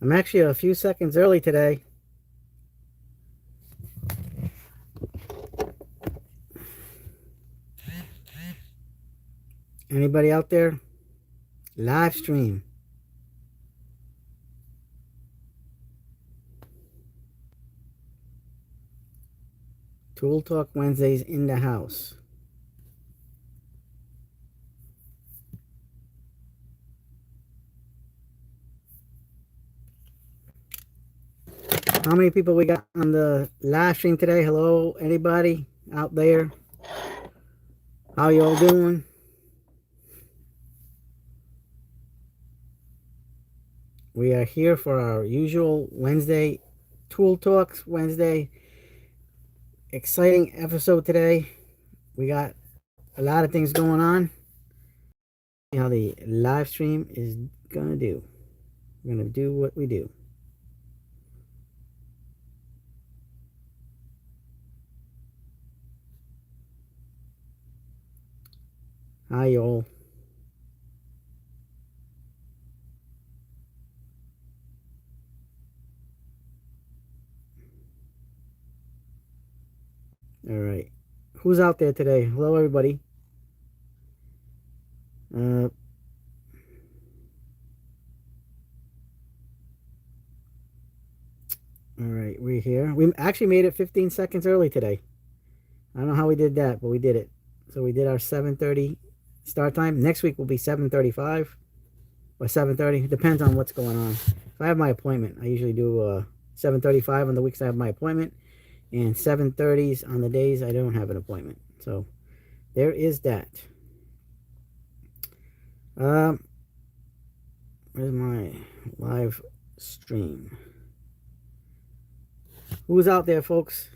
I'm actually a few seconds early today. Anybody out there? Live stream. Tool Talk Wednesdays in the house. How many people we got on the live stream today? Hello, anybody out there? How y'all doing? We are here for our usual Wednesday Tool Talks Wednesday. Exciting episode today. We got a lot of things going on. See how the live stream is gonna do. We're gonna do what we do. Hi y'all. All right. Who's out there today? Hello, everybody. All right, we're here. We actually made it 15 seconds early today. I don't know how we did that, but we did it. So we did our 7:30 start time. Next week will be 7:35 or 7:30. Depends on what's going on. If I have my appointment, I usually do 7:35 on the weeks I have my appointment, and 7:30s on the days I don't have an appointment. So there is that. Where's my live stream? Who's out there, folks?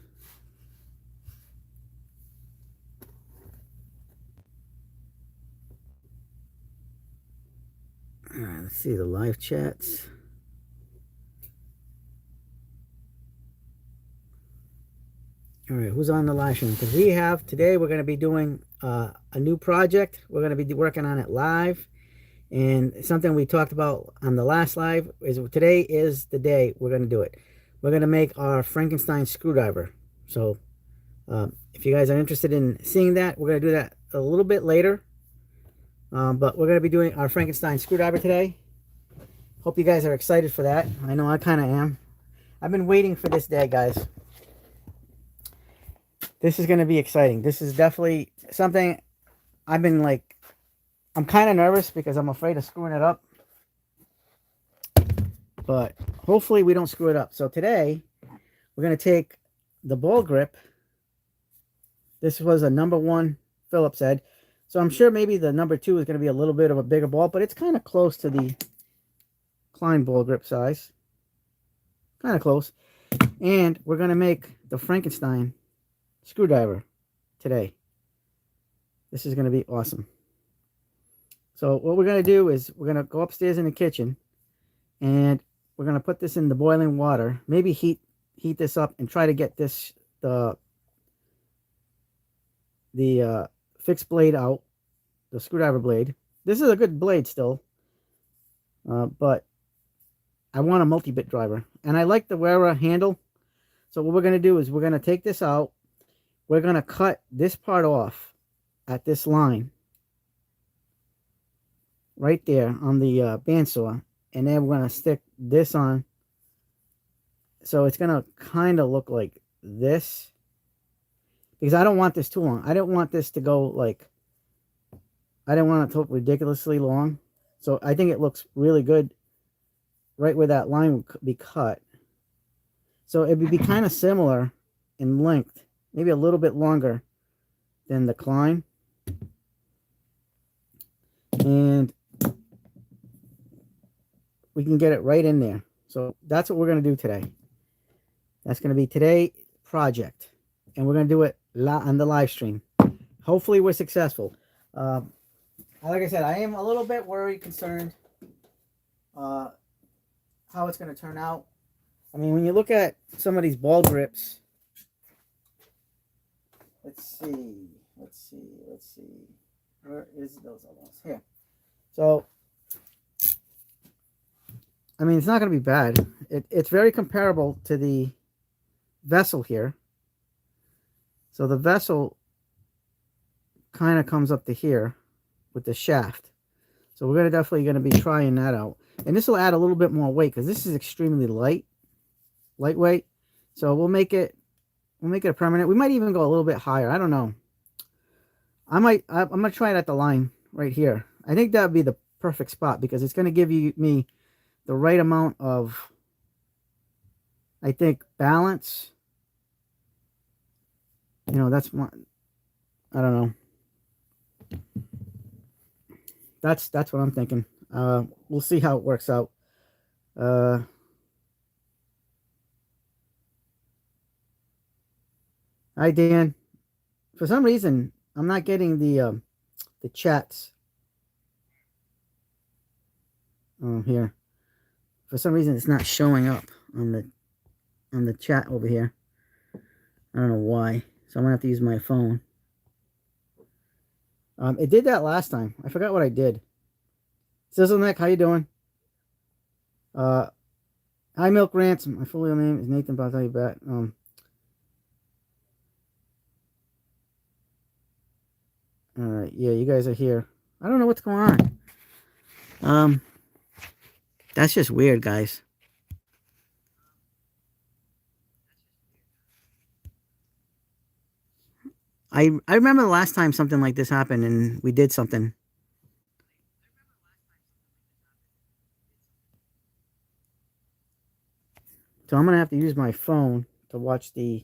All right, let's see the live chats. All right, who's on the live stream? Because we have today, we're going to be doing a new project. We're going to be working on it live. And something we talked about on the last live is today is the day we're going to do it. We're going to make our Frankenstein screwdriver. So if you guys are interested in seeing that, we're going to do that a little bit later. But we're going to be doing our Frankenstein screwdriver today. Hope you guys are excited for that. I know I kind of am. I've been waiting for this day, guys. This is going to be exciting. This is definitely something I've been like, I'm kind of nervous because I'm afraid of screwing it up. But hopefully we don't screw it up. So today, we're going to take the ball grip. This was a number 1 Phillips head. So I'm sure maybe the number 2 is going to be a little bit of a bigger ball, but it's kind of close to the Klein ball grip size. Kind of close. And we're going to make the Frankenstein screwdriver today. This is going to be awesome. So what we're going to do is we're going to go upstairs in the kitchen and we're going to put this in the boiling water. Maybe heat this up and try to get this the fixed blade out, the screwdriver blade. This is a good blade still, but I want a multi-bit driver. And I like the Wera handle. So what we're going to do is we're going to take this out. We're going to cut this part off at this line right there on the bandsaw. And then we're going to stick this on. So it's going to kind of look like this. Because I don't want this too long. I don't want this to go like, I don't want it to look ridiculously long. So I think it looks really good right where that line would be cut. So it would be kind of similar in length. Maybe a little bit longer than the Klein. And we can get it right in there. So that's what we're going to do today. That's going to be today's project. And we're going to do it on the live stream. Hopefully we're successful. Like I said, I am a little bit worried, concerned how it's going to turn out. I mean, when you look at some of these ball grips, let's see. Where is those other ones? Here. So I mean, it's not going to be bad. It's very comparable to the vessel here. So the vessel kind of comes up to here with the shaft. So we're definitely going to be trying that out. And this will add a little bit more weight because this is extremely lightweight. So we'll make it a permanent. We might even go a little bit higher. I don't know. I'm going to try it at the line right here. I think that would be the perfect spot because it's going to give me the right amount of, I think, balance. You know, that's my, I don't know. That's what I'm thinking. We'll see how it works out. Hi, Dan. For some reason, I'm not getting the chats. Here. For some reason, it's not showing up on the chat over here. I don't know why. So I'm gonna have to use my phone. It did that last time. I forgot what I did. Sizzle Neck, how you doing? Hi, Milk Ransom. My full name is Nathan, but I'll tell you back. All right, yeah, you guys are here. I don't know what's going on. That's just weird, guys. I remember the last time something like this happened and we did something. So I'm gonna have to use my phone to watch the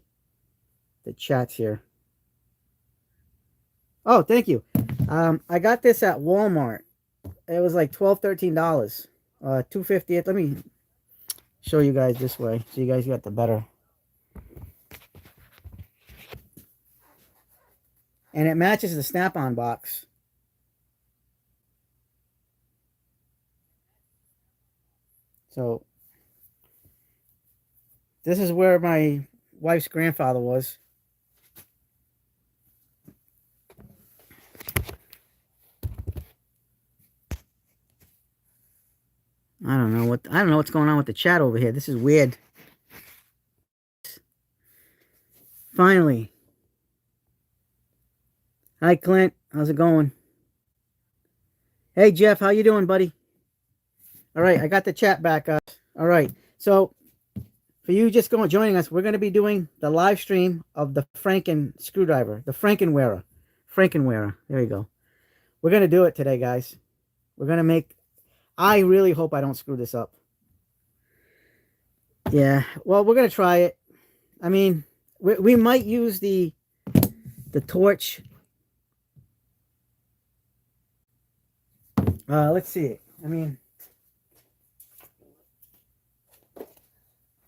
chats here. Oh, thank you. I got this at Walmart. It was like $12, $13. $2.50. Let me show you guys this way so you guys got the better. And it matches the Snap-on box. So this is where my wife's grandfather was. I don't know what's going on with the chat over here. This is weird. Finally. Hi, Clint. How's it going? Hey, Jeff. How you doing, buddy? All right, I got the chat back up. All right. So for you just joining us, we're going to be doing the live stream of the Franken screwdriver, the Frankenwearer. There you go. We're going to do it today, guys. We're going to make, I really hope I don't screw this up. Yeah, well, we're going to try it. I mean, we might use the torch. Let's see. I mean,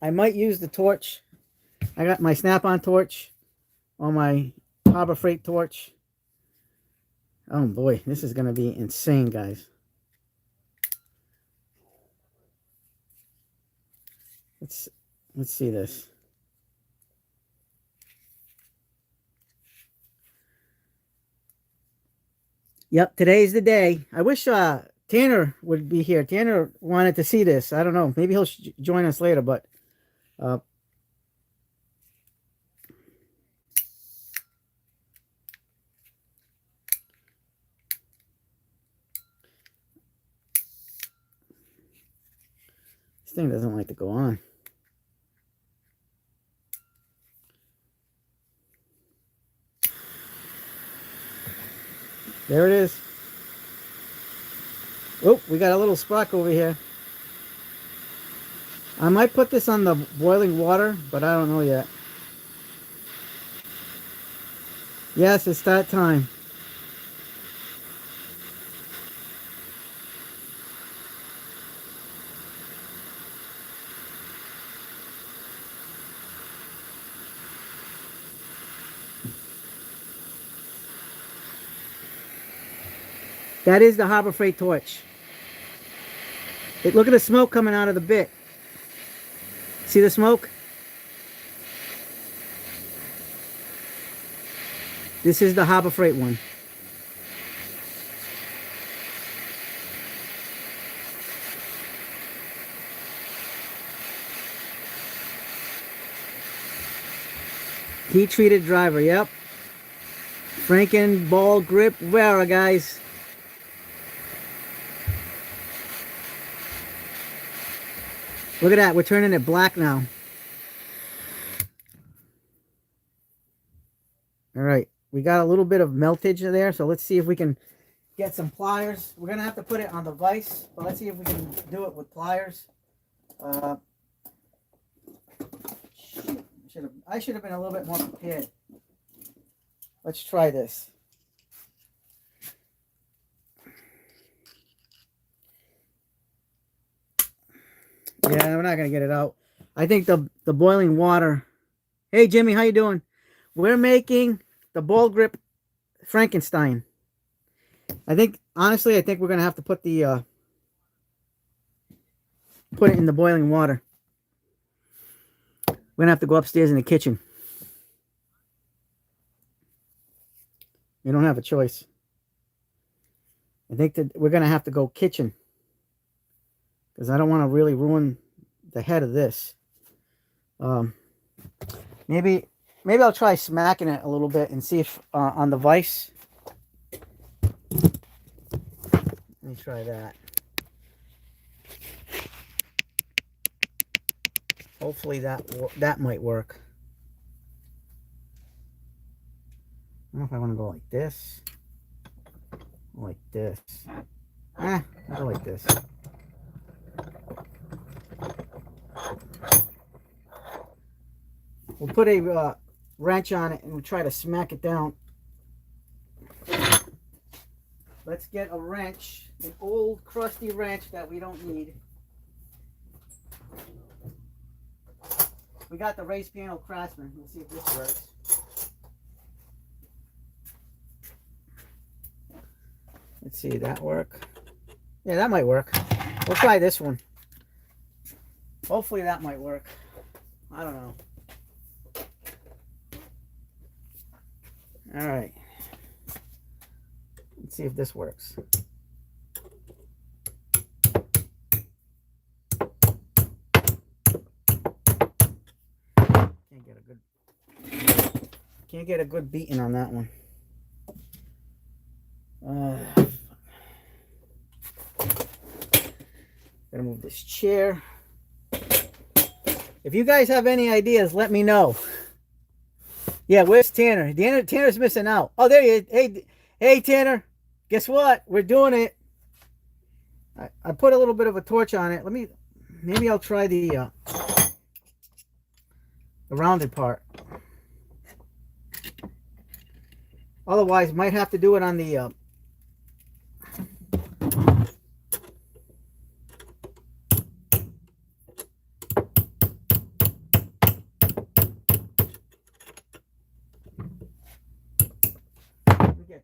I might use the torch. I got my Snap-on torch or my Harbor Freight torch. Oh boy, this is going to be insane, guys. Let's see this. Yep, today's the day. I wish Tanner would be here. Tanner wanted to see this. I don't know. Maybe he'll join us later, but this thing doesn't like to go on. There it is. Oh, we got a little spark over here. I might put this on the boiling water, but I don't know yet. Yes, it's that time. That is the Harbor Freight torch. Look at the smoke coming out of the bit. See the smoke? This is the Harbor Freight one. Heat treated driver, yep. Franken ball grip Vera, guys. Look at that, we're turning it black now. All right, we got a little bit of meltage there, so let's see if we can get some pliers. We're gonna have to put it on the vise, but let's see if we can do it with pliers. I should have been a little bit more prepared. Let's try this. Yeah, we're not gonna get it out. I think the boiling water. Hey Jimmy, how you doing? We're making the ball grip Frankenstein. Honestly, I think we're gonna have to put the put it in the boiling water. We're gonna have to go upstairs in the kitchen. We don't have a choice. I think that we're gonna have to go kitchen, because I don't want to really ruin the head of this. Maybe I'll try smacking it a little bit and see if on the vise. Let me try that. Hopefully that might work. I don't know if I want to go like this or like this. I'll go like this. We'll put a wrench on it and we'll try to smack it down. Let's get a wrench, an old crusty wrench that we don't need. We got the raised piano Craftsman. Let's see if this works. Let's see, that work? Yeah, that might work. We'll try this one. Hopefully that might work. I don't know. All right. Let's see if this works. Can't get a good beating on that one. Gonna move this chair. If you guys have any ideas, let me know. Yeah, where's Tanner? Tanner's missing out. Oh, there he is. Hey, Tanner. Guess what? We're doing it. I put a little bit of a torch on it. Maybe I'll try the rounded part. Otherwise, might have to do it on the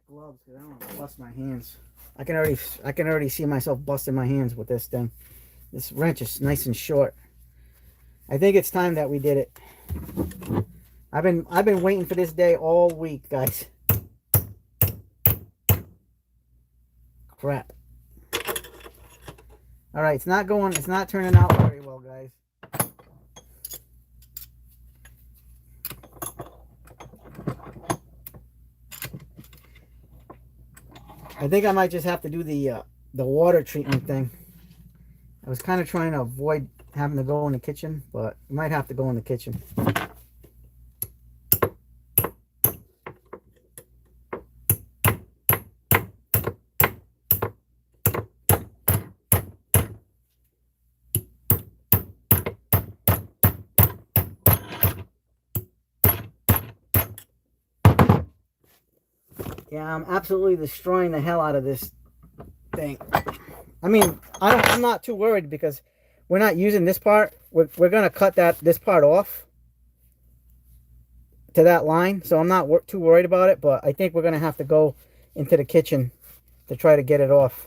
gloves, because I don't want to bust my hands. I can already see myself busting my hands with this thing. This wrench is nice and short. I think it's time that we did it. I've been waiting for this day all week, guys. Crap. All right, it's not turning out very well, guys. I think I might just have to do the water treatment thing. I was kind of trying to avoid having to go in the kitchen, but we might have to go in the kitchen. Yeah, I'm absolutely destroying the hell out of this thing. I mean, I'm not too worried because we're not using this part. We're going to cut this part off to that line. So I'm not too worried about it. But I think we're going to have to go into the kitchen to try to get it off.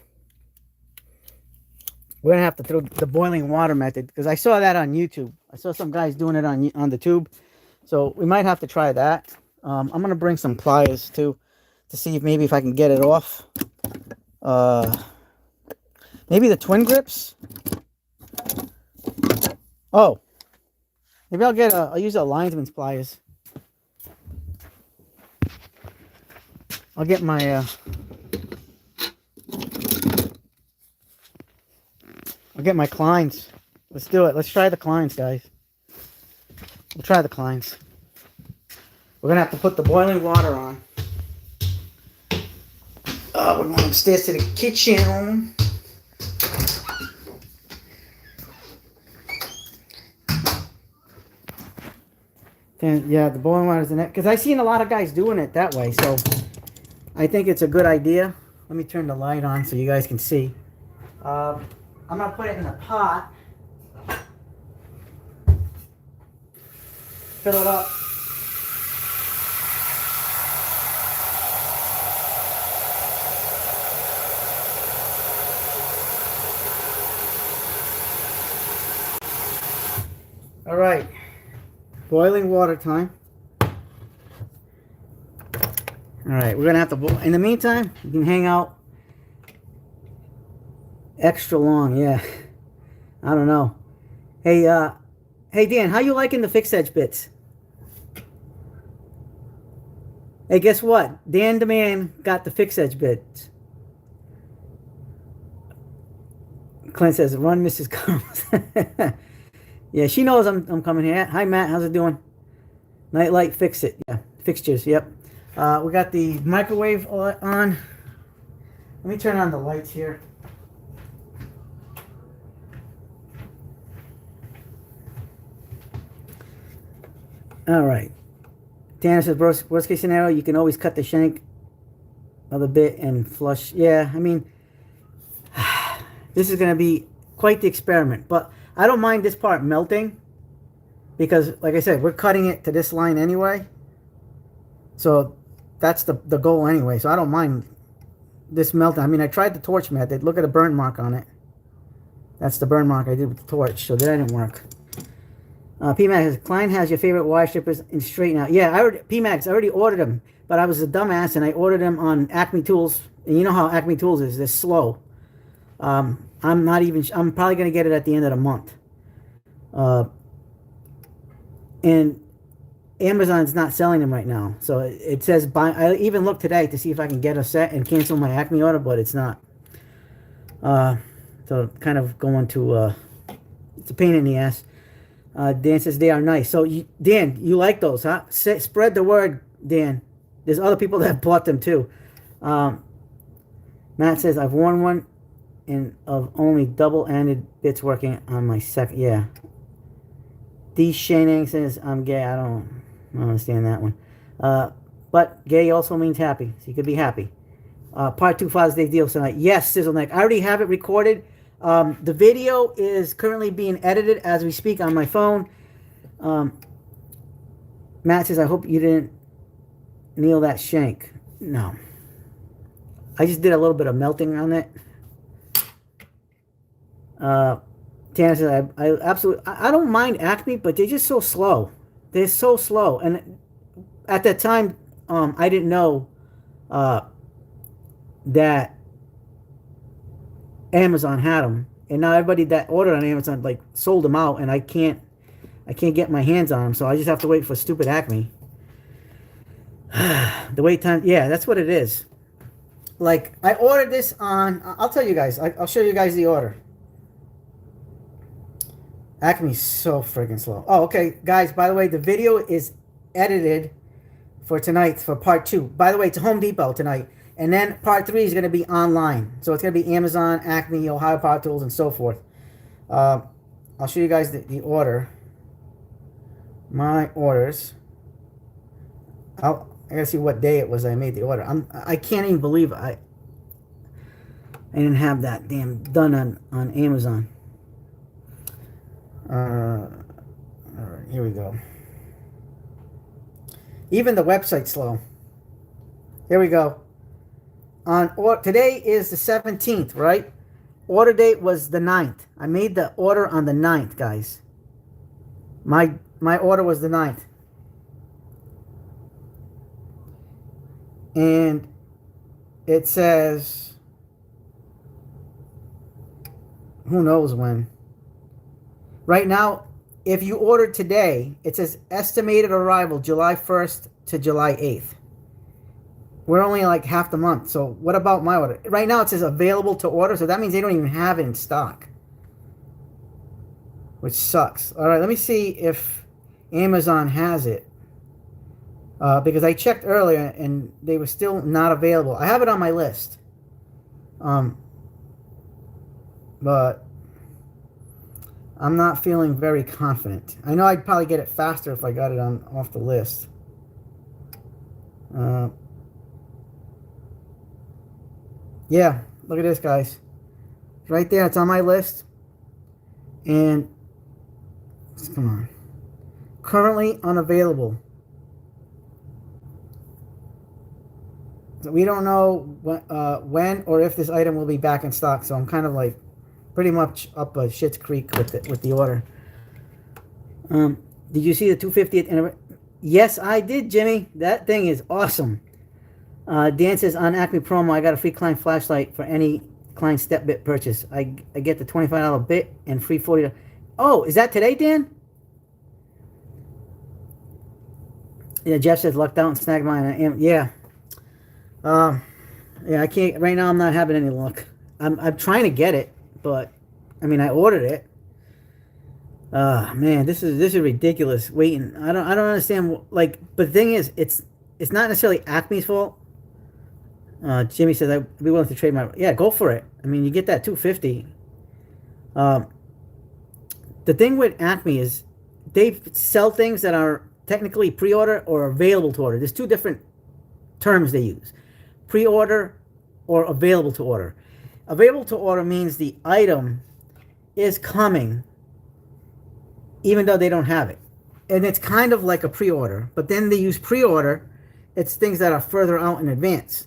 We're going to have to throw the boiling water method because I saw that on YouTube. I saw some guys doing it on the tube. So we might have to try that. I'm going to bring some pliers too, to see if I can get it off. Maybe the twin grips. Oh, maybe I'll use a linesman's pliers. I'll get my Kleins. Let's do it. Let's try the Kleins, guys. We'll try the Kleins. We're gonna have to put the boiling water on. Oh, we're going upstairs to the kitchen. And yeah, the boiling water is in it because I've seen a lot of guys doing it that way, so I think it's a good idea. Let me turn the light on so you guys can see. I'm gonna put it in a pot, fill it up. All right, boiling water time. All right, we're gonna have to boil. In the meantime, you can hang out extra long. Yeah, I don't know. Hey, hey Dan, how you liking the fixed edge bits? Hey, guess what? Dan the man got the fixed edge bits. Clint says, "Run, Mrs. Carlos." Yeah, she knows I'm coming here. Hi, Matt. How's it doing? Nightlight, fix it. Yeah, fixtures. Yep. We got the microwave on. Let me turn on the lights here. All right. Dana says, worst case scenario, you can always cut the shank of the bit and flush. Yeah, I mean, this is going to be quite the experiment. But I don't mind this part melting because, like I said, we're cutting it to this line anyway. So that's the goal anyway. So I don't mind this melting. I mean, I tried the torch method. Look at the burn mark on it. That's the burn mark I did with the torch. So that didn't work. PMax says, Klein has your favorite wire strippers in straighten out. Yeah, PMax, I already ordered them. But I was a dumbass and I ordered them on Acme Tools. And you know how Acme Tools is. They're slow. I'm probably going to get it at the end of the month. And Amazon's not selling them right now. So it says buy. I even looked today to see if I can get a set and cancel my Acme order, but it's not. So kind of going to, it's a pain in the ass. Dan says they are nice. So Dan, you like those, huh? Spread the word, Dan. There's other people that bought them too. Matt says I've worn one and of only double-ended bits working on my second. Yeah. D. Shanang says I'm gay. I don't understand that one. But gay also means happy, so you could be happy. Part 2 Father's Day deals tonight. Yes, Sizzleneck. I already have it recorded. The video is currently being edited as we speak on my phone. Matt says, I hope you didn't kneel that shank. No. I just did a little bit of melting on it. Tana says, I absolutely, I don't mind Acme, but they're just so slow. They're so slow. And at that time, I didn't know that Amazon had them, and now everybody that ordered on Amazon like sold them out, and I can't get my hands on them, so I just have to wait for stupid Acme. The wait time, yeah, that's what it is. Like I ordered this on, I'll tell you guys, I'll show you guys the order. Acme's so freaking slow. Oh, okay, guys. By the way, the video is edited for tonight for part 2. By the way, it's Home Depot tonight. And then part 3 is going to be online. So it's going to be Amazon, Acme, Ohio Power Tools, and so forth. I'll show you guys the order. My orders. I got to see what day it was I made the order. I can't even believe I didn't have that damn done on Amazon. All right, here we go. Even the website's slow. Here we go. Today is the 17th, right? Order date was the 9th. I made the order on the 9th, guys. My order was the 9th. And it says, who knows when. Right now, if you order today, it says estimated arrival July 1st to July 8th. We're only like half the month. So what about my order? Right now it says available to order. So that means they don't even have it in stock, which sucks. All right, let me see if Amazon has it. Because I checked earlier and they were still not available. I have it on my list. But I'm not feeling very confident. I know I'd probably get it faster if I got it off the list. Yeah, look at this, guys. Right there, it's on my list. And come on. Currently unavailable. So we don't know when or if this item will be back in stock. So I'm kind of like pretty much up a shit's creek with the order. Did you see the 250th anniversary? Yes, I did, Jimmy. That thing is awesome. Dan says on Acme promo, I got a free Klein flashlight for any Klein step bit purchase. I get the $25 bit and free $40. Oh, is that today, Dan? Yeah, Jeff says lucked out and snagged mine. Yeah. Yeah, I can't right now. I'm not having any luck. I'm trying to get it, but I mean, I ordered it. Man, this is ridiculous. Waiting, I don't understand. Like, but the thing is, it's not necessarily Acme's fault. Jimmy says I'd be willing to trade my. Yeah, go for it. I mean, you get that $250. The thing with Acme is they sell things that are technically pre-order or available to order. There's two different terms they use: pre-order or available to order. Available to order means the item is coming even though they don't have it. And it's kind of like a pre-order, but then they use pre-order. It's things that are further out in advance.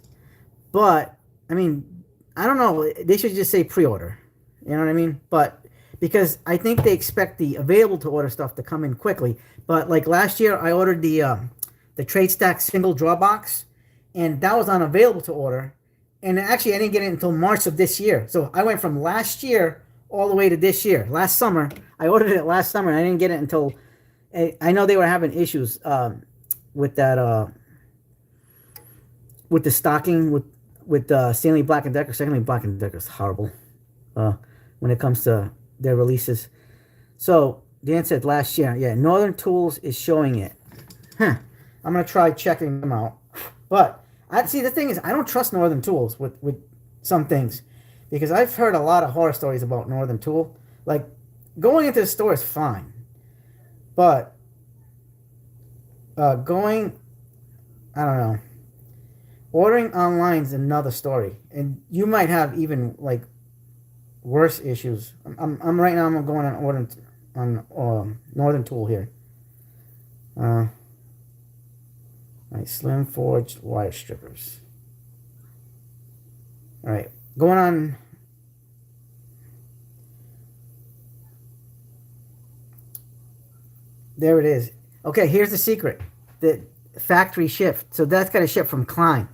But, I mean, I don't know. They should just say pre-order. You know what I mean? But because I think they expect the available to order stuff to come in quickly. But like last year, I ordered the Trade Stack single draw box, and that was unavailable to order. And actually, I didn't get it until March of this year. So I went from last year all the way to this year. Last summer, I ordered it last summer, and I didn't get it until. I know they were having issues with that with the stocking with Stanley Black and Decker. Stanley Black and Decker is horrible when it comes to their releases. So Dan said last year, yeah, Northern Tools is showing it. I'm gonna try checking them out, but. See, the thing is, I don't trust Northern Tools with some things because I've heard a lot of horror stories about Northern Tool. Like, going into the store is fine, but I don't know. Ordering online is another story, and you might have even like worse issues. I'm right now. I'm going on ordering on Northern Tool here. Right, slim forged wire strippers. All right, going on. There it is. Okay, here's the secret. The factory shipped. So that's got to ship from Klein.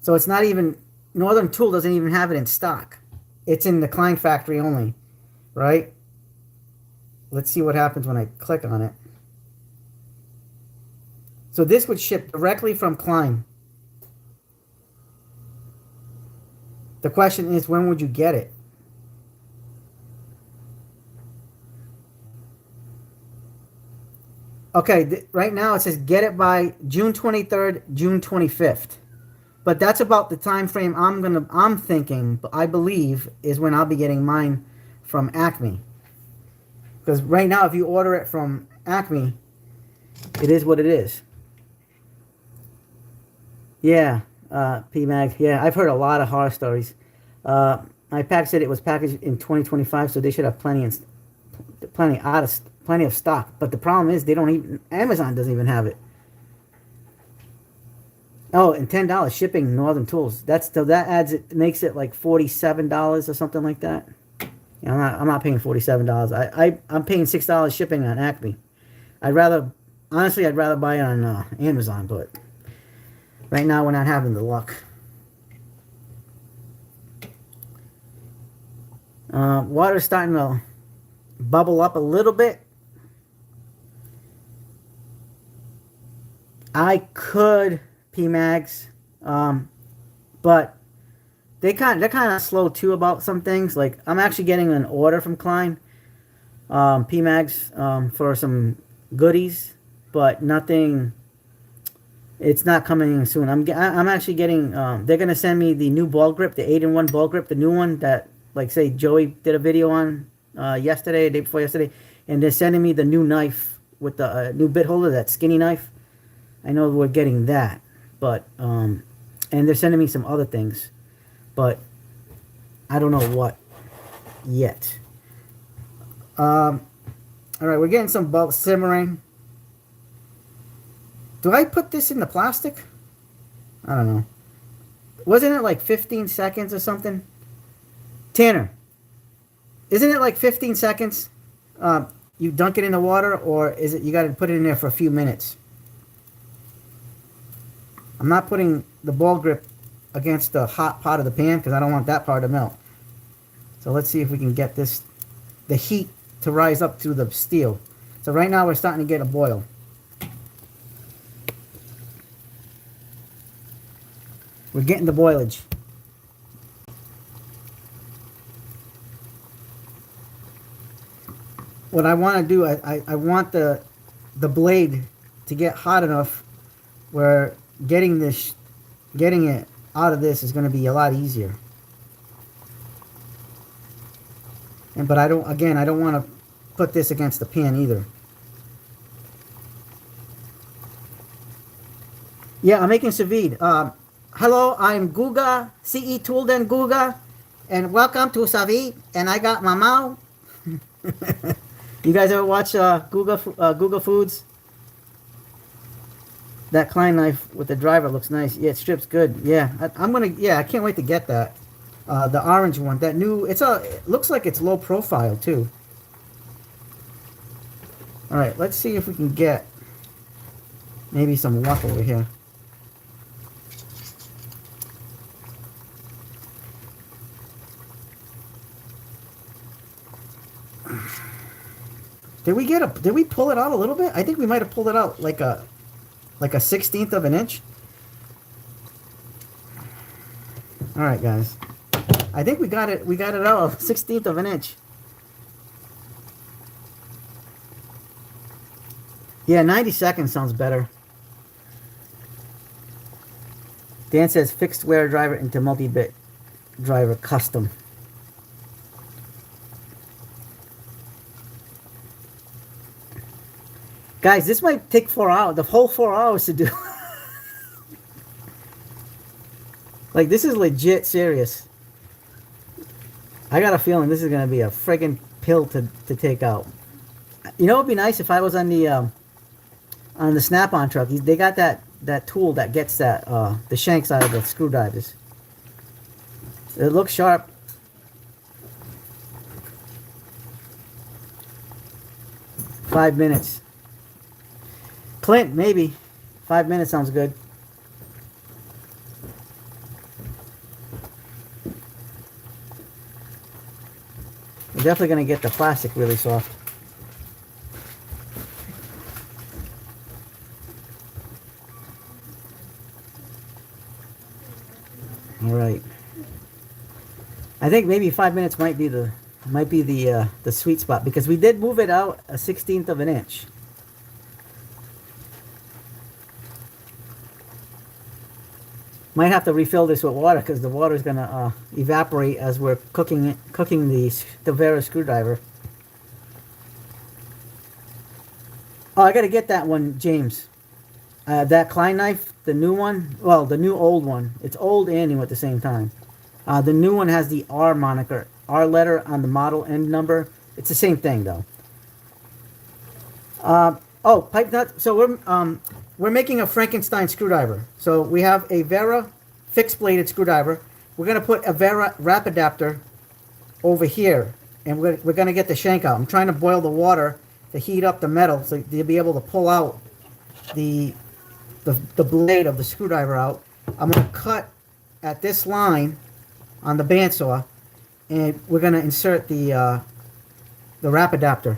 So it's not even, Northern Tool doesn't even have it in stock. It's in the Klein factory only, right? Let's see what happens when I click on it. So this would ship directly from Klein. The question is, when would you get it? Okay, right now it says get it by June 23rd, June 25th. But that's about the time frame I'm thinking, I believe, is when I'll be getting mine from Acme. Because right now, if you order it from Acme, it is what it is. Yeah, PMag. Yeah, I've heard a lot of horror stories. My pack said it was packaged in 2025, so they should have plenty of stock. But the problem is, Amazon doesn't even have it. Oh, and $10 shipping Northern Tools. That makes it like $47 or something like that. Yeah, I'm not paying $47. I'm paying $6 shipping on Acme. I'd rather buy it on Amazon, but. Right now, we're not having the luck. Water's starting to bubble up a little bit. I could, PMags, But they're kind of slow too about some things. Like I'm actually getting an order from Klein, PMags, for some goodies, but nothing. It's not coming soon. I'm actually getting. They're gonna send me the new ball grip, the 8-in-1 ball grip, the new one that, like, say Joey did a video on yesterday, day before yesterday, and they're sending me the new knife with the new bit holder, that skinny knife. I know we're getting that, but and they're sending me some other things, but I don't know what yet. All right, we're getting some bulk simmering. Do I put this in the plastic? I don't know. Wasn't it like 15 seconds or something? Tanner, isn't it like 15 seconds? You dunk it in the water, or is it you got to put it in there for a few minutes? I'm not putting the ball grip against the hot part of the pan because I don't want that part to melt. So let's see if we can get this, the heat to rise up through the steel. So right now we're starting to get a boil. We're getting the boilage. What I want to do, I want the blade to get hot enough where getting it out of this is going to be a lot easier. But I don't want to put this against the pan either. Yeah, I'm making sous vide. Hello, I'm Guga, CE Toolden Guga, and welcome to sous vide. And I got my mouth. You guys ever watch Guga Foods? That Klein knife with the driver looks nice. Yeah, it strips good. Yeah, I can't wait to get that. The orange one, that new. It looks like it's low profile too. All right, let's see if we can get maybe some luck over here. Did we pull it out a little bit? I think we might have pulled it out like a 1/16 of an inch. All right, guys. I think we got it out a 1/16 of an inch. Yeah, 90 seconds sounds better. Dan says fixed wear driver into multi-bit driver custom. Guys, this might take 4 hours, the whole 4 hours to do. Like, this is legit serious. I got a feeling this is going to be a friggin' pill to take out. You know, it'd be nice if I was on the Snap-on truck. They got that tool that gets the shanks out of the screwdrivers. It looks sharp. Five minutes. Clint, maybe. 5 minutes sounds good. We're definitely going to get the plastic really soft. All right. I think maybe 5 minutes might be the sweet spot because we did move it out a 1/16 of an inch. Might have to refill this with water because the water is gonna evaporate as we're cooking the Vera screwdriver. Oh, I gotta get that one, James. That Klein knife, the new one. Well, the new old one. It's old and new at the same time. The new one has the R moniker, R letter on the model end number. It's the same thing though. Oh, pipe nut. So we're making a Frankenstein screwdriver. So we have a Vera fixed bladed screwdriver. We're going to put a Vera wrap adapter over here. And we're going to get the shank out. I'm trying to boil the water to heat up the metal so you'll be able to pull out the blade of the screwdriver out. I'm going to cut at this line on the bandsaw. And we're going to insert the wrap adapter.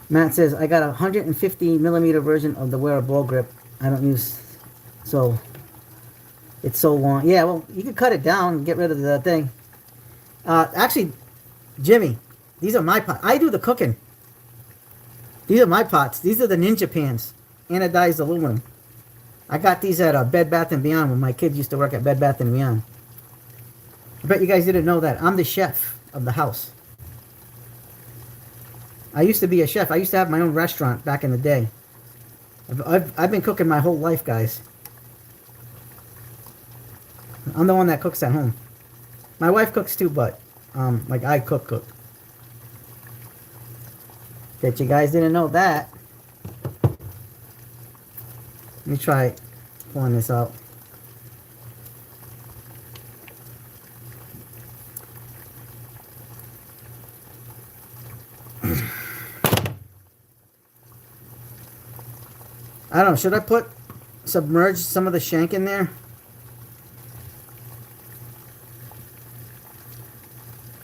Matt says, I got a 150 millimeter version of the Wera ball grip. I don't use, so it's so long. Yeah, well, you can cut it down and get rid of the thing. Actually, Jimmy, these are my pots. I do the cooking. These are my pots. These are the Ninja pans, anodized aluminum. I got these at Bed Bath & Beyond when my kids used to work at Bed Bath & Beyond. I bet you guys didn't know that. I'm the chef of the house. I used to be a chef. I used to have my own restaurant back in the day. I've been cooking my whole life, guys. I'm the one that cooks at home. My wife cooks too, but like I cook. Bet you guys didn't know that. Let me try pulling this out. I don't know, should I submerge some of the shank in there?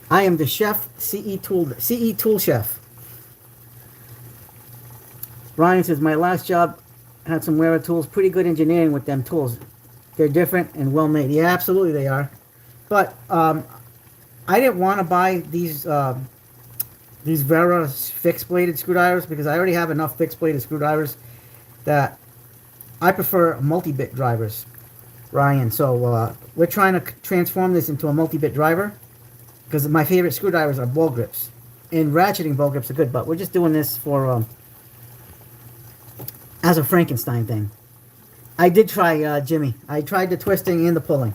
I am the chef, CE Tool Chef. Ryan says, my last job had some Wera tools, pretty good engineering with them tools. They're different and well made. Yeah, absolutely they are. But I didn't want to buy these Wera fixed bladed screwdrivers because I already have enough fixed bladed screwdrivers that I prefer multi-bit drivers, Ryan. So we're trying to transform this into a multi-bit driver because my favorite screwdrivers are ball grips. And ratcheting ball grips are good, but we're just doing this for as a Frankenstein thing. I did try, Jimmy. I tried the twisting and the pulling.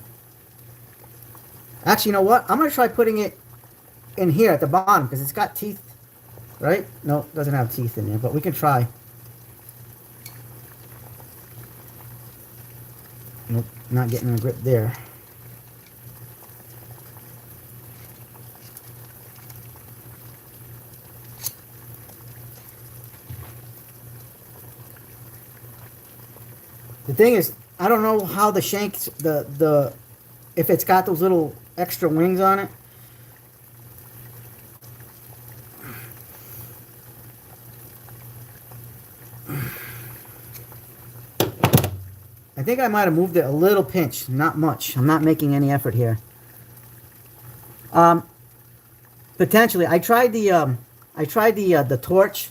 Actually, you know what? I'm going to try putting it in here at the bottom because it's got teeth, right? No, it doesn't have teeth in there, but we can try. Nope, not getting a grip there. The thing is, I don't know how the shanks, if it's got those little extra wings on it. I think I might have moved it a little pinch, not much. I'm not making any effort here. Potentially, I tried the torch.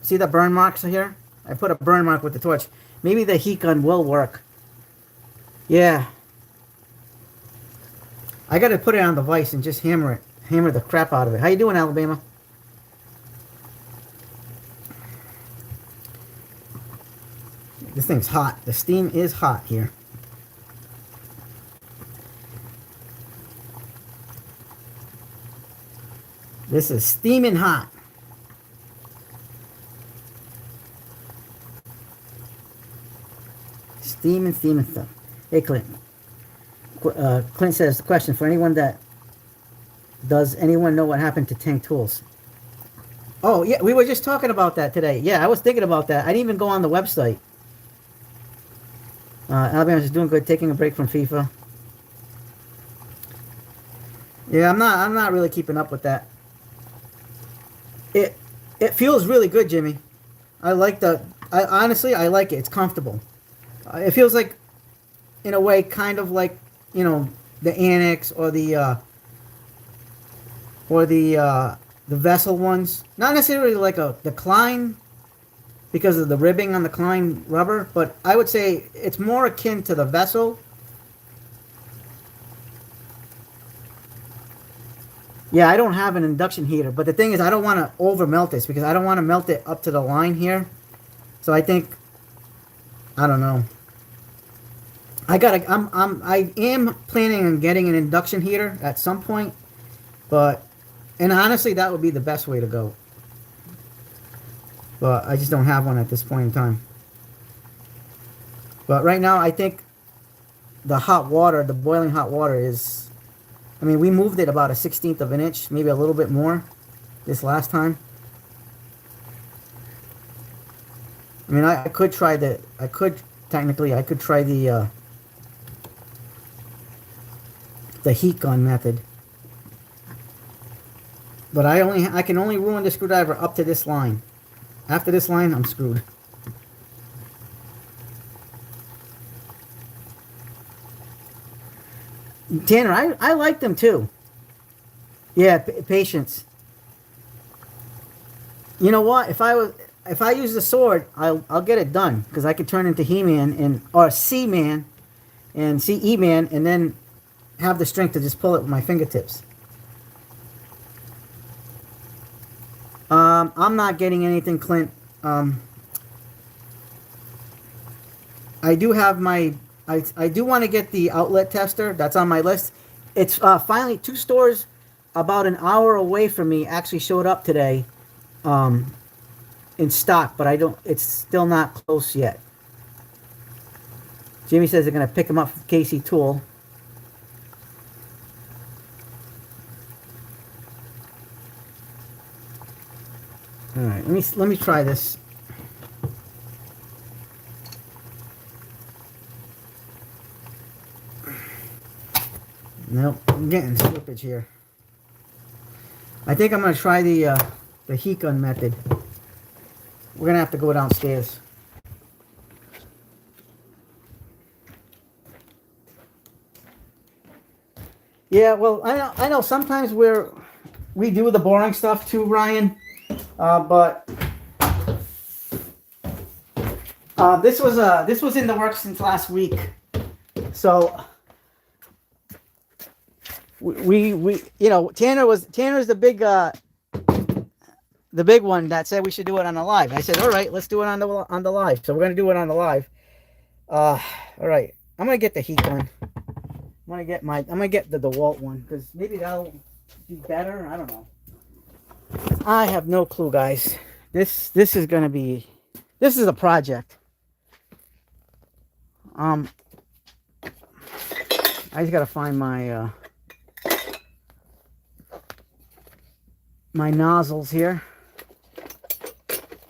See the burn marks here? I put a burn mark with the torch. Maybe the heat gun will work. Yeah. I got to put it on the vise and just hammer the crap out of it. How you doing, Alabama? This thing's hot. The steam is hot here. This is steaming hot. Steaming stuff. Hey, Clint. Clint says, the question for anyone that... Does anyone know what happened to Tank Tools? Oh, yeah, we were just talking about that today. Yeah, I was thinking about that. I didn't even go on the website. Alabama's doing good, taking a break from FIFA. Yeah, I'm not really keeping up with that. It feels really good, Jimmy. Honestly, I like it. It's comfortable. It feels like, in a way, kind of like, you know, the Annex or the Vessel ones. Not necessarily like the Klein, because of the ribbing on the Klein rubber, but I would say it's more akin to the Vessel. Yeah, I don't have an induction heater, but the thing is I don't want to over melt this because I don't want to melt it up to the line here. So I think, I don't know. I am planning on getting an induction heater at some point, and honestly that would be the best way to go. But I just don't have one at this point in time. But right now I think the hot water, the boiling hot water is, I mean, we moved it about a 1/16 of an inch, maybe a little bit more this last time. I mean, I could try the heat gun method. But I can only ruin the screwdriver up to this line. After this line, I'm screwed. Tanner, I like them too. Yeah, patience. You know what? If I use the sword, I'll get it done because I could turn into He-Man and or C-Man and E-Man and then have the strength to just pull it with my fingertips. I'm not getting anything, Clint. I do have my I do want to get the outlet tester. That's on my list. It's finally 2 stores about an hour away from me actually showed up today in stock, but I don't. It's still not close yet. Jimmy says they're gonna pick him up from Casey Tool. All right, let me try this. Nope, I'm getting slippage here. I think I'm gonna try the heat gun method. We're gonna have to go downstairs. Yeah, well, I know. Sometimes we do the boring stuff too, Ryan. But this was in the works since last week, so we you know Tanner's the big one that said we should do it on the live. I said, all right, let's do it on the live. So we're gonna do it on the live. All right, I'm gonna get the heat gun. I'm gonna get the DeWalt one because maybe that'll be better. I don't know. I have no clue, guys. This is a project. I just gotta find my my nozzles here.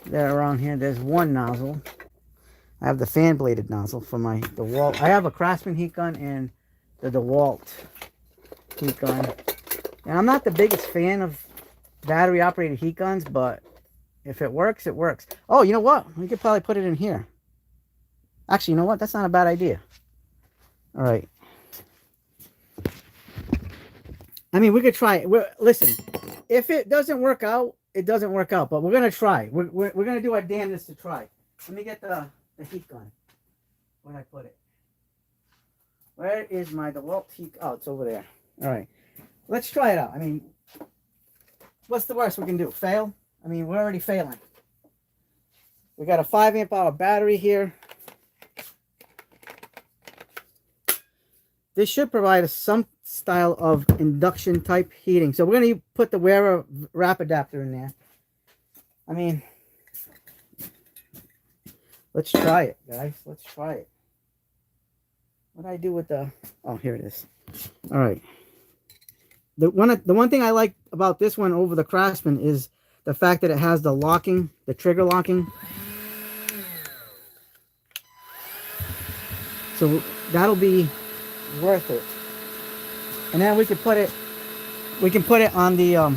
They're around here. There's one nozzle. I have the fan bladed nozzle for my DeWalt. I have a Craftsman heat gun and the DeWalt heat gun. And I'm not the biggest fan of battery operated heat guns, but if it works, it works. Oh, you know what? We could probably put it in here. Actually, you know what? That's not a bad idea. All right. I mean, we could try it. Listen, if it doesn't work out, it doesn't work out. But we're gonna try. We're gonna do our damnedest to try. Let me get the heat gun. Where'd I put it? Where is my DeWalt heat? Oh, it's over there. All right. Let's try it out. I mean, what's the worst we can do? Fail? I mean, we're already failing. We got a 5 amp hour battery here. This should provide us some style of induction type heating. So we're going to put the wearer wrap adapter in there. I mean, let's try it, guys. Let's try it. What do I do with the... Oh, here it is. All right. The one thing I like about this one over the Craftsman is the fact that it has the locking, the trigger locking. So that'll be worth it. And then we can put it on the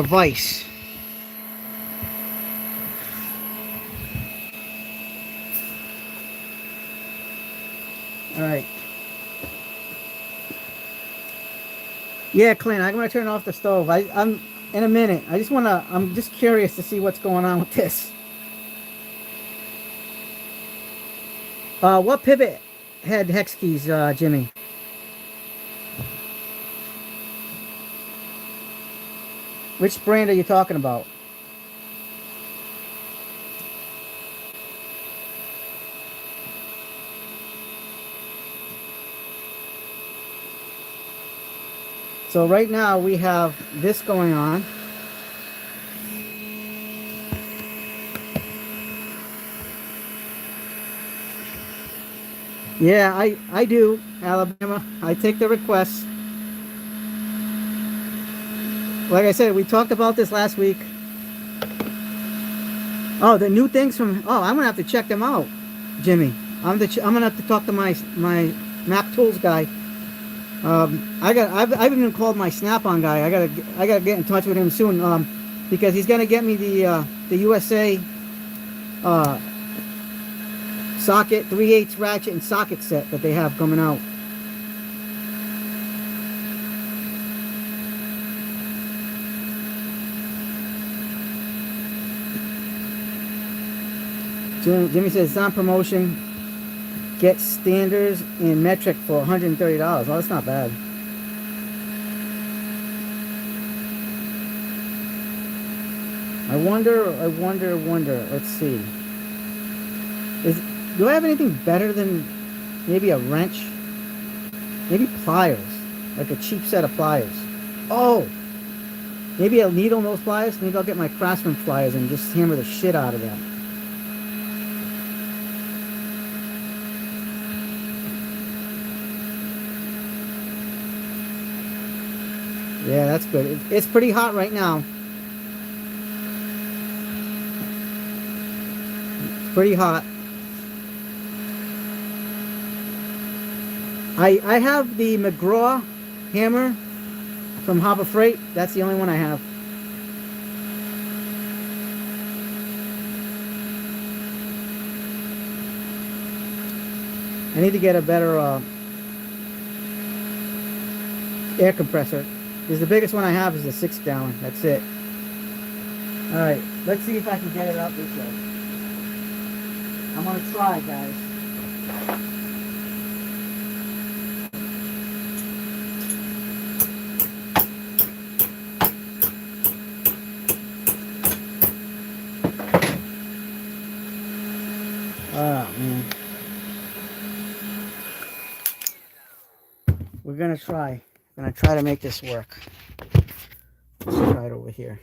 vise. All right. Yeah, Clint, I'm gonna turn off the stove. I'm in a minute. I'm just curious to see what's going on with this. What pivot head hex keys, Jimmy? Which brand are you talking about? So right now we have this going on. Yeah, I do, Alabama. I take the requests. Like I said, we talked about this last week. Oh, the new things from... Oh, I'm going to have to check them out, Jimmy. I'm going to have to talk to my Mac Tools guy. I've even called my Snap-on guy. I gotta get in touch with him soon. Because he's gonna get me the USA socket 3/8 ratchet and socket set that they have coming out. Jimmy says it's on promotion. Get standards and metric for $130. Well, that's not bad. I wonder. Let's see. Do I have anything better than maybe a wrench? Maybe pliers. Like a cheap set of pliers. Oh! Maybe a needle nose pliers? Maybe I'll get my Craftsman pliers and just hammer the shit out of them. Yeah, that's good. It's pretty hot right now. It's pretty hot. I have the McGraw hammer from Harbor Freight. That's the only one I have. I need to get a better air compressor. Because the biggest one I have is a 6-gallon. That's it. Alright, let's see if I can get it up this way. I'm going to try, guys. Oh, man. We're going to try. I'm going to try to make this work. Let's try it over here.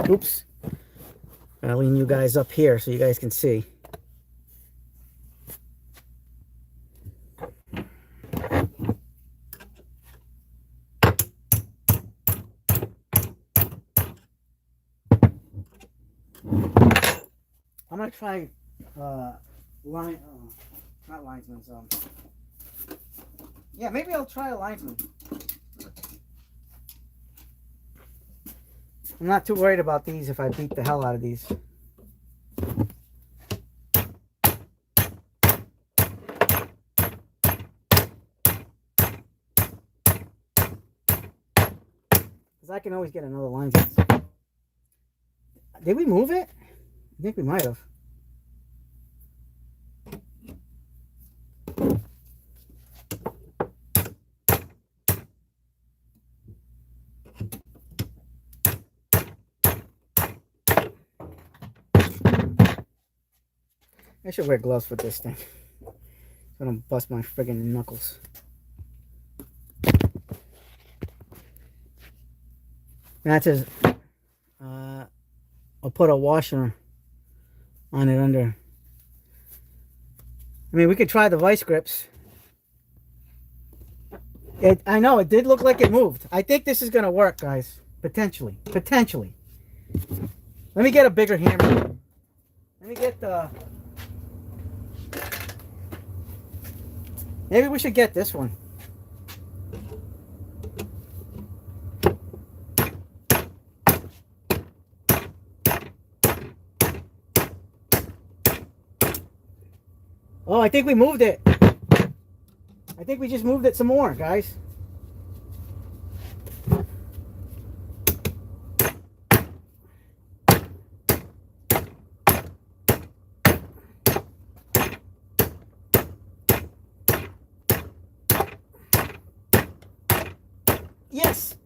Oops. I'll lean you guys up here so you guys can see. I'm going to try not linesman's, yeah, maybe I'll try a linesman. I'm not too worried about these if I beat the hell out of these. Because I can always get another linesman. Did we move it? I think we might have. I should wear gloves with this thing. So I don't bust my friggin' knuckles. That says, I'll put a washer on it under. I mean, we could try the vice grips. I know, it did look like it moved. I think this is going to work, guys. Potentially. Potentially. Let me get a bigger hammer. Let me get the... Maybe we should get this one. Oh, I think we moved it. I think we just moved it some more, guys. Yes.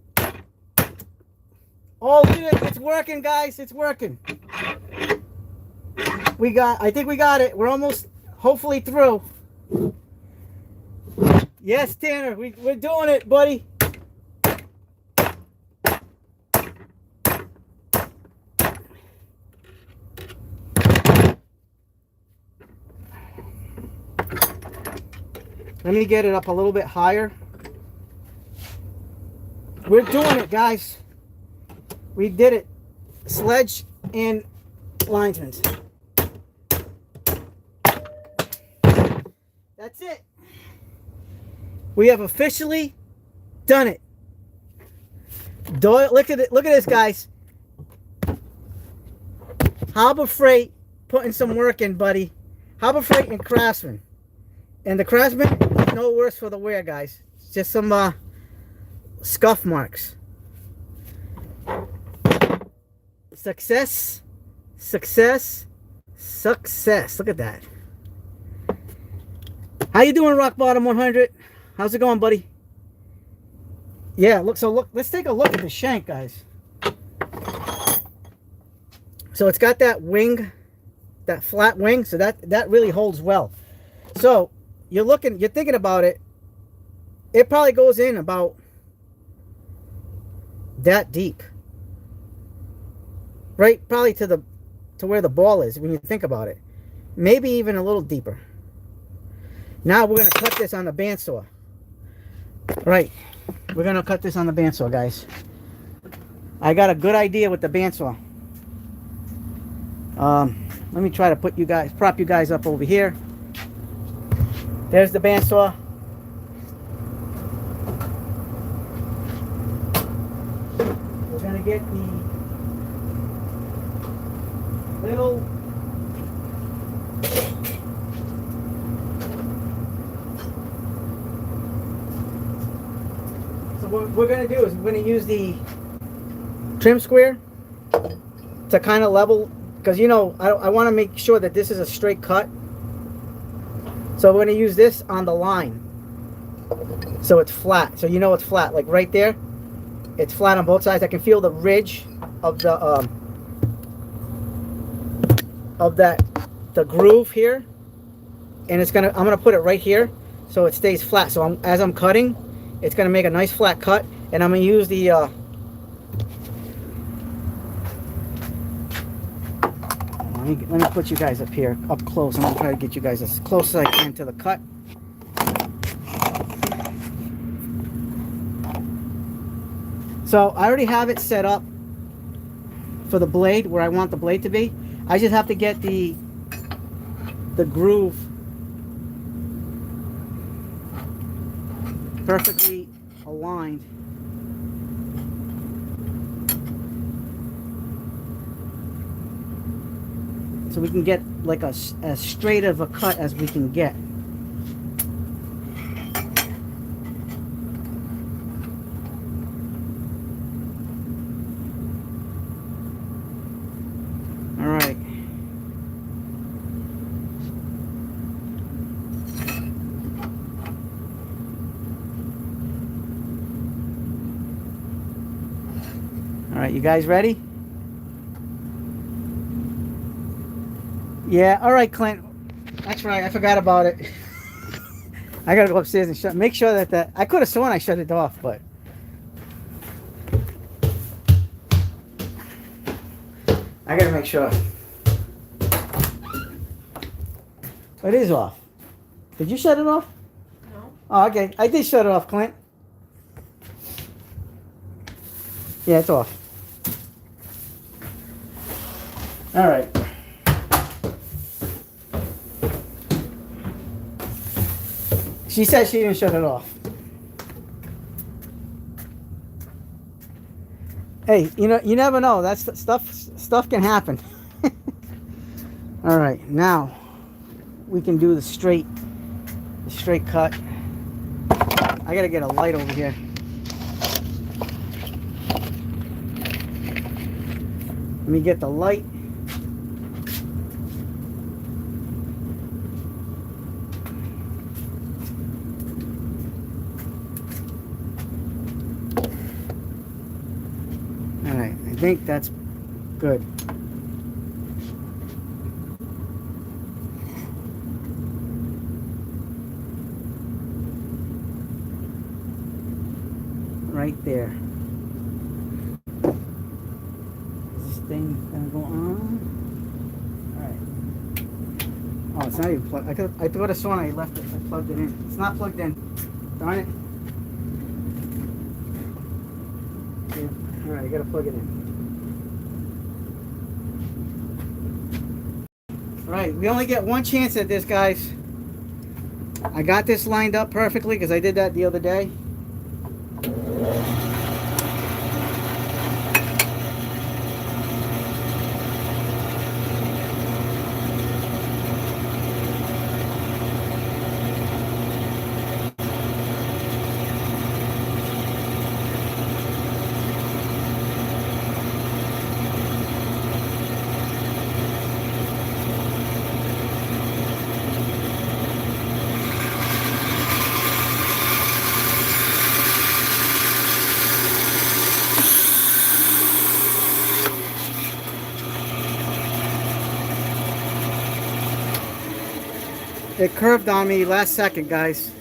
Oh, look at it. It's working, guys. It's working. I think we got it. We're almost, hopefully, through. Yes, Tanner. We're doing it, buddy. Let me get it up a little bit higher. We're doing it, guys. We did it. Sledge and linesman. That's it. We have officially done it. Doyle, look at it. Look at this, guys. Harbor Freight putting some work in, buddy. Harbor Freight and Craftsman. And the Craftsman, no worse for the wear, guys. It's just some scuff marks. Success, success, Success. Look at that. How you doing, Rock Bottom 100? How's it going, buddy? Yeah, look, let's take a look at the shank, guys. So it's got that wing, that flat wing, so that really holds well. So you're thinking about it, it probably goes in about that deep. Right, probably to where the ball is when you think about it. Maybe even a little deeper. Now we're going to cut this on the bandsaw. Right. We're going to cut this on the bandsaw, guys. I got a good idea with the bandsaw. Let me try to prop you guys up over here. There's the bandsaw. We're going to get the little what we're going to do is we're going to use the trim square to kind of level, because you know I want to make sure that this is a straight cut. So we're going to use this on the line so it's flat, so you know it's flat, like right there it's flat on both sides. I can feel the ridge of the the groove here, and I'm gonna put it right here so it stays flat. So as I'm cutting, it's gonna make a nice flat cut, and I'm gonna use the let me put you guys up here, up close. I'm gonna try to get you guys as close as I can to the cut. So I already have it set up for the blade where I want the blade to be. I just have to get the groove perfectly aligned. So we can get like as straight of a cut as we can get. All right. All right, you guys ready? Yeah, all right, Clint. That's right, I forgot about it. I gotta go upstairs and make sure that I could have sworn I shut it off, but I gotta make sure. It is off. Did you shut it off? No. Oh, okay. I did shut it off, Clint. Yeah, it's off. All right. She said she didn't shut it off. Hey, you know, you never know. That's stuff can happen. All right, now we can do the straight cut. I gotta get a light over here. Let me get the light. All right, I think that's good. Right there. Is this thing gonna go on? All right. Oh, it's not even plugged. I thought I saw it. I left it. I plugged it in. It's not plugged in. Darn it. Yeah. All right, I gotta plug it in. All right, we only get one chance at this, guys. I got this lined up perfectly because I did that the other day. It curved on me last second, guys.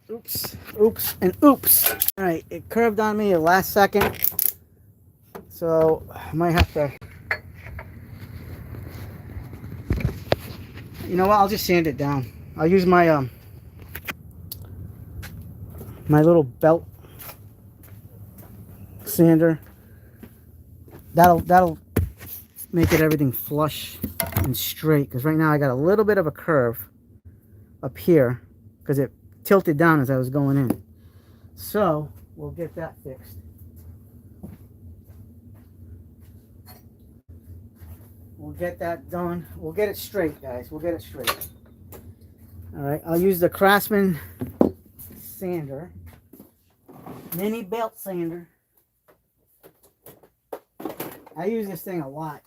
Oops, oops, and oops. All right, it curved on me the last second. So I might have to, you know what, I'll just sand it down. I'll use my my little belt sander. That'll make it everything flush and straight, because right now I got a little bit of a curve up here because it tilted down as I was going in. So we'll get that fixed. We'll get that done. We'll get it straight, guys. We'll get it straight. All right, I'll use the Craftsman sander, mini belt sander. I use this thing a lot.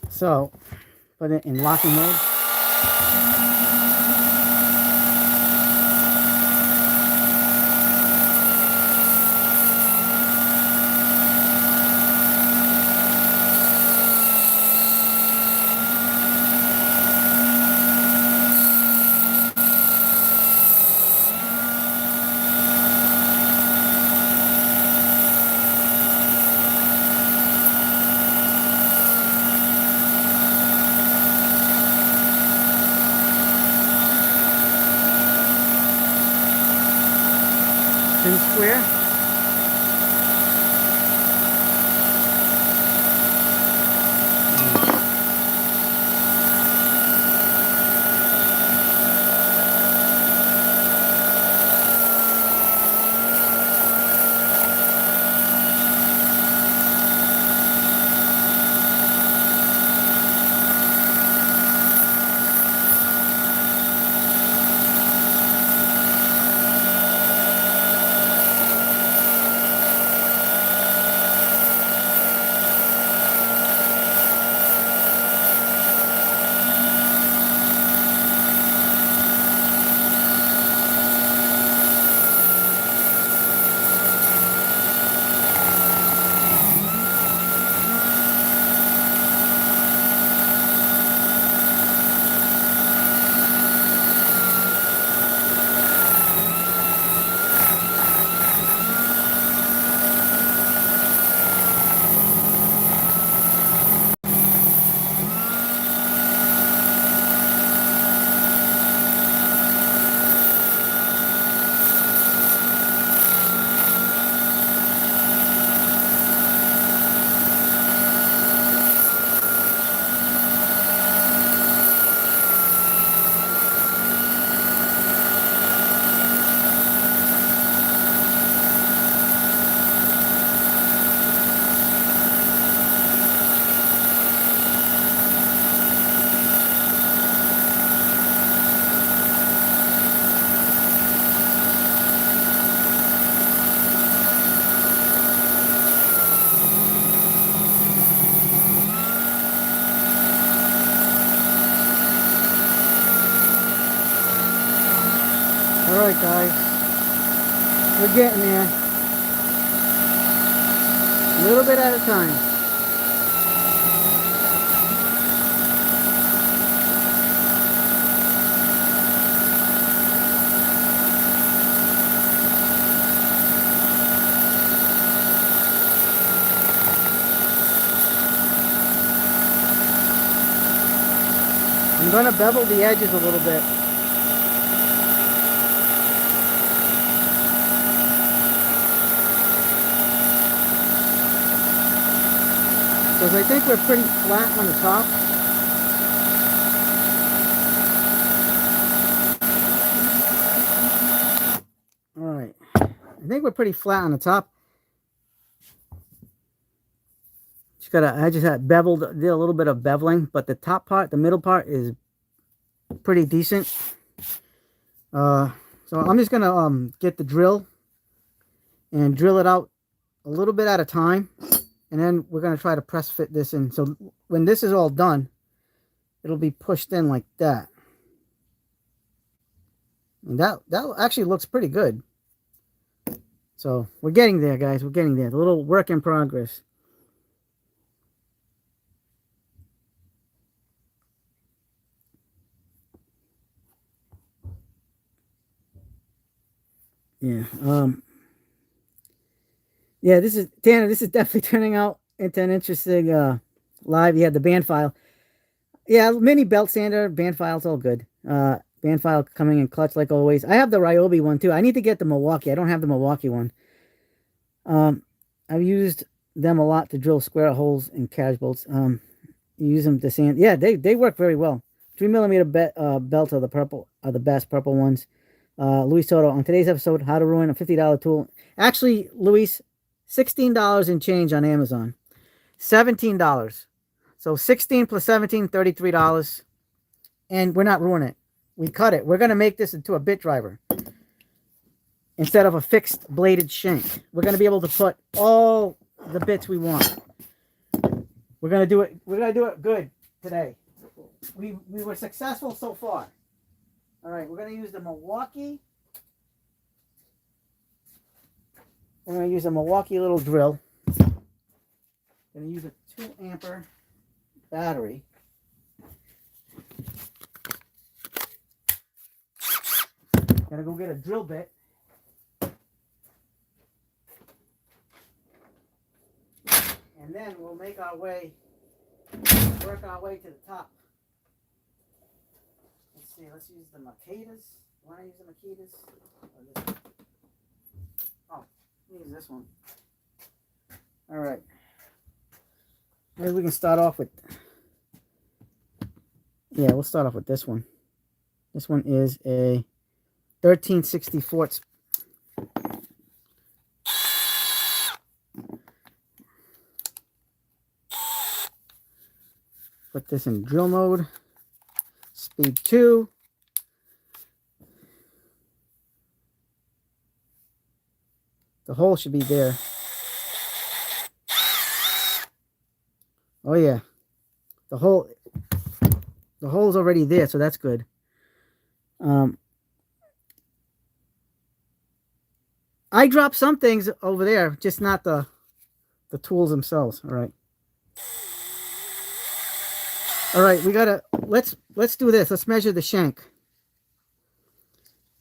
So, put it in locking mode. Thin square. All right, guys, we're getting there, a little bit at a time. I'm going to bevel the edges a little bit. Because I think we're pretty flat on the top. Alright, I think we're pretty flat on the top. I just had beveled, did a little bit of beveling, but the top part, the middle part is pretty decent. So I'm just gonna get the drill and drill it out a little bit at a time. And then we're going to try to press fit this in. So when this is all done, it'll be pushed in like that. And that actually looks pretty good. So we're getting there, guys. We're getting there. A little work in progress. Yeah. Yeah, this is Tanner. This is definitely turning out into an interesting live. Yeah, the band file. Yeah, mini belt sander, band file's all good. Band file coming in clutch like always. I have the Ryobi one too. I need to get the Milwaukee. I don't have the Milwaukee one. I've used them a lot to drill square holes in cash bolts. Use them to sand. Yeah, they work very well. 3mm belt are the purple are the best purple ones. Luis Soto on today's episode, how to ruin a $50 tool. Actually, Luis, $16 and change on Amazon. $17. So 16 plus 17, $33. And we're not ruining it. We cut it. We're going to make this into a bit driver instead of a fixed bladed shank. We're going to be able to put all the bits we want. We're going to do it. We're going to do it good today. We were successful so far. All right, we're going to use the Milwaukee. We're going to use a Milwaukee little drill. Going to use a 2-ampere battery. Gonna go get a drill bit. And then we'll make our way, work our way to the top. Let's see, let's use the Makedas. Want to use the Makedas? Or this one? Oh, use this one. All right. Maybe we can start off with, yeah, we'll start off with this one. This one is a 13/64. Put this in drill mode. Speed 2. The hole should be there. Oh yeah. The hole's already there, so that's good. I dropped some things over there, just not the tools themselves. All right. All right, we gotta let's do this. Let's measure the shank.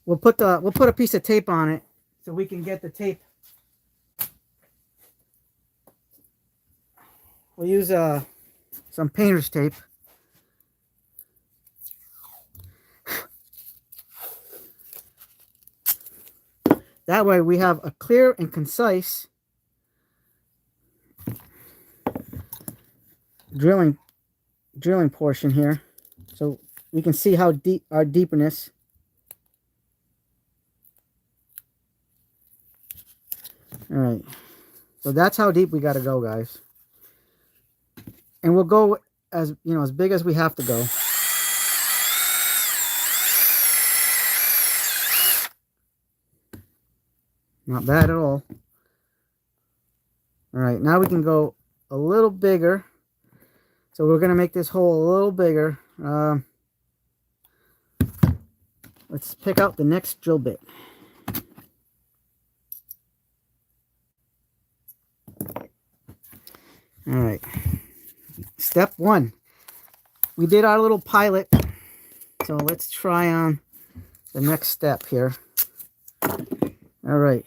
We'll put a piece of tape on it so we can get the tape. We'll use some painter's tape. That way we have a clear and concise drilling portion here, so we can see how deep our deepness. All right, so that's how deep we got to go, guys, and we'll go as as big as we have to go. Not bad at all. All right, now we can go a little bigger. So we're going to make this hole a little bigger. Let's pick out the next drill bit. All right. Step 1. We did our little pilot. So let's try on the next step here. All right.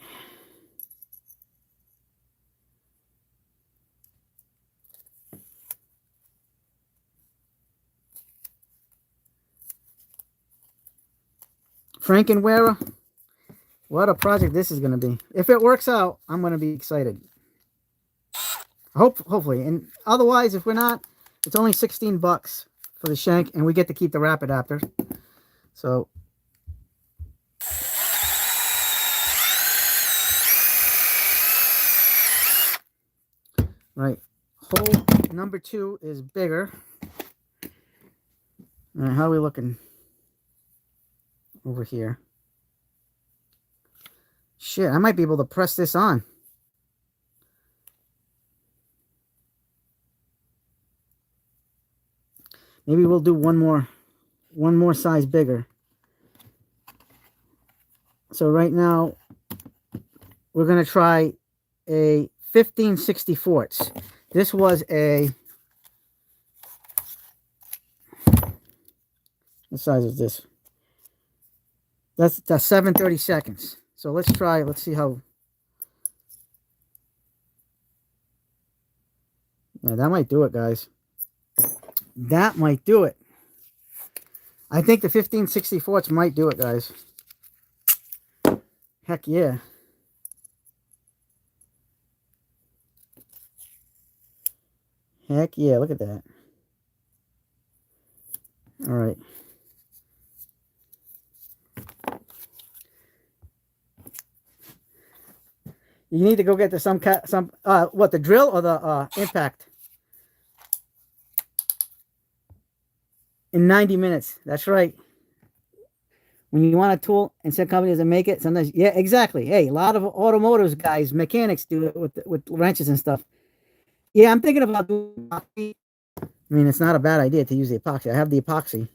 Frankenwearer, what a project this is going to be. If it works out, I'm going to be excited. Hopefully. And otherwise, if we're not, it's only 16 bucks for the shank, and we get to keep the wrap adapter. So, right. Hole number 2 is bigger. All right, how are we looking over here? Shit, I might be able to press this on. Maybe we'll do one more size bigger. So right now we're going to try a 15/64. This was a, what size is this? That's 7/32. So let's try. Let's see how. Yeah, that might do it, guys. That might do it. I think the 15/64 might do it, guys. Heck yeah. Heck yeah, look at that. All right. You need to go get the what, the drill or the impact? In 90 minutes. That's right. When you want a tool and some company doesn't make it, sometimes, yeah, exactly. Hey, a lot of automotive guys, mechanics do it with wrenches and stuff. Yeah, I'm thinking about doing epoxy. I mean, it's not a bad idea to use the epoxy. I have the epoxy.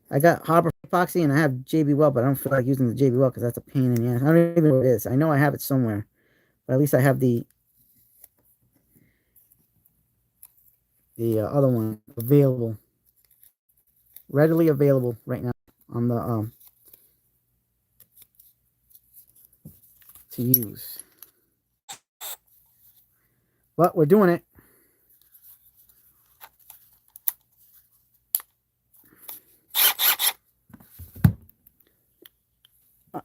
I got Harbor epoxy and I have JB Weld, but I don't feel like using the JB Weld because that's a pain in the ass. I don't even know what it is. I know I have it somewhere, but at least I have the other one available, readily available right now on the to use. But we're doing it.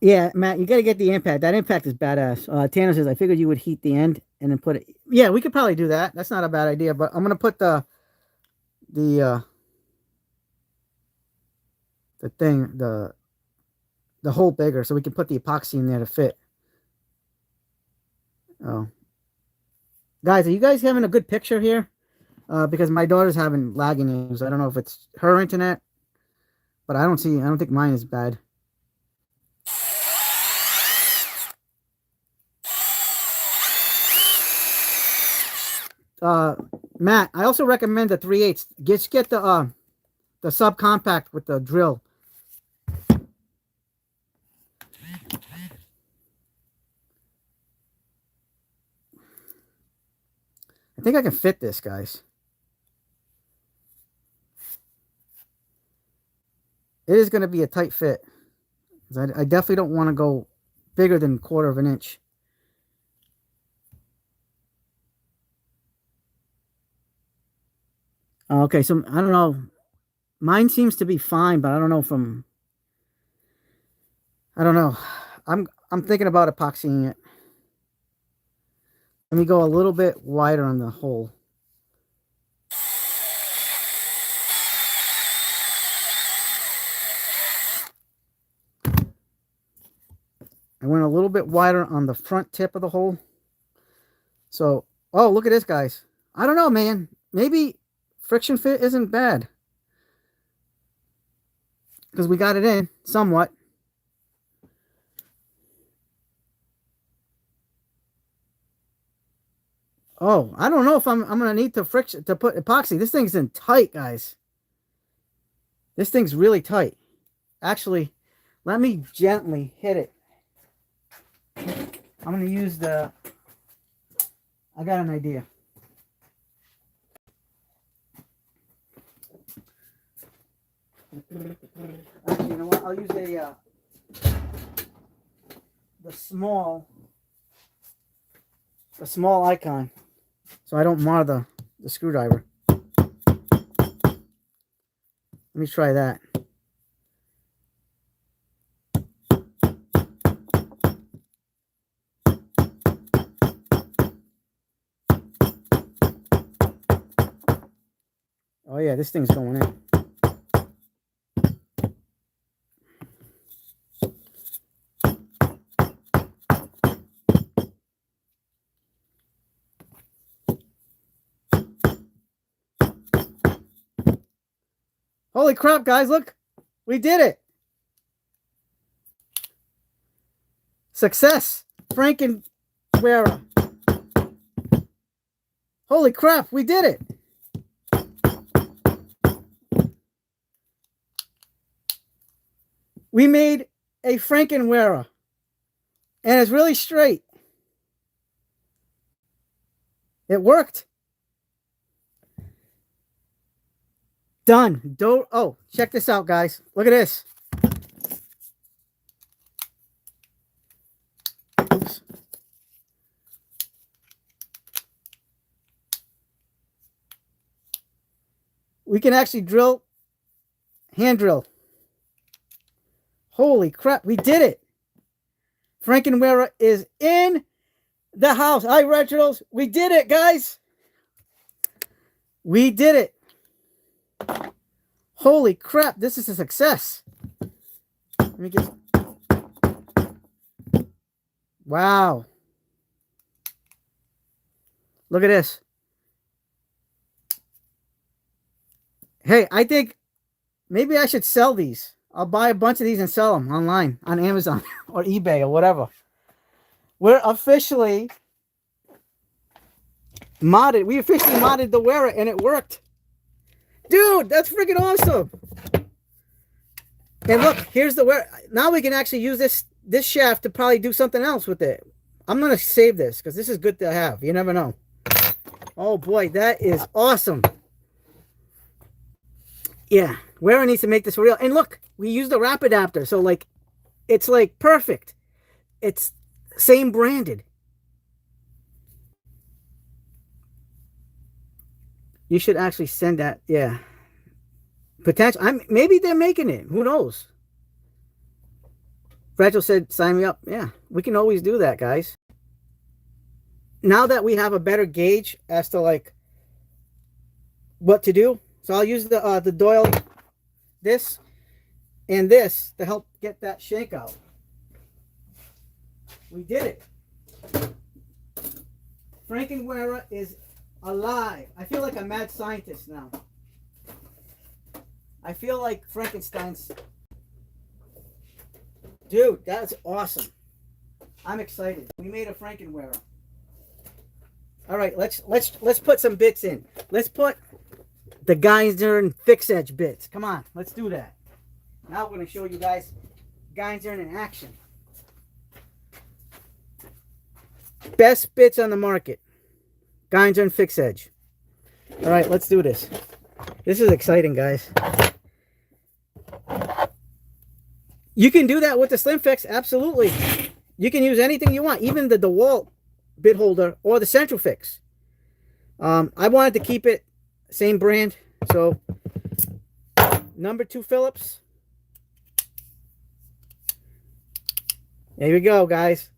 Yeah, Matt, you got to get the impact. That impact is badass. Tanner says, I figured you would heat the end and then put it. Yeah, we could probably do that. That's not a bad idea. But I'm gonna put the thing, the hole bigger, so we can put the epoxy in there to fit. Oh, guys, are you guys having a good picture here? Because my daughter's having lagging issues. I don't know if it's her internet, but I don't think mine is bad. Matt, I also recommend the 3/8. Just get the subcompact with the drill. I think I can fit this, guys. It is going to be a tight fit. I definitely don't want to go bigger than 1/4 of an inch. Okay, so I don't know. Mine seems to be fine, but I don't know I don't know. I'm thinking about epoxying it. Let me go a little bit wider on the hole. I went a little bit wider on the front tip of the hole. So, oh, look at this, guys. I don't know, man. Maybe friction fit isn't bad. Because we got it in somewhat. Oh, I don't know if I'm gonna need to put epoxy. This thing's in tight, guys. This thing's really tight. Actually, let me gently hit it. I'm gonna use I got an idea. Actually, you know what? I'll use the small icon, so I don't mar the screwdriver. Let me try that. Oh yeah, this thing's going in. Holy crap, guys, look. We did it. Success. Frankenwearer. Holy crap, we did it. We made a Frankenwearer. And it's really straight. It worked. Done. Oh, check this out, guys. Look at this. We can actually drill, hand drill. Holy crap, we did it. Frankenwearer is in the house. Hi, Retros. We did it, guys. We did it. Holy crap, this is a success. Let me get... Wow. Look at this. Hey, I think maybe I should sell these. I'll buy a bunch of these and sell them online on Amazon or eBay or whatever. We're officially modded. We officially modded the wearer and it worked. Dude, that's freaking awesome. And look, here's the wearer. Now we can actually use this shaft to probably do something else with it. I'm going to save this because this is good to have. You never know. Oh boy, that is awesome. Yeah, wearer needs to make this for real. And look, we used the wrap adapter. So like, it's like perfect. It's same branded. You should actually send that. Yeah. Potential. Maybe they're making it. Who knows? Rachel said, sign me up. Yeah, we can always do that, guys. Now that we have a better gauge as to like what to do. So I'll use the Doyle, this, and this to help get that shank out. We did it. Frankenwearer is alive. I feel like a mad scientist now. I feel like Frankenstein's. Dude, that's awesome. I'm excited. We made a Frankenwearer. All right, let's put some bits in. Let's put the Geinzer and fix edge bits. Come on, let's do that. Now we're going to show you guys Geinzer in action. Best bits on the market. Geinzer and fix edge. All right, let's do this. This is exciting, guys. You can do that with the Slim Fix, absolutely. You can use anything you want, even the DeWalt bit holder or the Central Fix. I wanted to keep it same brand, so number 2 Phillips. There we go, guys.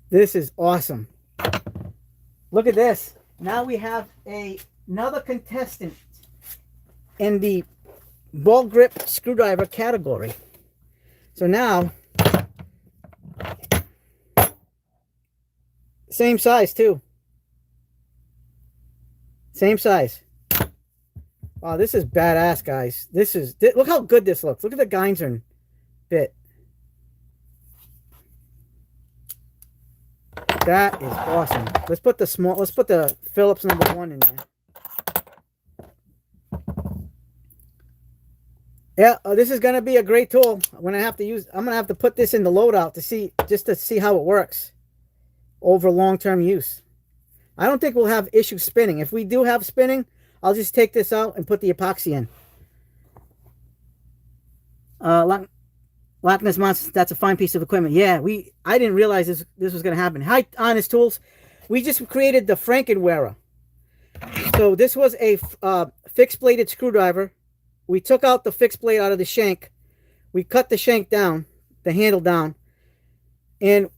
This is awesome. Look at this. Now we have another contestant in the ball grip screwdriver category. So now, same size too. Same size. Wow, this is badass, guys. Look how good this looks. Look at the Geinzer bit. That is awesome. Let's put the Phillips number 1 in there. Yeah, this is going to be a great tool. I'm going to have to put this in the loadout just to see how it works over long-term use. I don't think we'll have issues spinning. If we do have spinning, I'll just take this out and put the epoxy in. Loch Ness Monster, that's a fine piece of equipment. Yeah, I didn't realize this was going to happen. Hi, Honest Tools. We just created the Frankenwearer. So this was a fixed-bladed screwdriver. We took out the fixed blade out of the shank. We cut the shank down, the handle down, and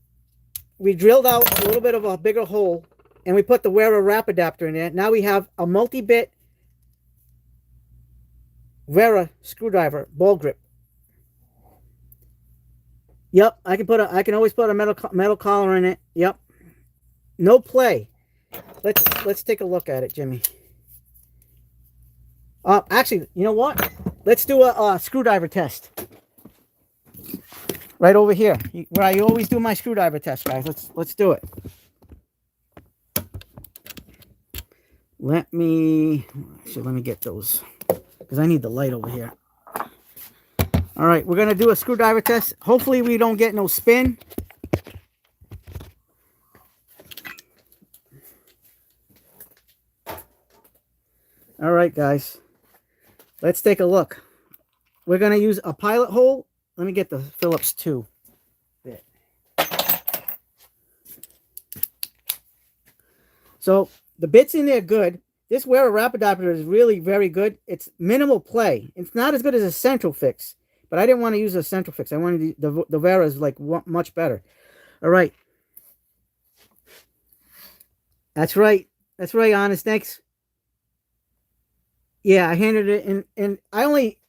we drilled out a little bit of a bigger hole, and we put the wearer wrap adapter in there. Now we have a multi-bit wearer screwdriver ball grip. Yep, I can always put a metal collar in it. Yep, no play. Let's take a look at it, Jimmy. Actually, you know what? Let's do a screwdriver test. Right over here, where I always do my screwdriver test, guys. Let's do it. Let me get those, because I need the light over here. All right, we're gonna do a screwdriver test. Hopefully, we don't get no spin. All right, guys. Let's take a look. We're going to use a pilot hole. Let me get the Phillips 2 bit. So the bit's in there good. this Wera wrap adapter is really very good. It's minimal play. It's not as good as a Central Fix, but I didn't want to use a Central Fix. I wanted the Wera is like much better. All right. That's right. That's right, Honest. Thanks. Yeah, I handed it in, and I only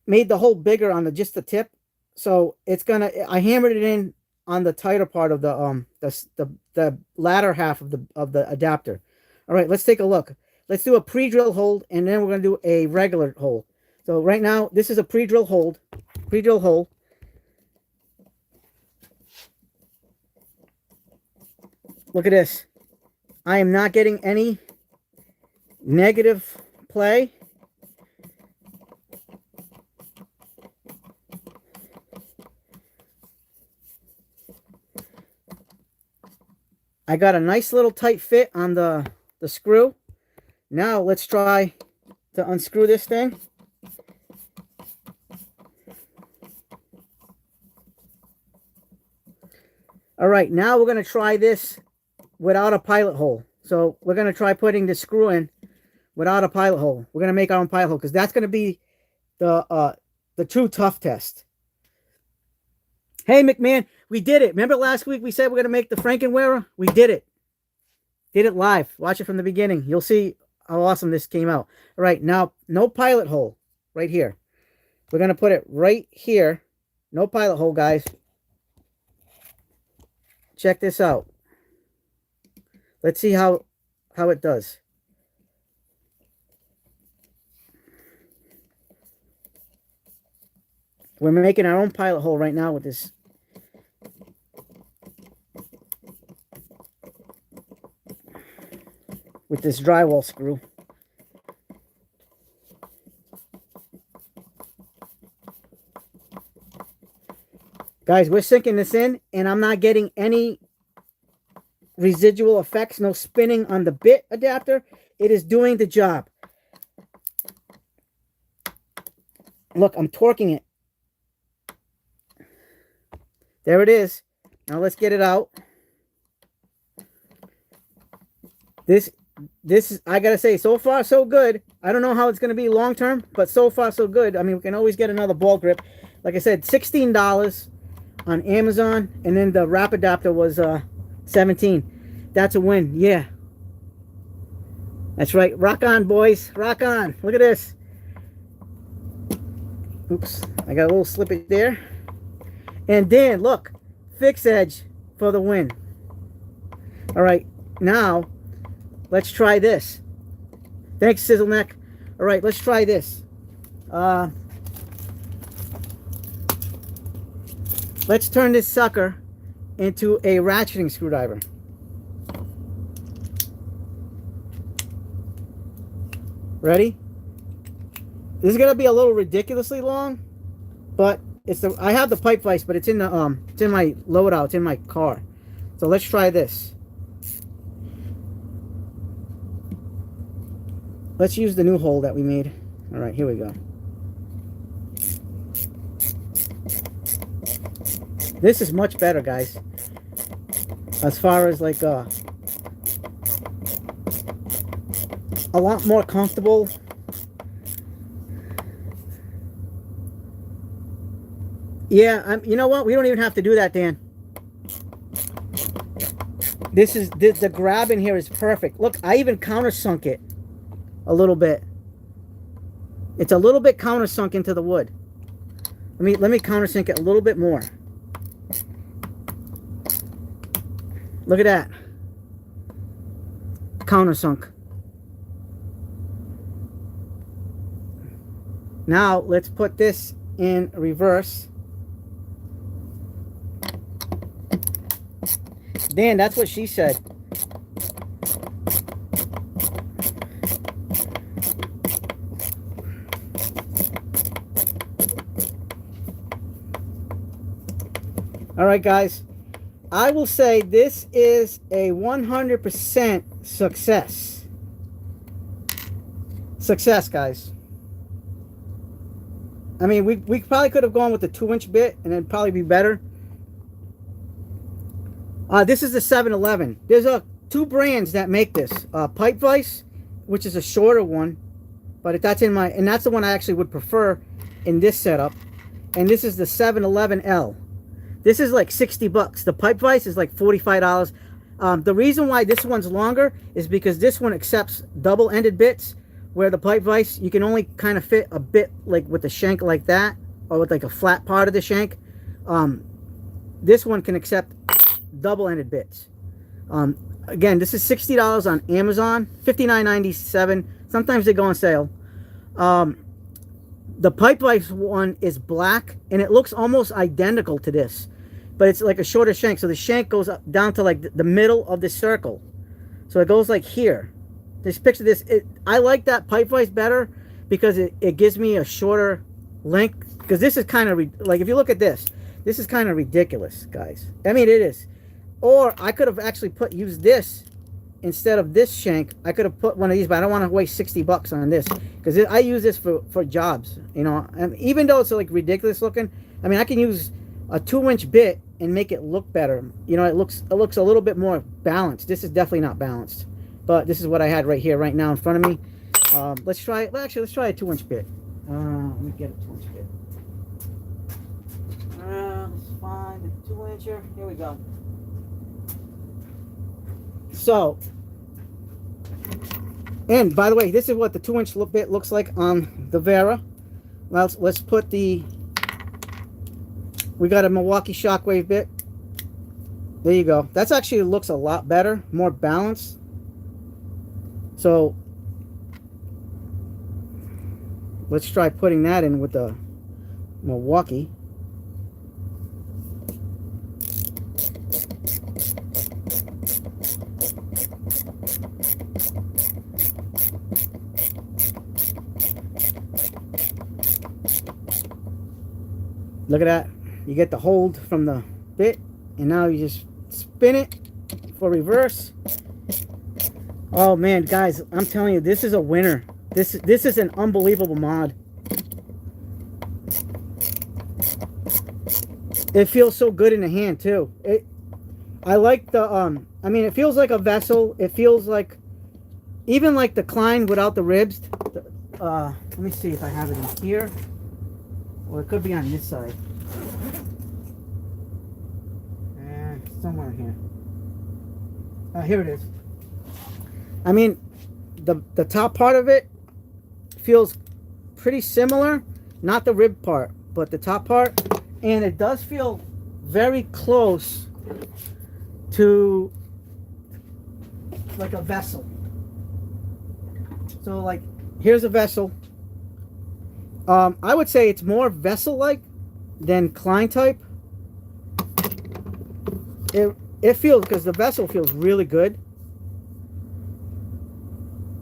made the hole bigger on just the tip, so it's gonna. I hammered it in on the tighter part of the latter half of the adapter. All right, let's take a look. Let's do a pre-drill hold, and then we're gonna do a regular hold. So right now, this is a pre-drill hold. Pre-drill hole. Look at this. I am not getting any negative play. I got a nice little tight fit on the screw. Now let's try to unscrew this thing. All right, now we're going to try this without a pilot hole. So we're going to try putting the screw in without a pilot hole. We're going to make our own pilot hole because that's going to be the true tough test. Hey, McMahon, we did it. Remember last week we said we're going to make the Frankenwearer? We did it. Did it live. Watch it from the beginning. You'll see how awesome this came out. All right, now, no pilot hole right here. We're going to put it right here. No pilot hole, guys. Check this out. Let's see how it does. We're making our own pilot hole right now with this. With this drywall screw. Guys, we're sinking this in, and I'm not getting any residual effects, no spinning on the bit adapter. It is doing the job. Look, I'm torquing it. There it is. Now let's get it out. This is, I gotta say, so far so good. I don't know how it's gonna be long term, but so far so good. I mean, we can always get another ball grip. Like I said, $16 on Amazon, and then the wrap adapter was $17. That's a win. Yeah, that's right. Rock on, boys. Rock on. Look at this. Oops, I got a little slippage there. And then look, fix edge for the win. All right, now let's try this. Thanks, Sizzleneck. All right, let's try this. Let's turn this sucker into a ratcheting screwdriver. Ready? This is gonna be a little ridiculously long, but it's the, I have the pipe vise, but it's in my loadout, it's in my car. So let's try this. Let's use the new hole that we made. All right, here we go. This is much better, guys. As far as like a lot more comfortable. Yeah, you know what? We don't even have to do that, Dan. This is the grab in here is perfect. Look, I even countersunk it a little bit. It's a little bit countersunk into the wood. Let me countersink it a little bit more. Look at that. Countersunk. Now let's put this in reverse. Dan, that's what she said. All right, guys. I will say this is a 100% success. Success, guys. I mean, we probably could have gone with the 2-inch bit and it'd probably be better. This is the 711. There's a two brands that make this. Pipe Vice, which is a shorter one, but that's in my, and that's the one I actually would prefer in this setup. And this is the 711L. This is like 60 bucks. The Pipe Vice is like $45. The reason why this one's longer is because this one accepts double-ended bits, where the Pipe Vice, you can only kind of fit a bit like with the shank like that, or with like a flat part of the shank. This one can accept double-ended bits. Again, this is $60 on Amazon, $59.97. Sometimes they go on sale. The Pipe Vice one is black, and it looks almost identical to this, but it's like a shorter shank. So the shank goes up down to like the middle of the circle. So it goes like here. This picture, I like that Pipe Vice better because it gives me a shorter length. Because this is kind of like, if you look at this is kind of ridiculous, guys. I mean, it is. Or I could have actually used this instead of this shank. I could have put one of these, but I don't want to waste 60 bucks on this, because I use this for jobs, you know. And even though it's like ridiculous looking, I mean, I can use a 2-inch bit and make it look better. You know, it looks a little bit more balanced. This is definitely not balanced, but this is what I had right here, right now in front of me. Let's try it. Well, actually, let's try a 2-inch bit. Let me get a 2-inch bit. Let's find the 2-incher. Here we go. So, and by the way, this is what the 2-inch bit looks like on the Vera. Well, let's put we got a Milwaukee Shockwave bit. There you go. That's actually looks a lot better, more balanced. So, let's try putting that in with the Milwaukee. Look at that. You get the hold from the bit, and now you just spin it for reverse. Oh man, guys, I'm telling you, this is a winner. This is an unbelievable mod. It feels so good in the hand too. I like the I mean, it feels like a vessel. It feels like even like the Klein without the ribs. Let me see if I have it in here. Or it could be on this side. And somewhere here. Here it is. I mean, the top part of it feels pretty similar. Not the rib part, but the top part. And it does feel very close to like a vessel. So like, here's a vessel. I would say it's more vessel-like than Klein type. It feels, because the vessel feels really good.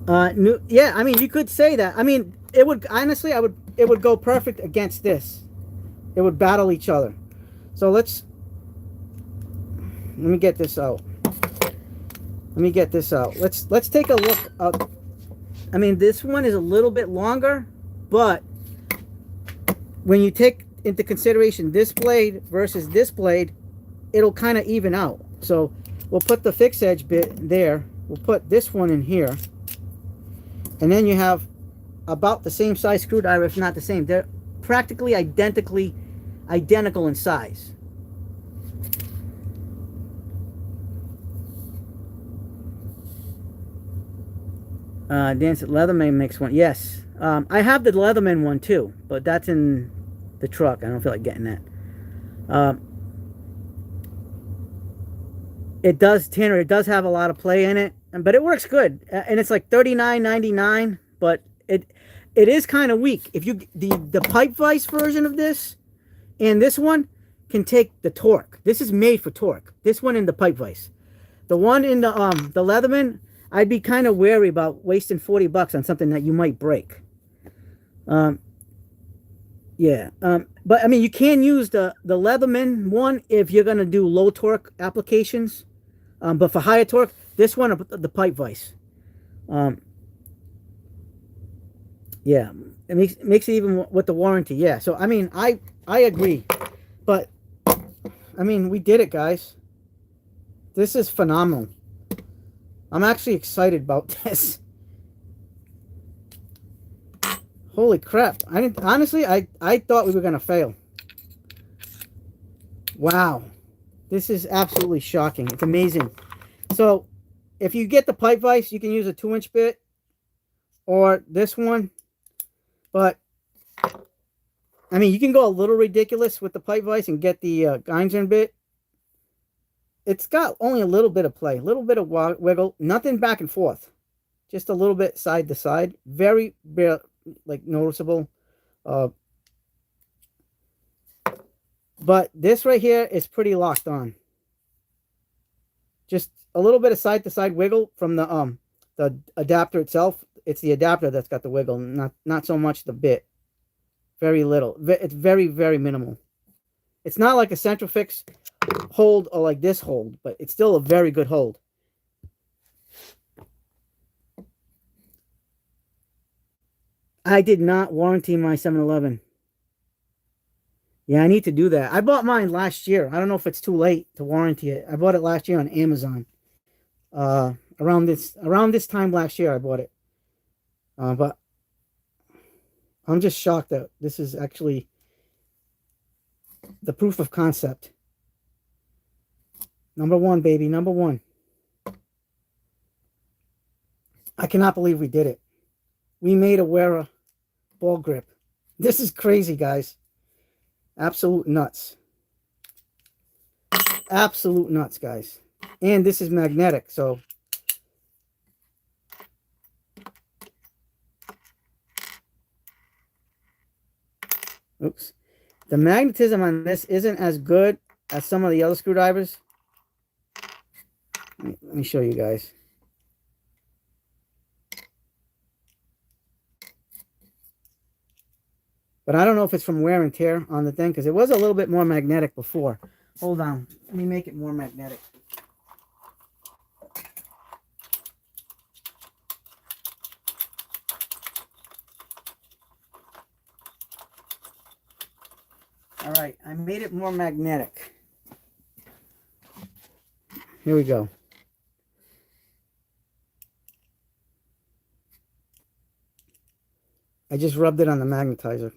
Yeah, I mean, you could say that. I mean, it would, honestly, it would go perfect against this. It would battle each other. So let me get this out. Let's take a look. I mean, this one is a little bit longer, but when you take into consideration this blade versus this blade, it'll kind of even out. So we'll put the fixed edge bit there. We'll put this one in here. And then you have about the same size screwdriver, if not the same. They're practically identical in size. Dan said Leatherman makes one. Yes. I have the Leatherman one too, but that's in the truck. I don't feel like getting that. It does, Tanner, it does have a lot of play in it, but it works good. And it's like $39.99, but it is kind of weak. If you the Pipe Vice version of this and this one can take the torque. This is made for torque. This one in the Pipe Vice. The one in the Leatherman, I'd be kind of wary about wasting 40 bucks on something that you might break. Yeah. But I mean, you can use the Leatherman one if you're going to do low torque applications. But for higher torque, this one, the Pipe Vice. Yeah. It makes it even with the warranty. Yeah. So, I mean, I agree. But, I mean, we did it, guys. This is phenomenal. I'm actually excited about this. Holy crap. I didn't honestly I thought we were gonna fail. Wow. This is absolutely shocking. It's amazing. So if you get the pipe vise, you can use a 2-inch bit or this one. But I mean, you can go a little ridiculous with the pipe vise and get the Geinzern bit. It's got only a little bit of play, a little bit of wiggle, nothing back and forth, just a little bit side to side. Very, very like noticeable. But this right here is pretty locked on. Just a little bit of side to side wiggle from the adapter itself. It's the adapter that's got the wiggle, not so much the bit. Very little. It's very, very minimal. It's not like a Centrifix hold or like this hold, but it's still a very good hold. I did not warranty my 7-Eleven. Yeah, I need to do that. I bought mine last year. I don't know if it's too late to warranty it. I bought it last year on Amazon. Around this time last year, I bought it. But I'm just shocked that this is actually the proof of concept. Number one, baby, number one. I cannot believe we did it. We made a Wera ball grip. This is crazy, guys. Absolute nuts. Absolute nuts, guys. And this is magnetic, so oops. The magnetism on this isn't as good as some of the other screwdrivers. Let me show you guys. But I don't know if it's from wear and tear on the thing, because it was a little bit more magnetic before. Hold on. Let me make it more magnetic. All right, I made it more magnetic. Here we go. I just rubbed it on the magnetizer.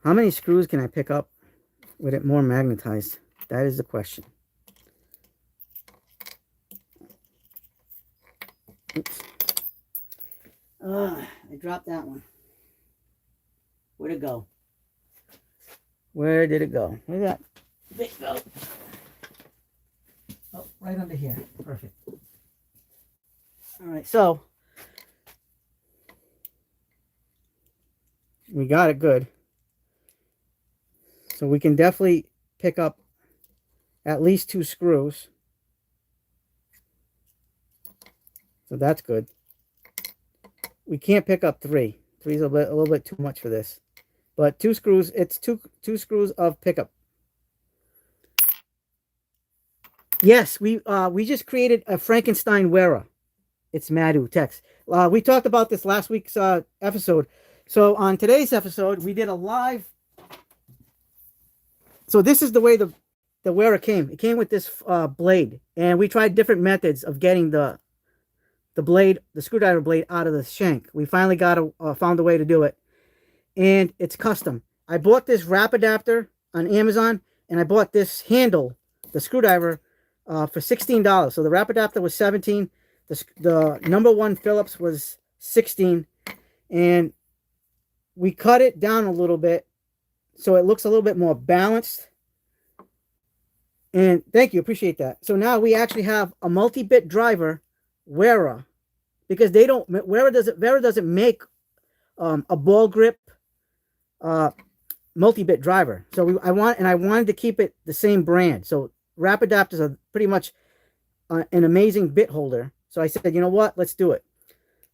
How many screws can I pick up with it more magnetized? That is the question. Oops. I dropped that one. Where'd it go? Where did it go? Where did that bit go? Oh, right under here. Perfect. All right, so we got it good. So we can definitely pick up at least 2 screws. So that's good. We can't pick up 3. 3 is a little bit too much for this. But 2 screws, it's two screws of pickup. Yes, we just created a Frankenstein Wera. It's Madu Tex. We talked about this last week's episode. So on today's episode, we did a live. So this is the way the Wera came. It came with this blade, and we tried different methods of getting the blade, the screwdriver blade, out of the shank. We finally found a way to do it, and it's custom. I bought this wrap adapter on Amazon, and I bought this handle, the screwdriver, for $16. So the wrap adapter was $17. The number 1 Phillips was $16, and we cut it down a little bit so it looks a little bit more balanced. And thank you, appreciate that. So now we actually have a multi-bit driver, Wera, because Wera doesn't make a ball grip multi-bit driver. So I wanted to keep it the same brand. So wrap adapters are pretty much an amazing bit holder. So I said, you know what, let's do it.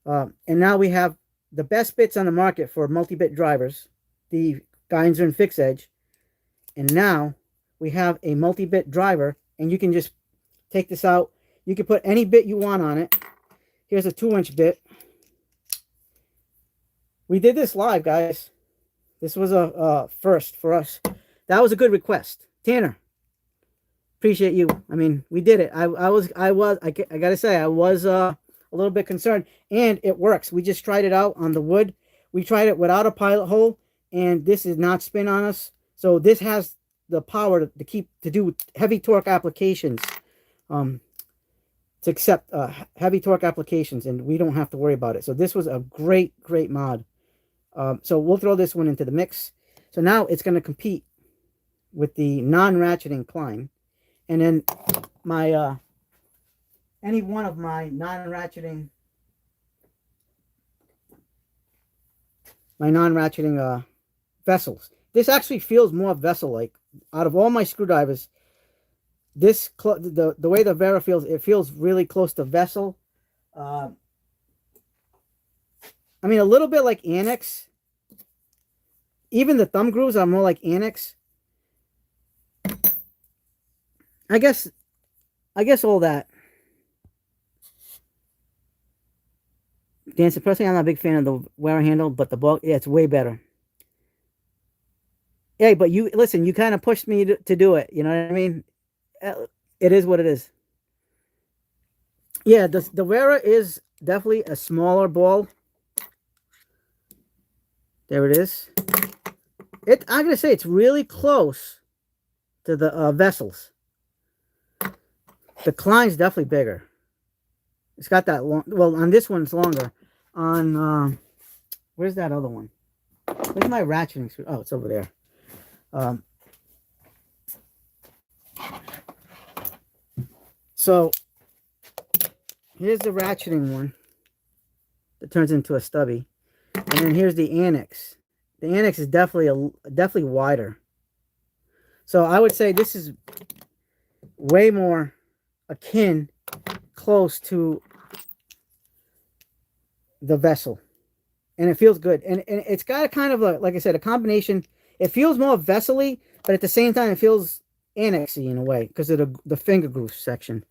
And now we have the best bits on the market for multi-bit drivers, the Geinzern Fix Edge. And now we have a multi-bit driver, and you can just take this out. You can put any bit you want on it. Here's a 2-inch bit. We did this live, guys. This was a first for us. That was a good request. Tanner, appreciate you. I mean, we did it. I gotta say, I was a little bit concerned, and it works. We just tried it out on the wood. We tried it without a pilot hole, and this is not spin on us. So this has the power to do heavy torque applications, to accept heavy torque applications, and we don't have to worry about it. So this was a great mod. So we'll throw this one into the mix. So now it's going to compete with the non-ratcheting Klein, and then my any one of my non-ratcheting vessels. This actually feels more vessel-like. Out of all my screwdrivers, the way the Wera feels, it feels really close to vessel. I mean, a little bit like Annex. Even the thumb grooves are more like Annex. I guess all that. Dan, personally, I'm not a big fan of the Wera handle, but the bulk, yeah, it's way better. Hey, but you listen, you kind of pushed me to do it. You know what I mean? It is what it is. Yeah, the Wera is definitely a smaller ball. There it is. I'm gonna say it's really close to the vessels. The Klein's definitely bigger. It's got that long. Well, on this one it's longer. On where's that other one? Where's my ratcheting screw? Oh, it's over there. So here's the ratcheting one that turns into a stubby, and then here's the Annex. The Annex is definitely wider. So I would say this is way more akin, close to the vessel, and it feels good. And it's got a kind of a, like I said, a combination. It feels more vessel-y, but at the same time, it feels Annex-y in a way because of the finger groove section.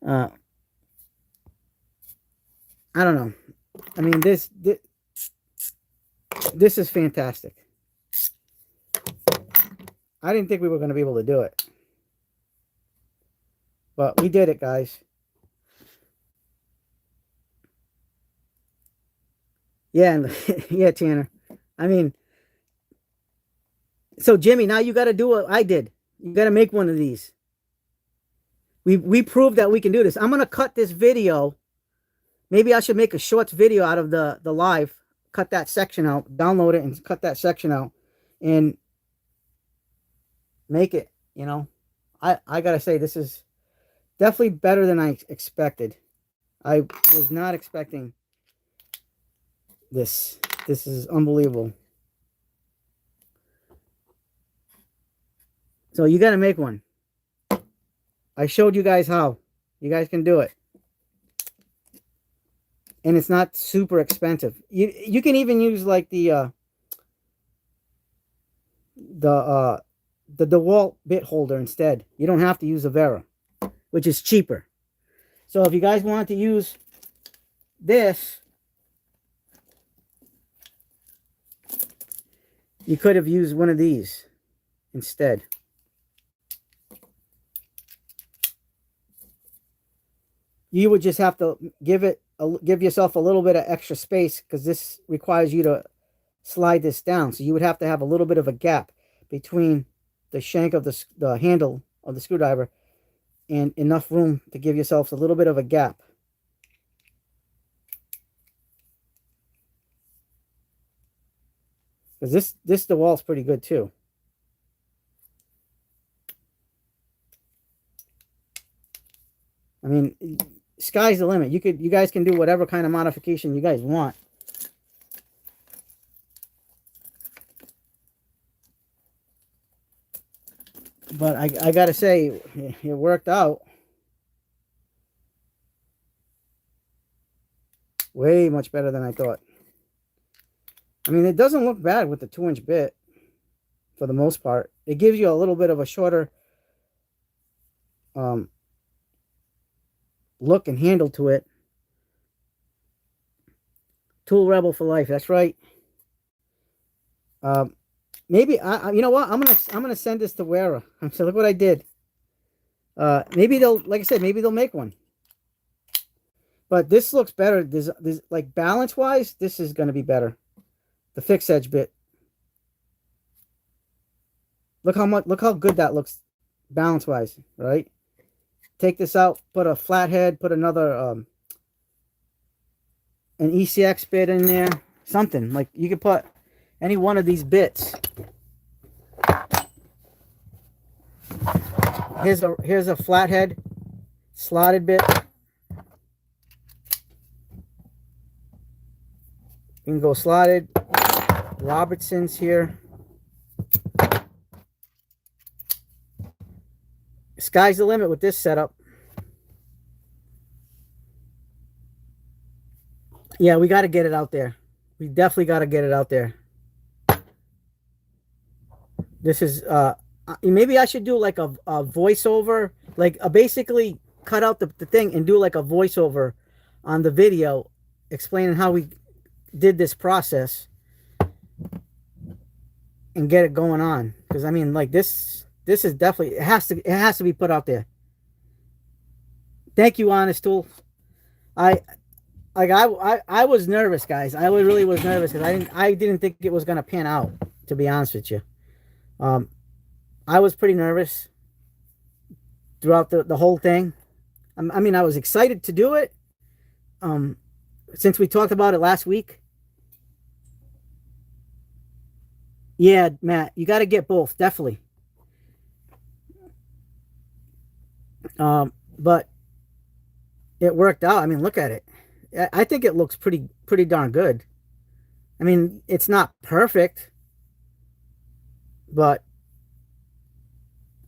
I don't know. I mean, this is fantastic. I didn't think we were going to be able to do it, but we did it, guys. Yeah, yeah, Tanner. I mean, so Jimmy, now you got to do what I did. You got to make one of these. We proved that we can do this. I'm going to cut this video. Maybe I should make a shorts video out of the live. Cut that section out. Download it and cut that section out. And make it, you know. I got to say, this is definitely better than I expected. I was not expecting this. This is unbelievable. So you got to make one. I showed you guys how. You guys can do it. And it's not super expensive. You can even use like the DeWalt bit holder instead. You don't have to use a Wera, which is cheaper. So if you guys want to use this, you could have used one of these instead. You would just have to give yourself a little bit of extra space because this requires you to slide this down. So you would have to have a little bit of a gap between the shank of the handle of the screwdriver and enough room to give yourself a little bit of a gap. Because this DeWalt's pretty good too. I mean, sky's the limit. You guys can do whatever kind of modification you guys want. But I gotta say, it worked out way much better than I thought. I mean, it doesn't look bad with the 2-inch bit for the most part. It gives you a little bit of a shorter look and handle to it. Tool Rebel for life. That's right. Maybe you know what? I'm gonna send this to Wera. So look what I did. Maybe they'll, like I said, maybe they'll make one. But this looks better. This like balance wise, this is going to be better. The fixed edge bit. Look how good that looks balance wise, right? Take this out, put a flathead, put another an ECX bit in there, something like you could put any one of these bits. Here's a flathead slotted bit. You can go slotted. Robertson's here. Sky's the limit with this setup. Yeah, we got to get it out there. We definitely got to get it out there. This is maybe I should do like a voiceover, like basically cut out the thing and do like a voiceover on the video explaining how we did this process and get it going on. Because I mean, like this is definitely, it has to be put out there. Thank you, Honest Tool. I was nervous, guys. I really was nervous because I didn't think it was gonna pan out, to be honest with you. I was pretty nervous throughout the whole thing. I mean, I was excited to do it. Since we talked about it last week. Yeah, Matt, you got to get both, definitely. But it worked out. I mean, look at it. I think it looks pretty darn good. I mean, it's not perfect, but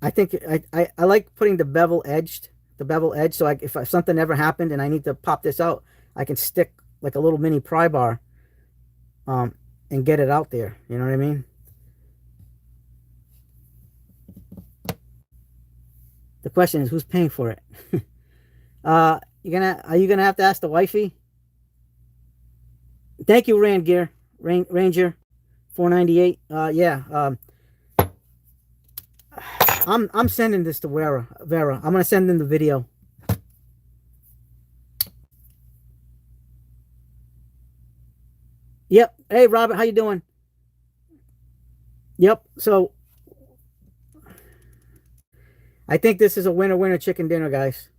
I think I like putting the bevel edge. So if something ever happened and I need to pop this out, I can stick like a little mini pry bar, and get it out there. You know what I mean? The question is, who's paying for it? Are you gonna have to ask the wifey? Thank you, Ranger 498. Yeah. I'm sending this to Vera. I'm gonna send in the video. Yep. Hey, Robert, how you doing? Yep. So I think this is a winner chicken dinner, guys.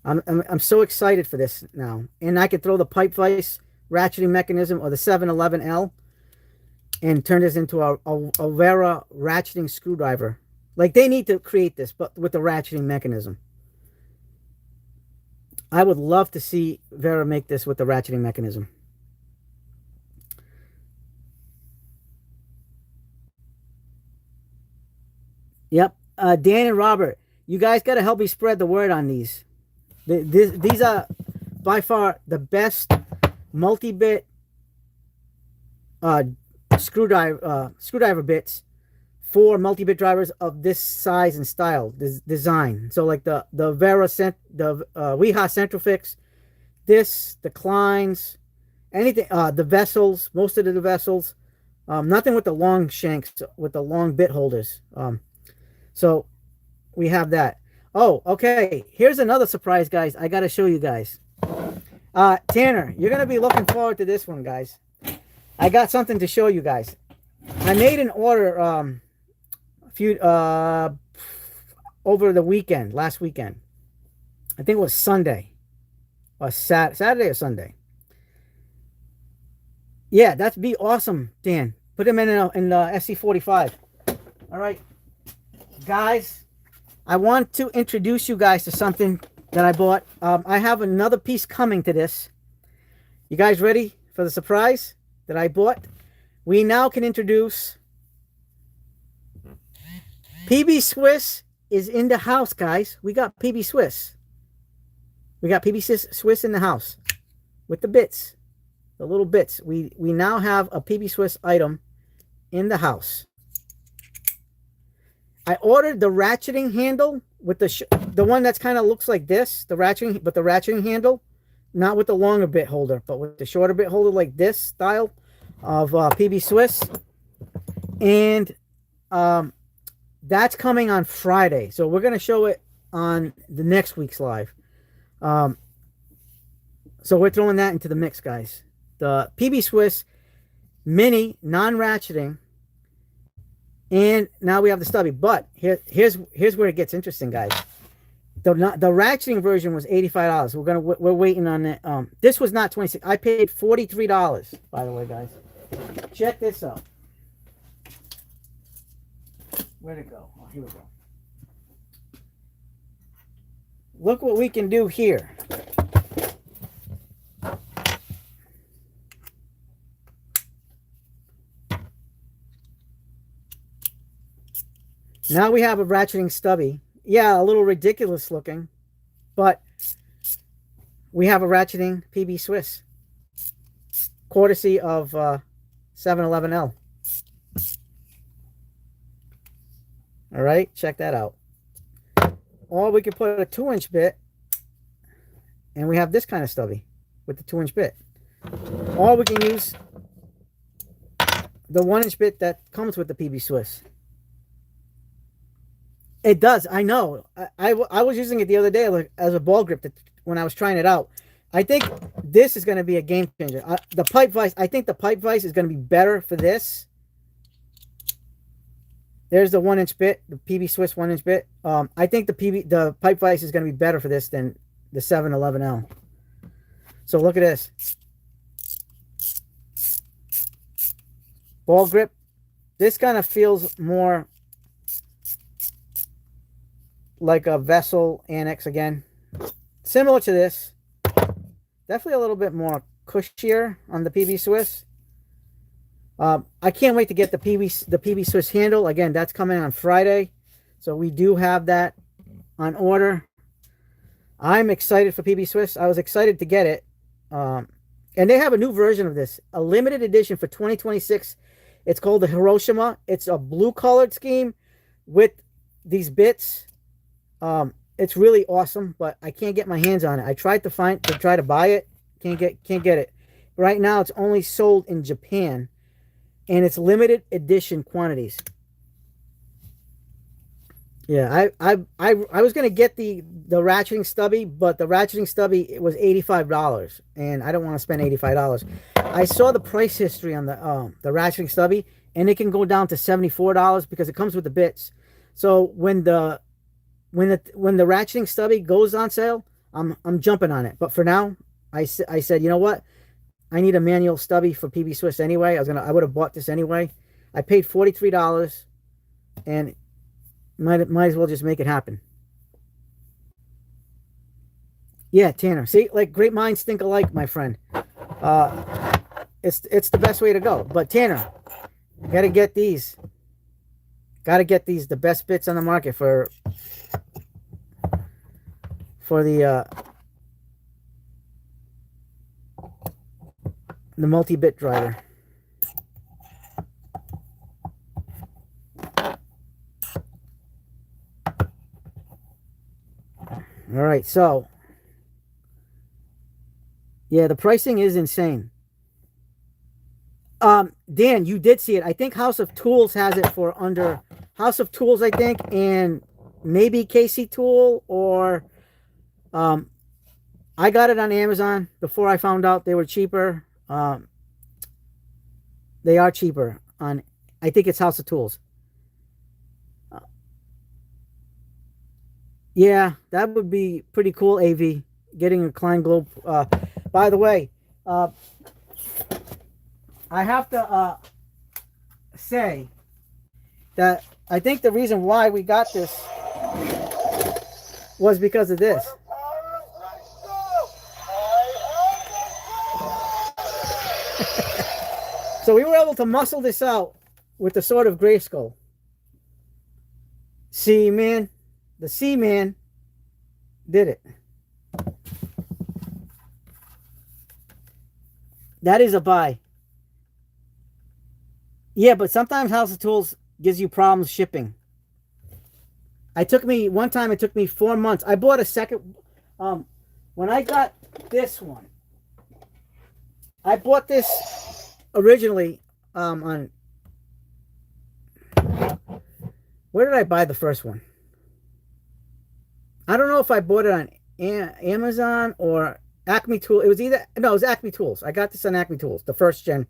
I'm so excited for this now, and I could throw the pipe vise ratcheting mechanism or the 711L and turn this into a Vera ratcheting screwdriver. Like, they need to create this, but with the ratcheting mechanism. I would love to see Vera make this with the ratcheting mechanism. Yep. Dan and Robert, you guys got to help me spread the word on these. These are by far the best multi-bit screwdriver bits for multi-bit drivers of this size and style, this design. So like the Vera the Wiha Centrofix, the Kleins, anything, the vessels, most of the vessels, nothing with the long shanks, with the long bit holders. So we have that. Oh, okay. Here's another surprise, guys. I got to show you guys. Tanner, you're going to be looking forward to this one, guys. I got something to show you guys. I made an order over the weekend, last weekend. I think it was Sunday or Saturday or Sunday. Yeah, that'd be awesome, Dan. Put them in the SC45. All right, guys. I want to introduce you guys to something that I bought. I have another piece coming to this. You guys ready for the surprise that I bought? We now can introduce PB Swiss is in the house, guys. We got PB Swiss. We got PB Swiss in the house with the bits, the little bits. We now have a PB Swiss item in the house. I ordered the ratcheting handle with the one that's kind of looks like this, the ratcheting handle, not with the longer bit holder, but with the shorter bit holder, like this style of PB Swiss. And That's coming on Friday. So we're going to show it on the next week's live. So we're throwing that into the mix, guys. The PB Swiss Mini non-ratcheting, and now we have the stubby. But here's where it gets interesting, guys. The ratcheting version was $85. We're waiting on it. This was not $26. I paid $43. By the way, guys, check this out. Where'd it go? Oh, here we go. Look what we can do here. Now we have a ratcheting stubby. Yeah, a little ridiculous looking, but we have a ratcheting PB Swiss, courtesy of 711L. All right, check that out. Or we could put a 2-inch bit, and we have this kind of stubby with the 2-inch bit. Or we can use the 1-inch bit that comes with the PB Swiss. It does. I know. I was using it the other day as a ball grip when I was trying it out. I think this is going to be a game changer. The pipe vise. I think the pipe vise is going to be better for this. There's the 1-inch bit, the PB Swiss 1-inch bit. I think the pipe vise is going to be better for this than the 711L. So look at this. Ball grip. This kind of feels more like a Vessel Annex again. Similar to this. Definitely a little bit more cushier on the PB Swiss. I can't wait to get the PB Swiss handle. Again, that's coming on Friday. So we do have that on order. I'm excited for PB Swiss. I was excited to get it. And they have a new version of this. A limited edition for 2026. It's called the Hiroshima. It's a blue colored scheme with these bits. It's really awesome, but I can't get my hands on it. I tried to try to buy it. Can't get it. Right now it's only sold in Japan, and it's limited edition quantities. Yeah, I was gonna get the ratcheting stubby, but the ratcheting stubby, it was $85, and I don't want to spend $85. I saw the price history on the ratcheting stubby, and it can go down to $74 because it comes with the bits. So when the ratcheting stubby goes on sale, I'm jumping on it. But for now, I said, you know what? I need a manual stubby for PB Swiss anyway. I would have bought this anyway. I paid $43, and might as well just make it happen. Yeah, Tanner. See, like, great minds think alike, my friend. It's the best way to go. But Tanner, gotta get these. Gotta get these, the best bits on the market for the multi-bit driver. All right, so yeah, the pricing is insane. Dan, you did see it. I think House of Tools has it for under House of Tools, I think, and maybe KC Tool, or I got it on Amazon before I found out they were cheaper. They are cheaper on, I think it's House of Tools. Yeah, that would be pretty cool, AV, getting a Klein Globe. By the way, I have to say that I think the reason why we got this was because of this. So we were able to muscle this out with the Sword of Grayskull. Seaman, the Seaman did it. That is a buy. Yeah, but sometimes House of Tools gives you problems shipping. One time it took me 4 months. I bought a second, when I got this one, I bought this originally on Where did I buy the first one? I don't know if I bought it on Amazon or Acme Tool. It was either, no, it was Acme Tools. I got this on Acme Tools, the first gen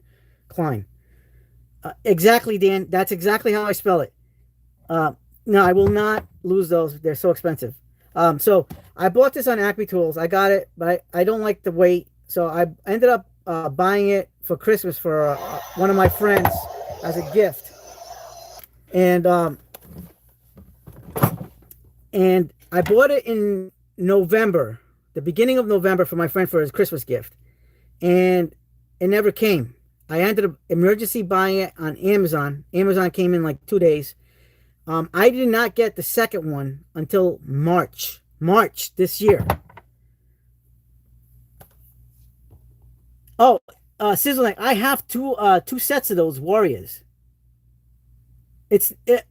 Klein. Exactly, Dan. That's exactly how I spell it. No, I will not lose those. They're so expensive. So I bought this on Acme Tools. I got it, but I don't like the weight. So I ended up buying it for Christmas for one of my friends as a gift. And I bought it in November, the beginning of November, for my friend for his Christmas gift. And it never came. I ended up emergency buying it on Amazon. Amazon came in like 2 days. I did not get the second one until March this year. Oh, Sizzling, I have two sets of those Warriors. The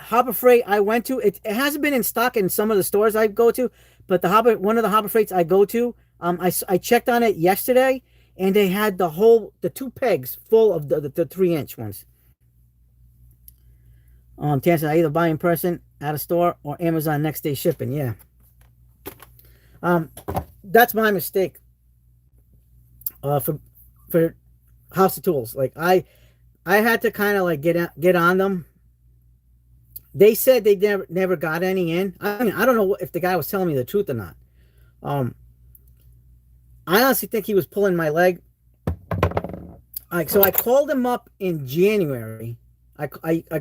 Harbor Freight I went to, it hasn't been in stock in some of the stores I go to, but one of the Harbor Freights I go to, I checked on it yesterday, and they had the two pegs full of the 3-inch ones. Chances I either buy in person at a store or Amazon next day shipping. Yeah. That's my mistake. For House of Tools, like I had to kind of like get on them. They said they never got any in. I mean, I don't know if the guy was telling me the truth or not. I honestly think he was pulling my leg. So I called him up in January. I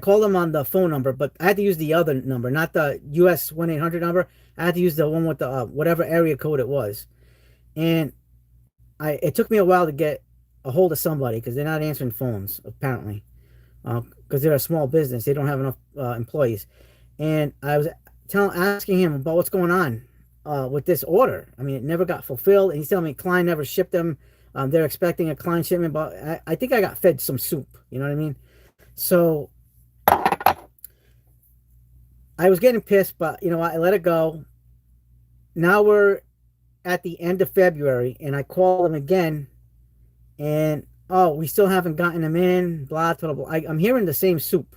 called him on the phone number, but I had to use the other number, not the US 1-800 number. I had to use the one with the whatever area code it was. And it took me a while to get a hold of somebody because they're not answering phones, apparently. Because they're a small business. They don't have enough employees. And I was asking him about what's going on with this order. I mean, it never got fulfilled. And he's telling me Klein never shipped them. They're expecting a Klein shipment, but I think I got fed some soup. You know what I mean? So I was getting pissed, but you know what? I let it go. Now we're at the end of February, and I called him again, and we still haven't gotten him in. Blah blah blah. I'm hearing the same soup,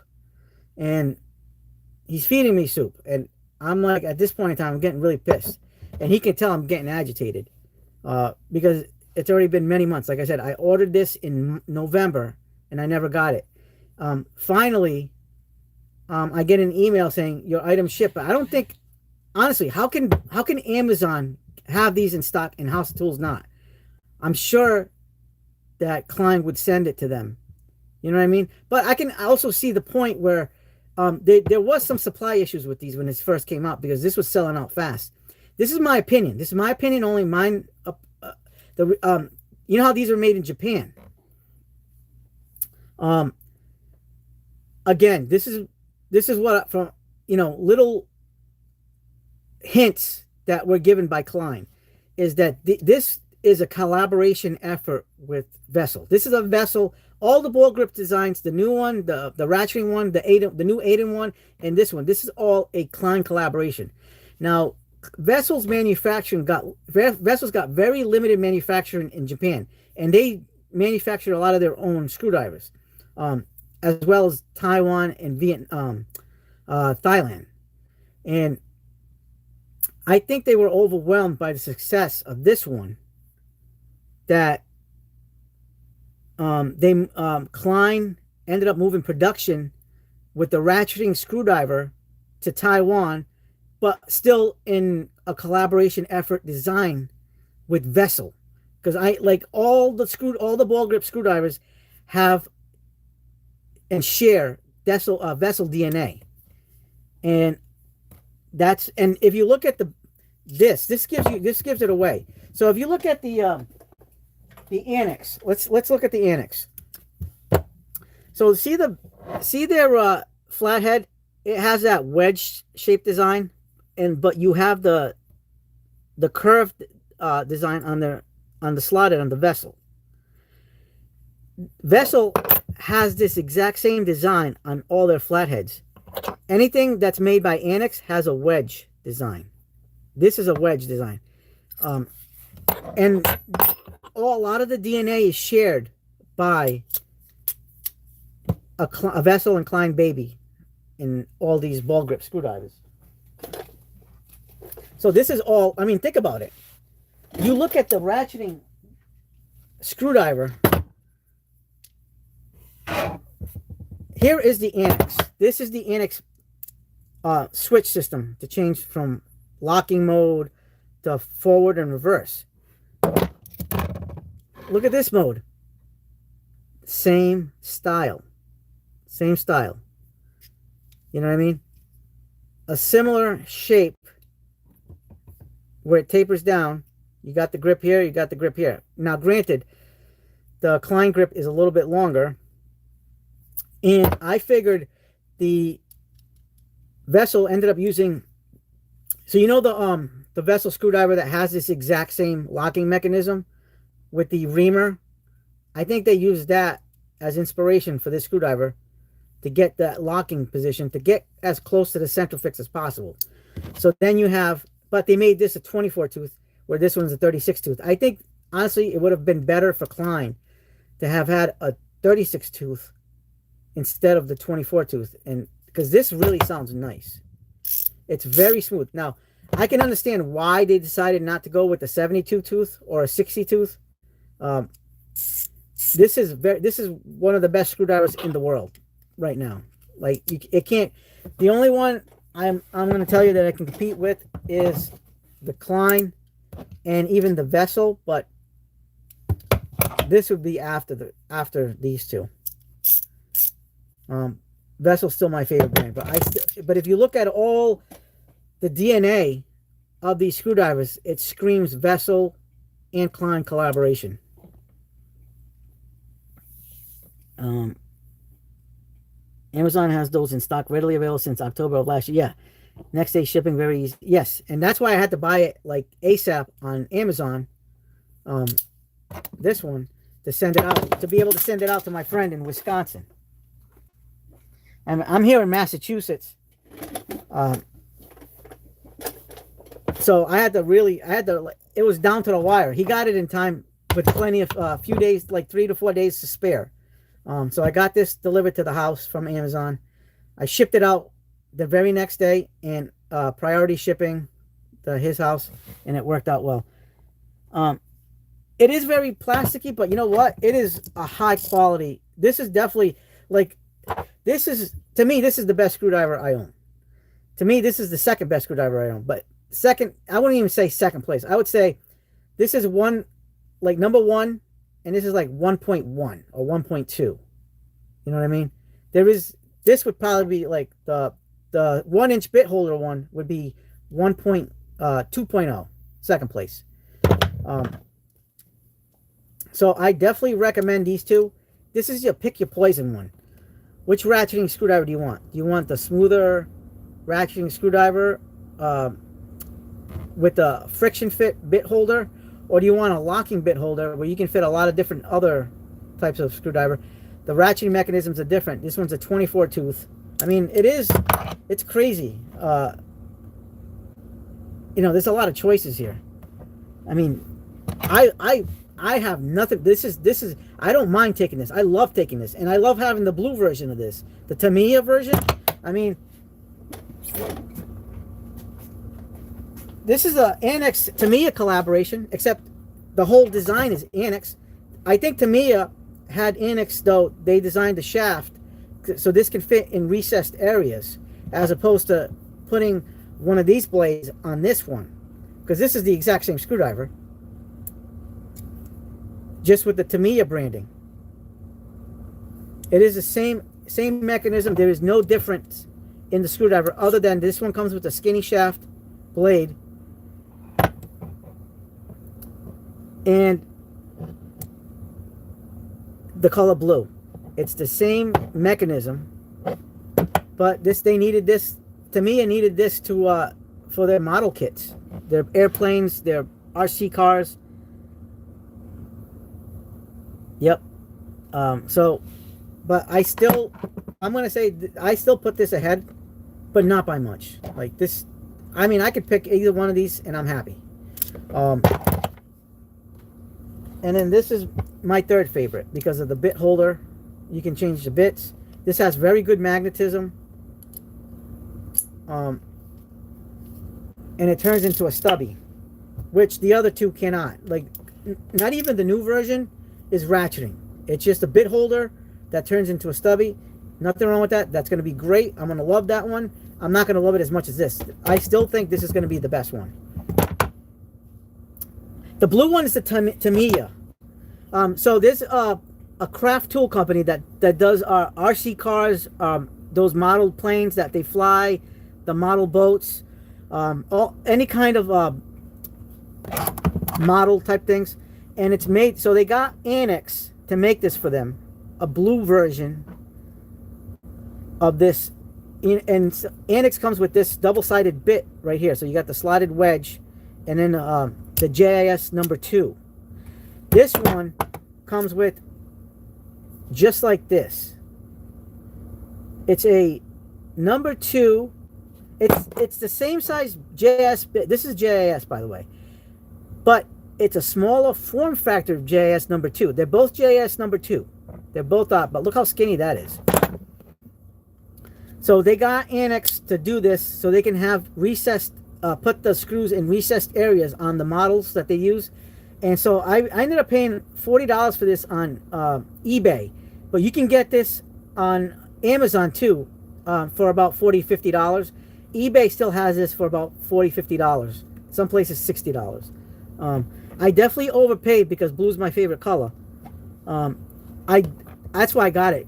and he's feeding me soup, and I'm like, at this point in time, I'm getting really pissed, and he can tell I'm getting agitated, because it's already been many months. Like I said, I ordered this in November, and I never got it. Finally, I get an email saying your item shipped. But I don't think, honestly, how can Amazon have these in stock and House of Tools not? I'm sure that Klein would send it to them. You know what I mean? But I can also see the point where there was some supply issues with these when this first came out, because this was selling out fast. This is my opinion. This is my opinion only. Mine. You know how these are made in Japan. Again, this is what, from little hints that were given by Klein, is that this is a collaboration effort with Vessel. This is a Vessel. All the ball grip designs, the new one, the ratcheting one, the new Aiden one, and this one. This is all a Klein collaboration. Now, Vessel's got very limited manufacturing in Japan, and they manufacture a lot of their own screwdrivers, as well as Taiwan and Thailand. And I think they were overwhelmed by the success of this one, that Klein ended up moving production with the ratcheting screwdriver to Taiwan, but still in a collaboration effort design with Vessel. Because I like all the ball grip screwdrivers have and share Vessel DNA. And if you look at this gives it away. So if you look at the annex, let's look at the annex. So see their flathead, it has that wedge shaped design, but you have the curved design on the slotted on the Vessel. Vessel has this exact same design on all their flatheads. Anything that's made by Annex has a wedge design. This is a wedge design. And a lot of the DNA is shared by a Vessel and Klein baby in all these ball grip screwdrivers. So this is all, I mean, think about it. You look at the ratcheting screwdriver. Here is the annex. This is the annex switch system to change from locking mode to forward and reverse. Look at this mode. Same style. Same style. You know what I mean? A similar shape where it tapers down. You got the grip here, you got the grip here. Now, granted, the Klein grip is a little bit longer. And I figured the Vessel ended up using... So you know the Vessel screwdriver that has this exact same locking mechanism with the reamer? I think they used that as inspiration for this screwdriver to get that locking position, to get as close to the central fix as possible. So then you have... But they made this a 24 tooth, where this one's a 36 tooth. I think, honestly, it would have been better for Klein to have had a 36 tooth instead of the 24 tooth. And because this really sounds nice. It's very smooth. Now, I can understand why they decided not to go with a 72 tooth or a 60 tooth. This is one of the best screwdrivers in the world right now. Like, it can't... The only one I'm going to tell you that I can compete with is the Klein and even the Vessel, but this would be after these two. Vessel's still my favorite brand, but if you look at all the DNA of these screwdrivers, it screams Vessel and Klein collaboration. Amazon has those in stock, readily available since October of last year. Yeah. Next day shipping, very easy. Yes. And that's why I had to buy it like ASAP on Amazon. This one, to send it out, to be able to send it out to my friend in Wisconsin. And I'm here in Massachusetts. So I had to, it was down to the wire. He got it in time with plenty of, few days, like 3 to 4 days to spare. So I got this delivered to the house from Amazon. I shipped it out the very next day, and priority shipping to his house, and it worked out well. It is very plasticky, but you know what? It is a high quality. This is definitely, like, to me, this is the best screwdriver I own. To me, this is the second best screwdriver I own. But second, I wouldn't even say second place. I would say this is number one, and this is like 1.1 or 1.2. You know what I mean? This would probably be like the 1-inch bit holder one would be 2.0, second place. So I definitely recommend these two. This is your pick your poison one. Which ratcheting screwdriver do you want? Do you want the smoother ratcheting screwdriver with the friction fit bit holder? Or do you want a locking bit holder where you can fit a lot of different other types of screwdriver? The ratcheting mechanisms are different. This one's a 24 tooth. I mean, it's crazy. There's a lot of choices here. I mean, I have nothing. This is, I don't mind taking this. I love taking this. And I love having the blue version of this. The Tamiya version. I mean, this is a Annex Tamiya collaboration, except the whole design is Annex. I think Tamiya had Annex, though, they designed the shaft so this can fit in recessed areas, as opposed to putting one of these blades on this one, because this is the exact same screwdriver, just with the Tamiya branding. It is the same mechanism. There is no difference in the screwdriver, other than this one comes with a skinny shaft blade and the color blue. It's the same mechanism, but they needed this. Tamiya needed this to for their model kits, their airplanes, their RC cars. Yep. But I'm gonna say I still put this ahead, but not by much. Like this, I mean, I could pick either one of these and I'm happy. And then this is my third favorite because of the bit holder. You can change the bits. This has very good magnetism. And it turns into a stubby, which the other two cannot. Like, not even the new version is ratcheting. It's just a bit holder that turns into a stubby. Nothing wrong with that. That's going to be great. I'm going to love that one. I'm not going to love it as much as this. I still think this is going to be the best one. The blue one is the Tamiya. So there's a craft tool company that does RC cars, those model planes that they fly, the model boats, any kind of model type things. And it's made, so they got Annex to make this for them, a blue version of this. And Annex comes with this double-sided bit right here. So you got the slotted wedge and then the JIS number 2. This one comes with just like this. It's a number 2. It's the same size JIS bit. This is JIS, by the way. But it's a smaller form factor of JIS number 2. They're both JIS number 2. They're both up, but look how skinny that is. So they got Annex to do this so they can have recessed, put the screws in recessed areas on the models that they use. And so I ended up paying $40 for this on eBay. But you can get this on Amazon too for about $40, $50. eBay still has this for about $40, $50. Some places $60. I definitely overpaid because blue's my favorite color. That's why I got it,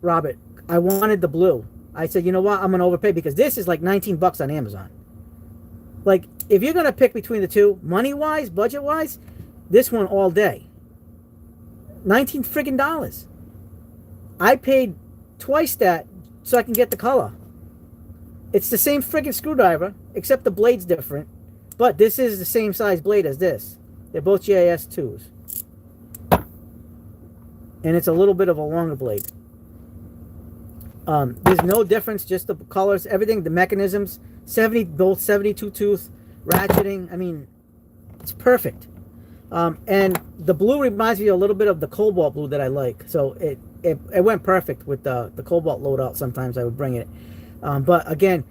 Robert. I wanted the blue. I said, you know what? I'm going to overpay because this is like 19 bucks on Amazon. Like, if you're going to pick between the two, money-wise, budget-wise, this one all day. 19 friggin' dollars. I paid twice that so I can get the color. It's the same friggin' screwdriver, except the blade's different. But this is the same size blade as this. They're both JIS 2s. And it's a little bit of a longer blade. There's no difference, just the colors, everything, the mechanisms, both 72 tooth, ratcheting. I mean, it's perfect. And the blue reminds me a little bit of the Cobalt blue that I like. So it went perfect with the Cobalt loadout. Sometimes I would bring it. But again,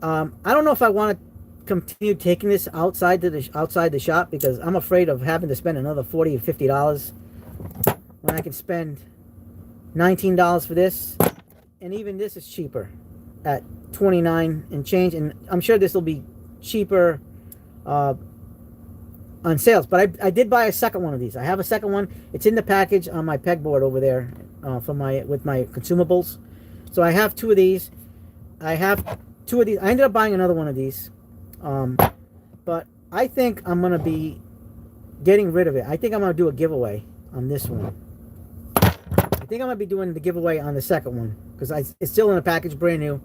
I don't know if I want to continue taking this outside the shop because I'm afraid of having to spend another $40 or $50 when I can spend $19 for this. And even this is cheaper at $29 and change. And I'm sure this will be cheaper on sales. But I did buy a second one of these. I have a second one. It's in the package on my pegboard over there with my consumables. So I have 2 of these. I have 2 of these. I ended up buying another one of these. But I think I'm going to be getting rid of it. I think I'm going to do a giveaway on this one. I think I'm going to be doing the giveaway on the second one because it's still in the package, brand new.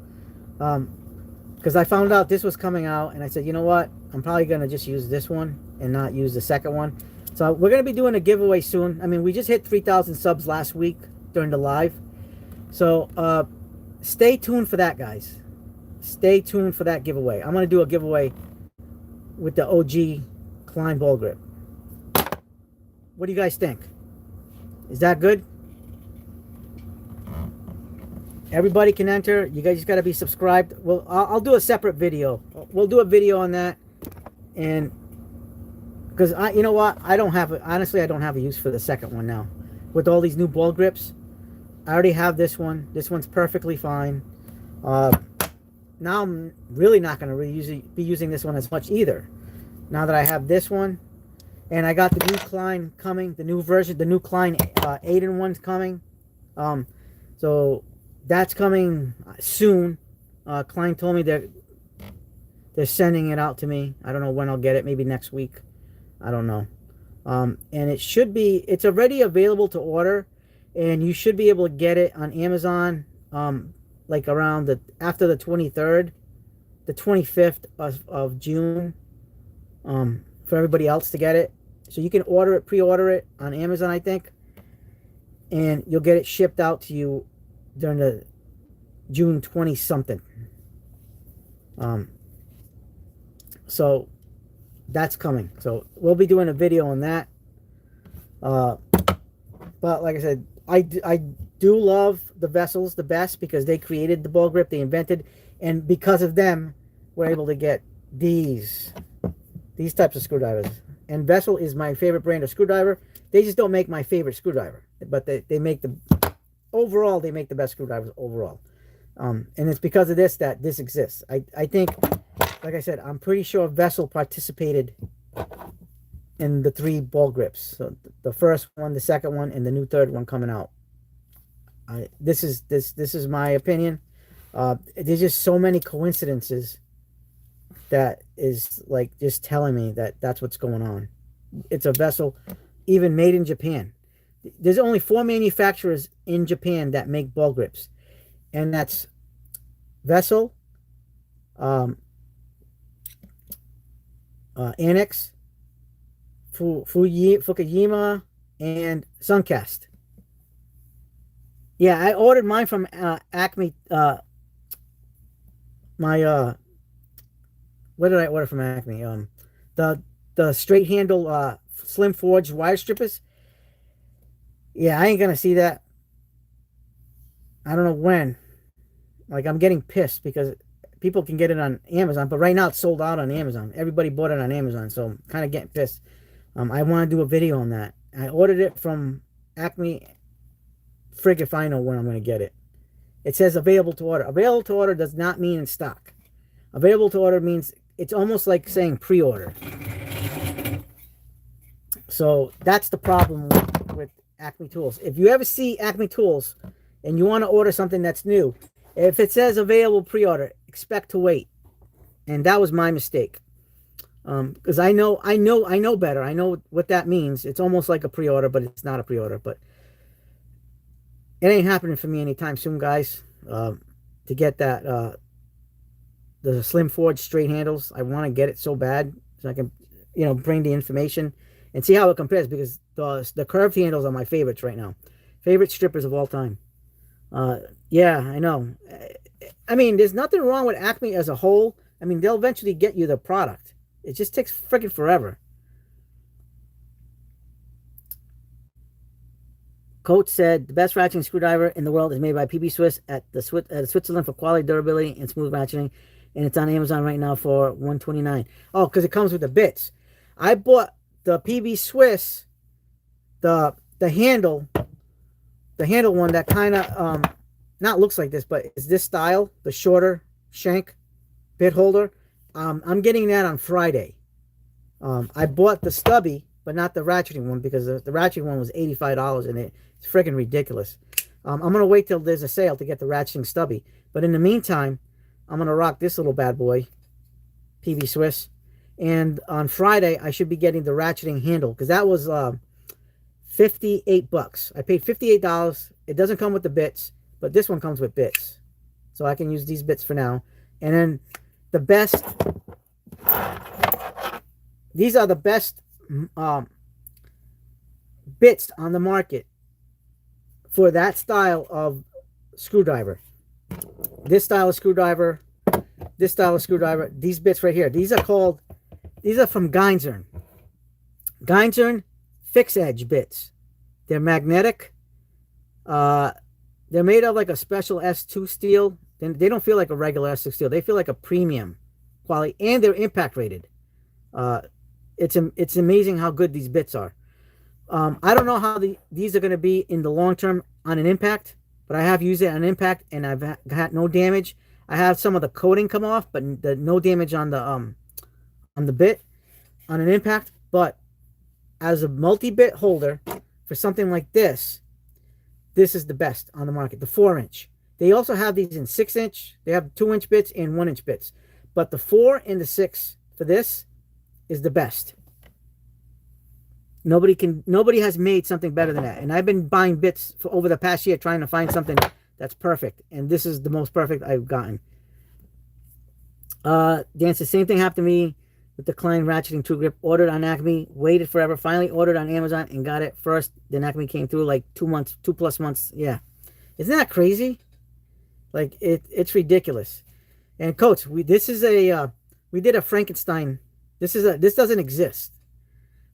Because I found out this was coming out and I said, you know what? I'm probably going to just use this one and not use the second one. So we're going to be doing a giveaway soon. I mean, we just hit 3,000 subs last week during the live. So stay tuned for that, guys. Stay tuned for that giveaway. I'm going to do a giveaway with the OG Klein ball grip. What do you guys think? Is that good? Everybody can enter. You guys just got to be subscribed. Well, I'll do a separate video. We'll do a video on that. And because you know what? Honestly, I don't have a use for the second one now. With all these new ball grips, I already have this one. This one's perfectly fine. Now I'm really not going to be using this one as much either. Now that I have this one, and I got the new Klein coming, the new version, the new Klein 8-in-1's coming. So that's coming soon. Klein told me they're sending it out to me. I don't know when I'll get it. Maybe next week. I don't know. And it's already available to order, and you should be able to get it on Amazon. Like around after the 23rd, the 25th of June, for everybody else to get it. So you can pre-order it on Amazon, I think, and you'll get it shipped out to you during the June 20-something. So that's coming. So we'll be doing a video on that. But like I said, do love the Vessels the best because they created the ball grip, they invented, and because of them, we're able to get these types of screwdrivers. And Vessel is my favorite brand of screwdriver. They just don't make my favorite screwdriver, but they make the overall, they make the best screwdrivers overall. And it's because of this that this exists. I think, like I said, I'm pretty sure Vessel participated in the 3 ball grips. So the first one, the second one, and the new third one coming out. This is my opinion. There's just so many coincidences that is like just telling me that that's what's going on. It's a Vessel, even made in Japan. There's only 4 manufacturers in Japan that make ball grips, and that's Vessel, Annex, Fukuyama, and Suncast. Yeah, I ordered mine from Acme. What did I order from Acme? The straight handle slim forged wire strippers. Yeah, I ain't gonna see that. I don't know when. Like, I'm getting pissed because people can get it on Amazon, but right now it's sold out on Amazon. Everybody bought it on Amazon, so I'm kind of getting pissed. I want to do a video on that. I ordered it from Acme. Frig if I know when I'm going to get it. It says available to order. Available to order does not mean in stock. Available to order means it's almost like saying pre-order. So that's the problem with Acme Tools. If you ever see Acme Tools and you want to order something that's new, if it says available pre-order, expect to wait. And that was my mistake. Because I know better. I know what that means. It's almost like a pre-order, but it's not a pre-order. But it ain't happening for me anytime soon, guys. To get that the slim forged straight handles, I want to get it so bad so I can, bring the information and see how it compares, because the curved handles are my favorites right now. Favorite strippers of all time. Yeah, I know. I mean, there's nothing wrong with Acme as a whole. I mean, they'll eventually get you the product. It just takes freaking forever. Coach said the best ratcheting screwdriver in the world is made by PB Swiss at Switzerland for quality, durability, and smooth ratcheting, and it's on Amazon right now for $129. Oh, because it comes with the bits. I bought the PB Swiss, the handle one that kind of not looks like this, but it's this style, the shorter shank bit holder. I'm getting that on Friday. I bought the stubby, but not the ratcheting one, because the ratcheting one was $85 and it's freaking ridiculous. I'm going to wait till there's a sale to get the ratcheting stubby. But in the meantime, I'm going to rock this little bad boy, PB Swiss. And on Friday, I should be getting the ratcheting handle, because that was $58. I paid $58. It doesn't come with the bits, but this one comes with bits. So I can use these bits for now. And then the best, these are the best bits on the market for that style of screwdriver. This style of screwdriver, this style of screwdriver, these bits right here, these are from Geinzern. Geinzern fixed edge bits. They're magnetic. They're made of like a special S2 steel. They don't feel like a regular S2 steel. They feel like a premium quality, and they're impact rated. It's amazing how good these bits are. I don't know how these are going to be in the long term on an impact, but I have used it on impact and I've had no damage. I have some of the coating come off, but no damage on the bit on an impact. But as a multi-bit holder for something like this is the best on the market. The 4-inch. They also have these in 6-inch. They have 2-inch bits and 1-inch bits, but the 4 and the 6 for this is the best. Nobody has made something better than that. And I've been buying bits for over the past year trying to find something that's perfect. And this is the most perfect I've gotten. Dan says, same thing happened to me with the Klein ratcheting tool grip. Ordered on Acme, waited forever, finally ordered on Amazon and got it first. Then Acme came through like 2+ months. Yeah. Isn't that crazy? Like, it's ridiculous. And Coach, we did a Frankenstein. This doesn't exist.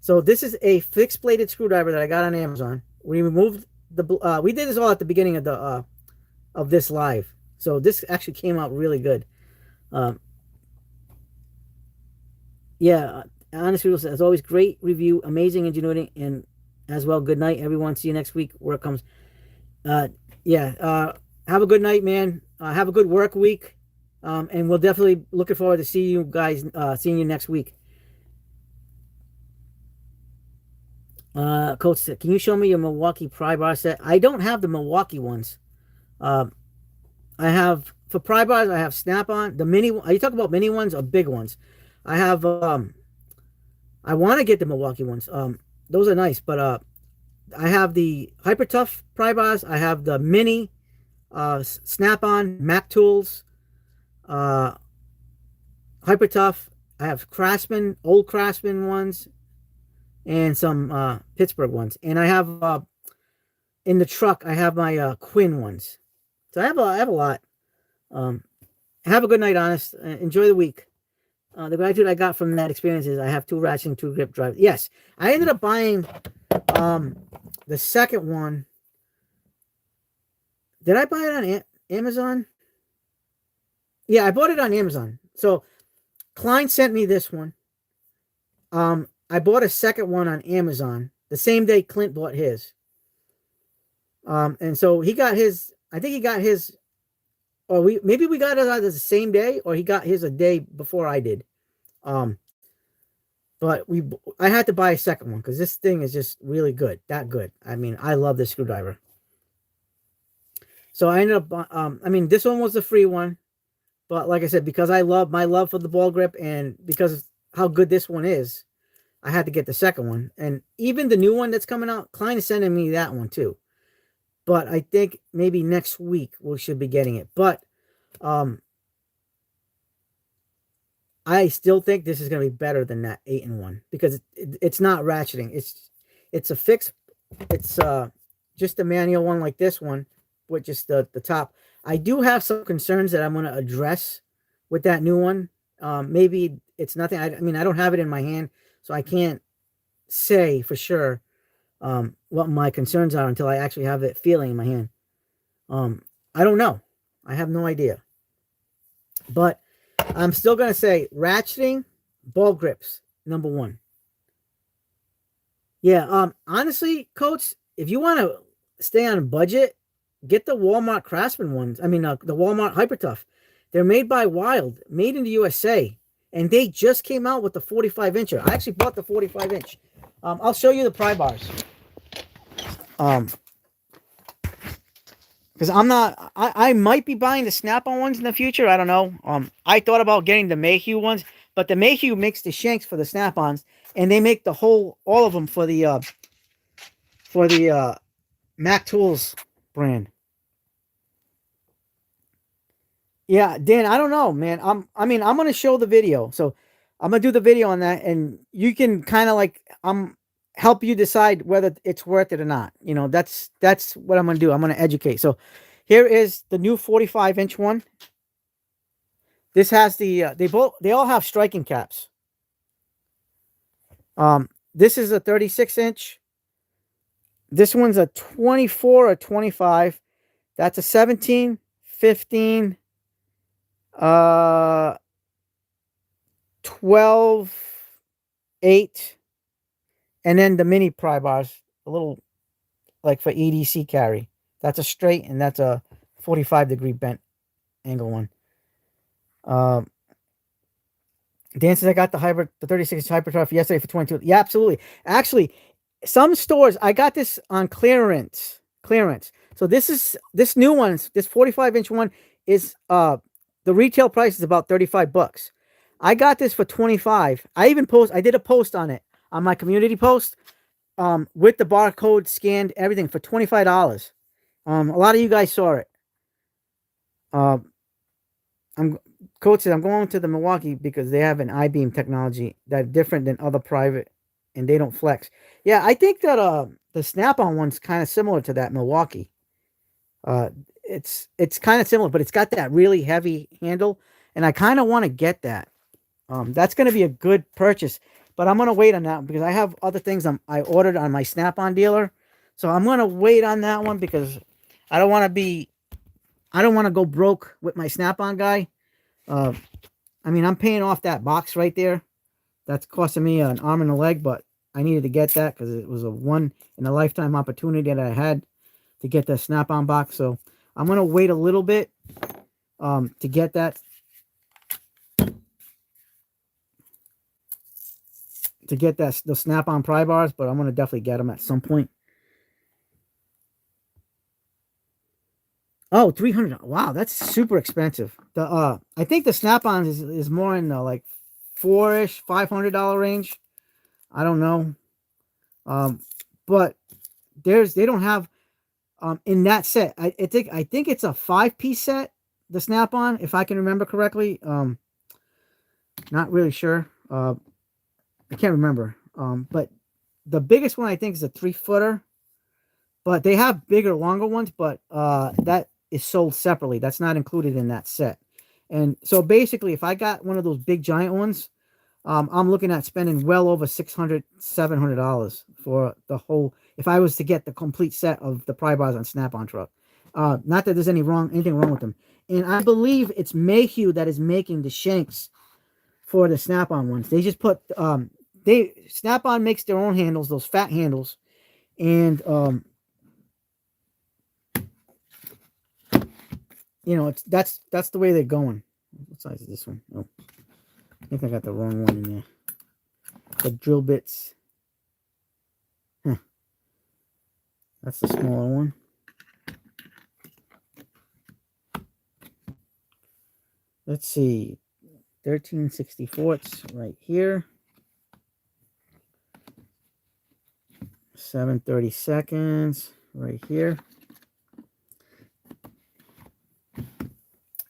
So this is a fixed bladed screwdriver that I got on Amazon. We removed we did this all at the beginning of the of this live, so this actually came out really good. Um, yeah, Honest People says, as always, great review, amazing ingenuity, and as well, good night, everyone. See you next week. Work comes. Uh, yeah, have a good night, man. Have a good work week, and we'll definitely looking forward to see you guys. Seeing you next week. Coach said, can you show me your Milwaukee pry bar set? I don't have the Milwaukee ones. I have for pry bars. I have Snap-on. The mini. Are you talking about mini ones or big ones? I have. I want to get the Milwaukee ones. Those are nice, but I have the Hyper Tough pry bars. I have the mini Snap-on Mac Tools, Hyper Tough. I have Craftsman, old Craftsman ones, and some Pittsburgh ones. And I have in the truck. I have my Quinn ones. So I have a lot. Have a good night, Honest. Enjoy the week. The gratitude I got from that experience is I have 2 ratchets and 2 grip drives. Yes, I ended up buying the second one. Did I buy it on Amazon? Yeah, I bought it on Amazon. So Klein sent me this one. I bought a second one on Amazon the same day Clint bought his. And so he got his. I think he got his. Or maybe we got it either the same day or he got his a day before I did. But I had to buy a second one because this thing is just really good. That good. I mean, I love this screwdriver. So I ended up, I mean, this one was the free one. But like I said, because I love my love for the ball grip and because of how good this one is, I had to get the second one. And even the new one that's coming out, Klein is sending me that one too. But I think maybe next week we should be getting it. But I still think this is going to be better than that 8-in-1 because it's not ratcheting. It's a fixed. It's just a manual one like this one with just the top. I do have some concerns that I'm going to address with that new one. Maybe it's nothing. I mean, I don't have it in my hand, so I can't say for sure what my concerns are until I actually have it feeling in my hand. I don't know. I have no idea. But I'm still going to say ratcheting, ball grips, number 1. Yeah, honestly, Coach, if you want to stay on a budget, get the Walmart Craftsman ones. I mean, the Walmart Hyper Tough. They're made by Wild, made in the USA. And they just came out with the 45-incher. I actually bought the 45-inch. I'll show you the pry bars. Because I might be buying the Snap-on ones in the future. I don't know. I thought about getting the Mayhew ones, but the Mayhew makes the shanks for the Snap-ons, and they make the all of them for the Mac Tools brand. Yeah, Dan, I don't know, man. I'm going to show the video. So I'm going to do the video on that, and you can kind of like help you decide whether it's worth it or not. You know, that's what I'm going to do. I'm going to educate. So here is the new 45-inch one. This has the they all have striking caps. This is a 36-inch. This one's a 24 or 25. That's a 17, 15, 12, 8. And then the mini pry bars, a little like for EDC carry. That's a straight and that's a 45-degree bent angle one. Dan says I got the 36 Hyper Tough yesterday for 22. Yeah, absolutely. Actually, some stores, I got this on clearance. So this new one, this 45-inch one is the retail price is about $35. I got this for 25. I did a post on it on my community post with the barcode scanned, everything for $25. A lot of you guys saw it. Coach said I'm going to the Milwaukee because they have an I-beam technology that's different than other private, and they don't flex. Yeah, I think that the Snap-on one's kind of similar to that Milwaukee. It's kind of similar, but it's got that really heavy handle, and I kind of want to get that. That's going to be a good purchase. But I'm going to wait on that because I have other things I ordered on my Snap-on dealer. So I'm gonna wait on that one because I don't want to go broke with my Snap-on guy. Uh, I mean, I'm paying off that box right there. That's costing me an arm and a leg, but I needed to get that because it was a one in a lifetime opportunity that I had to get the Snap-on box. So I'm gonna wait a little bit to get that. The Snap-on pry bars, but I'm gonna definitely get them at some point. Oh, 300. Wow, that's super expensive. The I think the Snap-ons is more in the like $4-ish, $500 range. I don't know. But they don't have in that set. I think it's a 5-piece set, the Snap-on, if I can remember correctly. Not really sure. I can't remember. But the biggest one I think is a 3-footer. But they have bigger, longer ones, but that is sold separately. That's not included in that set. And so basically, if I got one of those big giant ones, I'm looking at spending well over $600, $700 for the whole. If I was to get the complete set of the pry bars on Snap-on truck, not that there's anything wrong with them. And I believe it's Mayhew that is making the shanks for the Snap-on ones. They just put Snap-on makes their own handles, those fat handles, and you know, that's the way they're going. What size is this one? Oh, I think I got the wrong one in there. The drill bits. Huh. That's the smaller one. Let's see. 13/64 right here. 7/32 right here.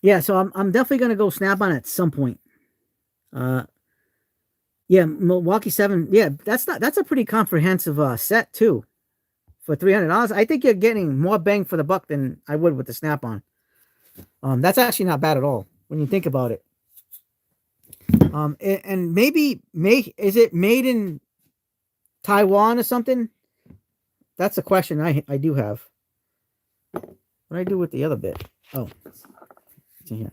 Yeah, so I'm definitely gonna go Snap-on at some point. Yeah, Milwaukee 7. Yeah, that's a pretty comprehensive set too. For $300, I think you're getting more bang for the buck than I would with the Snap-on. That's actually not bad at all when you think about it. And maybe is it made in Taiwan or something? That's a question I do have. What do I do with the other bit? Oh, it's in here.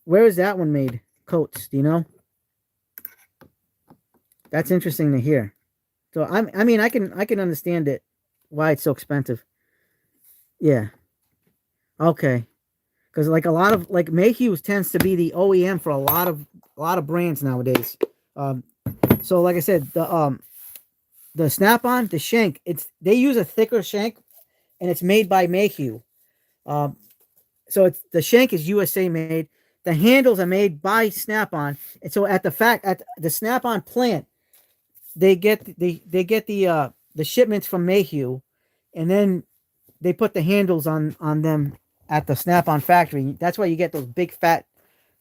Where is that one made? Coats, do you know? That's interesting to hear. So I mean I can understand it, why it's so expensive. Yeah. Okay. Because like a lot of like Mayhew's tends to be the OEM for a lot of brands nowadays. So like I said, the Snap-on, the shank, they use a thicker shank, and it's made by Mayhew. So the shank is USA made. The handles are made by Snap-on, and so at the Snap-on plant, they get the shipments from Mayhew, and then they put the handles on them at the Snap-on factory. That's why you get those big fat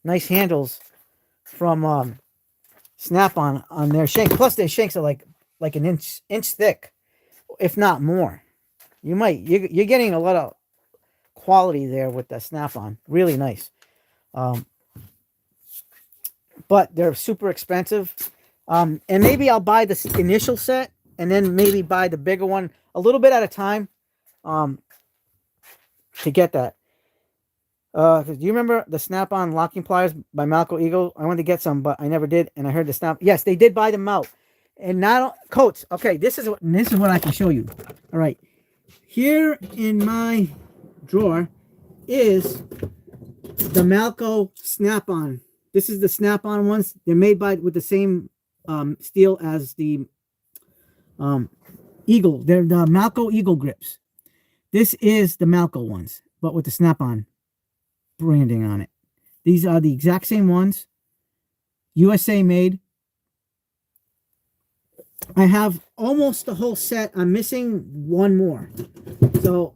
nice handles from Snap-on on their shank. Plus their shanks are like an inch thick, if not more. You're getting a lot of quality there with the Snap-on. Really nice. But they're super expensive. And maybe I'll buy the initial set and then maybe buy the bigger one a little bit at a time to get that. Do you remember the Snap-on locking pliers by Malco Eagle? I wanted to get some, but I never did. And I heard the Snap. Yes, they did buy them out. And not coats. Okay, this is what I can show you. All right, here in my drawer is the Malco Snap-on. This is the Snap-on ones. They're made with the same steel as the Eagle. They're the Malco Eagle grips. This is the Malco ones, but with the Snap-on branding on it. These are the exact same ones, USA made. I have almost the whole set. I'm missing one more. So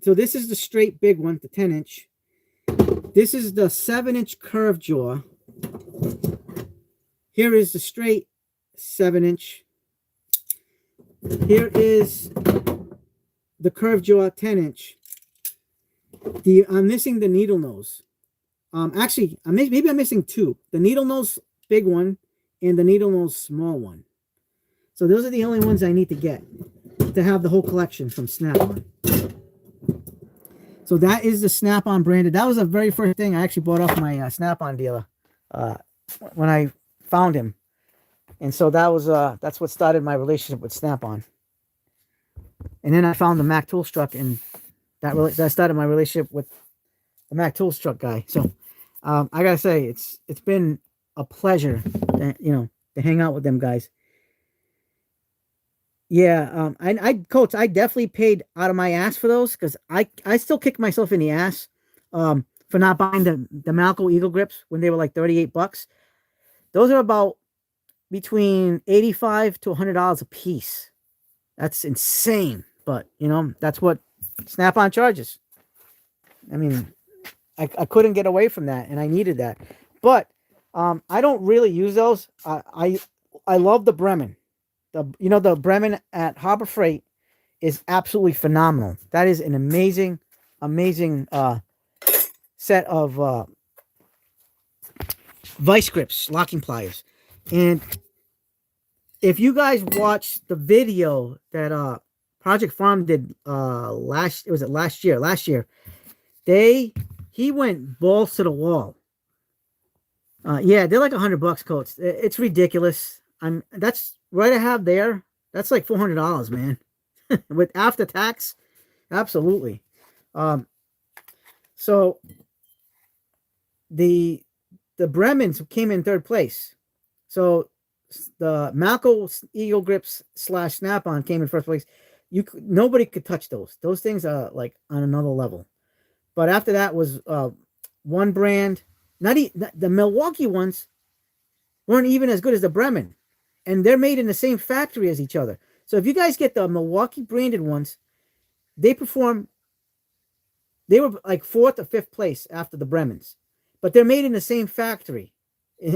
this is the straight big one, the 10-inch. This is the 7-inch curved jaw. Here is the straight 7-inch. Here is the curved jaw 10-inch. I'm missing the needle nose. Actually, maybe I'm missing two. The needle nose big one and the needle nose small one. So those are the only ones I need to get to have the whole collection from Snap-on. So that is the Snap-on branded. That was the very first thing I actually bought off my Snap-on dealer when I found him. And so that was that's what started my relationship with Snap-on. And then I found the Mac Toolstruck, and that started my relationship with the Mac Toolstruck guy. So I gotta say, it's been a pleasure, to hang out with them guys. Yeah, Coach, I definitely paid out of my ass for those, because I still kick myself in the ass for not buying the Malco Eagle grips when they were like $38. Those are about between $85 to $100 a piece. That's insane, but that's what Snap-on charges. I mean, I couldn't get away from that, and I needed that. But I don't really use those. I love the Bremen. The Bremen at Harbor Freight is absolutely phenomenal. That is an amazing set of vice grips, locking pliers. And if you guys watched the video that Project Farm did last year, he went balls to the wall. Yeah, they're like $100, Coach. It's ridiculous. That's right. I have there. That's like $400, man. With after tax, absolutely. So the Bremens came in third place. So the Malco Eagle Grips / Snap-on came in first place. Nobody could touch those. Those things are like on another level. But after that was one brand. The Milwaukee ones weren't even as good as the Bremen, and they're made in the same factory as each other. So if you guys get the Milwaukee branded ones, they were like 4th or 5th place after the Bremens, but they're made in the same factory.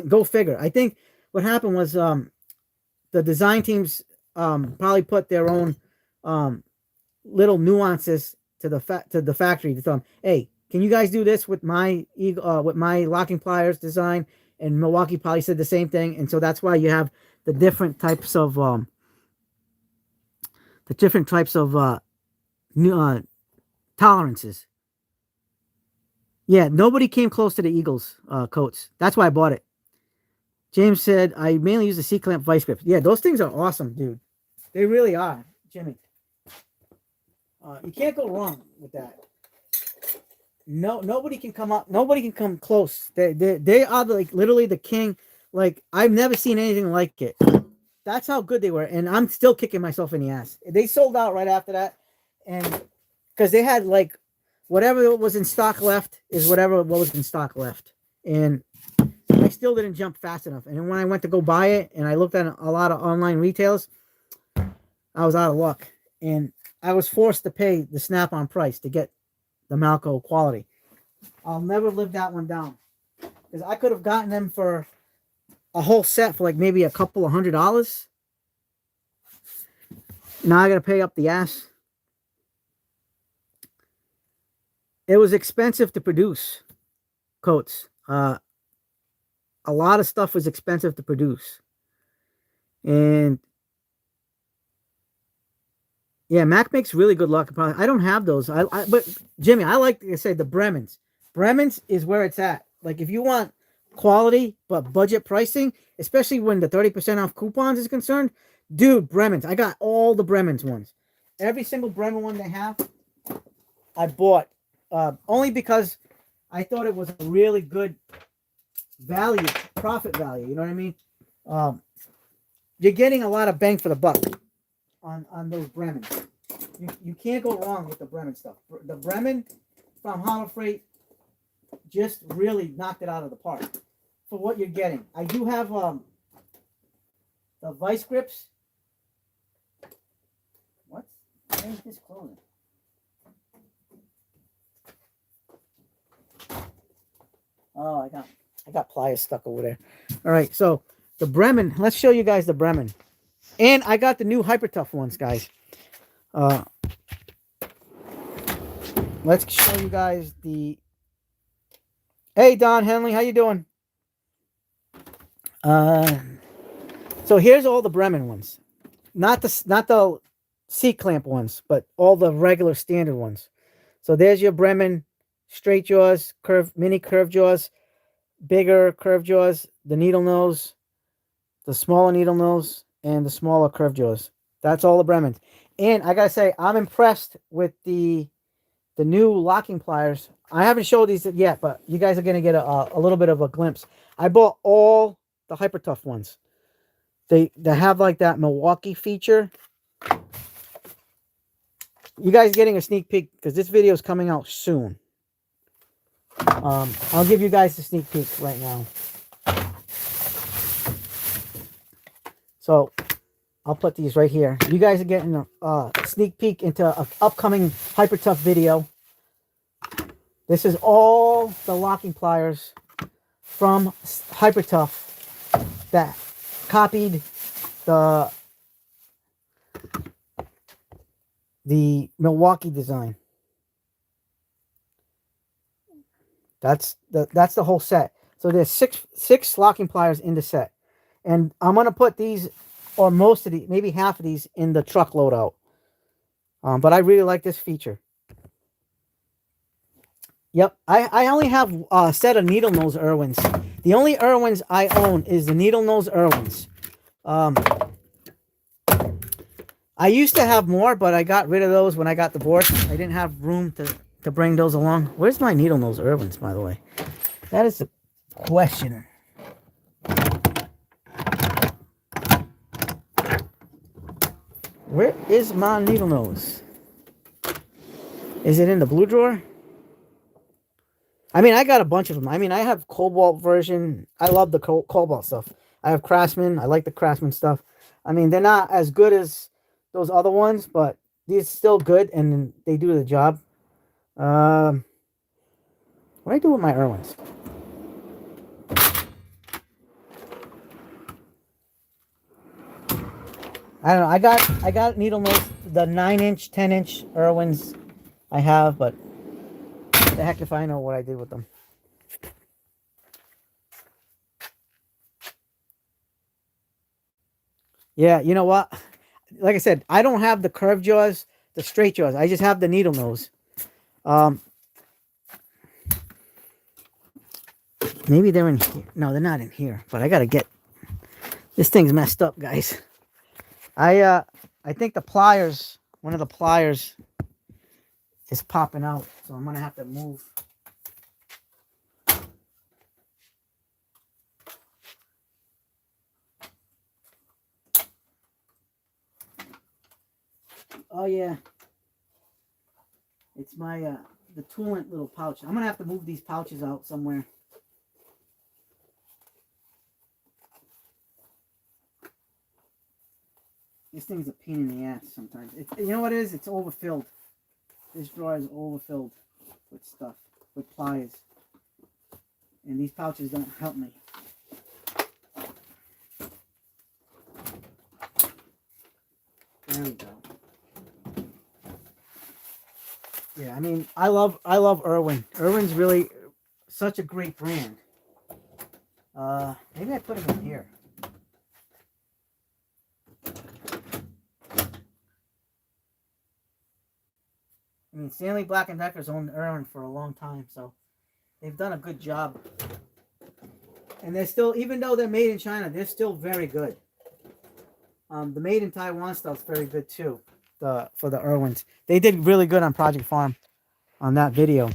Go figure. I think what happened was the design teams probably put their own little nuances to the factory to tell them, hey, can you guys do this with my locking pliers design? And Milwaukee probably said the same thing, and so that's why you have the different types of tolerances. Yeah, nobody came close to the Eagles coats. That's why I bought it. James said, I mainly use the C-clamp vice grips. Yeah, those things are awesome, dude. They really are, Jimmy. You can't go wrong with that. No, nobody can come up. Nobody can come close. They are like literally the king. Like, I've never seen anything like it. That's how good they were, and I'm still kicking myself in the ass. They sold out right after that, and because they had like whatever was in stock left is whatever was in stock left, and I still didn't jump fast enough. And then when I went to go buy it, and I looked at a lot of online retails, I was out of luck, and I was forced to pay the Snap-on price to get the Malco quality. I'll never live that one down, because I could have gotten them for a whole set for like maybe a couple of $100. Now I got to pay up the ass. It was expensive to produce coats. A lot of stuff was expensive to produce. And yeah, Mac makes really good locking pliers. I don't have those. But Jimmy, I like to say the Bremens. Bremens is where it's at. Like, if you want quality but budget pricing, especially when the 30% off coupons is concerned, dude, Bremens. I got all the Bremens ones. Every single Bremen one they have, I bought. Only because I thought it was a really good value, profit value. You know what I mean? You're getting a lot of bang for the buck on those Bremens. You can't go wrong with the Bremen stuff. The Bremen from Harbor Freight just really knocked it out of the park for what you're getting. I do have the vice grips. What? Why is this closing? Oh, I got pliers stuck over there. All right, so the Bremen. Let's show you guys the Bremen. And I got the new Hyper Tough ones, guys. Let's show you guys the... Hey, Don Henley, how you doing? So here's all the Bremen ones. Not the seat clamp ones, but all the regular standard ones. So there's your Bremen straight jaws, mini curved jaws, bigger curved jaws, the needle nose, the smaller needle nose, and the smaller curved jaws. That's all the Bremens. And I gotta say, I'm impressed with the new locking pliers. I haven't showed these yet, but you guys are gonna get a little bit of a glimpse. I bought all the Hyper Tough ones. They have like that Milwaukee feature. You guys getting a sneak peek because this video is coming out soon. I'll give you guys a sneak peek right now. So I'll put these right here. You guys are getting a sneak peek into an upcoming Hyper Tough video. This is all the locking pliers from Hyper Tough that copied the Milwaukee design. That's the whole set. So there's six locking pliers in the set, and I'm gonna put these, or most of these, maybe half of these, in the truck loadout. But I really like this feature. Yep, I only have a set of needle nose Irwins. The only Irwins I own is the needle nose Irwins. I used to have more, but I got rid of those when I got divorced. I didn't have room to bring those along. Where's my needle nose Irwins, by the way? That is the question. Where is my needle nose? Is it in the blue drawer? I mean, I got a bunch of them. I mean, I have Cobalt version. I love the Cobalt stuff. I have Craftsman. I like the Craftsman stuff. I mean, they're not as good as those other ones, but these are still good, and they do the job. What do I do with my Irwins? I don't know. I got needle nose, the 9-inch, 10-inch Irwins I have, but the heck if I know what I did with them. Yeah, you know what? Like I said, I don't have the curved jaws, the straight jaws. I just have the needle nose. Maybe they're in here. No, they're not in here. But I gotta get this thing's messed up, guys. I think the pliers, one of the pliers, is popping out, so I'm gonna have to move. Oh yeah, it's my the Toolant little pouch. I'm gonna have to move these pouches out somewhere. This thing's a pain in the ass sometimes. You know what it is? It's overfilled. This drawer is overfilled with stuff, with pliers. And these pouches don't help me. There we go. Yeah, I mean, I love Irwin. Irwin's really such a great brand. Maybe I put him in here. I mean, Stanley Black & Decker's owned Irwin for a long time, so they've done a good job. And they're still, even though they're made in China, they're still very good. The made in Taiwan stuff's very good too. For the Irwins, they did really good on Project Farm on that video.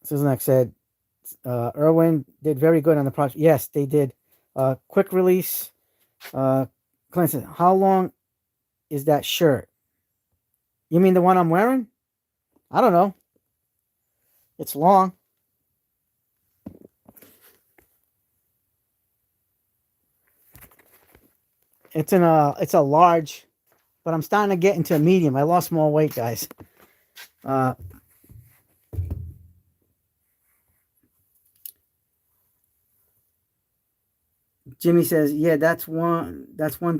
Susan said, Irwin did very good on the project. Yes, they did. Quick release. Clint said, how long is that shirt? You mean the one I'm wearing? I don't know. It's long. It's a large, but I'm starting to get into a medium. I lost more weight, guys. Jimmy says, yeah, that's one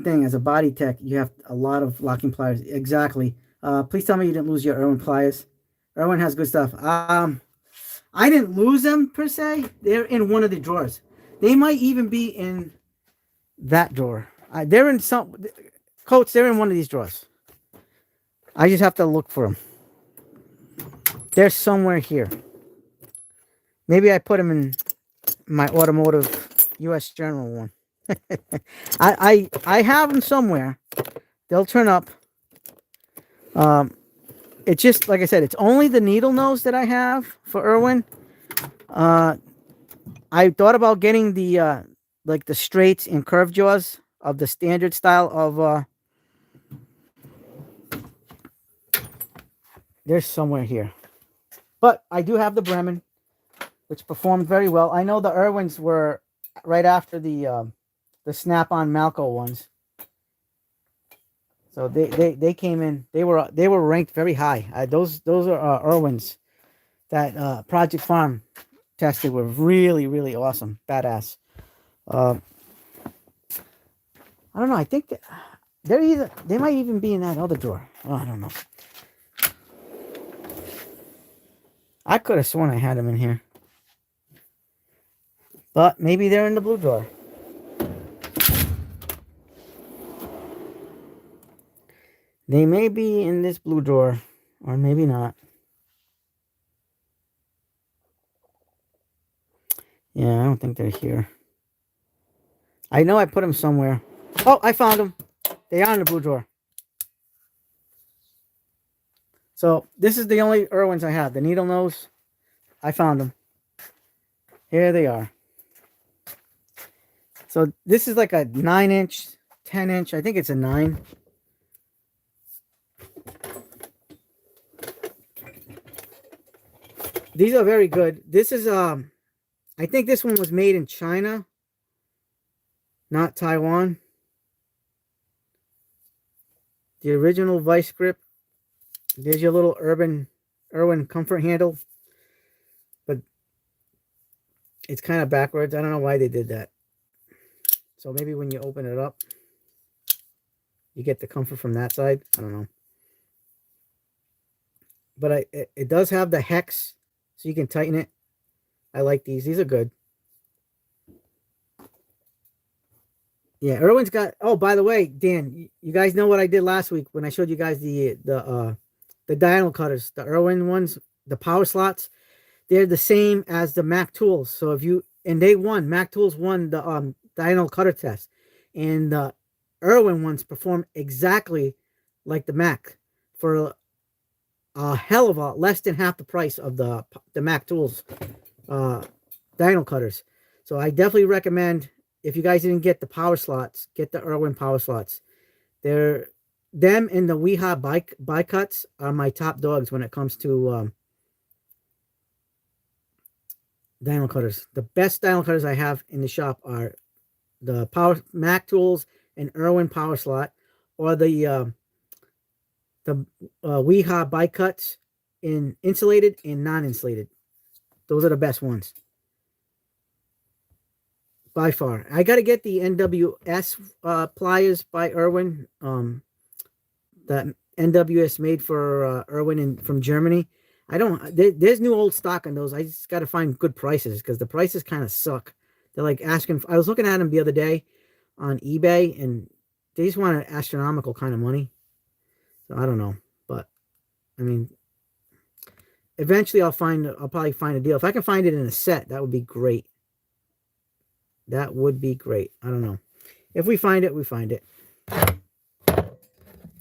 thing. As a body tech, you have a lot of locking pliers. Exactly. Please tell me you didn't lose your Irwin pliers. Irwin has good stuff. I didn't lose them per se. They're in one of the drawers. They might even be in that drawer. They're in some coats. They're in one of these drawers. I just have to look for them. They're somewhere here. Maybe I put them in my automotive U.S. General one. I have them somewhere. They'll turn up. It's just like I said. It's only the needle nose that I have for Irwin. I thought about getting the like the straights and curved jaws of the standard style of. There's somewhere here, but I do have the Bremen, which performed very well. I know the Irwins were right after the Snap-on Malco ones. So they came in. They were ranked very high. Those are Irwins that Project Farm tested were really awesome, badass. I don't know. I think that they might even be in that other drawer. Oh, I don't know. I could have sworn I had them in here, but maybe they're in the blue drawer. They may be in this blue drawer, or maybe not. Yeah, I don't think they're here. I know I put them somewhere. Oh, I found them. They are in the blue drawer. So this is the only Irwins I have. The needle nose, I found them. Here they are. So this is like a 9-inch, 10-inch. I think it's a 9. These are very good. This is I think this one was made in China, not Taiwan. The original vice grip. There's your little Irwin comfort handle. But it's kind of backwards. I don't know why they did that. So maybe when you open it up, you get the comfort from that side. I don't know. But it does have the hex, so you can tighten it. I like these. These are good. Yeah, Irwin's got... Oh, by the way, Dan, you guys know what I did last week when I showed you guys the diagonal cutters, the Irwin ones, the power slots. They're the same as the Mac Tools. So if you... And they won. Mac Tools won the diagonal cutter test. And the Irwin ones perform exactly like the Mac for a hell of a less than half the price of the Mac Tools diagonal cutters. So I definitely recommend, if you guys didn't get the power slots, get the Irwin power slots. Them and the Weeha bi-cuts are my top dogs when it comes to diagonal cutters. The best diagonal cutters I have in the shop are the Mac Tools and Irwin power slot, or the Weeha bi-cuts in insulated and non-insulated. Those are the best ones by far. I got to get the NWS pliers by Irwin. That NWS made for Irwin from Germany. There's new old stock on those. I just got to find good prices because the prices kind of suck. They're like asking. I was looking at them the other day on eBay, and they just want an astronomical kind of money. So I don't know, but I mean, eventually I'll probably find a deal. If I can find it in a set, that would be great. That would be great. I don't know. If we find it, we find it.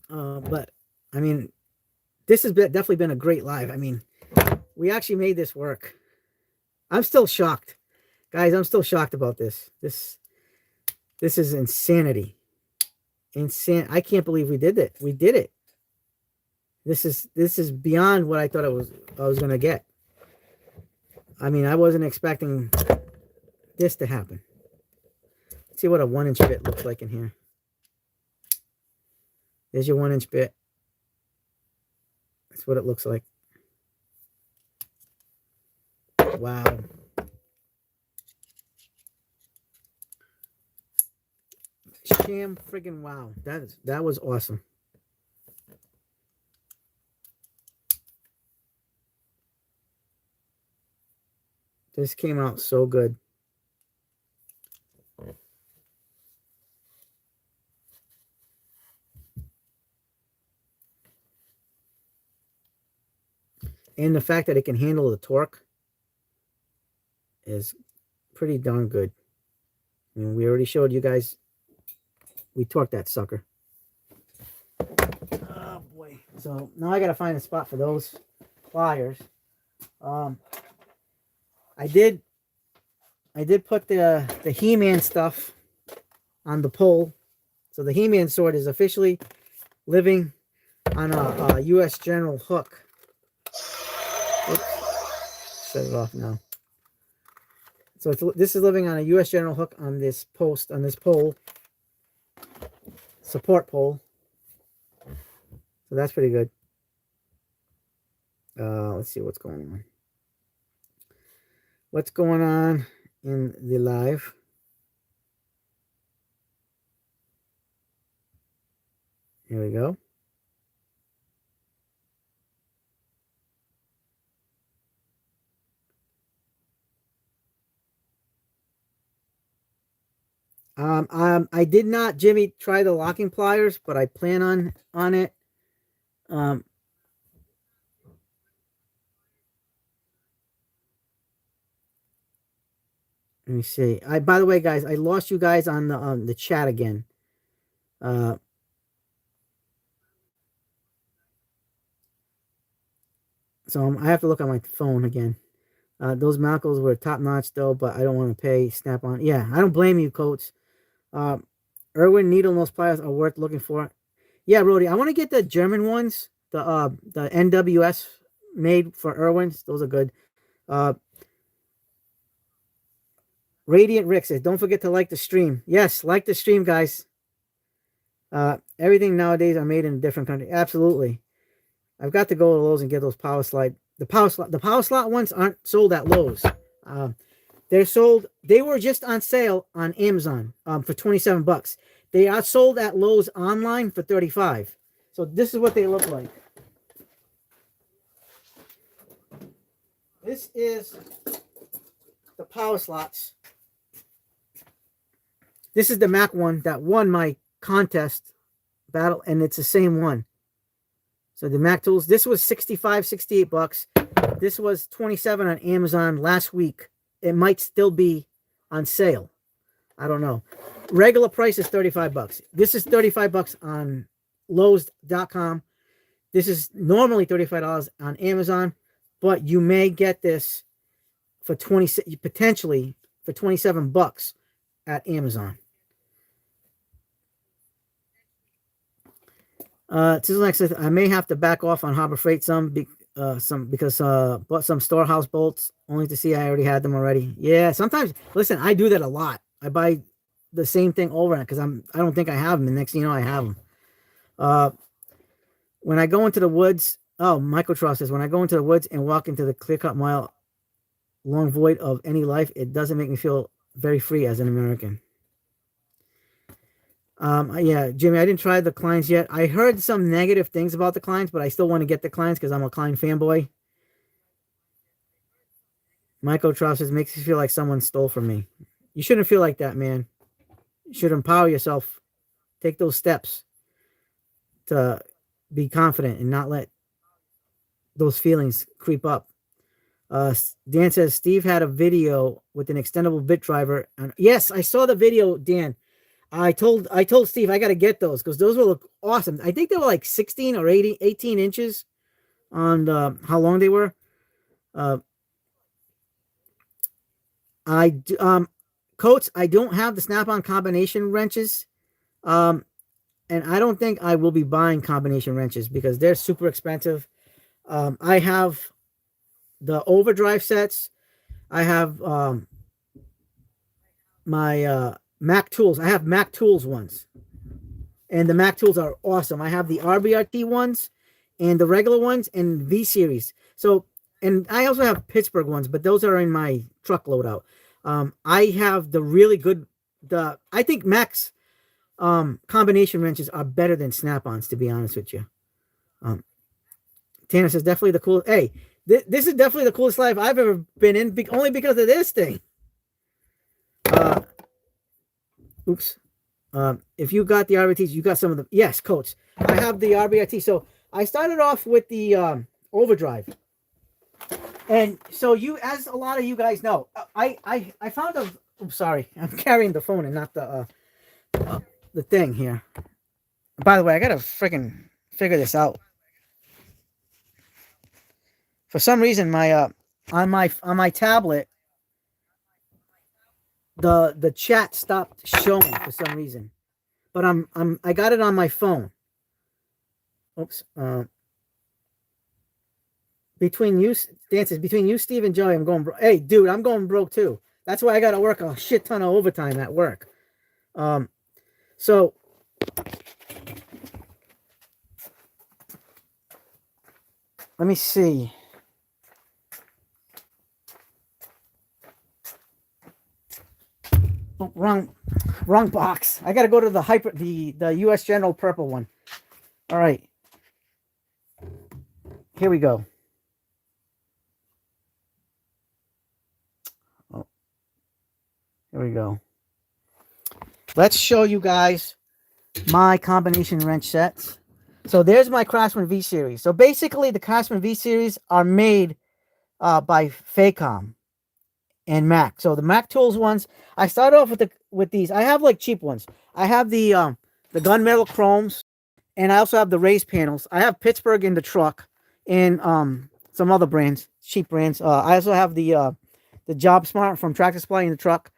But I mean, this has definitely been a great live. I mean, we actually made this work. I'm still shocked, guys. I'm still shocked about this. This is insanity. I can't believe we did it. We did it. This is beyond what I thought I was gonna get. I mean, I wasn't expecting this to happen. Let's see what a 1-inch bit looks like in here. There's your 1-inch bit. That's what it looks like. Wow. Sham friggin' wow. That was awesome. This came out so good. And the fact that it can handle the torque is pretty darn good. I mean, we already showed you guys. We torqued that sucker. Oh boy. So now I got to find a spot for those pliers. I did put the He-Man stuff on the pole. So the He-Man sword is officially living on a U.S. General hook. Oops. Shut it off now. So this is living on a U.S. General hook on this post, on this pole. Support pole. So that's pretty good. Let's see what's going on. What's going on in the live? Here we go. I did not, Jimmy, try the locking pliers, but I plan on it. Let me see. By the way, guys, I lost you guys on the chat again. So I have to look on my phone again. Those Malcolms were top notch though, but I don't want to pay Snap-on. Yeah, I don't blame you, Coach. Irwin needle nose pliers are worth looking for. Yeah, Rody, I want to get the German ones, the NWS made for Irwin's. Those are good. Radiant Rick says, don't forget to like the stream. Yes, like the stream, guys. Everything nowadays are made in a different country. Absolutely. I've got to go to Lowe's and get those power slide. The power slot ones aren't sold at Lowe's. They're sold. They were just on sale on Amazon for $27. They are sold at Lowe's online for $35. So this is what they look like. This is the power slots. This is the Mac one that won my contest battle, and it's the same one. So the Mac tools, this was $65, $68. This was $27 on Amazon last week. It might still be on sale. I don't know. Regular price is $35. This is $35 on Lowe's.com. This is normally $35 on Amazon, but you may get this for potentially for $27 at Amazon. I may have to back off on Harbor Freight because bought some storehouse bolts only to see I already had them already. Yeah, sometimes listen, I do that a lot. I buy the same thing over because I don't think I have them, and next thing you know I have them. When I go into the woods, Michael Tross says, when I go into the woods and walk into the clear-cut mile long void of any life, it doesn't make me feel very free as an American. Yeah, Jimmy, I didn't try the Kleins yet. I heard some negative things about the Kleins, but I still want to get the Kleins because I'm a Klein fanboy. Michael Trout says, makes you feel like someone stole from me. You shouldn't feel like that, man. You should empower yourself. Take those steps to be confident and not let those feelings creep up. Dan says, Steve had a video with an extendable bit driver. And yes, I saw the video, Dan. I told Steve I got to get those because those will look awesome. I think they were like 16 or 18 inches on how long they were. Coats, I don't have the Snap-on combination wrenches. And I don't think I will be buying combination wrenches because they're super expensive. I have the overdrive sets. I have my Mac Tools. I have Mac Tools ones. And the Mac Tools are awesome. I have the RBRT ones and the regular ones and V series. So, and I also have Pittsburgh ones, but those are in my truck loadout. I have the really good, I think Mac's combination wrenches are better than Snap-ons, to be honest with you. Tanner says, definitely the cool. Hey, This is definitely the coolest live I've ever been in, only because of this thing. Oops. If you got the RBRTs, you got some of the, yes, coach. I have the RBRT. So I started off with the overdrive. And so you, as a lot of you guys know, I found a, I'm sorry, I'm carrying the phone and not the thing here. By the way, I gotta freaking figure this out. For some reason, my on my tablet, the chat stopped showing for some reason, but I got it on my phone. Oops. Between you, dances between you, Steve, and Joey, I'm going. Hey, dude, I'm going broke too. That's why I got to work a shit ton of overtime at work. So let me see. Oh, wrong box. I got to go to the U.S. General purple one. All right. Here we go. Oh, here we go. Let's show you guys my combination wrench sets. So there's my Craftsman V series. So basically, the Craftsman V series are made by Faycom and Mac. So the Mac Tools ones, I started off with these. I have like cheap ones. I have the gunmetal chromes, and I also have the raised panels. I have Pittsburgh in the truck, and some other brands, cheap brands. I also have the Job Smart from Tractor Supply in the truck.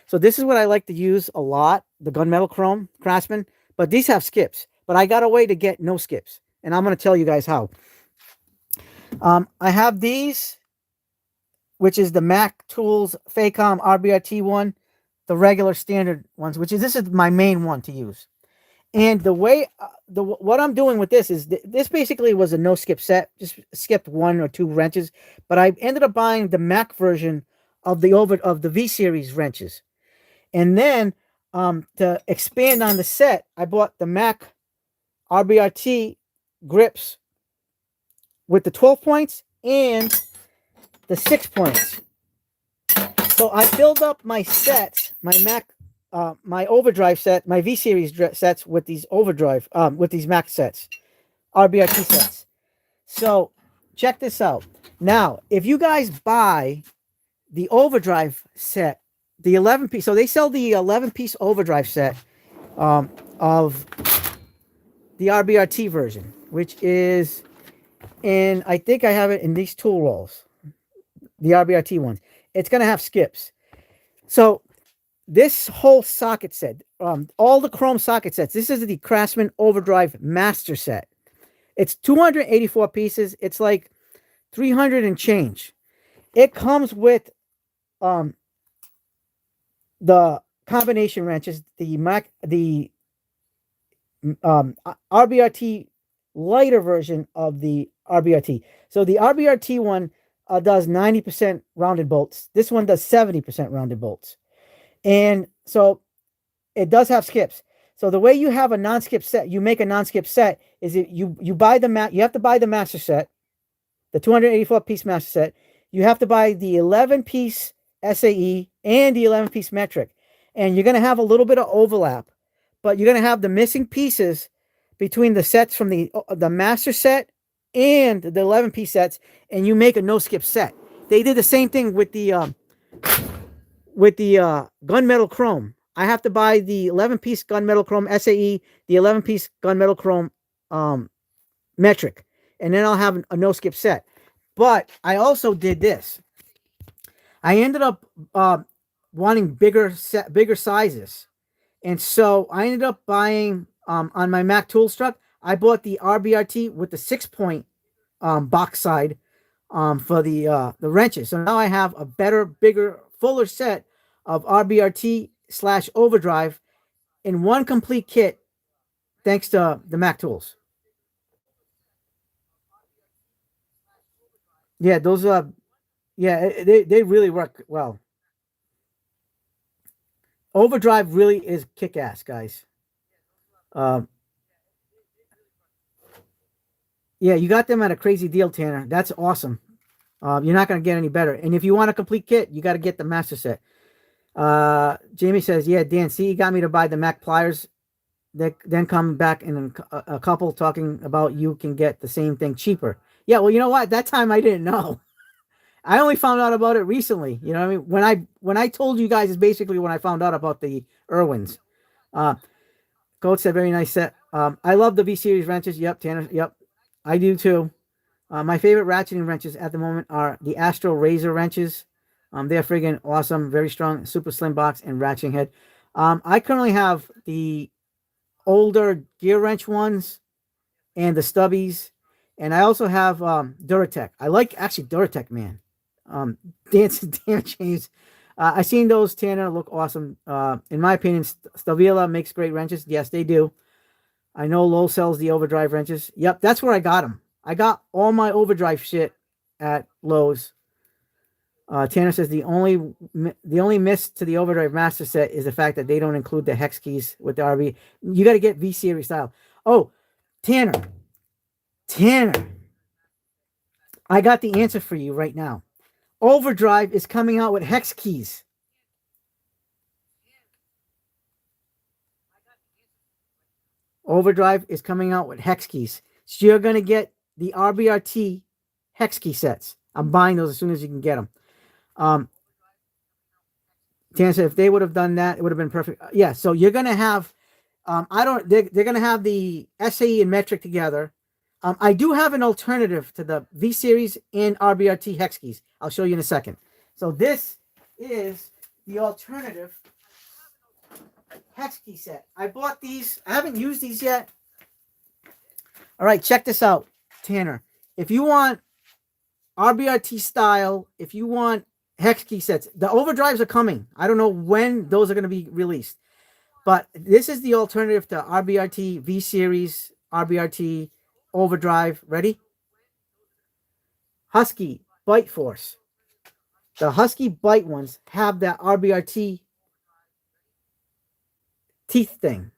So this is what I like to use a lot, the gunmetal chrome Craftsman. But these have skips. But I got a way to get no skips, and I'm going to tell you guys how. I have these, which is the Mac Tools Faycom RBRT one, the regular standard ones, this is my main one to use. And the way what I'm doing with this is this basically was a no skip set, just skipped 1 or 2 wrenches, but I ended up buying the Mac version of the V series wrenches. And then to expand on the set, I bought the Mac RBRT grips with the 12 points and the 6 points. So I filled up my sets, my Mac, my overdrive set, my V series sets with these overdrive, with these Mac sets, RBRT sets. So check this out. Now, if you guys buy the overdrive set, the 11-piece, so they sell the 11-piece overdrive set of the RBRT version, which is in, I think I have it in these tool rolls, the RBRT ones. It's going to have skips. So this whole socket set, all the chrome socket sets, this is the Craftsman Overdrive Master Set. It's 284 pieces. It's like 300 and change. It comes with the combination wrenches, the RBRT lighter version of the RBRT. So the RBRT one does 90% rounded bolts. This one does 70% rounded bolts. And so it does have skips. So the way you have a non-skip set, you make a non-skip set, is you buy you have to buy the master set, the 284-piece master set. You have to buy the 11-piece SAE and the 11-piece metric. And you're going to have a little bit of overlap, but you're going to have the missing pieces between the sets from the master set and the 11-piece sets, and you make a no-skip set. They did the same thing with the gunmetal chrome. I have to buy the 11-piece gunmetal chrome SAE, the 11-piece gunmetal chrome metric, and then I'll have a no-skip set. But I also did this. I ended up wanting bigger sizes, and so I ended up buying on my Mac Tools truck. I bought the RBRT with the 6-point box side for the wrenches. So now I have a better, bigger, fuller set of RBRT/overdrive in one complete kit, thanks to the Mac Tools. Yeah, those yeah, they really work well. Overdrive really is kick-ass, guys. Yeah, you got them at a crazy deal, Tanner. That's awesome. You're not going to get any better. And if you want a complete kit, you got to get the master set. Jamie says, yeah, Dan, see, you got me to buy the Mac pliers. Then come back in a couple talking about you can get the same thing cheaper. Yeah, well, you know what? That time I didn't know. I only found out about it recently. You know what I mean? When I told you guys is basically when I found out about the Irwins. Coach said, very nice set. I love the V Series wrenches. Yep, Tanner. Yep, I do too. My favorite ratcheting wrenches at the moment are the Astro Razor wrenches. They're friggin' awesome, very strong, super slim box and ratcheting head. I currently have the older gear wrench ones and the stubbies, and I also have Duratec. I like actually Duratec, man. Dance James. I seen those, Tanner, look awesome. In my opinion, Stavila makes great wrenches. Yes, they do. I know Lowell sells the overdrive wrenches. Yep, that's where I got them. I got all my overdrive shit at Lowe's. Tanner says the only miss to the overdrive master set is the fact that they don't include the hex keys with the RB. You got to get V series style. Oh, Tanner, I got the answer for you right now. Overdrive is coming out with hex keys. Overdrive is coming out with hex keys. So you're going to get the RBRT hex key sets. I'm buying those as soon as you can get them. Tan said if they would have done that, it would have been perfect. Yeah, so you're going to have, they're going to have the SAE and metric together. I do have an alternative to the V series and RBRT hex keys. I'll show you in a second. So this is the alternative hex key set. I bought these. I haven't used these yet. All right, check this out, Tanner. If you want RBRT style, if you want hex key sets, the overdrives are coming. I don't know when those are going to be released, but this is the alternative to RBRT V series, RBRT overdrive. Ready? Husky Bite Force. The Husky Bite ones have that RBRT teeth thing.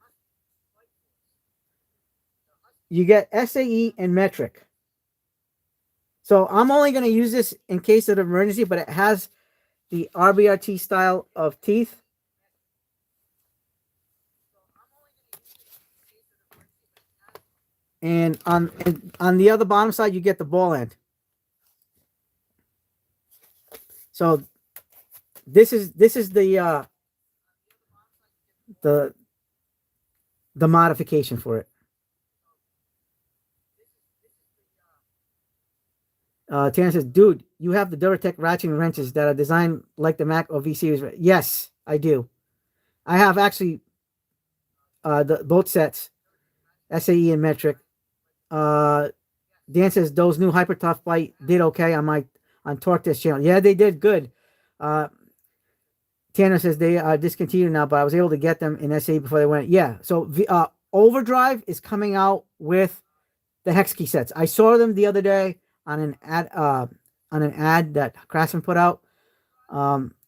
You get SAE and metric. So I'm only going to use this in case of emergency, but it has the RBRT style of teeth. And on the other bottom side, you get the ball end. So this is the modification for it. Tanner says, dude, you have the Duratec ratcheting wrenches that are designed like the Mac or V series. Yes, I do. I have actually both sets, SAE and metric. Dan says those new Hyper Tough Bite did okay on Torque Test channel. Yeah, they did good. Tanner says they are discontinued now, but I was able to get them in SAE before they went. Yeah, so Overdrive is coming out with the hex key sets. I saw them the other day on an ad that Craftsman put out.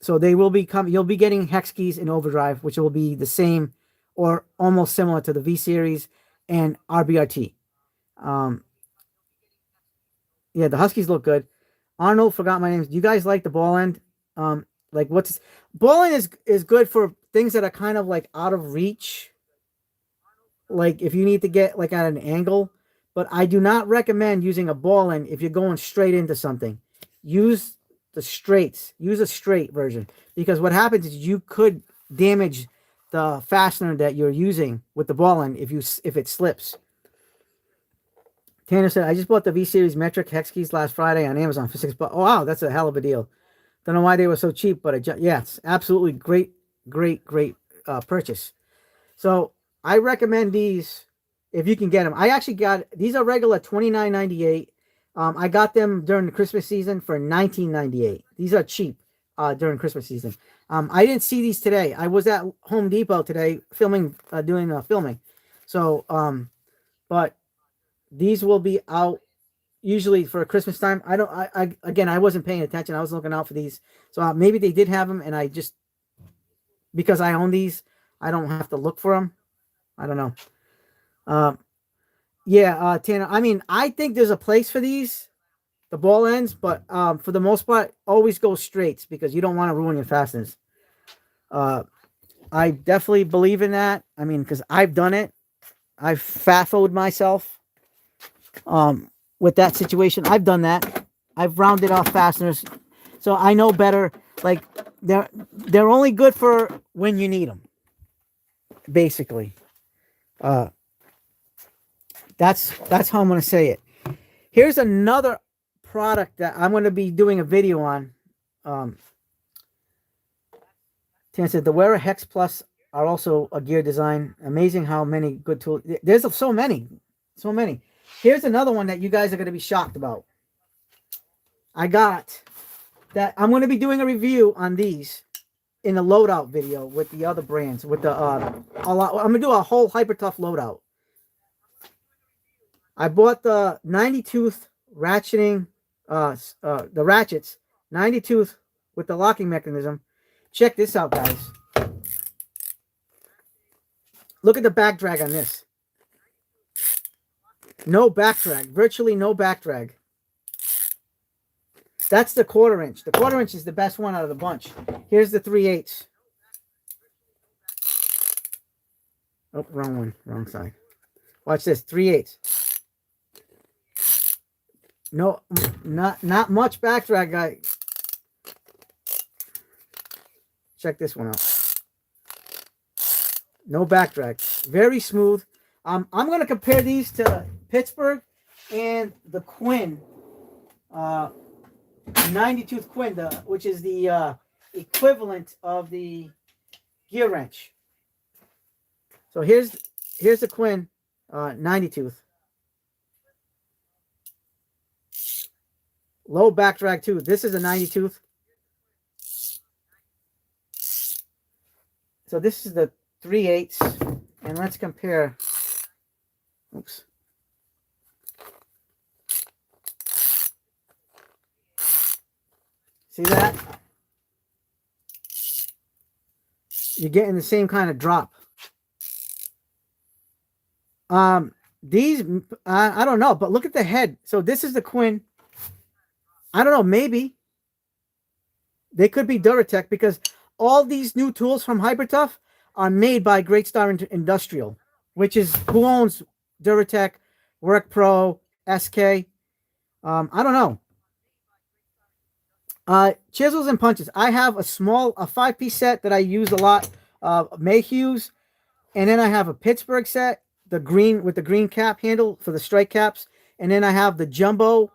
So they will be coming. You'll be getting hex keys in Overdrive, which will be the same or almost similar to the V series and RBRT. Yeah, the Huskies look good. Arnold forgot my name. Do you guys like the ball end? Like what's ball end is good for things that are kind of like out of reach. Like if you need to get like at an angle. But I do not recommend using a ball end if you're going straight into something. Use the straights. Use a straight version. Because what happens is you could damage the fastener that you're using with the ball end if it slips. Tanner said, I just bought the V-Series metric hex keys last Friday on Amazon for $6. Oh, wow, that's a hell of a deal. Don't know why they were so cheap, but yeah, it's absolutely great purchase. So I recommend these if you can get them. I actually got, these are regular $29.98. I got them during the Christmas season for $19.98. These are cheap during Christmas season. I didn't see these today. I was at Home Depot today filming. So, but these will be out usually for Christmas time. I wasn't paying attention. I was looking out for these. So maybe they did have them and I just, because I own these, I don't have to look for them. I don't know. Tanner, I mean, I think there's a place for these. the ball ends, but for the most part, always go straights because you don't want to ruin your fasteners. I definitely believe in that. I mean, because I've done it. I've FAFO'd myself with that situation. I've done that. I've rounded off fasteners, so I know better. Like they're only good for when you need them. Basically, that's how I'm going to say it. Here's another product that I'm going to be doing a video on. Tan said the Wera Hex Plus are also a gear design. Amazing how many good tools. There's so many. Here's another one that you guys are going to be shocked about. I got that. I'm going to be doing a review on these in a loadout video with the other brands. With the I'm going to do a whole Hyper Tough loadout. I bought the 90 tooth ratcheting, the ratchets, 90 tooth with the locking mechanism. Check this out, guys. Look at the back drag on this. No back drag. Virtually no back drag. That's the 1/4 inch. The 1/4 inch is the best one out of the bunch. Here's the 3/8. Oh, wrong one. Wrong side. Watch this. 3/8. No, not much back drag, guys. Check this one out. No back drag. Very smooth. I'm going to compare these to Pittsburgh and the Quinn. 90 tooth Quinn, which is the equivalent of the gear wrench. So here's the Quinn 90 tooth. Low back drag too. This is a 90 tooth. So this is the 3/8, and let's compare. Oops. See that? You're getting the same kind of drop. These, I don't know, but look at the head. So this is the Quinn. I don't know, maybe they could be Duratec because all these new tools from Hyper Tough are made by Great Star Industrial, which is who owns Duratec, Work Pro, SK. I don't know. Chisels and punches. I have a 5-piece set that I use a lot. Mayhew's, and then I have a Pittsburgh set, the green with the green cap handle for the strike caps, and then I have the jumbo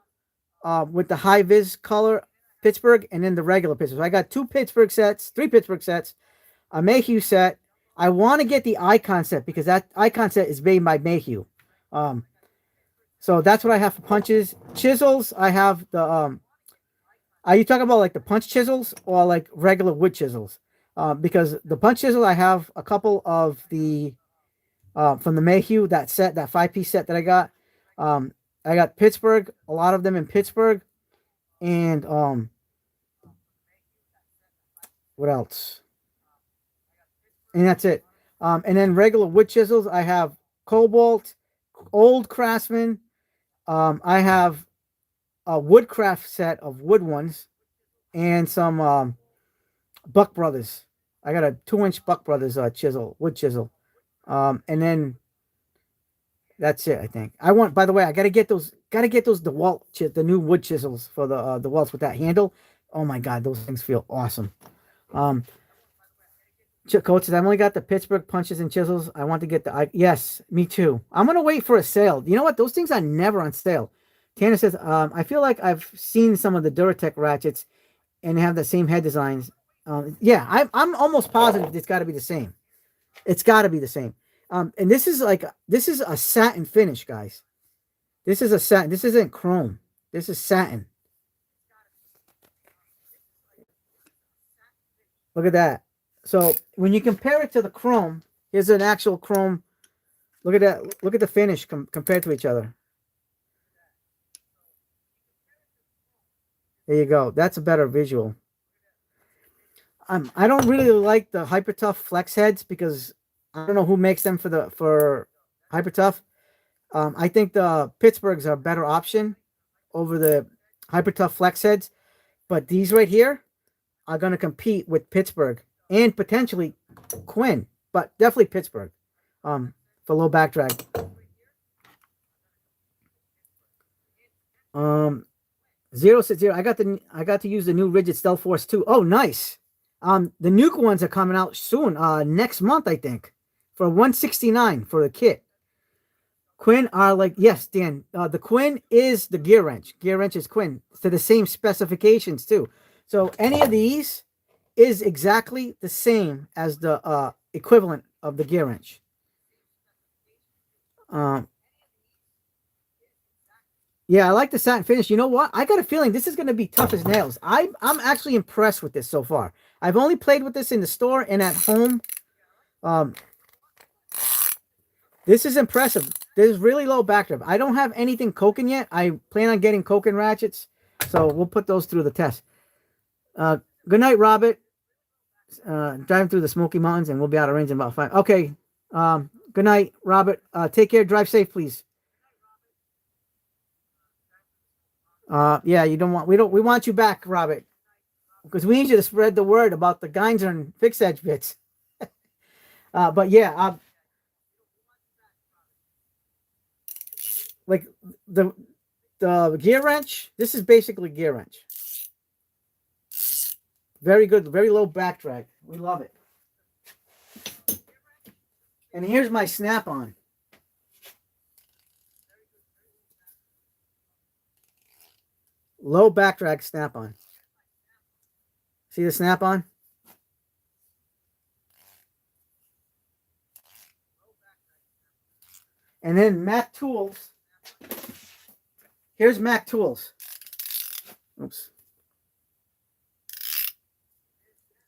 with the high vis color Pittsburgh, and then the regular Pittsburgh. So I got 3 Pittsburgh sets, a Mayhew set. I want to get the Icon set because that Icon set is made by Mayhew. So that's what I have for punches. Chisels, I have the are you talking about like the punch chisels or like regular wood chisels? Because the punch chisel, I have a couple of the from the Mayhew, that 5-piece set that I got. I got Pittsburgh, a lot of them in Pittsburgh, and what else? And that's it. And then regular wood chisels, I have Cobalt, Old Craftsman. I have a Woodcraft set of wood ones, and some Buck Brothers. I got a 2-inch Buck Brothers wood chisel. And then that's it, I think. By the way, I gotta get those DeWalt the new wood chisels for the DeWalt's with that handle. Oh my god, those things feel awesome. Coach says, I've only got the Pittsburgh punches and chisels. I want to get yes, me too. I'm gonna wait for a sale. You know what? Those things are never on sale. Tanner says, I feel like I've seen some of the Duratec ratchets and they have the same head designs. Yeah, I'm almost positive it's got to be the same. It's got to be the same. And this is a satin finish, guys. This is a satin. This isn't chrome. This is satin. Look at that. So when you compare it to the chrome, here's an actual chrome. Look at that. Look at the finish compared to each other. There you go. That's a better visual. I don't really like the Hyper Tough flex heads because I don't know who makes them for Hyper Tough. I think the Pittsburghs are a better option over the Hyper Tough flex heads. But these right here are going to compete with Pittsburgh and potentially Quinn, but definitely Pittsburgh for low back drag. 060. I got to use the new Rigid Stealth Force 2. Oh, nice. The Nuke ones are coming out soon. Next month, I think, for 169 for the kit. Quinn are like, yes, Dan. The Quinn is the gear wrench. Gear wrench is Quinn. To the same specifications too. So any of these is exactly the same as the equivalent of the gear wrench. Yeah, I like the satin finish. You know what? I got a feeling this is going to be tough as nails. I'm actually impressed with this so far. I've only played with this in the store and at home. This is impressive. There's really low back drag. I don't have anything Koken yet. I plan on getting Koken ratchets, so we'll put those through the test. Good night, Robert. Driving through the Smoky Mountains, and we'll be out of range in about 5. Okay. Good night, Robert. Take care. Drive safe, please. Yeah, you don't want, we want you back, Robert, because we need you to spread the word about the Geinzer and fixed edge bits. But yeah, like the gear wrench, this is basically gear wrench. Very good, very low back drag. We love it. And here's my snap-on. Low back drag snap-on. See the snap-on? And then Mac Tools. Here's Mac Tools. Oops.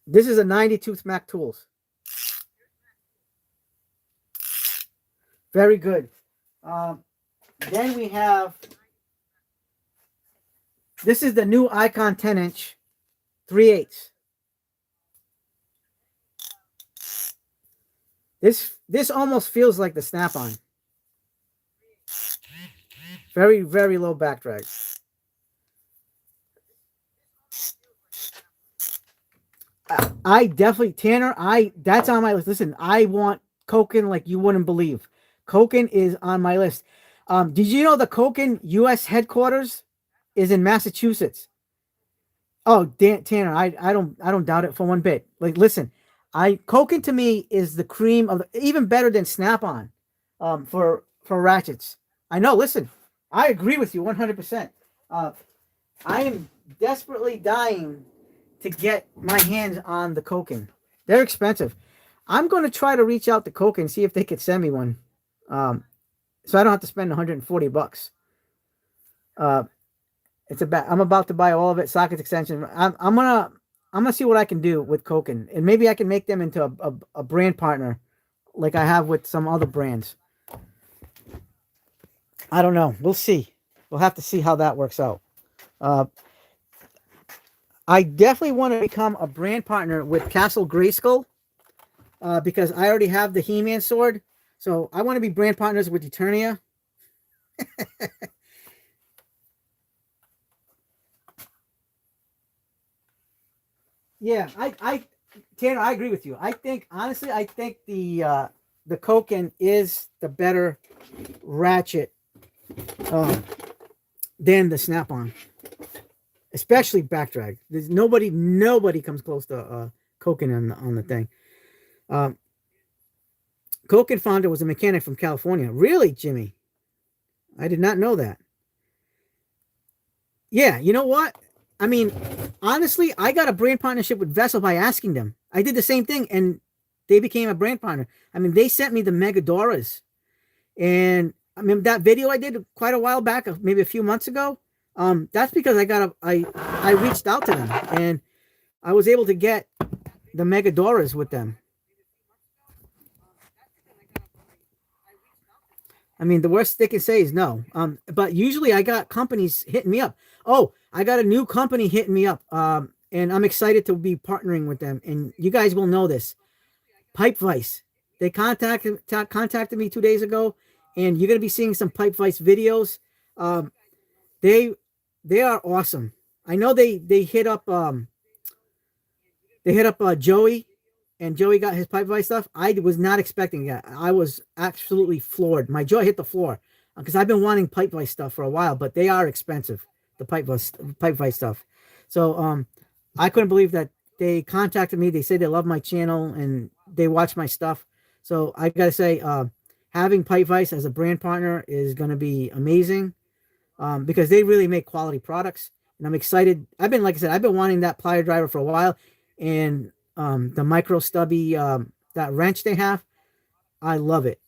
This is a 90-tooth Mac Tools. Very good. Then we have, this is the new Icon 10-inch 3/8. This almost feels like the snap-on. Very, very low back drag. I definitely, Tanner, that's on my list. Listen, I want Koken like you wouldn't believe. Koken is on my list. Did you know the Koken U.S. headquarters is in Massachusetts? Oh, Tanner, I don't doubt it for one bit. Like, listen, Koken to me is the cream of even better than Snap-on, for ratchets. I know. Listen, I agree with you 100%. I am desperately dying to get my hands on the Koken. They're expensive. I'm going to try to reach out to Koken and see if they could send me one. So I don't have to spend $140. I'm about to buy all of it, sockets, extensions. I'm gonna see what I can do with Koken, and maybe I can make them into a brand partner, like I have with some other brands. I don't know. We'll see. We'll have to see how that works out. I definitely want to become a brand partner with Castle Grayskull, because I already have the He-Man sword. So I want to be brand partners with Eternia. Yeah, Tanner, I agree with you. Honestly, I think the Koken is the better ratchet than the Snap-on, especially back drag. There's nobody comes close to Koken on the thing. Koken founder was a mechanic from California. Really, Jimmy? I did not know that. Yeah, you know what? I mean, honestly, I got a brand partnership with Vessel by asking them. I did the same thing, and they became a brand partner. I mean, they sent me the Megadoras. And I mean, that video I did quite a while back, maybe a few months ago, that's because I reached out to them, and I was able to get the Megadoras with them. I mean, the worst they can say is no. But usually I got companies hitting me up. Oh, I got a new company hitting me up. And I'm excited to be partnering with them. And you guys will know this. Pipe Vice. They contacted me 2 days ago, and you're going to be seeing some Pipe Vice videos. They They are awesome. I know they hit up Joey, and Joey got his pipe vice stuff. I was not expecting that. I was absolutely floored. My jaw hit the floor because I've been wanting pipe vice stuff for a while, but they are expensive. The pipe vice stuff. So I couldn't believe that they contacted me. They said they love my channel and they watch my stuff. So I gotta say, having Pipe Vice as a brand partner is gonna be amazing, because they really make quality products. And I'm excited. Like I said, I've been wanting that plier driver for a while, and the micro stubby that wrench they have, I love it.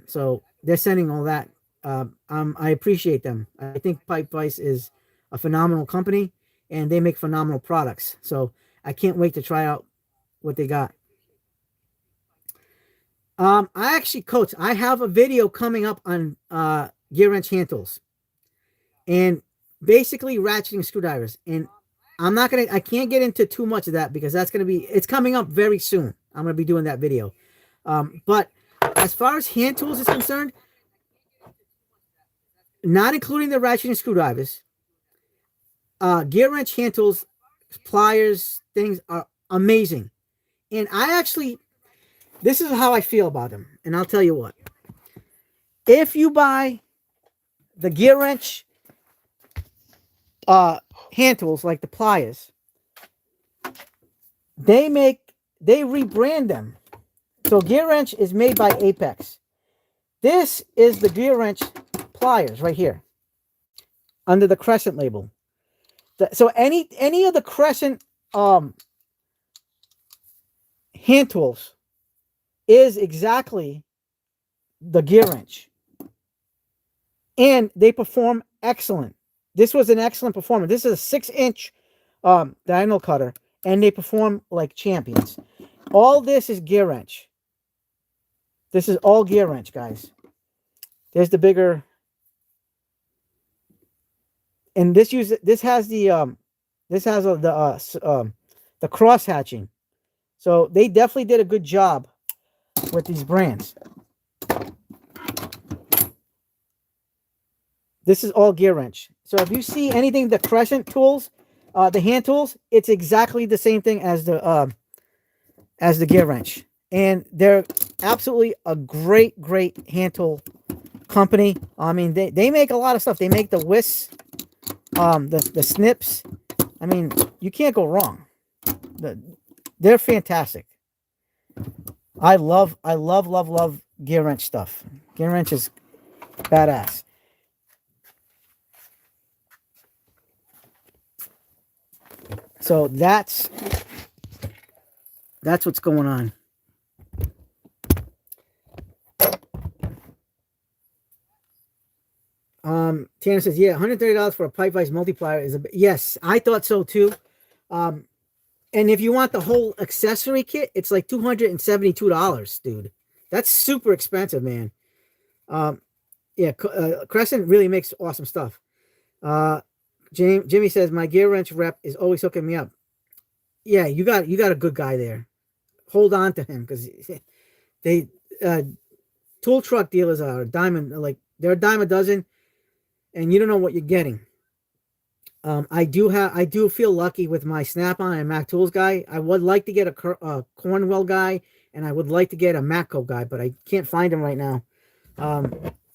So they're sending all that. I appreciate them. I think Pipe Vice is a phenomenal company, and they make phenomenal products. So I can't wait to try out what they got. I actually, Coach, I have a video coming up on gear wrench hand tools and basically ratcheting screwdrivers. And I can't get into too much of that because it's coming up very soon. I'm gonna be doing that video. But as far as hand tools is concerned, not including the ratcheting screwdrivers, gear wrench hand tools, pliers, things are amazing. And this is how I feel about them. And I'll tell you what. If you buy the gear wrench hand tools like the pliers, they rebrand them. So gear wrench is made by Apex. This is the gear wrench pliers right here under the Crescent label. So any of the Crescent hand tools is exactly the gear wrench, and they perform excellent. This was an excellent performance. This is a 6-inch diagonal cutter, and they perform like champions. All this is gear wrench. This is all gear wrench, guys. There's the bigger, and this has the cross hatching. So they definitely did a good job with these brands. This is all gear wrench. So if you see anything, the Crescent tools, the hand tools, it's exactly the same thing as the gear wrench. And they're absolutely a great hand tool company. I mean, they make a lot of stuff. They make the whisks, the snips. I mean, you can't go wrong. They're fantastic. I love gear wrench stuff. Gear wrench is badass. So that's what's going on. Tanner says, yeah, $130 for a Pipe Vice multiplier is yes, I thought so too. And if you want the whole accessory kit, it's like $272, dude. That's super expensive, man. Yeah, Crescent really makes awesome stuff. Jimmy says, my gear wrench rep is always hooking me up. Yeah, you got a good guy there. Hold on to him, because they tool truck dealers are a dime, they're a dime a dozen, and you don't know what you're getting. I do feel lucky with my Snap-on and Mac Tools guy. I would like to get a Cornwell guy, and I would like to get a Matco guy, but I can't find him right now.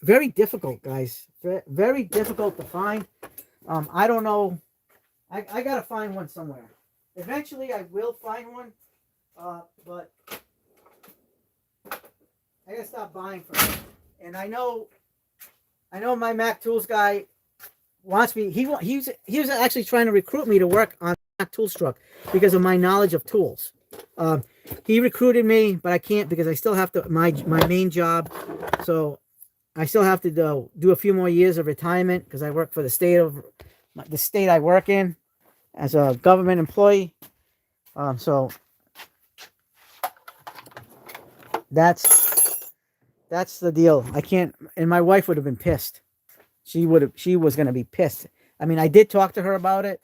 Very difficult, guys. Very difficult to find. I don't know. I gotta find one somewhere. Eventually, I will find one, but I gotta stop buying from him. And I know my Mac Tools guy wants me. He was actually trying to recruit me to work on Mac Tools truck because of my knowledge of tools. He recruited me, but I can't because I still have to my main job. So I still have to do a few more years of retirement because I work for the state I work in as a government employee. So that's the deal. I can't, and my wife would have been pissed. She was going to be pissed. I mean, I did talk to her about it.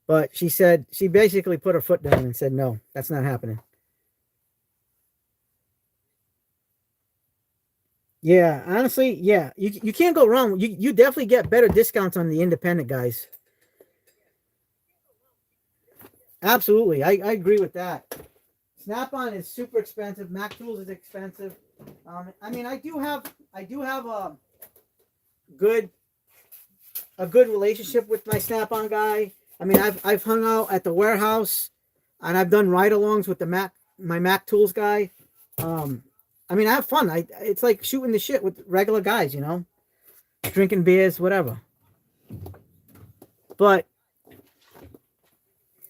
But she basically put her foot down and said, no, that's not happening. Yeah, honestly, yeah, you can't go wrong. You definitely get better discounts on the independent guys. Absolutely, I agree with that. Snap-on is super expensive. Mac Tools is expensive. I mean, I do have good a good relationship with my Snap-on guy. I mean, I've hung out at the warehouse, and I've done ride-alongs with the my Mac Tools guy. Um, I mean, I have fun. It's like shooting the shit with regular guys, drinking beers, whatever. But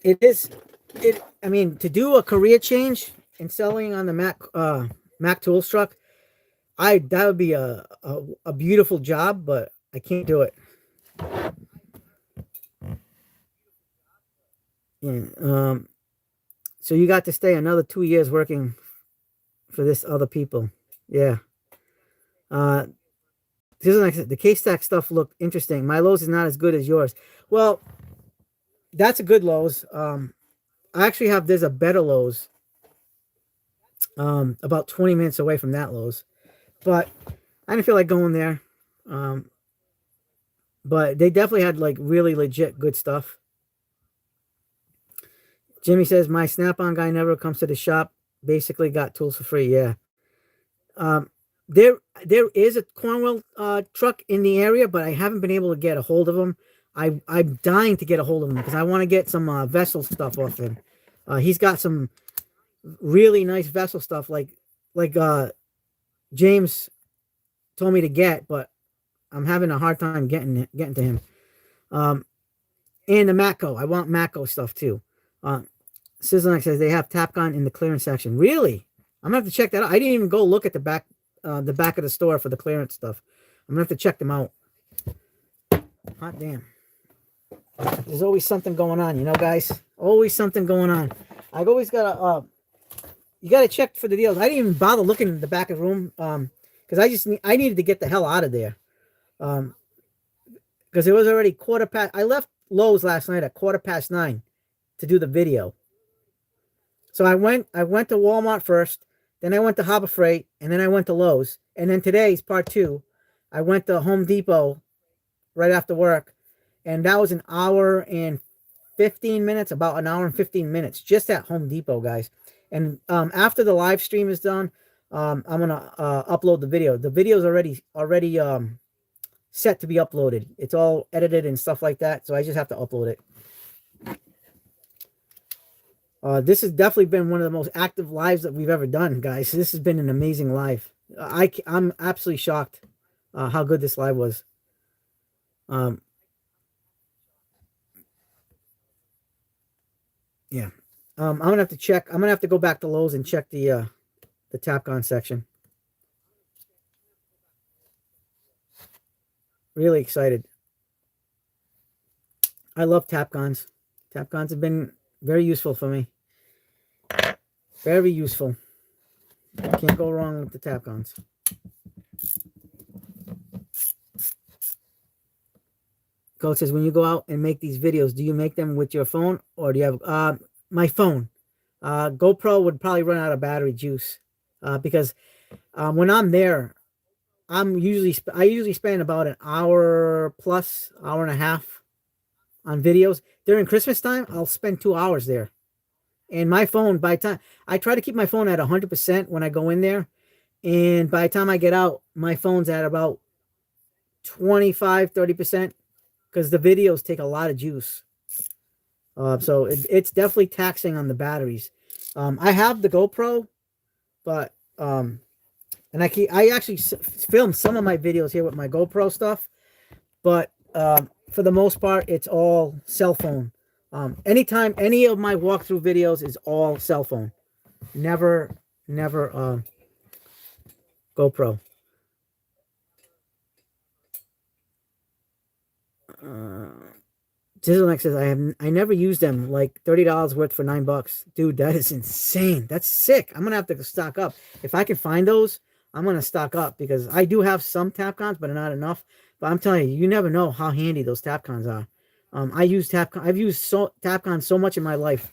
it is it. I mean, to do a career change and selling on the Mac Tools truck, I that would be a beautiful job, but I can't do it. Yeah. So you got to stay another 2 years working for this other people. Yeah. Uh, this is like the K Stack stuff looked interesting. My Lowe's is not as good as yours. Well, that's a good Lowe's. I actually have there's a better Lowe's. About 20 minutes away from that Lowe's, but I didn't feel like going there. Um, but they definitely had like really legit good stuff. Jimmy says my Snap-on guy never comes to the shop. Basically, got tools for free. Yeah. Um, there is a Cornwell truck in the area, but I haven't been able to get a hold of him. I'm dying to get a hold of him because I want to get some vessel stuff off him. He's got some really nice vessel stuff like James told me to get, but I'm having a hard time getting to him. Um, and the Matco. I want Matco stuff too. Sizzling says they have Tapcon in the clearance section. Really? I'm gonna have to check that out. I didn't even go look at the back of the store for the clearance stuff. I'm gonna have to check them out. Hot damn. There's always something going on, guys. Always something going on. I've always gotta you gotta check for the deals. I didn't even bother looking in the back of the room, because I needed to get the hell out of there. Because it was already quarter past. I left Lowe's last night at 9:15 to do the video. So I went to Walmart first, then I went to Harbor Freight, and then I went to Lowe's. And then today's part 2. I went to Home Depot right after work, and that was an hour and 15 minutes, about an hour and 15 minutes just at Home Depot, guys. And after the live stream is done, I'm gonna upload the video. The video's already set to be uploaded. It's all edited and stuff like that, so I just have to upload it. This has definitely been one of the most active lives that we've ever done, guys. This has been an amazing live. I'm absolutely shocked how good this live was. Yeah. I'm gonna have to check. I'm gonna have to go back to Lowe's and check the Tapcon section. Really excited. I love Tapcons. Tapcons have been very useful for me. Very useful. Can't go wrong with the Tapcons. Coach says, when you go out and make these videos, do you make them with your phone or do you have my phone? GoPro would probably run out of battery juice because when I'm there, I usually spend about an hour plus, hour and a half on videos. During Christmas time, I'll spend 2 hours there. And my phone, by the time I try to keep my phone at 100% when I go in there, and by the time I get out, my phone's at about 25-30% because the videos take a lot of juice. So it's definitely taxing on the batteries. I have the GoPro, but and I actually filmed some of my videos here with my GoPro stuff, but for the most part, it's all cell phone. Anytime any of my walkthrough videos is all cell phone, never GoPro. Dizzleneck says I never used them. Like $30 worth for $9, dude. That is insane. That's sick. I'm gonna have to stock up if I can find those. I'm gonna stock up because I do have some Tapcons, but not enough. But I'm telling you, you never know how handy those Tapcons are. I've used Tapcons so much in my life,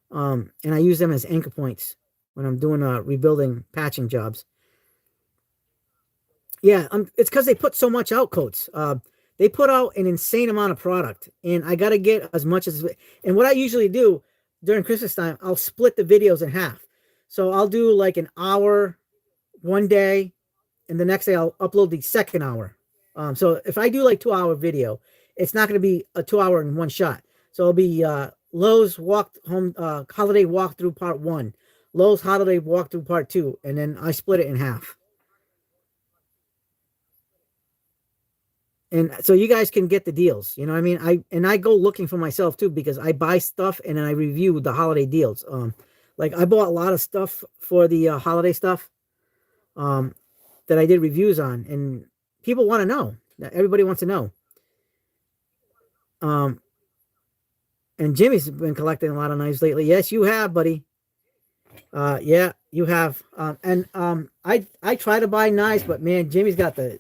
and I use them as anchor points when I'm doing rebuilding patching jobs. Yeah, it's because they put so much out, Coats. They put out an insane amount of product, and I got to get as much as. And what I usually do during Christmas time, I'll split the videos in half. So I'll do like an hour one day, and the next day I'll upload the second hour. So if I do like 2 hour video, it's not going to be a 2 hour in one shot. So it'll be Lowe's walk home holiday walkthrough part 1, Lowe's holiday walkthrough part 2, and then I split it in half. And so you guys can get the deals. You know what I mean? I go looking for myself too, because I buy stuff and then I review the holiday deals. Like I bought a lot of stuff for the holiday stuff that I did reviews on, and people want to know. Everybody wants to know. Um, and Jimmy's been collecting a lot of knives lately. Yes, you have, buddy. Yeah, you have. I try to buy knives, but man, Jimmy's got the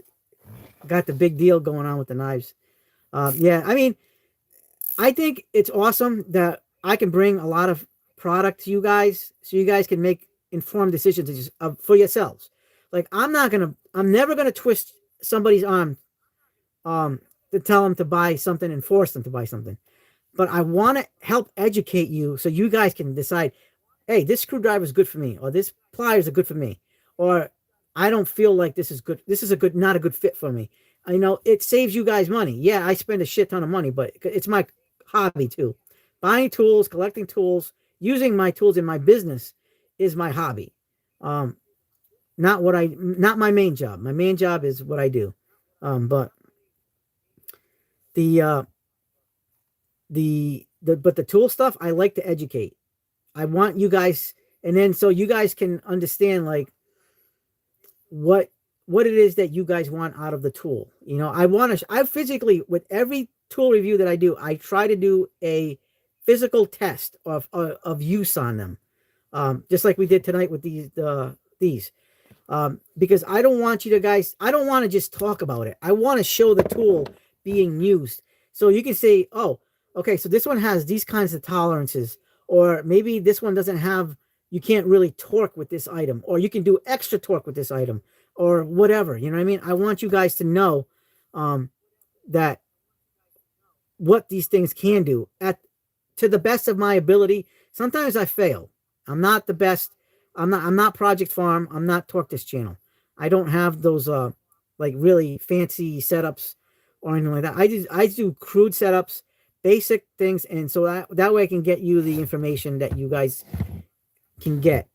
big deal going on with the knives. Yeah, I mean, I think it's awesome that I can bring a lot of product to you guys, so you guys can make informed decisions for yourselves. Like I'm never gonna twist somebody's arm, to tell them to buy something and force them to buy something. But I want to help educate you so you guys can decide, hey, this screwdriver is good for me, or this pliers are good for me, or I don't feel like this is good. This is not a good fit for me. I know it saves you guys money. Yeah, I spend a shit ton of money, but it's my hobby too. Buying tools, collecting tools, using my tools in my business is my hobby. Not my main job. My main job is what I do. But the tool stuff, I like to educate. I want you guys, and then so you guys can understand like what it is that you guys want out of the tool. You know, I physically, with every tool review that I do, I try to do a physical test of use on them. Just like we did tonight with these. Because I don't want I don't want to just talk about it. I want to show the tool being used. So you can say, oh, okay, so this one has these kinds of tolerances, or maybe this one doesn't have, you can't really torque with this item, or you can do extra torque with this item, or whatever. You know what I mean? I want you guys to know that what these things can do to the best of my ability. Sometimes I fail. I'm not the best. I'm not Project Farm. I'm not Torque This Channel. I don't have those like really fancy setups or anything like that. I do crude setups, basic things, and so that way I can get you the information that you guys can get.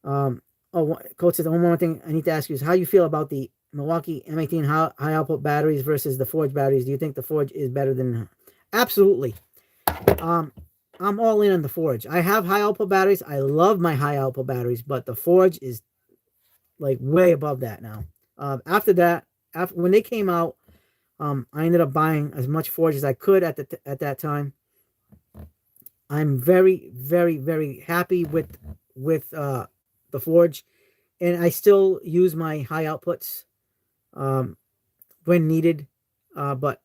Coach says, one more thing I need to ask you is how you feel about the Milwaukee M18 high output batteries versus the Forge batteries. Do you think the Forge is better than? Absolutely. I'm all in on the Forge. I have high output batteries. I love my high output batteries, but the Forge is like way above that now. After when they came out, I ended up buying as much Forge as I could at that time. I'm very, very, very happy with the Forge, and I still use my high outputs when needed. And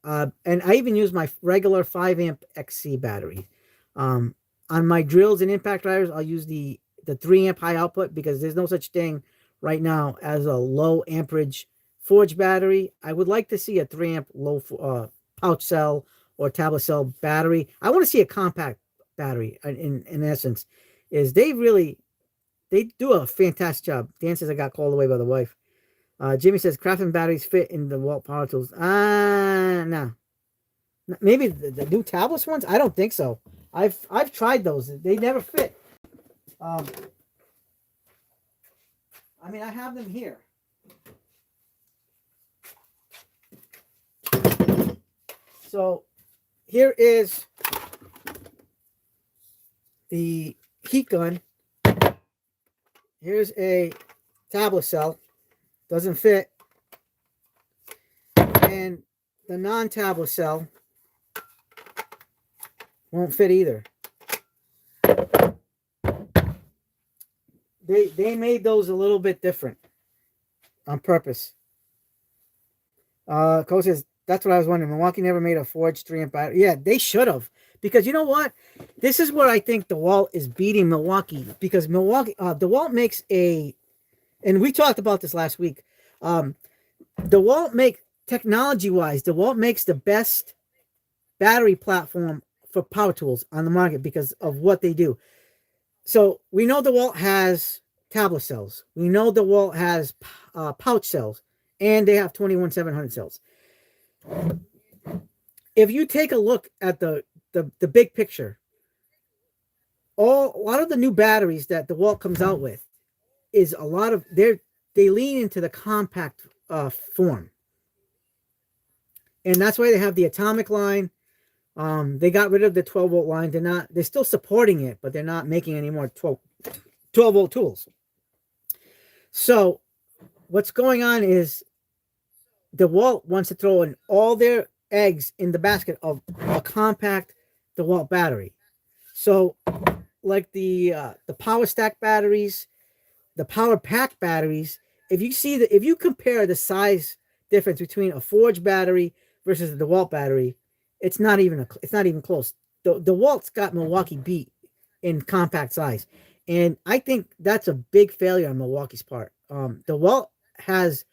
I even use my regular 5 amp XC battery. On my drills and impact drivers, I'll use the 3 amp high output, because there's no such thing right now as a low amperage Forge battery. I would like to see a 3 amp low pouch cell or tablet cell battery. I want to see a compact battery. In essence, is they do a fantastic job. Dan says I got called away by the wife. Jimmy says Craftsman batteries fit in the Walt Power Tools. No. Maybe the new tablets ones? I don't think so. I've tried those. They never fit. I mean, I have them here. So here is the heat gun. Here's a tablet cell. Doesn't fit. And the non-tablet cell won't fit either. They made those a little bit different on purpose. Coach says, that's what I was wondering. Milwaukee never made a Forge 3 amp battery. Yeah, they should have. Because you know what? This is where I think DeWalt is beating Milwaukee. Because DeWalt makes and we talked about this last week. DeWalt make technology-wise, DeWalt makes the best battery platform for power tools on the market because of what they do. So we know DeWalt has tablet cells. We know DeWalt has pouch cells, and they have 21700 cells. If you take a look at the big picture, a lot of the new batteries that DeWalt comes out with is a lot of they lean into the compact form, and that's why they have the Atomic line. They got rid of the 12-volt line. They're still supporting it, but they're not making any more 12-volt tools. So what's going on is DeWalt wants to throw in all their eggs in the basket of a compact DeWalt battery. So like the power stack batteries, the power pack batteries, if you compare the size difference between a Forge battery versus the DeWalt battery, it's not even close. DeWalt's got Milwaukee beat in compact size, and I think that's a big failure on Milwaukee's part. DeWalt has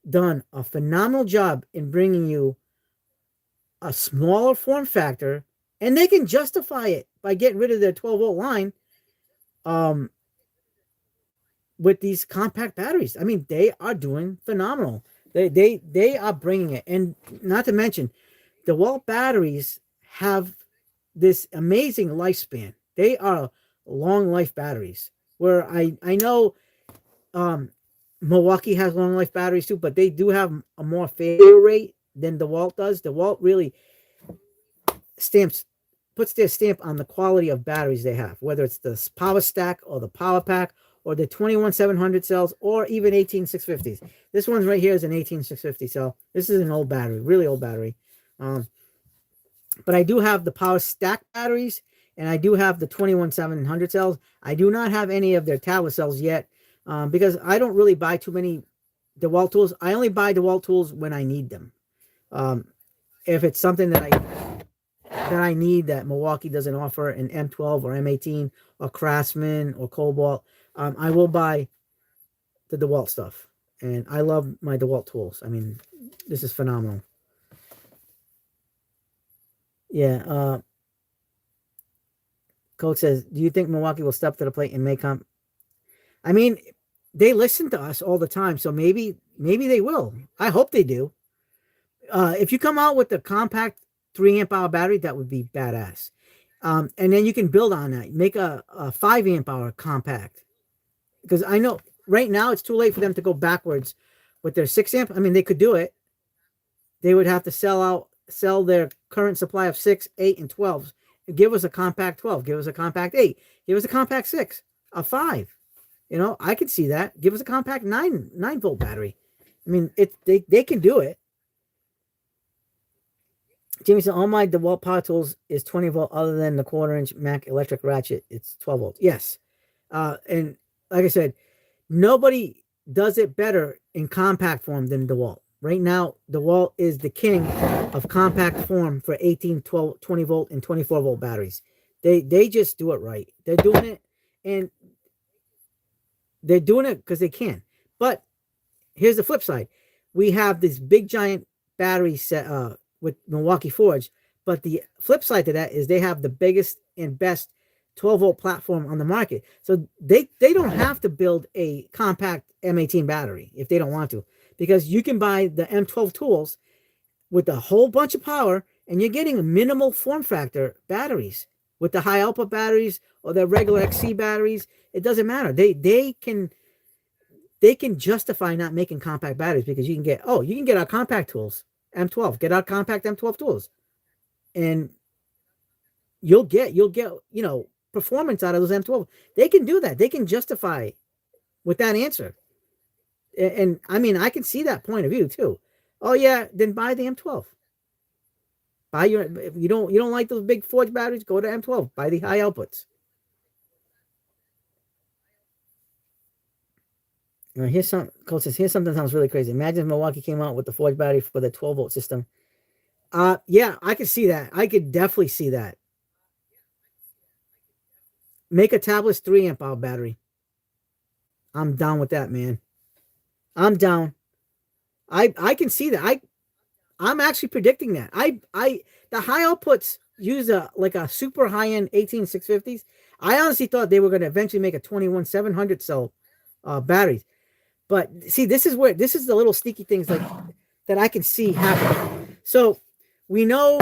done a phenomenal job in bringing you a smaller form factor, and they can justify it by getting rid of their 12-volt line with these compact batteries. I mean, they are doing phenomenal. They are bringing it. And not to mention, DeWalt batteries have this amazing lifespan. They are long life batteries, where I know Milwaukee has long life batteries too, but they do have a more failure rate than DeWalt does. DeWalt really puts their stamp on the quality of batteries they have, whether it's the power stack or the power pack or the 21700 cells or even 18650s. This one right here is an 18650 cell. This is an old battery, really old battery. But I do have the power stack batteries, and I do have the 21700 cells. I do not have any of their tablet cells yet, because I don't really buy too many DeWalt tools. I only buy DeWalt tools when I need them. If it's something that I need that Milwaukee doesn't offer, an M12 or M18 or Craftsman or Cobalt, I will buy the DeWalt stuff. And I love my DeWalt tools. I mean, this is phenomenal. Yeah. Coach says, do you think Milwaukee will step to the plate and make I mean, they listen to us all the time, so maybe they will. I hope they do. If you come out with the compact 3 amp hour battery, that would be badass. And then you can build on that. Make a 5 amp hour compact. Because I know right now it's too late for them to go backwards with their 6 amp. I mean, they could do it. They would have to sell their current supply of 6, 8, and 12s. Give us a compact 12. Give us a compact 8. Give us a compact 6. A 5. You know, I could see that. Give us a compact 9-volt battery. I mean, they can do it. Jimmy said, all my DeWalt power tools is 20 volt other than the 1/4-inch Mac electric ratchet. It's 12 volts. Yes. And like I said, nobody does it better in compact form than DeWalt. Right now, DeWalt is the king of compact form for 18, 12, 20 volt and 24 volt batteries. They just do it right. They're doing it, and they're doing it because they can. But here's the flip side. We have this big giant battery set with Milwaukee Forge, but the flip side to that is they have the biggest and best 12-volt platform on the market. So they don't have to build a compact M18 battery if they don't want to, because you can buy the M12 tools with a whole bunch of power, and you're getting minimal form factor batteries with the high output batteries or the regular XC batteries. It doesn't matter. They can justify not making compact batteries because you can get our compact tools. M12, get our compact M12 tools, and you'll get performance out of those M12. They can do that. They can justify with that answer, and I mean, I can see that point of view too. Oh yeah, then buy the M12. If you don't like those big Forge batteries, go to M12. Buy the high outputs. Here's something sounds really crazy. Imagine if Milwaukee came out with the Forge battery for the 12-volt system. Yeah, I could see that. I could definitely see that. Make a tabless 3 amp hour battery. I'm down with that, man. I'm down. I can see that. I'm actually predicting that. The high outputs use a super high end 18650s. I honestly thought they were going to eventually make a 21700 cell batteries. But see, this is the little sneaky things like that I can see happen. So we know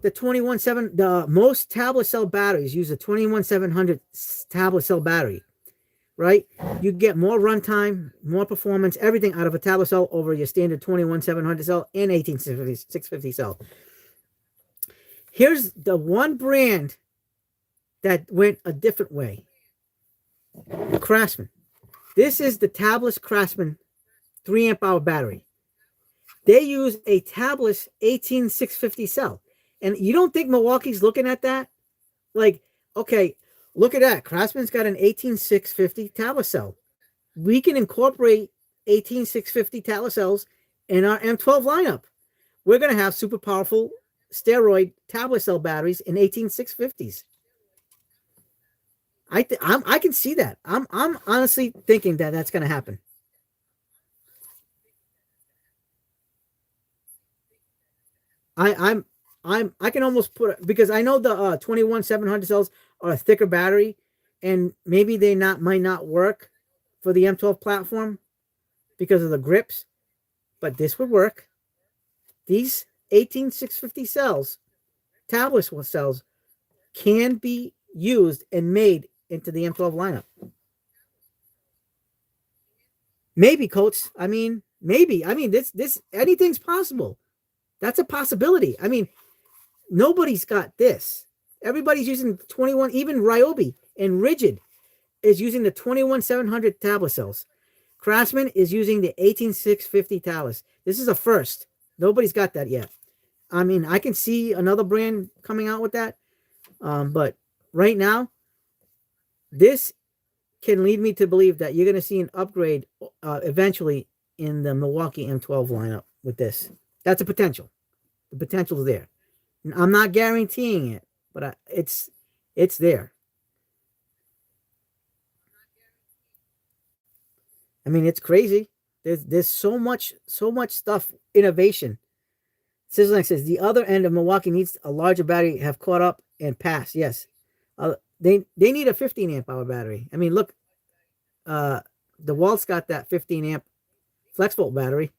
the most tablet cell batteries use a 21700 tablet cell battery, right? You get more runtime, more performance, everything out of a tablet cell over your standard 21700 cell and 18650 cell. Here's the one brand that went a different way. Craftsman. This is the Tablis Craftsman 3 amp hour battery. They use a Tablis 18650 cell. And you don't think Milwaukee's looking at that? Like, okay, look at that. Craftsman's got an 18650 Tablis cell. We can incorporate 18650 Tablis cells in our M12 lineup. We're going to have super powerful steroid tablet cell batteries in 18650s. I can see that. I'm honestly thinking that that's going to happen. I can almost put, because I know the 21700 cells are a thicker battery, and maybe they might not work for the M12 platform because of the grips, but this would work. These 18650 cells, tablet cells, can be used and made into the M12 lineup. Maybe, Coates. I mean, maybe. I mean, this anything's possible. That's a possibility. I mean, nobody's got this. Everybody's using 21, even Ryobi and Rigid is using the 21700 tablet cells. Craftsman is using the 18650 tablets. This is a first. Nobody's got that yet. I mean, I can see another brand coming out with that. But right now, this can lead me to believe that you're going to see an upgrade eventually in the Milwaukee M12 lineup with this. That's a potential. The potential is there. I'm not guaranteeing it, but it's there. I mean, it's crazy. There's so much stuff, innovation. Sizzling says the other end of Milwaukee needs a larger battery, have caught up and passed. Yes, they need a 15 amp hour battery. I mean, look, DeWalt's got that 15 amp flex volt battery.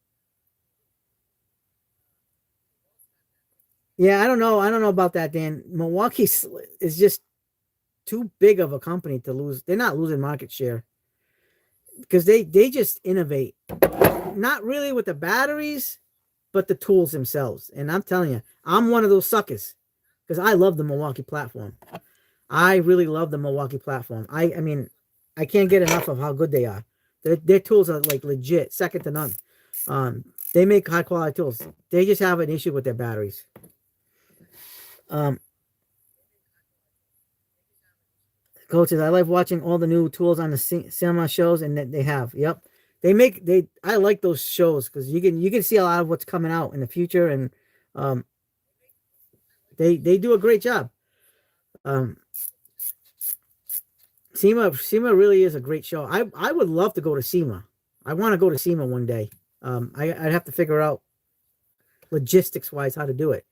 Yeah, I don't know about that, Dan. Milwaukee is just too big of a company to lose. They're not losing market share because they just innovate, not really with the batteries, but the tools themselves. And I'm telling you, I'm one of those suckers because I love the Milwaukee platform. I really love the Milwaukee platform. I mean, I can't get enough of how good they are. Their tools are like legit, second to none. They make high quality tools. They just have an issue with their batteries. Coaches, I like watching all the new tools on the cinema shows, and that they have. Yep, I like those shows because you can see a lot of what's coming out in the future, and they do a great job. SEMA really is a great show. I would love to go to SEMA. I want to go to SEMA one day. I'd have to figure out logistics wise how to do it.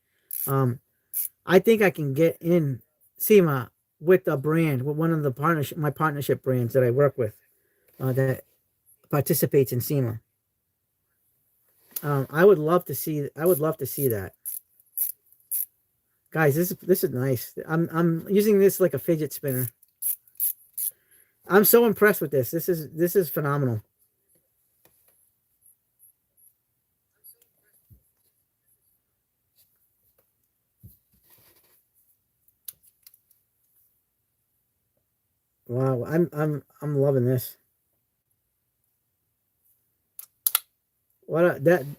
I think I can get in SEMA with a brand, with one of the my partnership brands that I work with, that participates in SEMA. I would love to see that. Guys, this is nice. I'm using this like a fidget spinner. I'm so impressed with this. This is phenomenal. Wow, I'm loving this.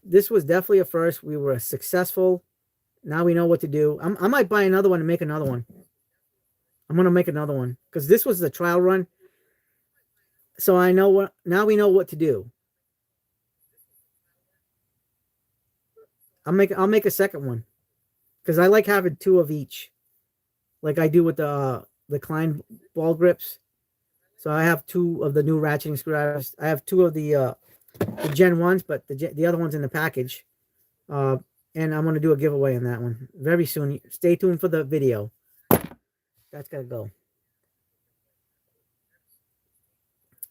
This was definitely a first. We were successful. Now we know what to do. I might buy another one and make another one. I'm gonna make another one because this was the trial run. So I know what now we know what to do. I'll make a second one because I like having two of each, like I do with the Klein ball grips. So I have two of the new ratcheting screwdrivers. I have two of the the Gen 1s, but the other one's in the package. And I'm going to do a giveaway on that one very soon. Stay tuned for the video. That's got to go.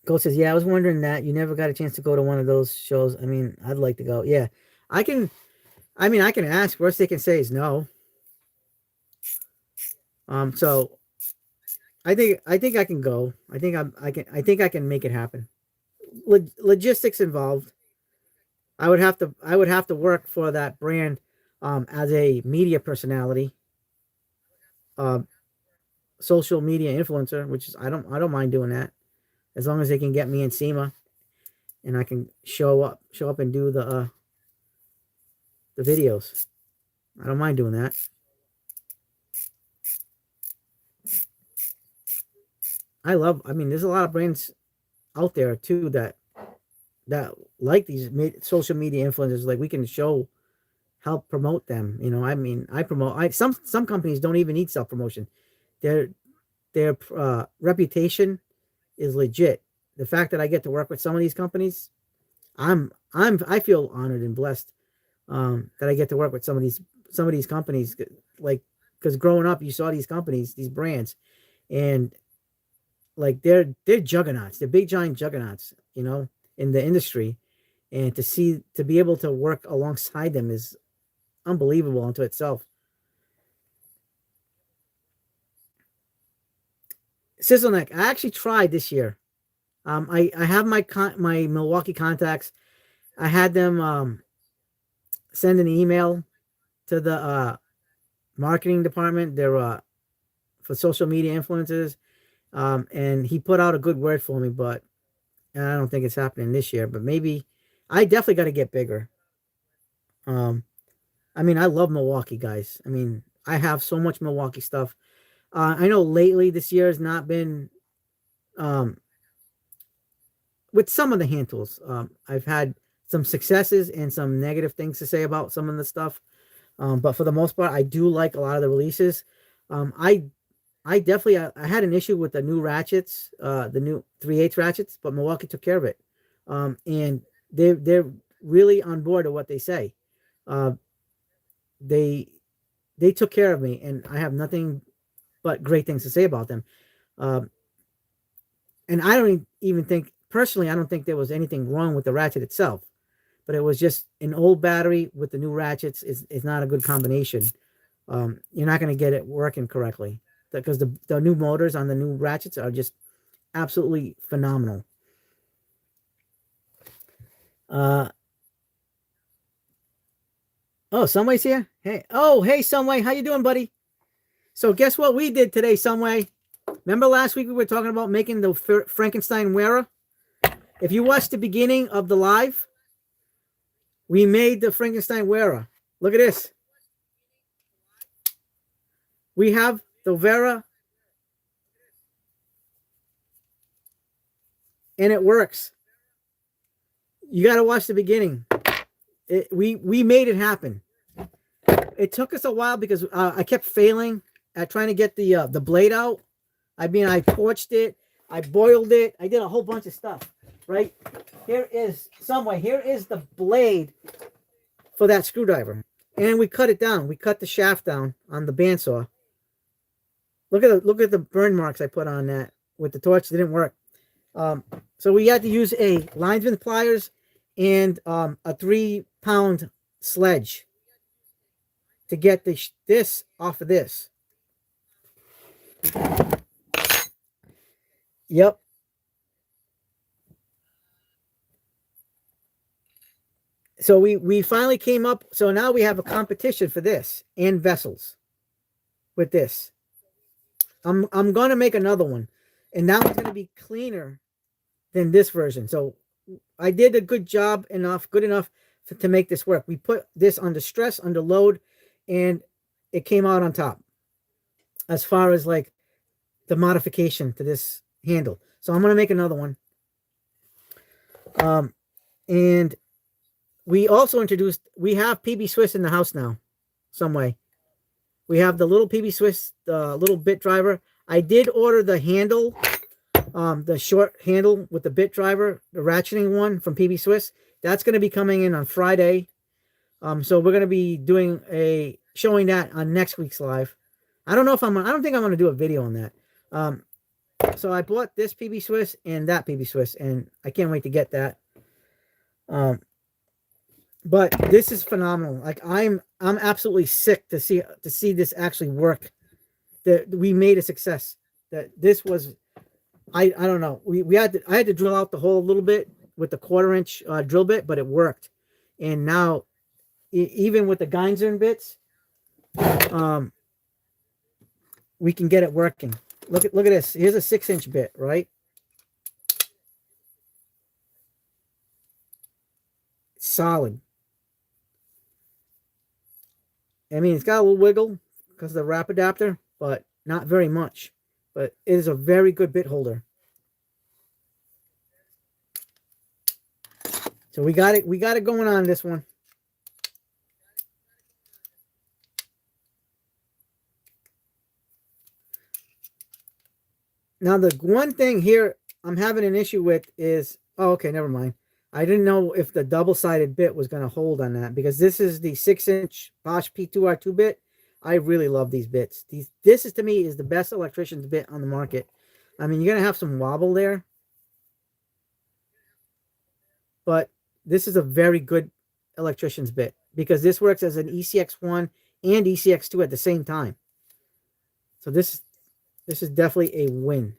Coach says, yeah, I was wondering that. You never got a chance to go to one of those shows. I mean, I'd like to go. Yeah, I can ask. Worst they can say is no. So I think I can go. I think I can make it happen. Logistics involved. I would have to work for that brand as a media personality, social media influencer, which is I don't mind doing that as long as they can get me in SEMA and I can show up and do the videos. I don't mind doing that. I mean, there's a lot of brands out there too that like these social media influencers. Like we can help promote them. You know, I mean, some companies don't even need self promotion. Their reputation is legit. The fact that I get to work with some of these companies, I feel honored and blessed that I get to work with some of these companies. Like, because growing up, you saw these companies, these brands, and like they're juggernauts. They're big giant juggernauts, you know, in the industry, and to be able to work alongside them is unbelievable unto itself. Sizzleneck, I actually tried this year. I have my Milwaukee contacts. I had them send an email to the marketing department. They're for social media influencers. And he put out a good word for me, but I don't think it's happening this year. But maybe I definitely got to get bigger. I mean, I love Milwaukee, guys. I mean, I have so much Milwaukee stuff. I know lately this year has not been with some of the hand tools. I've had some successes and some negative things to say about some of the stuff. But for the most part, I do like a lot of the releases. I definitely I had an issue with the new ratchets, the new 3/8 ratchets, but Milwaukee took care of it. And they're really on board with what they say. They took care of me, and I have nothing but great things to say about them. And I don't even think personally, I don't think there was anything wrong with the ratchet itself, but it was just an old battery with the new ratchets is not a good combination. You're not going to get it working correctly because the new motors on the new ratchets are just absolutely phenomenal. Oh, Sunway's here. Hey, Sunway, how you doing, buddy? So guess what we did today, Sunway? Remember last week we were talking about making the Frankenstein wearer? If you watched the beginning of the live, we made the Frankenstein wearer. Look at this. We have the Vera, and it works. You got to watch the beginning. We made it happen. It took us a while because I kept failing at trying to get the blade out. I mean, I torched it, I boiled it, I did a whole bunch of stuff. Right here is Here is the blade for that screwdriver, and we cut it down. We cut the shaft down on the bandsaw. Look at the burn marks I put on that with the torch. It didn't work. So we had to use a linesman pliers and a 3-pound sledge to get this off of this. Yep. So we finally came up. So now we have a competition for this and vessels with this. I'm going to make another one, and that one's going to be cleaner than this version. So I did a good enough to make this work. We put this under stress, under load, and it came out on top as far as like the modification to this handle. So I'm going to make another one. And we also we have PB Swiss in the house now, some way. We have the little PB Swiss, the little bit driver. I did order the handle the short handle with the bit driver, the ratcheting one from PB Swiss. That's going to be coming in on Friday. So we're going to be doing showing that on next week's live. I don't think I'm going to do a video on that. So I bought this PB Swiss and that PB Swiss, and I can't wait to get that. But this is phenomenal. Like I'm absolutely sick to see this actually work. That we made a success. That this was, I don't know. I had to drill out the hole a little bit with the 1/4-inch drill bit, but it worked. And now, even with the Geinzern bits, we can get it working. Look at this. Here's a 6-inch bit, right? Solid. I mean, it's got a little wiggle because of the wrap adapter, but not very much. But it is a very good bit holder. So we got it going on this one. Now the one thing here I'm having an issue with is, oh, okay, never mind. I didn't know if the double-sided bit was going to hold on that, because this is the 6-inch Bosch P2R2 bit. I really love these bits. This is, to me, is the best electrician's bit on the market. I mean, you're going to have some wobble there, but this is a very good electrician's bit, because this works as an ECX1 and ECX2 at the same time. So this is definitely a win.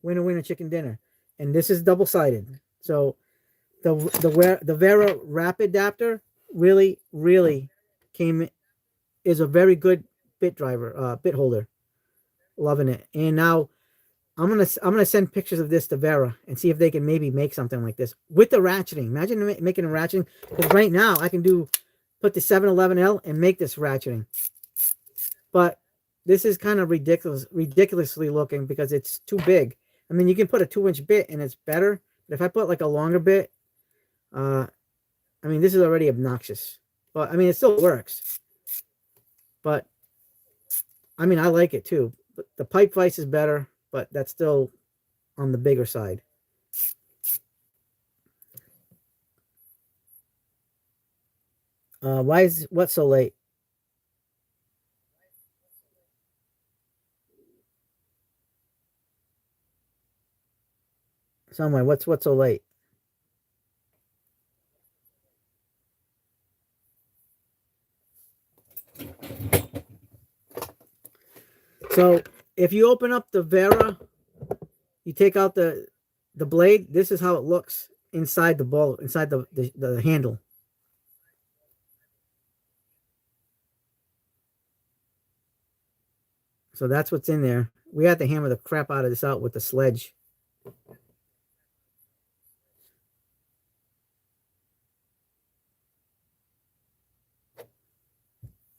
Winner, chicken dinner. And this is double-sided. So the Vera Rapid Adapter really is a very good bit driver, bit holder. Loving it. And now I'm gonna send pictures of this to Vera and see if they can maybe make something like this with the ratcheting. Imagine making a ratcheting, because right now I can put the 711L and make this ratcheting. But this is kind of ridiculously looking, because it's too big. I mean, you can put a 2-inch bit and it's better. But if I put like a longer bit, I mean, this is already obnoxious. But I mean, it still works. But I mean, I like it too. But the pipe vise is better, but that's still on the bigger side. What's so late? Somewhere, what's so late? So if you open up the Vera, you take out the blade. This is how it looks inside the ball, inside the handle. So that's what's in there. We had to hammer the crap out of this out with the sledge.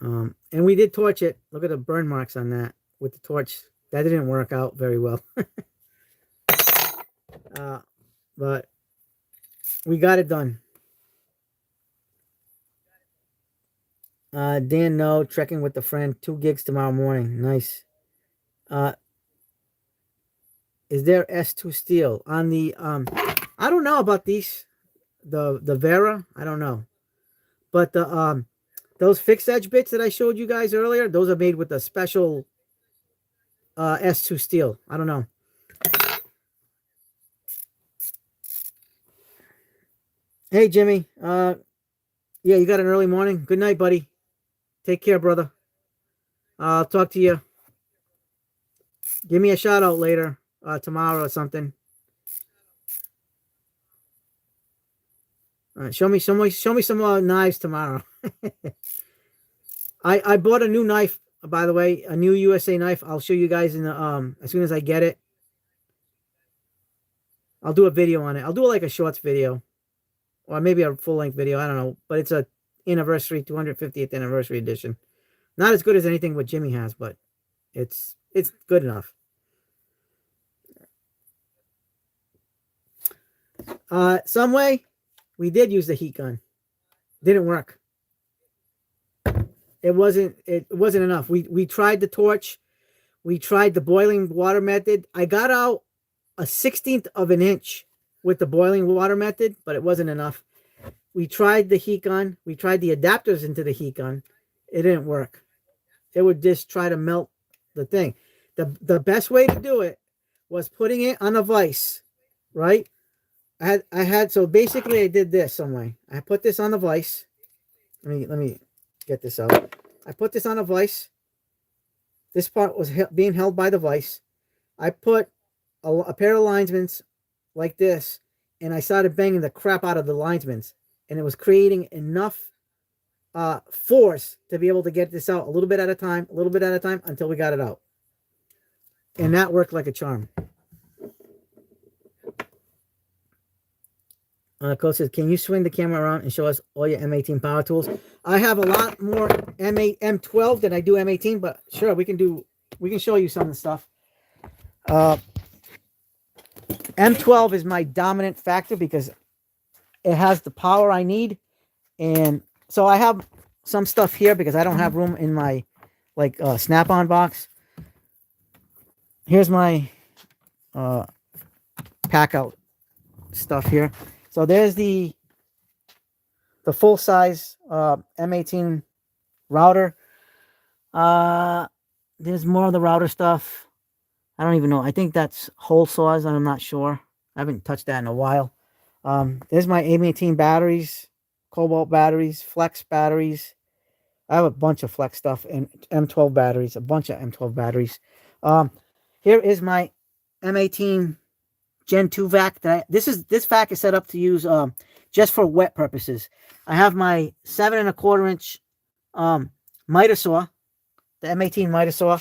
And we did torch it. Look at the burn marks on that with the torch. That didn't work out very well. But we got it done. Dan, no, trekking with a friend. 2 gigs tomorrow morning. Nice. Is there S2 steel on the I don't know about these, the Vera. I don't know, but the those fixed edge bits that I showed you guys earlier, those are made with a special S2 steel. I don't know. Hey Jimmy, yeah, you got an early morning. Good night, buddy. Take care, brother. I'll talk to you. Give me a shout out later, tomorrow or something. All right, show me some knives tomorrow. I bought a new knife, by the way, a new USA knife. I'll show you guys in the as soon as I get it. I'll do a video on it. I'll do like a shorts video, or maybe a full length video. I don't know, but it's a anniversary, 250th anniversary edition. Not as good as anything what Jimmy has, but it's good enough. Some way we did use the heat gun. Didn't work. It wasn't enough. We tried the torch. We tried the boiling water method. I got out a 1/16 of an inch with the boiling water method, but it wasn't enough. We tried the heat gun. We tried the adapters into the heat gun. It didn't work. It would just try to melt the thing. The best way to do it was putting it on a vise, right? So basically I did this some way. I put this on the vise. Let me get this out. I put this on a vise. This part was being held by the vise. I put a pair of linesmans like this, and I started banging the crap out of the linesmans, and it was creating enough force to be able to get this out a little bit at a time, until we got it out. And that worked like a charm. Coach says, can you swing the camera around and show us all your M18 power tools? I have a lot more M12 than I do M18, but sure, we can show you some of the stuff. M12 is my dominant factor because it has the power I need. And so I have some stuff here because I don't have room in my Snap-on box. Here's my pack out stuff here. So there's the full size M18 router. There's more of the router stuff. I don't even know. I think that's hole saws. I'm not sure. I haven't touched that in a while. There's my M18 batteries, Cobalt batteries, Flex batteries. I have a bunch of Flex stuff and M12 batteries, a bunch of M12 batteries. Here is my M18 Gen 2 vac. This vac is set up to use just for wet purposes. I have my 7 1/4 inch miter saw, the M18 miter saw.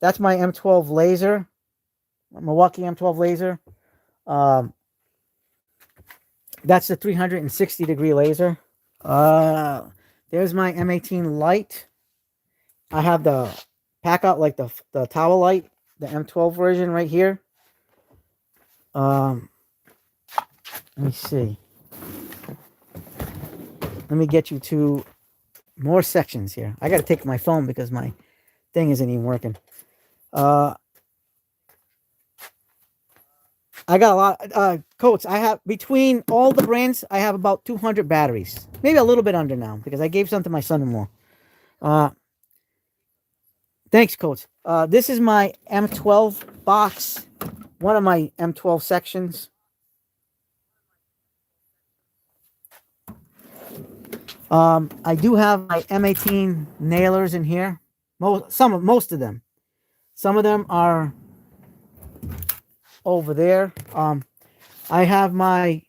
That's my M12 laser, Milwaukee M12 laser. That's the 360-degree laser. There's my M18 light. I have the pack out like the tower light, the M12 version right here. Let me see. Let me get you to more sections here. I got to take my phone because my thing isn't even working. I got a lot coats. I have, between all the brands, I have about 200 batteries. Maybe a little bit under now because I gave some to my son-in-law. Thanks, coats. This is my M12 box. One of my M12 sections. I do have my M18 nailers in here. Most of them. Some of them are over there. I have my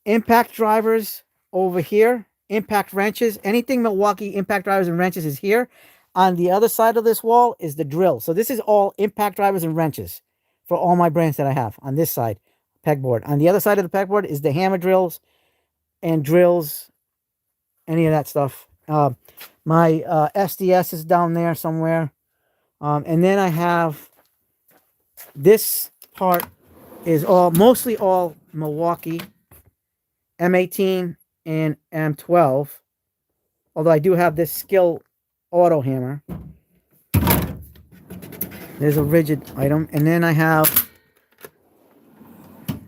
impact drivers over here. Impact wrenches. Anything Milwaukee impact drivers and wrenches is here. On the other side of this wall is the drill. So this is all impact drivers and wrenches for all my brands that I have on this side pegboard. On the other side of the pegboard is the hammer drills and drills, any of that stuff. My SDS is down there somewhere. And then I have this part is mostly all Milwaukee M18 and M12. Although I do have this Skill auto hammer. There's a rigid item. And then I have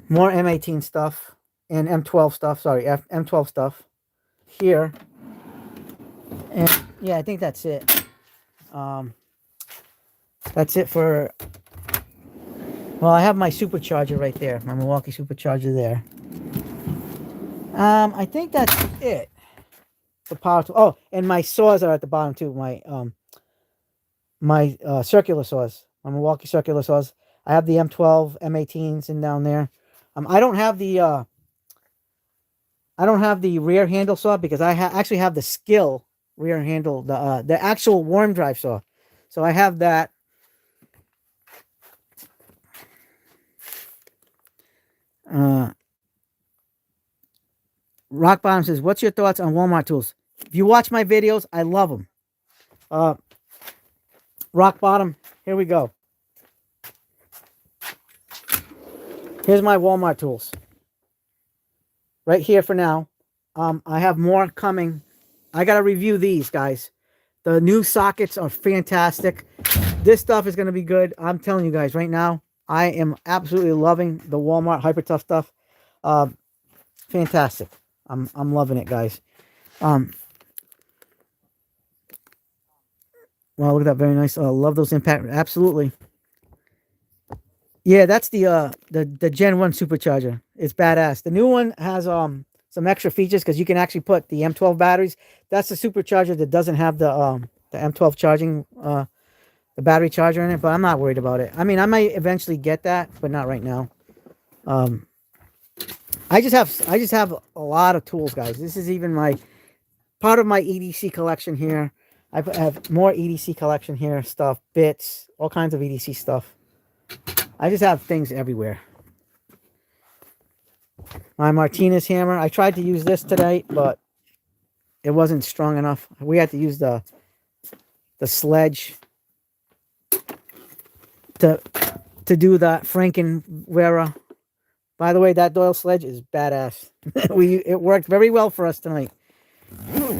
more M18 stuff and M12 stuff. Sorry, M12 stuff here. And yeah, I think that's it. That's it for... Well, I have my supercharger right there. My Milwaukee supercharger there. I think that's it. The power tool. Oh, and my saws are at the bottom too. My circular saws. My Milwaukee circular saws. I have the M12, M18s in down there. I don't have the rear handle saw because I actually have the Skill rear handle, the actual worm drive saw. So I have that. Rock Bottom says, what's your thoughts on Walmart tools? If you watch my videos, I love them. Rock Bottom, here we go. Here's my Walmart tools. Right here for now. I have more coming. I got to review these, guys. The new sockets are fantastic. This stuff is going to be good. I'm telling you guys right now. I am absolutely loving the Walmart Hyper Tough stuff. Uh, fantastic. I'm loving it, guys. Wow, look at that, very nice. Love those impact. Absolutely. Yeah, that's the Gen 1 supercharger. It's badass. The new one has some extra features because you can actually put the M12 batteries. That's the supercharger that doesn't have the M12 charging the battery charger in it, but I'm not worried about it. I mean, I might eventually get that, but not right now. Um I just have a lot of tools, guys. This is even my part of my EDC collection here. I have more EDC collection here, stuff, bits, all kinds of EDC stuff. I just have things everywhere. My Martinez hammer. I tried to use this today, but it wasn't strong enough. We had to use the sledge to do that Frankenwearer. By the way, that Doyle sledge is badass. It worked very well for us tonight.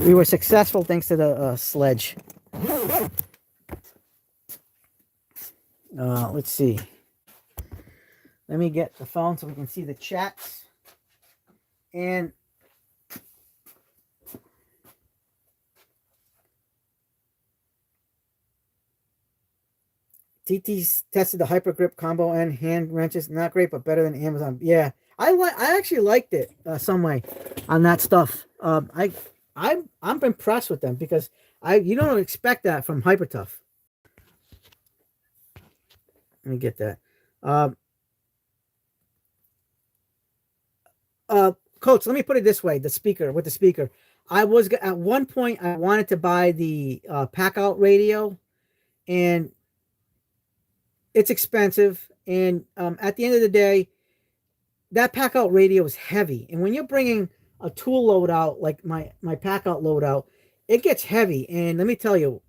We were successful thanks to the sledge. Let's see. Let me get the phone so we can see the chats. And TT's tested the Hyper Grip combo and hand wrenches. Not great, but better than Amazon. Yeah, I actually liked it some way on that stuff. I'm impressed with them because you don't expect that from Hyper Tough. Let me get that. Coach, let me put it this way: the speaker. I was at one point I wanted to buy the pack out radio, and it's expensive. And at the end of the day, that pack out radio is heavy, and when you're bringing a tool load out like my pack out load out, it gets heavy. And let me tell you,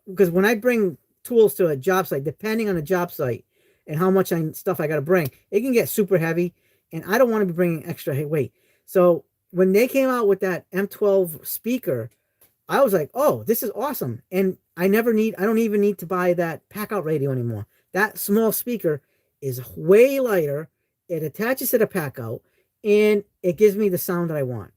because when I bring tools to a job site, depending on the job site and how much stuff I got to bring, it can get super heavy, and I don't want to be bringing extra weight. So when they came out with that M12 speaker, I was like, oh, this is awesome. And I don't even need to buy that pack out radio anymore. That small speaker is way lighter. It attaches to the pack out, and it gives me the sound that I want.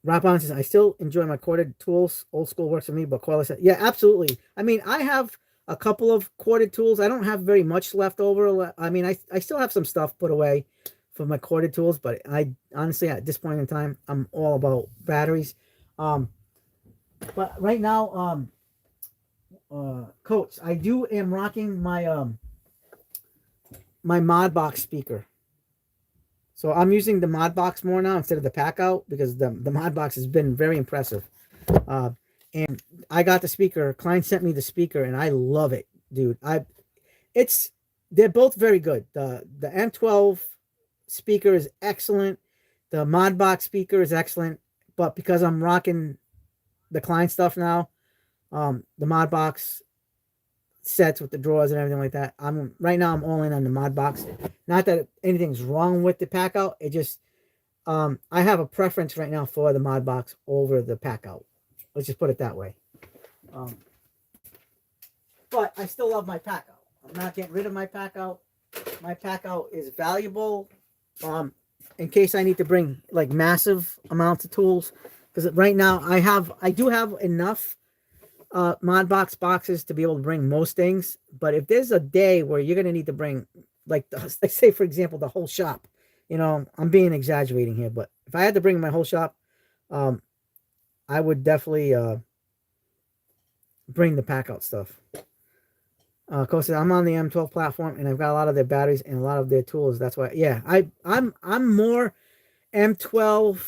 Rob on says, I still enjoy my corded tools. Old school works for me, but Koala said, yeah, absolutely. I mean, I have a couple of corded tools. I don't have very much left over. I mean, I still have some stuff put away for my corded tools, but I honestly, at this point in time, I'm all about batteries. But right now, Coach, I am rocking my my Modbox speaker. So I'm using the Modbox more now instead of the pack out because the Modbox has been very impressive. And I got the speaker. Klein sent me the speaker, and I love it, dude. They're both very good. The M12 speaker is excellent. The Modbox speaker is excellent. But because I'm rocking the Klein stuff now, the Modbox sets with the drawers and everything like that, right now I'm all in on the Modbox. Not that anything's wrong with the pack out. It just I have a preference right now for the Modbox over the pack out. Let's just put it that way. But I still love my pack out. I'm not getting rid of my pack out. My pack out is valuable in case I need to bring like massive amounts of tools. Because right now I do have enough Modbox boxes to be able to bring most things. But if there's a day where you're going to need to bring, like say, for example, the whole shop, I'm being exaggerating here, but if I had to bring my whole shop, I would definitely bring the pack out stuff. Of course, I'm on the M12 platform, and I've got a lot of their batteries and a lot of their tools. That's why, yeah, I'm more M12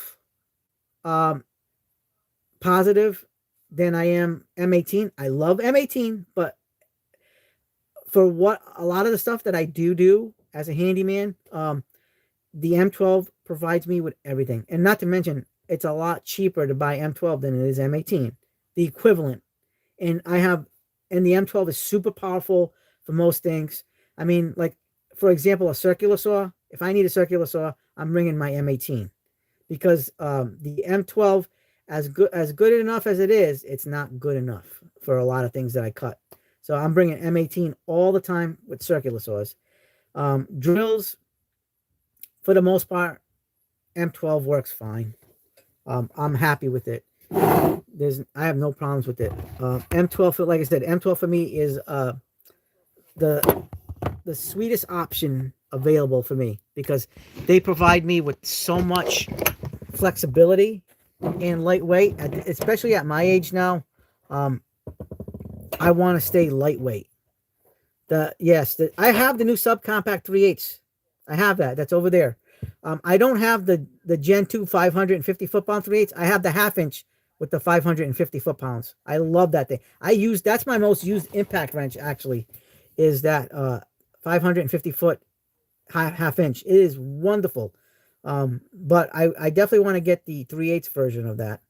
positive than I am M18. I love M18, but for what a lot of the stuff that I do as a handyman, the M12 provides me with everything. And not to mention, it's a lot cheaper to buy M12 than it is M18, the equivalent. And the M12 is super powerful for most things. I mean, like, for example, a circular saw. If I need a circular saw, I'm bringing my M18 because the M12, as good enough as it is, it's not good enough for a lot of things that I cut. So I'm bringing M18 all the time with circular saws. Drills, for the most part, M12 works fine. I'm happy with it. I have no problems with it. M12, like I said, M12 for me is the sweetest option available for me because they provide me with so much flexibility and lightweight, especially at my age now. I want to stay lightweight. I have the new subcompact 3/8. I have that. That's over there. I don't have the Gen 2 550 foot-pound 3/8. I have the half-inch with the 550 foot-pounds. I love that thing. That's my most used impact wrench, actually, is that 550 foot half-inch. It is wonderful. But I definitely want to get the 3/8 version of that.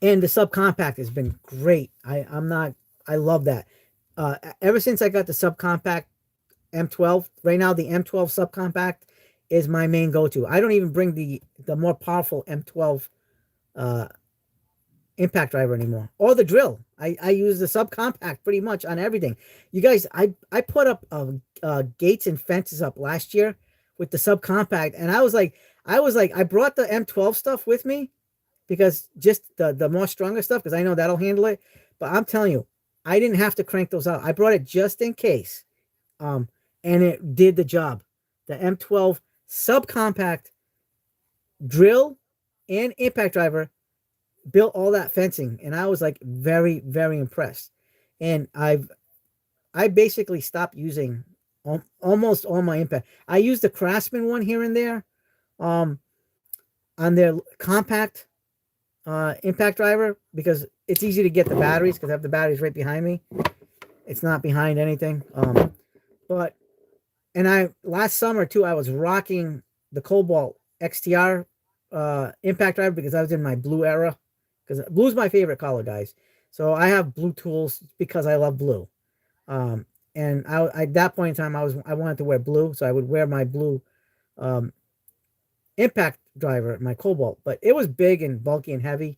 And the subcompact has been great. I love that. Ever since I got the subcompact M12, right now the M12 subcompact is my main go-to. I don't even bring the more powerful M12 impact driver anymore, or the drill. I use the subcompact pretty much on everything. You guys, I put up gates and fences up last year with the subcompact, and I was like, I brought the M12 stuff with me because just the more stronger stuff, because I know that'll handle it. But I'm telling you, I didn't have to crank those out. I brought it just in case. And it did the job. The M12 subcompact drill and impact driver built all that fencing, and I was like very, very impressed. And I basically stopped using almost all my impact. I use the Craftsman one here and there on their compact impact driver because it's easy to get the batteries because I have the batteries right behind me. It's not behind anything. But last summer too, I was rocking the Cobalt XTR impact driver because I was in my blue era, because blue's my favorite color, guys. So I have blue tools because I love blue. And at that point in time, I wanted to wear blue, so I would wear my blue impact driver, my Cobalt, but it was big and bulky and heavy.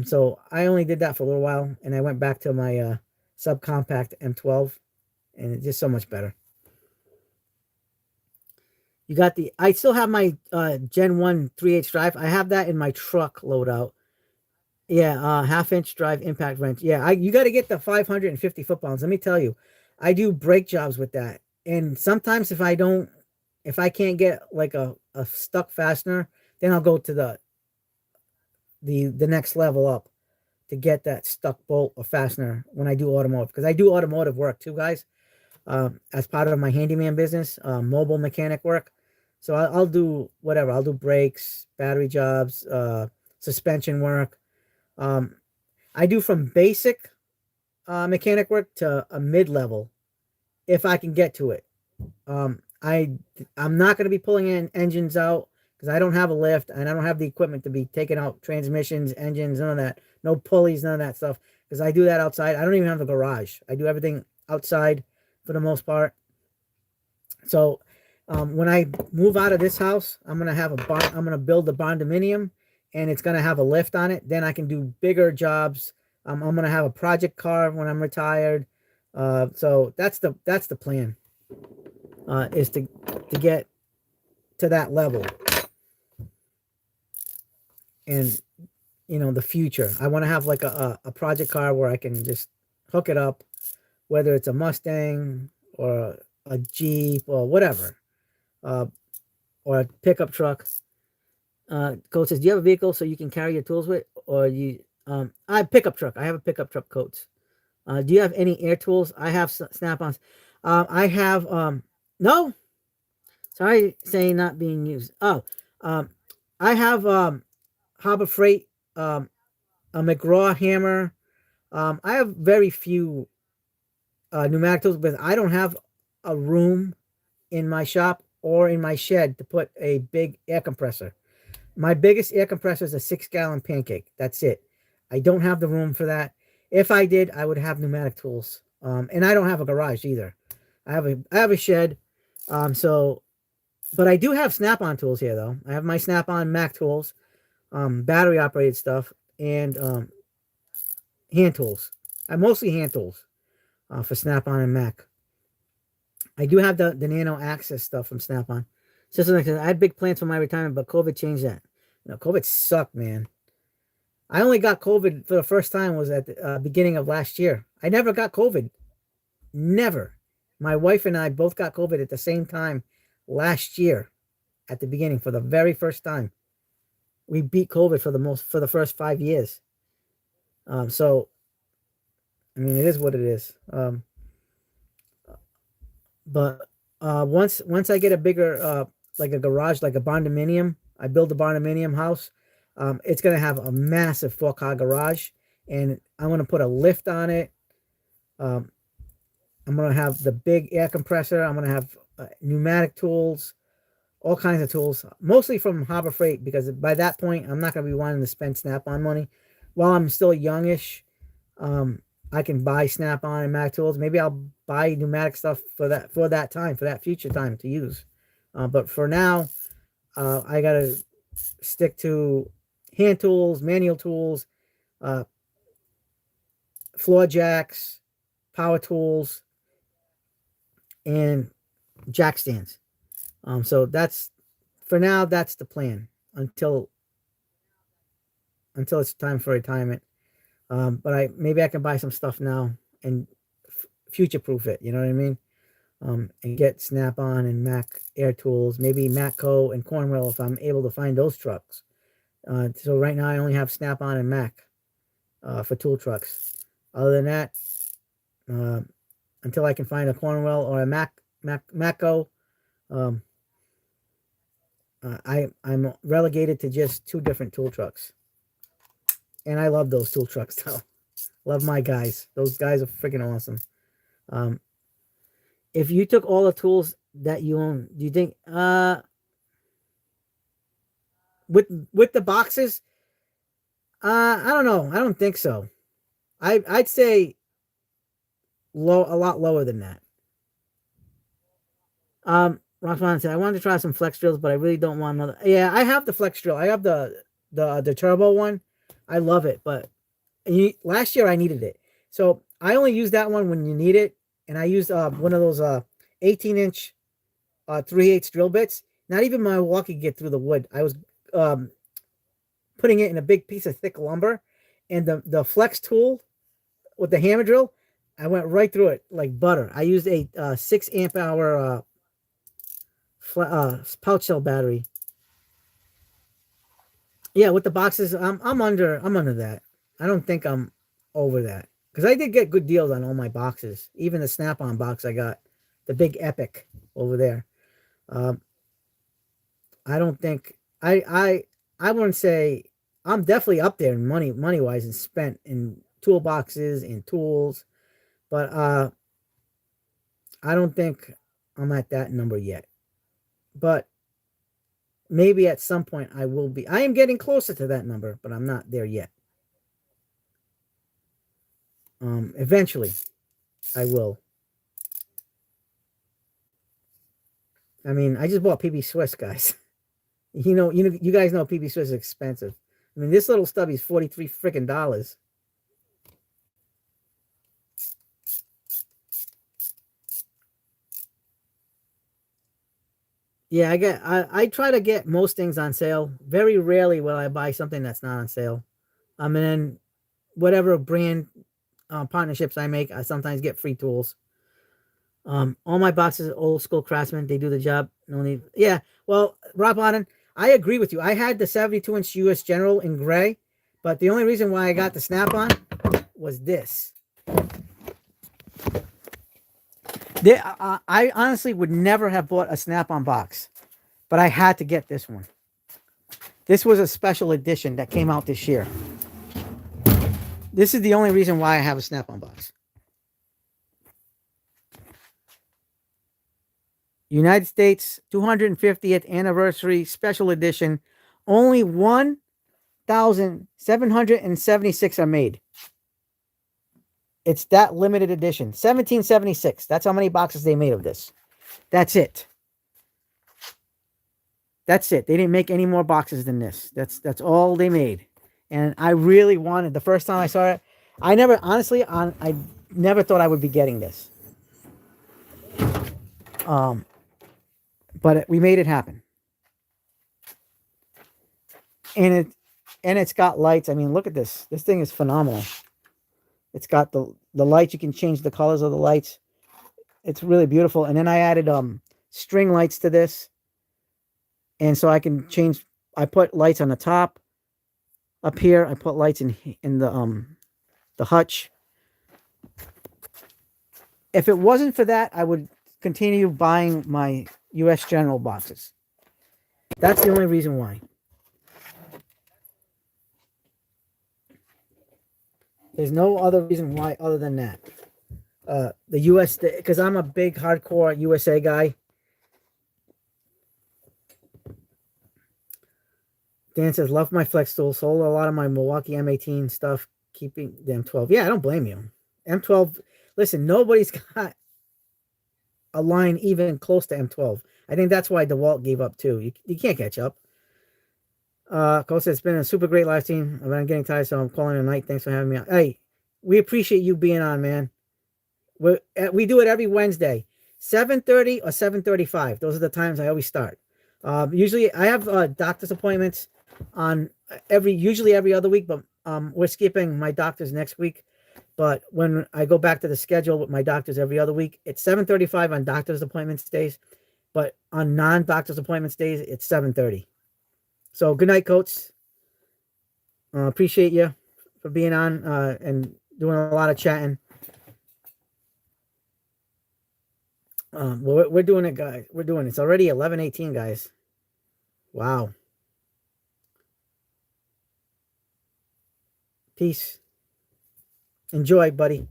So I only did that for a little while, and I went back to my subcompact M12, and it's just so much better. I still have my Gen 1 3/8 drive. I have that in my truck loadout. Yeah, half-inch drive impact wrench. Yeah, you got to get the 550 foot-pounds. Let me tell you, I do brake jobs with that. And sometimes if I can't get like a stuck fastener, then I'll go to the next level up to get that stuck bolt or fastener when I do automotive. Because I do automotive work too, guys, as part of my handyman business, mobile mechanic work. So I'll do whatever. I'll do brakes, battery jobs, suspension work. I do from basic mechanic work to a mid-level if I can get to it. I'm not going to be pulling in engines out because I don't have a lift and I don't have the equipment to be taking out transmissions, engines, none of that. No pulleys, none of that stuff, because I do that outside. I don't even have a garage. I do everything outside for the most part. So when I move out of this house, I'm going to build the barndominium, and it's going to have a lift on it. Then I can do bigger jobs. I'm going to have a project car when I'm retired. So that's the plan, is to get to that level. And, the future, I want to have like a project car where I can just hook it up, whether it's a Mustang or a Jeep or whatever, or a pickup truck. Coach says, do you have a vehicle so you can carry your tools with? Or I have pickup truck. I have a pickup truck, Coach. Do you have any air tools? I have Snap-ons. I have, no. Sorry, saying not being used. Oh, I have Harbor Freight, a McGraw hammer. I have very few pneumatic tools, but I don't have a room in my shop or in my shed to put a big air compressor. My biggest air compressor is a 6-gallon pancake. That's it. I don't have the room for that. If I did, I would have pneumatic tools. And I don't have a garage either. I have a shed. But I do have Snap-on tools here though. I have my Snap-on Mac tools, battery operated stuff, and hand tools. mostly hand tools for Snap-on and Mac. I do have the Nano Access stuff from Snap-on. I had big plans for my retirement, but COVID changed that. COVID sucked, man. I only got COVID for the first time was at the beginning of last year. I never got COVID. Never. My wife and I both got COVID at the same time last year at the beginning for the very first time. We beat COVID for the first 5 years. So, I mean, it is what it is. But once I get a bigger, like a garage, like a barndominium, I build a barndominium house. It's going to have a massive 4-car garage, and I'm going to put a lift on it. I'm going to have the big air compressor. I'm going to have pneumatic tools, all kinds of tools, mostly from Harbor Freight, because by that point, I'm not going to be wanting to spend Snap-on money. While I'm still youngish, I can buy Snap-on and Mac tools. Maybe I'll buy pneumatic stuff for that future time to use. But for now, I got to stick to hand tools, manual tools, floor jacks, power tools, and jack stands. So that's, for now, that's the plan until it's time for retirement. But maybe I can buy some stuff now and future proof it. You know what I mean? And get Snap-on and Mac Air tools, maybe Matco and Cornwell if I'm able to find those trucks. So right now I only have Snap-on and Mac for tool trucks. Other than that, until I can find a Cornwell or a Matco, I'm relegated to just 2 different tool trucks. And I love those tool trucks though. Love my guys. Those guys are freaking awesome. If you took all the tools that you own, do you think with the boxes? I don't know. I don't think so. I'd say a lot lower than that. Rockman said, I wanted to try some flex drills, but I really don't want another. Yeah, I have the flex drill. I have the turbo one. I love it, but last year I needed it. So I only use that one when you need it. And I used one of those 18-inch 3/8 drill bits. Not even my walkie could get through the wood. I was putting it in a big piece of thick lumber. And the flex tool with the hammer drill, I went right through it like butter. I used a 6 amp hour pouch cell battery. Yeah, with the boxes, I'm under that. I don't think I'm over that. Because I did get good deals on all my boxes. Even the Snap-on box I got. The big Epic over there. I don't think... I wouldn't say... I'm definitely up there in money-wise and spent in toolboxes and tools. But I don't think I'm at that number yet. But maybe at some point I will be. I am getting closer to that number, but I'm not there yet. Eventually, I will. I mean, I just bought PB Swiss, guys. You guys know PB Swiss is expensive. I mean, this little stubby is $43 freaking. Yeah, I try to get most things on sale. Very rarely will I buy something that's not on sale. And then whatever brand partnerships I make, I sometimes get free tools. All my boxes are old school Craftsman. They do the job. No need. Yeah. Well, Rob Auden, I agree with you. I had the 72-inch US General in gray, but the only reason why I got the Snap-on was this. I honestly would never have bought a Snap-on box, but I had to get this one. This was a special edition that came out this year. This is the only reason why I have a Snap-on box. United States 250th anniversary special edition. Only 1,776 are made. It's that limited edition. 1776. That's how many boxes they made of this. That's it. That's it. They didn't make any more boxes than this. That's all they made. And I really wanted, the first time I saw it, I never, honestly, I never thought I would be getting this. Um, but we made it happen, and it's got lights. I mean, look at this. This thing is phenomenal. It's got the lights. You can change the colors of the lights. It's really beautiful. And then I added string lights to this, and so I can change. I put lights on the top. Up here, I put lights in the hutch. If it wasn't for that, I would continue buying my U.S. General boxes. That's the only reason why. There's no other reason why other than that. The U.S. because I'm a big hardcore USA guy. Dan says, love my flex tool. Sold a lot of my Milwaukee M18 stuff, keeping the M12. Yeah, I don't blame you. M12, listen, nobody's got a line even close to M12. I think that's why DeWalt gave up too. You can't catch up. Cole says, it's been a super great live stream. I'm getting tired, so I'm calling it a night. Thanks for having me on. Hey, we appreciate you being on, man. We do it every Wednesday, 7:30 or 7:35. Those are the times I always start. Usually I have doctor's appointments on usually every other week, but we're skipping my doctor's next week. But when I go back to the schedule with my doctors every other week, it's 7:35 on doctor's appointments days, but on non-doctor's appointments days, it's 7:30. So good night, Coach. Appreciate you for being on and doing a lot of chatting. We're doing it, guys. We're doing it. It's already 11:18, guys. Wow. Peace. Enjoy, buddy.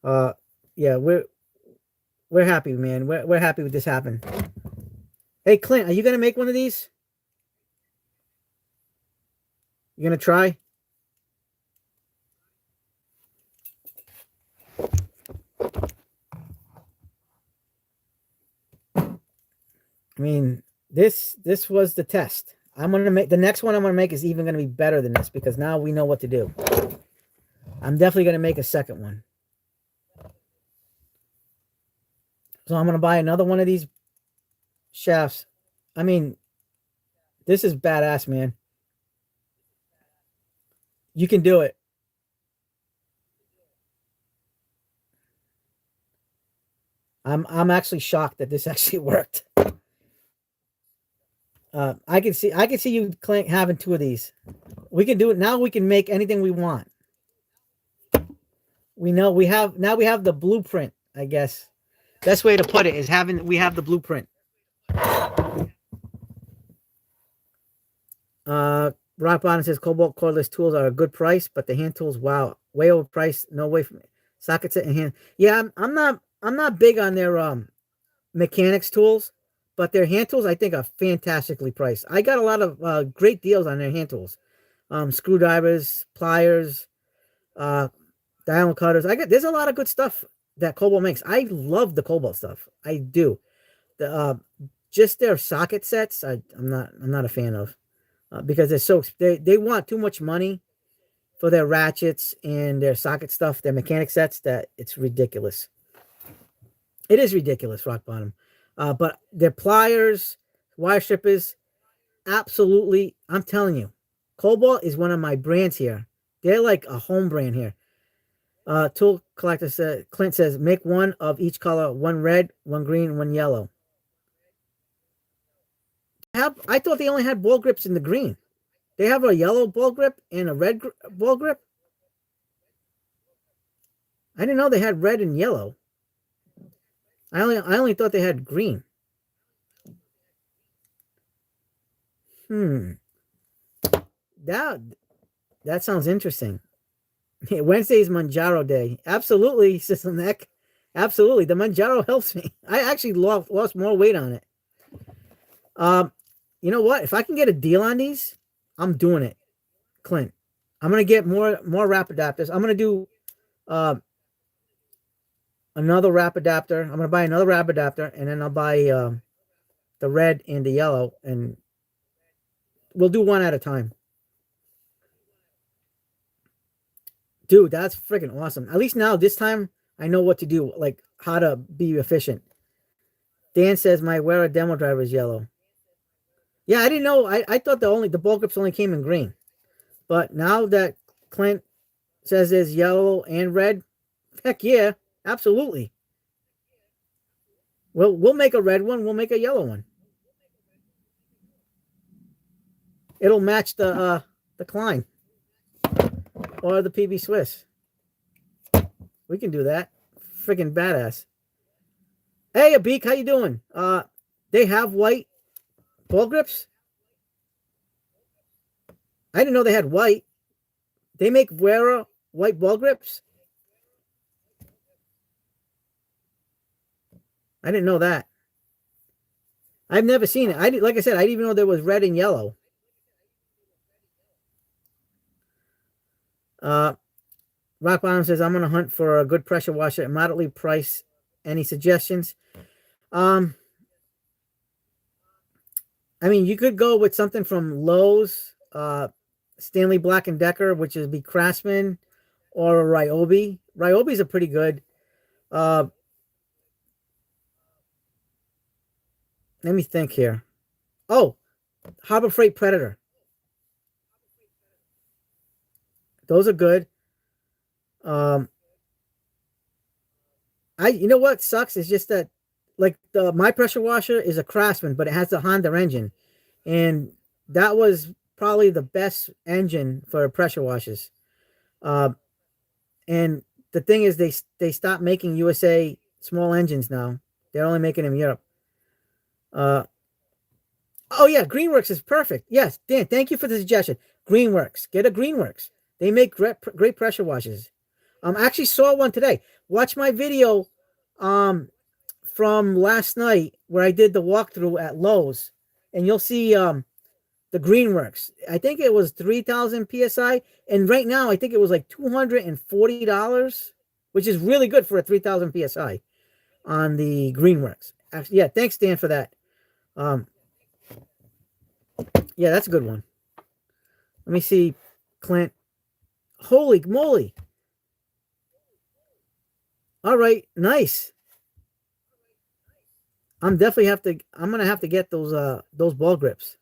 Yeah, we're happy, man. We're happy with this happen. Hey, Clint, are you gonna make one of these? You gonna try? I mean, this was the test. I'm gonna make the next one I'm gonna make is even gonna be better than this because now we know what to do. I'm definitely gonna make a second one. So I'm gonna buy another one of these shafts. I mean, this is badass, man. You can do it. I'm actually shocked that this actually worked. I can see you having two of these. We can do it now. We can make anything we want. We know we have the blueprint. I guess best way to put it is we have the blueprint. Rock Bottom says Cobalt cordless tools are a good price, but the hand tools, wow, way overpriced. No way from socket set and hand. Yeah, I'm not big on their mechanics tools, but their hand tools I think are fantastically priced. I got a lot of great deals on their hand tools, screwdrivers, pliers, diamond cutters. There's a lot of good stuff that Cobalt makes. I love the Cobalt stuff. I do. The just their socket sets, I'm not a fan of because they want too much money for their ratchets and their socket stuff, their mechanic sets that it's ridiculous. It is ridiculous, Rock Bottom. But their pliers, wire strippers, absolutely. I'm telling you, Cobalt is one of my brands here. They're like a home brand here. Tool collector says Clint says make one of each color, one red, one green, one yellow. I thought they only had ball grips in the green. They have a yellow ball grip and a red ball grip. I didn't know they had red and yellow. I only thought they had green. That sounds interesting. Wednesday is Manjaro Day. Absolutely, System Neck. Absolutely. The Manjaro helps me. I actually lost more weight on it. You know what? If I can get a deal on these, I'm doing it. Clint. I'm gonna get more wrap adapters. I'm gonna do another wrap adapter. I'm gonna buy another wrap adapter, and then I'll buy the red and the yellow, and we'll do one at a time. Dude, that's freaking awesome. At least now, this time, I know what to do, like how to be efficient. Dan says my Wera demo driver is yellow. Yeah, I didn't know. I thought the ball grips only came in green. But now that Clint says there's yellow and red, heck yeah, absolutely. We'll make a red one. We'll make a yellow one. It'll match the Klein or the PB Swiss. We can do that. Freaking badass. Hey, Abik, how you doing? They have white ball grips. I didn't know they had white. They make Wera white ball grips. I didn't know that. I've never seen it. Like I said, I didn't even know there was red and yellow. Rock Bottom says, I'm on a hunt for a good pressure washer at moderately priced. Any suggestions? I mean, you could go with something from Lowe's, Stanley Black & Decker, which is be Craftsman, or a Ryobi. Ryobi's a pretty good. Let me think here. Oh, Harbor Freight Predator. Those are good. You know what sucks is just that, like, my pressure washer is a Craftsman, but it has the Honda engine, and that was probably the best engine for pressure washers. And the thing is, they stopped making USA small engines now. They're only making them in Europe. Oh yeah, Greenworks is perfect. Yes, Dan, thank you for the suggestion. Greenworks, get a Greenworks. They make great pressure washers. I actually saw one today. Watch my video from last night where I did the walkthrough at Lowe's, and you'll see the Greenworks. I think it was 3,000 PSI, and right now I think it was like $240, which is really good for a 3,000 PSI on the Greenworks. Actually, yeah, thanks, Dan, for that. Yeah, that's a good one. Let me see, Clint. Holy moly. All right, nice. I'm gonna have to get those ball grips.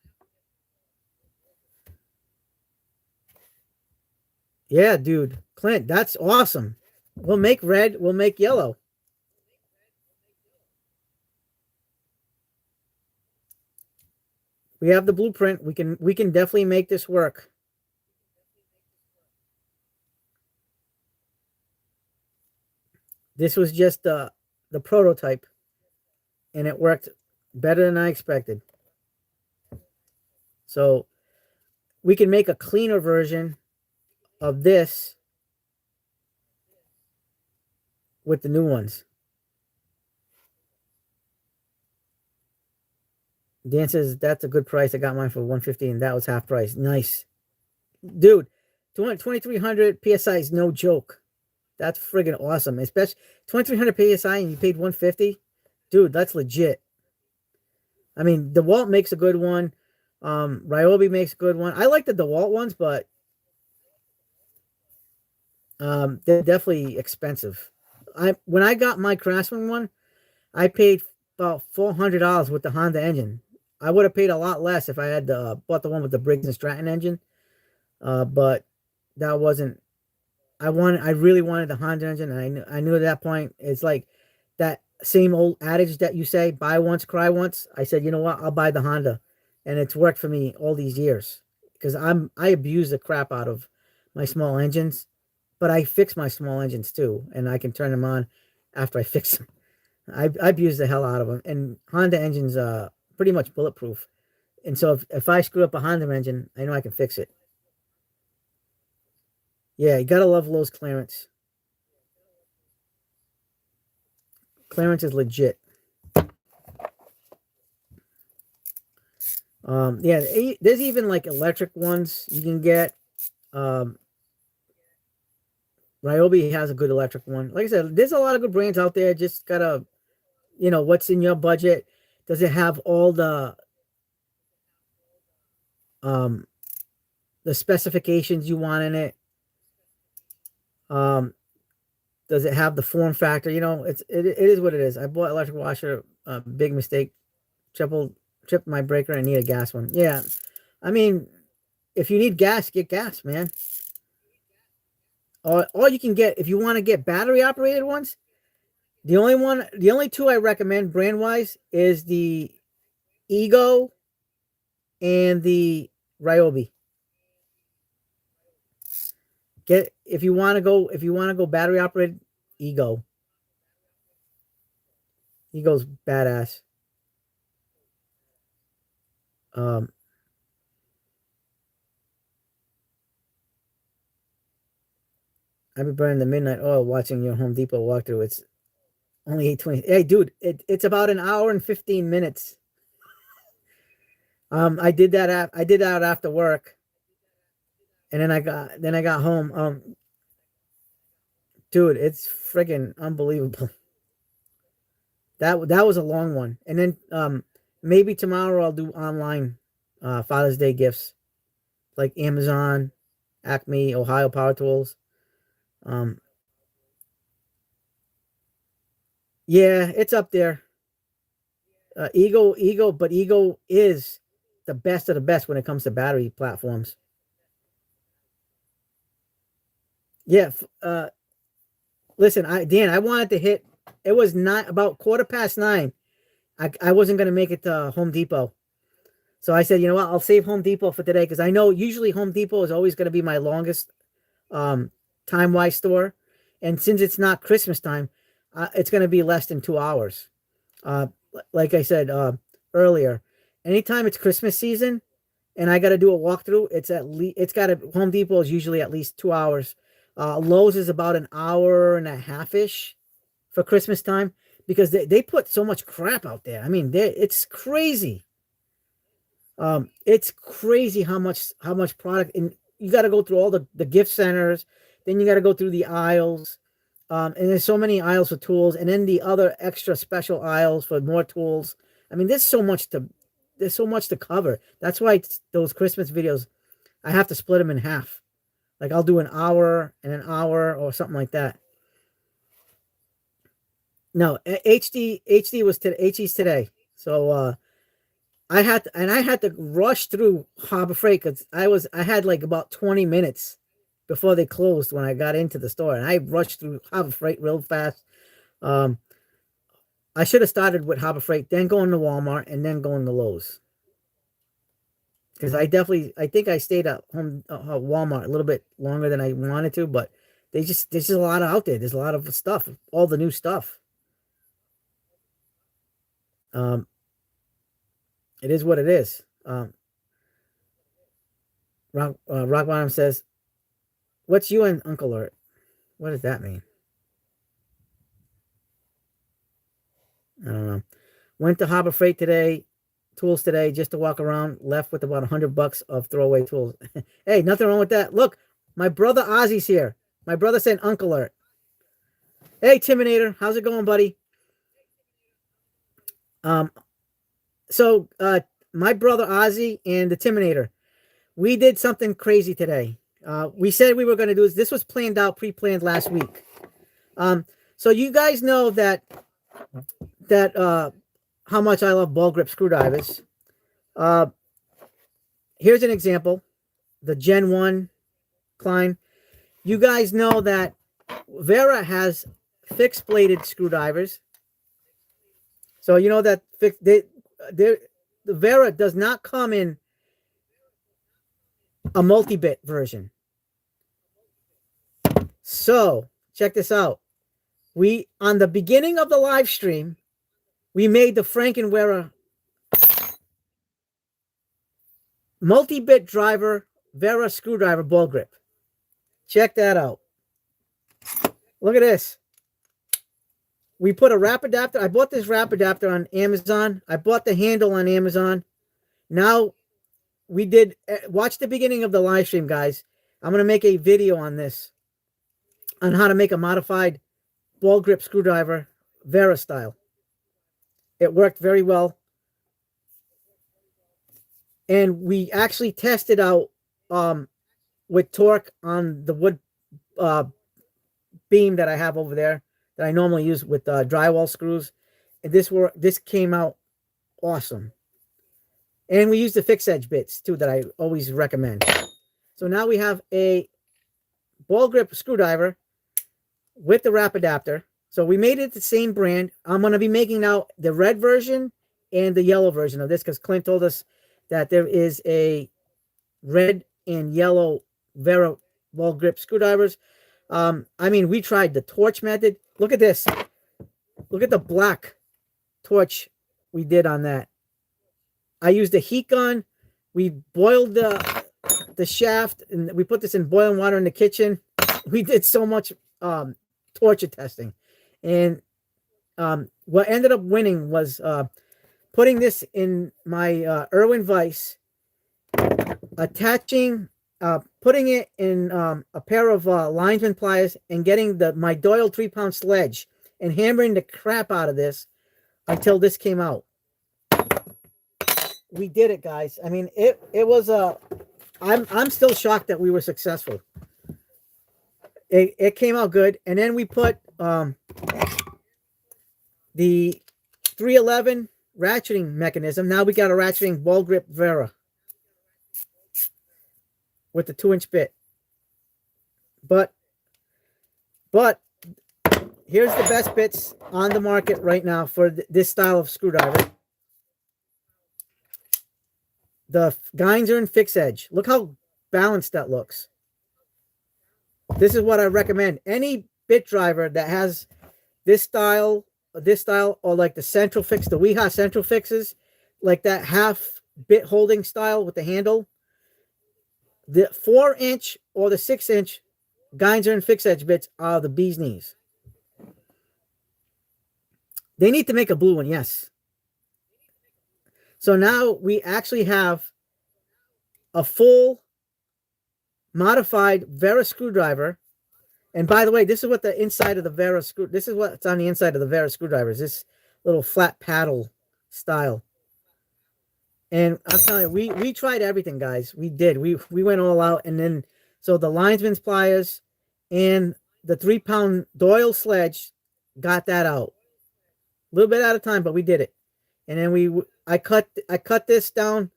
Yeah, dude. Clint, that's awesome. We'll make red, we'll make yellow. We have the blueprint. We can definitely make this work. This was just the prototype, and it worked better than I expected. So we can make a cleaner version of this with the new ones. Dan says that's a good price. I got mine for $150, and that was half price. Nice, dude. 2,300 PSI is no joke. That's friggin' awesome. Especially 2,300 PSI and you paid $150, dude. That's legit. I mean, DeWalt makes a good one. Ryobi makes a good one. I like the DeWalt ones, but they're definitely expensive. When I got my Craftsman one, I paid about $400 with the Honda engine. I would have paid a lot less if I had bought the one with the Briggs and Stratton engine. But that wasn't. I really wanted the Honda engine, and I knew at that point it's like that same old adage that you say, buy once, cry once. I said, you know what, I'll buy the Honda, and it's worked for me all these years because I abuse the crap out of my small engines, but I fix my small engines too, and I can turn them on after I fix them. I abuse the hell out of them, and Honda engines are pretty much bulletproof, and so if I screw up a Honda engine, I know I can fix it. Yeah, you gotta love Lowe's clearance. Clearance is legit. Yeah, there's even like electric ones you can get. Ryobi has a good electric one. Like I said, there's a lot of good brands out there. Just gotta, what's in your budget? Does it have all the specifications you want in it? Um, does it have the form factor? You know, it is what it is. I bought electric washer, big mistake, tripped my breaker and need a gas one. Yeah, I mean, if you need gas, get gas, man. Or you can get, if you want to get battery operated ones, the only two I recommend brand wise is the Ego and the Ryobi. Get if you want to go battery operated, Ego. Ego's badass. Um, I've been burning the midnight oil watching your Home Depot walkthrough. It's only 8:20. Hey, dude, it's about an hour and 15 minutes. I did that after work, and then I got home. Dude, it's friggin' unbelievable. That was a long one. And then maybe tomorrow I'll do online Father's Day gifts like Amazon, Acme, Ohio Power Tools. Um, yeah, it's up there. But Ego is the best of the best when it comes to battery platforms. Yeah, listen, Dan, I wanted to hit. It was not about 9:15. I wasn't gonna make it to Home Depot, so I said, you know what, I'll save Home Depot for today because I know usually Home Depot is always gonna be my longest um time wise store, and since it's not Christmas time, it's gonna be less than 2 hours. Uh, like I said earlier, anytime it's Christmas season and I got to do a walkthrough, it's got to Home Depot is usually at least 2 hours. Lowe's is about an hour and a half ish for Christmas time because they put so much crap out there. I mean, it's crazy. It's crazy how much product, and you got to go through all the gift centers, then you got to go through the aisles, and there's so many aisles for tools, and then the other extra special aisles for more tools. I mean, there's so much to cover. That's why those Christmas videos, I have to split them in half. Like I'll do an hour and an hour or something like that. No, HD was today. HD's today. So I had to rush through Harbor Freight because I had like about 20 minutes before they closed when I got into the store, and I rushed through Harbor Freight real fast. Um, I should have started with Harbor Freight, then going to Walmart, and then going to Lowe's because I think I stayed at home Walmart a little bit longer than I wanted to, but there's just a lot out there. There's a lot of stuff, all the new stuff. Um, it is what it is. Rock Bottom says, "What's you and Uncle Art? What does that mean?" I don't know. Went to Harbor Freight today, tools today, just to walk around. Left with about $100 of throwaway tools. Hey, nothing wrong with that. Look, my brother Ozzy's here. My brother said Uncle Art. Hey, Timinator, how's it going, buddy? Um, so my brother Ozzy and the Timinator, we did something crazy today. We said we were going to do this. This was planned out, pre-planned last week. So you guys know that how much I love ball grip screwdrivers. Uh, here's an example: the Gen 1 Klein. You guys know that Vera has fixed bladed screwdrivers. So you know that the Vera does not come in a multi-bit version. So check this out. We on the beginning of the live stream, we made the Frankenwearer multi-bit driver Vera screwdriver ball grip. Check that out. Look at this. We put a wrap adapter. I bought this wrap adapter on Amazon. I bought the handle on Amazon. Now we did watch the beginning of the live stream, guys. I'm going to make a video on this on how to make a modified ball grip screwdriver Vera style. It worked very well. And we actually tested out with torque on the wood beam that I have over there that I normally use with drywall screws. And this came out awesome. And we use the fixed edge bits too that I always recommend. So now we have a ball grip screwdriver with the wrap adapter. So we made it the same brand. I'm going to be making now the red version and the yellow version of this because Clint told us that there is a red and yellow Vera ball grip screwdrivers. I mean, we tried the torch method. Look at this. Look at the black torch we did on that. I used a heat gun. We boiled the shaft, and we put this in boiling water in the kitchen. We did so much torture testing. And what ended up winning was putting this in my Irwin vise, attaching, putting it in a pair of linesman pliers, and getting my Doyle 3-pound sledge and hammering the crap out of this until this came out. We did it, guys. I mean, it was I'm still shocked that we were successful. It came out good, and then we put the 311 ratcheting mechanism. Now we got a ratcheting ball grip Vera with the 2-inch bit. But here's the best bits on the market right now for this style of screwdriver. The Geinzer and fixed edge. Look how balanced that looks. This is what I recommend. Any bit driver that has this style, or like the central fix, the Wiha central fixes, like that half bit holding style with the handle, the 4-inch or the 6-inch Geinzer and fixed edge bits are the bee's knees. They need to make a blue one, yes. So now we actually have a full modified Vera screwdriver. And by the way, this is what the inside of the Vera this is what's on the inside of the Vera screwdrivers. This little flat paddle style. And I'm telling you, we tried everything, guys. We did. We went all out. And then, so the linesman's pliers and the 3-pound Doyle sledge got that out. A little bit out of time, but we did it. And then I cut this down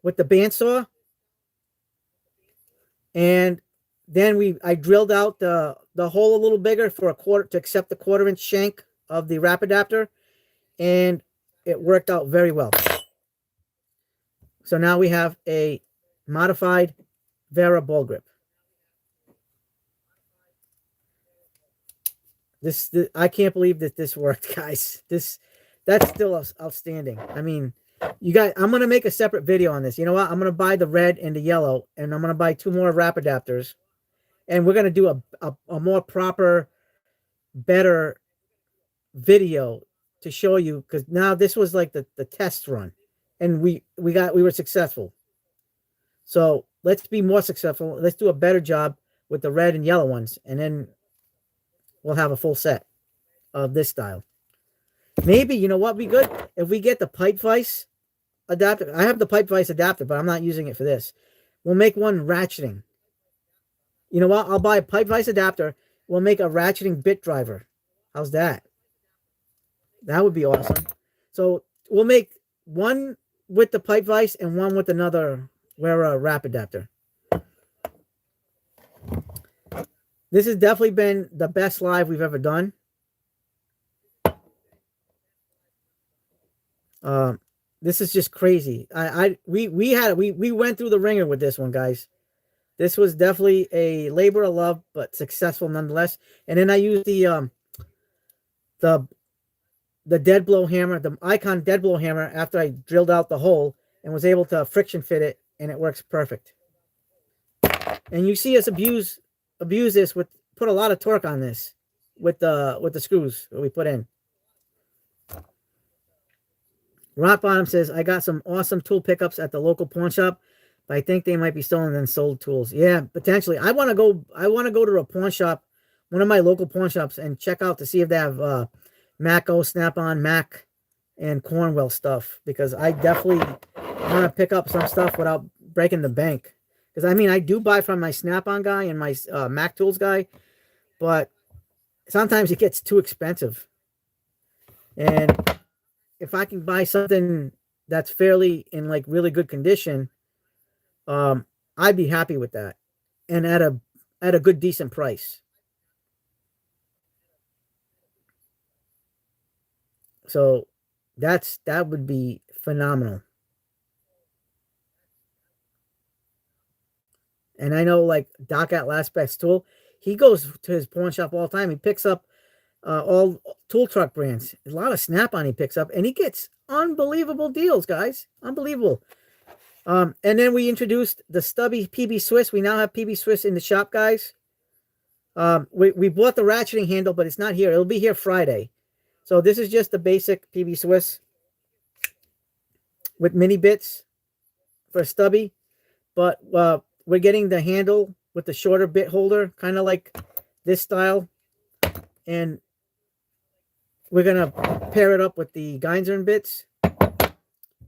with the bandsaw, and then I drilled out the hole a little bigger for to accept the 1/4-inch shank of the wrap adapter, and it worked out very well. So now we have a modified Vera ball grip. I can't believe that this worked, guys. That's still outstanding. I mean, you guys, I'm going to make a separate video on this. You know what? I'm going to buy the red and the yellow, and I'm going to buy 2 more wrap adapters. And we're going to do a more proper, better video to show you, because now this was like the test run, and we were successful. So let's be more successful. Let's do a better job with the red and yellow ones, and then we'll have a full set of this style. Maybe, you know what, be good if we get the pipe vise adapter. I have the pipe vise adapter, but I'm not using it for this. We'll make one ratcheting. You know what? I'll buy a pipe vise adapter. We'll make a ratcheting bit driver. How's that? That would be awesome. So we'll make one with the pipe vise and one with another wrap adapter. This has definitely been the best live we've ever done. This is just crazy. We went through the ringer with this one, guys. This was definitely a labor of love, but successful nonetheless. And then I used the dead blow hammer, the Icon dead blow hammer, after I drilled out the hole and was able to friction fit it, and it works perfect. And you see us abuse this put a lot of torque on this with the screws that we put in. Rock Bottom says, I got some awesome tool pickups at the local pawn shop, but I think they might be stolen and sold tools. Yeah, potentially. I want to go to a pawn shop, one of my local pawn shops, and check out to see if they have Mac-O, Snap-on, Mac, and Cornwell stuff, because I definitely want to pick up some stuff without breaking the bank. Because, I mean, I do buy from my Snap-on guy and my Mac Tools guy, but sometimes it gets too expensive. And if I can buy something that's fairly in like really good condition, I'd be happy with that, and at a good decent price. So that would be phenomenal. And I know like Doc at Last Best Tool, he goes to his pawn shop all the time. He picks up all tool truck brands. A lot of Snap-on he picks up, and he gets unbelievable deals, guys. Unbelievable. And then we introduced the stubby PB Swiss. We now have PB Swiss in the shop, guys. We bought the ratcheting handle, but it's not here. It'll be here Friday. So this is just the basic PB Swiss with mini bits for a stubby. But we're getting the handle with the shorter bit holder, kind of like this style. And we're going to pair it up with the Geinzern bits.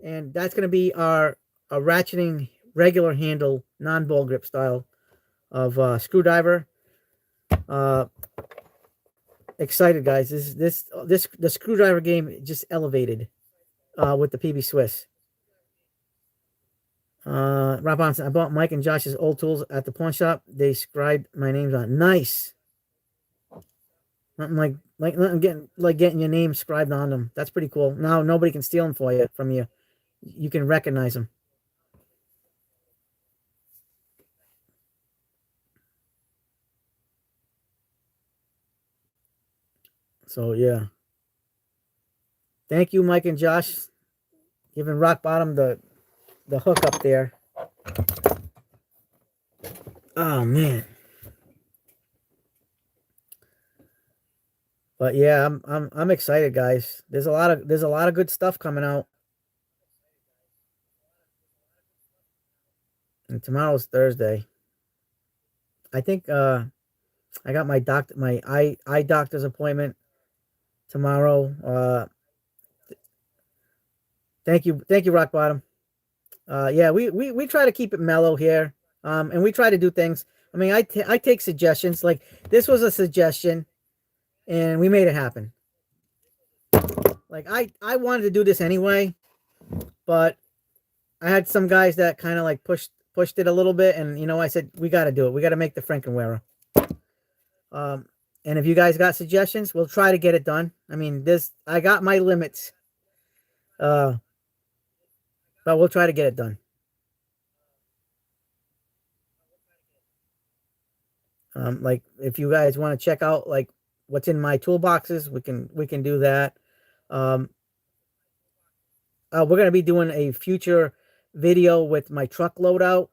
And that's going to be our ratcheting regular handle, non-ball grip style of screwdriver. Excited, guys. The screwdriver game just elevated with the PB Swiss. Rob Bonson, I bought Mike and Josh's old tools at the pawn shop. They scribed my names on. Nice. Nothing like getting your name scribed on them. That's pretty cool. Now nobody can steal them from you. You can recognize them. So yeah. Thank you, Mike and Josh, giving Rock Bottom the hook up there. Oh man. But yeah, I'm excited, guys. There's a lot of good stuff coming out. And tomorrow's Thursday. I think I got my eye doctor's appointment tomorrow. Thank you, Rock Bottom. Yeah, we try to keep it mellow here, and we try to do things. I mean, I take suggestions. Like this was a suggestion, and we made it happen. Like I wanted to do this anyway, but I had some guys that kind of like pushed it a little bit, and I said we got to do it. We got to make the Frankenwearer. And if you guys got suggestions, we'll try to get it done. I mean, I got my limits. But we'll try to get it done. Like if you guys want to check out like what's in my toolboxes, we can do that. We're gonna be doing a future video with my truck loadout.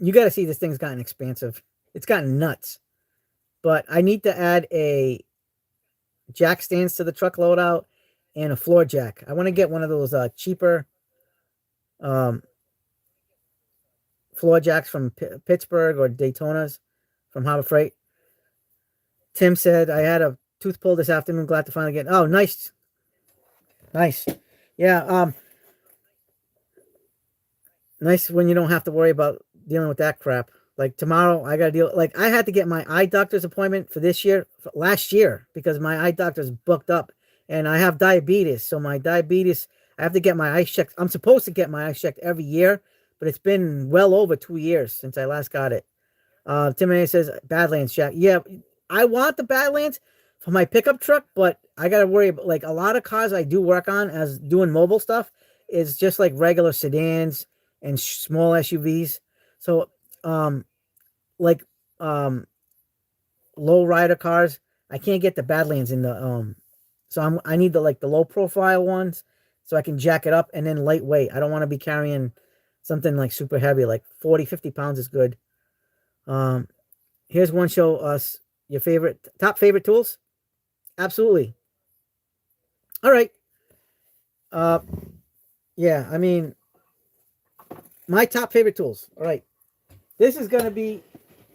You got to see this thing's gotten expansive. It's gotten nuts. But I need to add a jack stands to the truck loadout and a floor jack. I want to get one of those cheaper floor jacks from Pittsburgh or Daytona's from Harbor Freight. Tim said, I had a tooth pull this afternoon. Glad to finally get. Oh, nice. Nice. Yeah. Nice when you don't have to worry about dealing with that crap. Like tomorrow, I got to deal. Like I had to get my eye doctor's appointment for last year, because my eye doctor's booked up, and I have diabetes. So my diabetes, I have to get my eyes checked. I'm supposed to get my eyes checked every year, but it's been well over 2 years since I last got it. Tim A says Badlands Jack. Yeah, I want the Badlands for my pickup truck, but I got to worry about like a lot of cars I do work on as doing mobile stuff is just like regular sedans and small SUVs. So, low rider cars, I can't get the Badlands in the, so I need the low profile ones so I can jack it up, and then lightweight. I don't want to be carrying something like super heavy, like 40, 50 pounds is good. Here's one, show us your top favorite tools. Absolutely. All right. Yeah, I mean, my top favorite tools. All right. This is going to be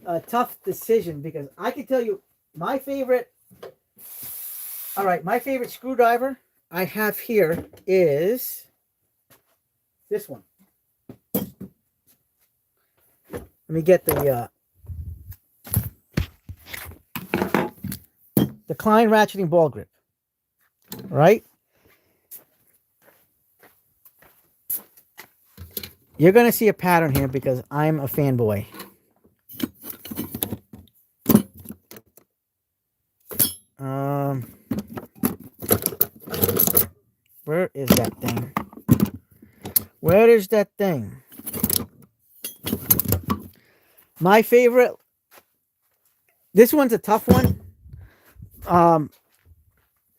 a tough decision because I can tell you my favorite. All right. My favorite screwdriver I have here is this one. Let me get the Klein ratcheting ball grip, right? You're going to see a pattern here because I'm a fanboy. Where is that thing? Where is that thing? My favorite. This one's a tough one.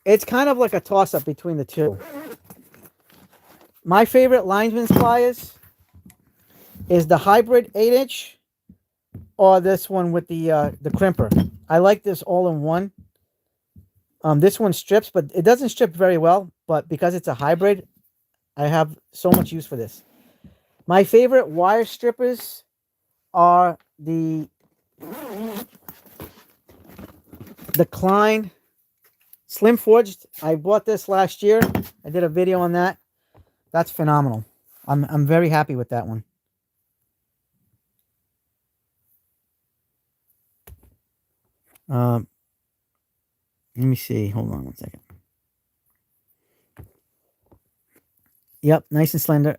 It's kind of like a toss-up between the two. My favorite lineman's pliers is the hybrid 8-inch or this one with the crimper. I like this all in one. This one strips, but it doesn't strip very well. But because it's a hybrid, I have so much use for this. My favorite wire strippers are the Klein Slim Forged. I bought this last year. I did a video on that. That's phenomenal. I'm very happy with that one. Let me see. Hold on one second. Yep, nice and slender.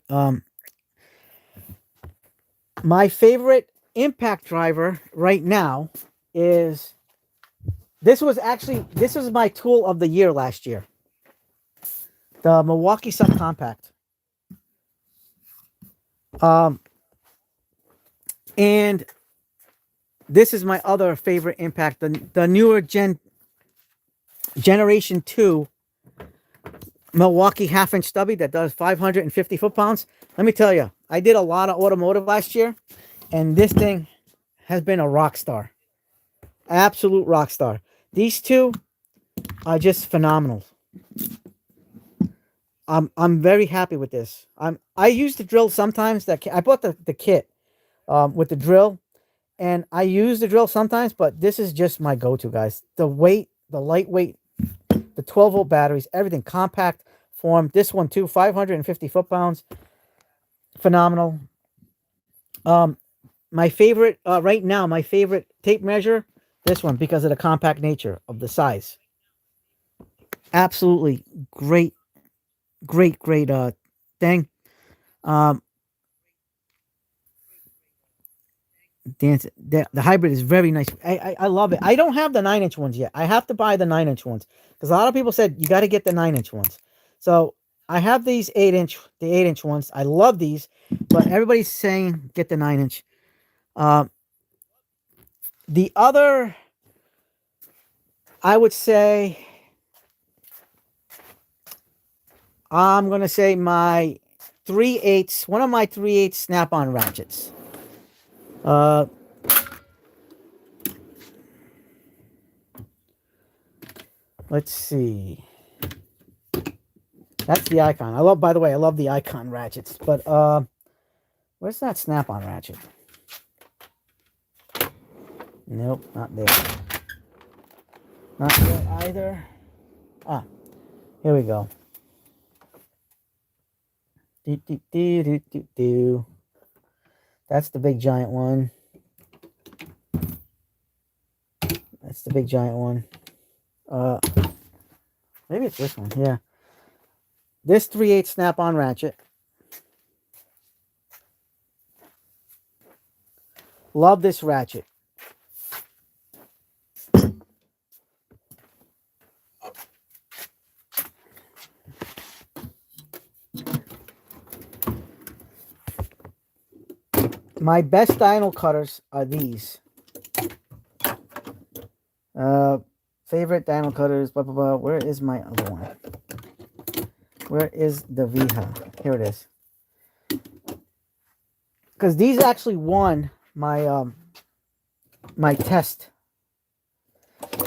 My favorite impact driver right now is this was my tool of the year last year. The Milwaukee Subcompact. And this is my other favorite impact, the newer Generation 2 Milwaukee half-inch stubby that does 550 foot-pounds. Let me tell you, I did a lot of automotive last year, and this thing has been a rock star. Absolute rock star. These two are just phenomenal. I'm very happy with this. I use the drill sometimes. I bought the kit with the drill, and I use the drill sometimes, but this is just my go-to, guys. The weight, the lightweight, the 12-volt batteries, everything compact form. This one too, 550 foot-pounds. Phenomenal. My favorite right now, my favorite tape measure, this one, because of the compact nature of the size. Absolutely great thing. The hybrid is very nice. I love it. I don't have the 9-inch ones yet. I have to buy the 9-inch ones because a lot of people said you got to get the 9-inch ones. So I have these 8-inch ones. I love these, but everybody's saying get the 9-inch. The other, I would say, I'm gonna say my 3/8, one of my 3/8 snap-on ratchets. Let's see. That's the Icon. By the way, I love the Icon ratchets. But where's that snap-on ratchet? Nope, not there. Not there either. Ah, here we go. That's the big giant one. That's the big giant one. Maybe it's this one. Yeah. This 3/8 snap-on ratchet. Love this ratchet. My best dyno cutters are these. Favorite dyno cutters, blah, blah, blah. Where is my other one? Where is the Viha? Here it is. Because these actually won my my test.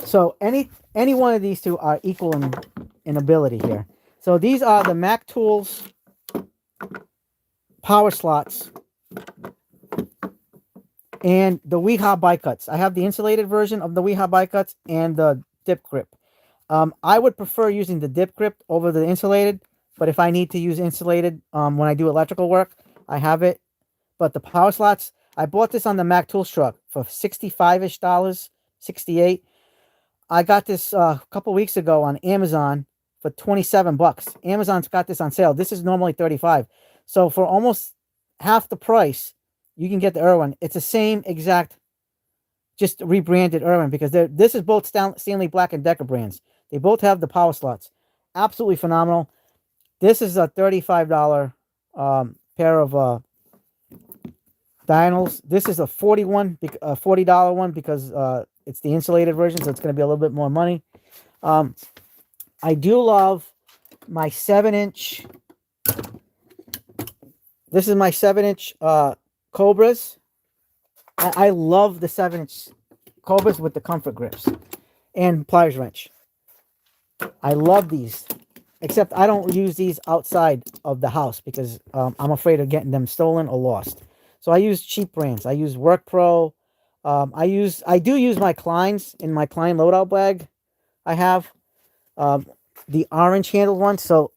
So any one of these two are equal in ability here. So these are the Mac Tools power slots and the Wiha bicuts. I have the insulated version of the Wiha bicuts and the dip grip. I would prefer using the dip grip over the insulated, but if I need to use insulated when I do electrical work, I have it. But the power slots, I bought this on the Mac Tools truck for $65-ish, $68. I got this a couple weeks ago on Amazon for $27. Amazon's got this on sale. This is normally $35. So for almost half the price, you can get the Irwin. It's the same exact, just rebranded Irwin, because this is both Stanley Black and Decker brands. They both have the power slots. Absolutely phenomenal. This is a $35 pair of diurnals. This is a $40 one because it's the insulated version, so it's going to be a little bit more money. I do love my 7-inch. This is my 7-inch Cobras. I love the 7-inch Cobras with the comfort grips and pliers wrench. I love these, except I don't use these outside of the house because I'm afraid of getting them stolen or lost. So I use cheap brands. I use Work Pro. I do use my Kleins in my Klein loadout bag. I have the orange handled one. So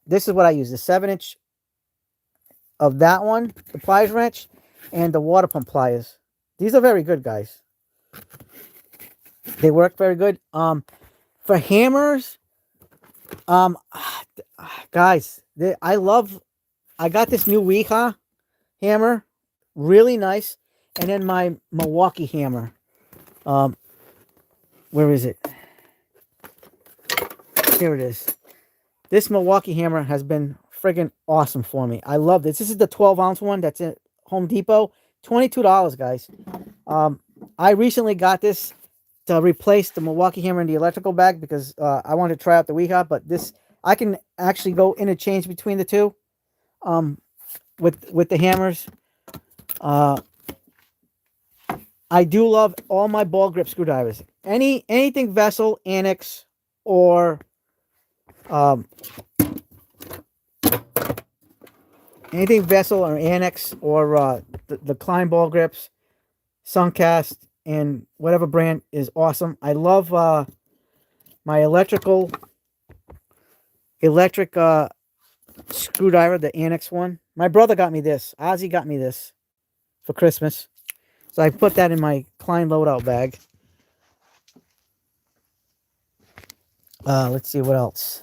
this is what I use: the 7-inch of that one, the pliers wrench, and the water pump pliers. These are very good, guys. They work very good. For hammers, guys, I got this new Wiha hammer, really nice, and then my Milwaukee hammer. Where is it? Here it is. This Milwaukee hammer has been friggin' awesome for me. I love this. This is the 12-ounce one that's at Home Depot. $22, guys. I recently got this to replace the Milwaukee hammer in the electrical bag because I wanted to try out the Wiha, but this, I can actually go interchange between the two with the hammers. I do love all my ball grip screwdrivers. Anything Vessel, Annex, or anything Vessel or Annex, or the Klein ball grips, Suncast, and whatever brand is awesome. I love my electric screwdriver, the Annex one. My brother got me this. Ozzy got me this for Christmas. So I put that in my Klein loadout bag. Let's see what else.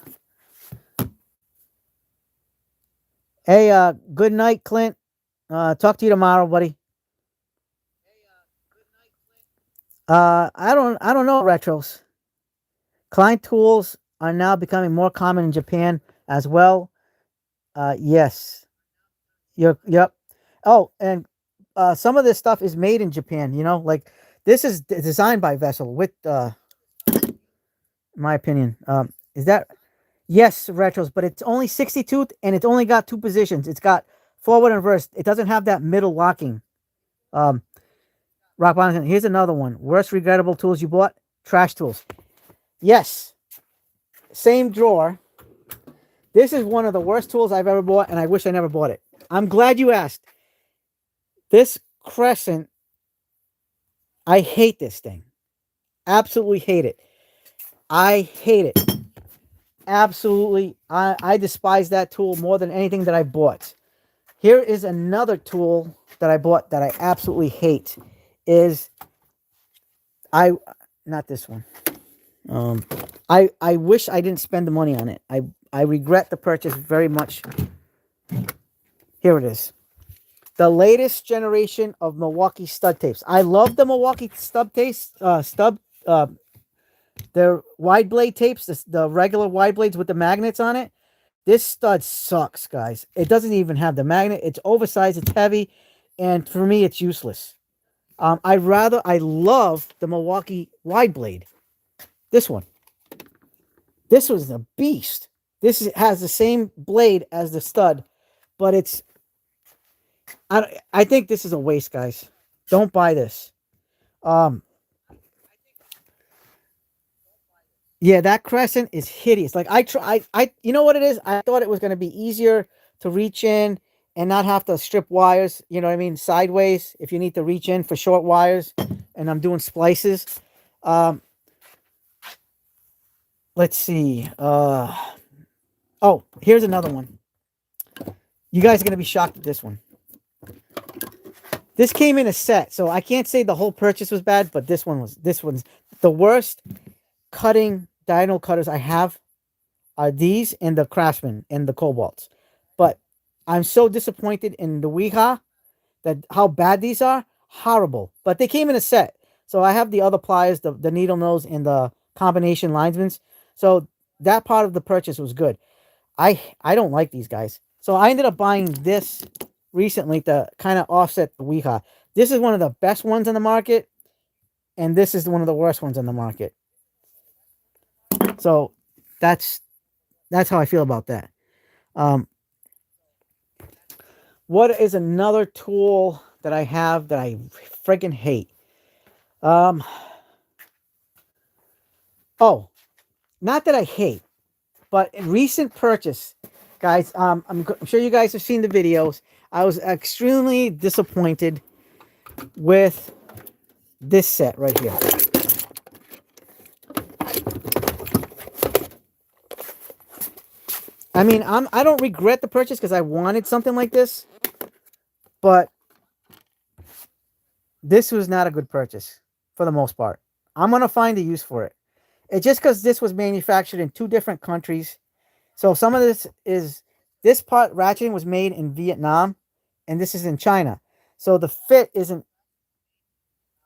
Hey, good night, Clint. Talk to you tomorrow, buddy. I don't know, Retros. Klein tools are now becoming more common in Japan as well. Yes. Yep. Oh, and some of this stuff is made in Japan, you know, like this is designed by Vessel with my opinion. Is that, yes, Retros, but it's only 62 and it's only got 2 positions. It's got forward and reverse. It doesn't have that middle locking. Rock Bottom, here's another one. Worst regrettable tools you bought? Trash tools. Yes. Same drawer. This is one of the worst tools I've ever bought, and I wish I never bought it. I'm glad you asked. This Crescent, I hate this thing. Absolutely hate it. I hate it. Absolutely. I despise that tool more than anything that I bought. Here is another tool that I bought that I absolutely hate. Not this one. I wish I didn't spend the money on it. I regret the purchase very much. Here it is. The latest generation of Milwaukee stud tapes. I love the Milwaukee stud tapes. They're wide blade tapes, the regular wide blades with the magnets on it. This stud sucks, guys. It doesn't even have the magnet. It's oversized, it's heavy, and for me, it's useless. I love the Milwaukee wide blade. This one. This was a beast. This has the same blade as the stud, but it's, I think this is a waste, guys. Don't buy this. Yeah, that Crescent is hideous. Like you know what it is? I thought it was going to be easier to reach in and not have to strip wires, you know what I mean, sideways if you need to reach in for short wires, and I'm doing splices. Let's see. Oh, here's another one. You guys are going to be shocked at this one. This came in a set, so I can't say the whole purchase was bad, but this one's the worst. cutting diagonal cutters I have are these and the Craftsman and the Cobalts. But I'm so disappointed in the Wiha that how bad these are. Horrible. But they came in a set. So I have the other pliers, the needle nose and the combination linesmans. So that part of the purchase was good. I don't like these guys. So I ended up buying this recently to kind of offset the Wiha. This is one of the best ones on the market, and this is one of the worst ones on the market. So that's how I feel about that. What is another tool that I have that I freaking hate? Oh, not that I hate, but in recent purchase, guys. I'm sure you guys have seen the videos. I was extremely disappointed with this set right here. I mean, I don't regret the purchase because I wanted something like this, but this was not a good purchase for the most part. I'm gonna find a use for it. It's just because this was manufactured in 2 different countries. So some of this part ratcheting was made in Vietnam, and this is in China. So the fit isn't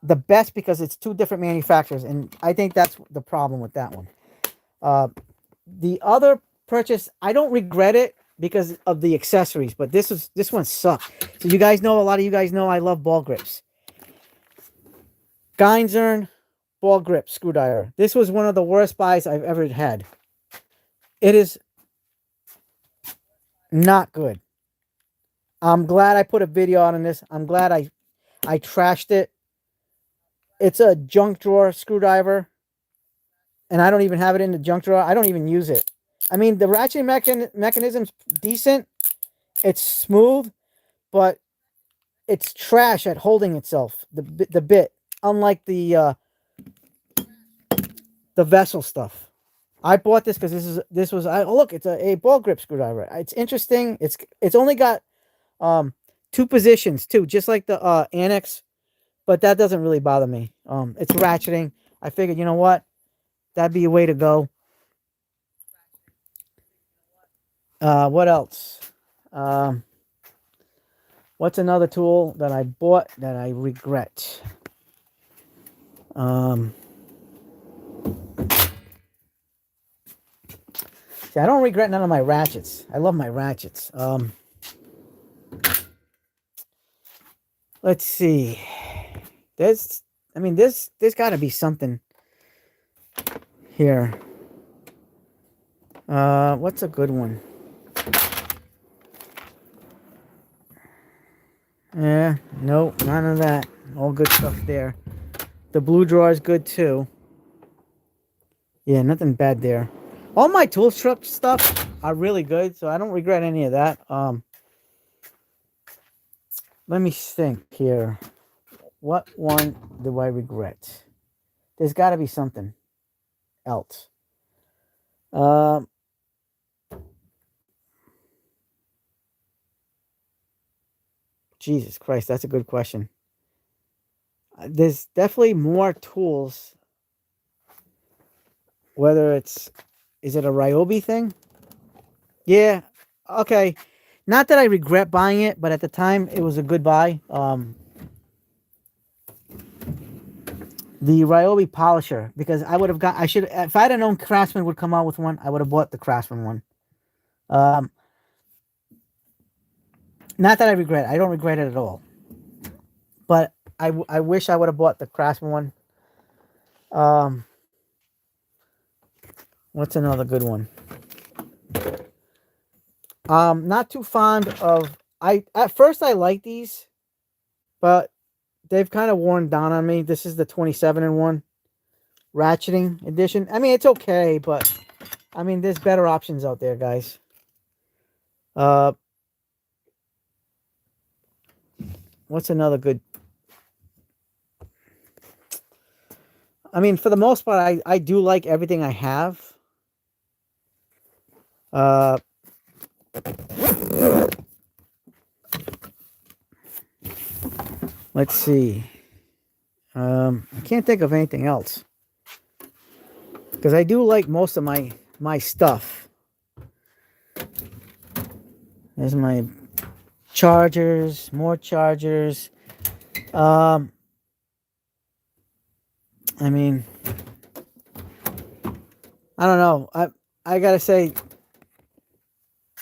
the best because it's 2 different manufacturers, and I think that's the problem with that one. The other purchase, I don't regret it because of the accessories, but this one sucked. So you guys know, a lot of you guys know I love ball grips. Geinzern ball grip screwdriver. This was one of the worst buys I've ever had. It is not good. I'm glad I put a video out on this. I'm glad I trashed it. It's a junk drawer screwdriver, and I don't even have it in the junk drawer. I don't even use it. I mean, the ratcheting mechanism's decent. It's smooth, but it's trash at holding itself. The bit, unlike the vessel stuff. I bought this because this was look, it's a ball grip screwdriver. It's interesting. It's only got 2 positions too, just like the Annex, but that doesn't really bother me. It's ratcheting. I figured, you know what, that'd be a way to go. What else? What's another tool that I bought that I regret? See, I don't regret none of my ratchets. I love my ratchets. Let's see. There's got to be something here. What's a good one? Yeah, nope, none of that. All good stuff there. The blue drawer is good too. Yeah, nothing bad there. All my tool truck stuff are really good, so I don't regret any of that. Let me think here. What one do I regret? There's got to be something else. Jesus Christ, that's a good question. There's definitely more tools. Whether is it a Ryobi thing? Yeah, okay. Not that I regret buying it, but at the time it was a good buy. The Ryobi polisher, because I would have got, if I had known Craftsman would come out with one, I would have bought the Craftsman one. Not that I regret it. I don't regret it at all. But I wish I would have bought the Craftsman one. What's another good one? Not too fond of, at first I liked these, but they've kind of worn down on me. This is the 27-in-1 ratcheting edition. I mean, it's okay, but I mean, there's better options out there, guys. What's another good? I mean, for the most part, I do like everything I have. Let's see. I can't think of anything else. because I do like most of my stuff. There's my chargers, more chargers. I mean, I don't know. I gotta say,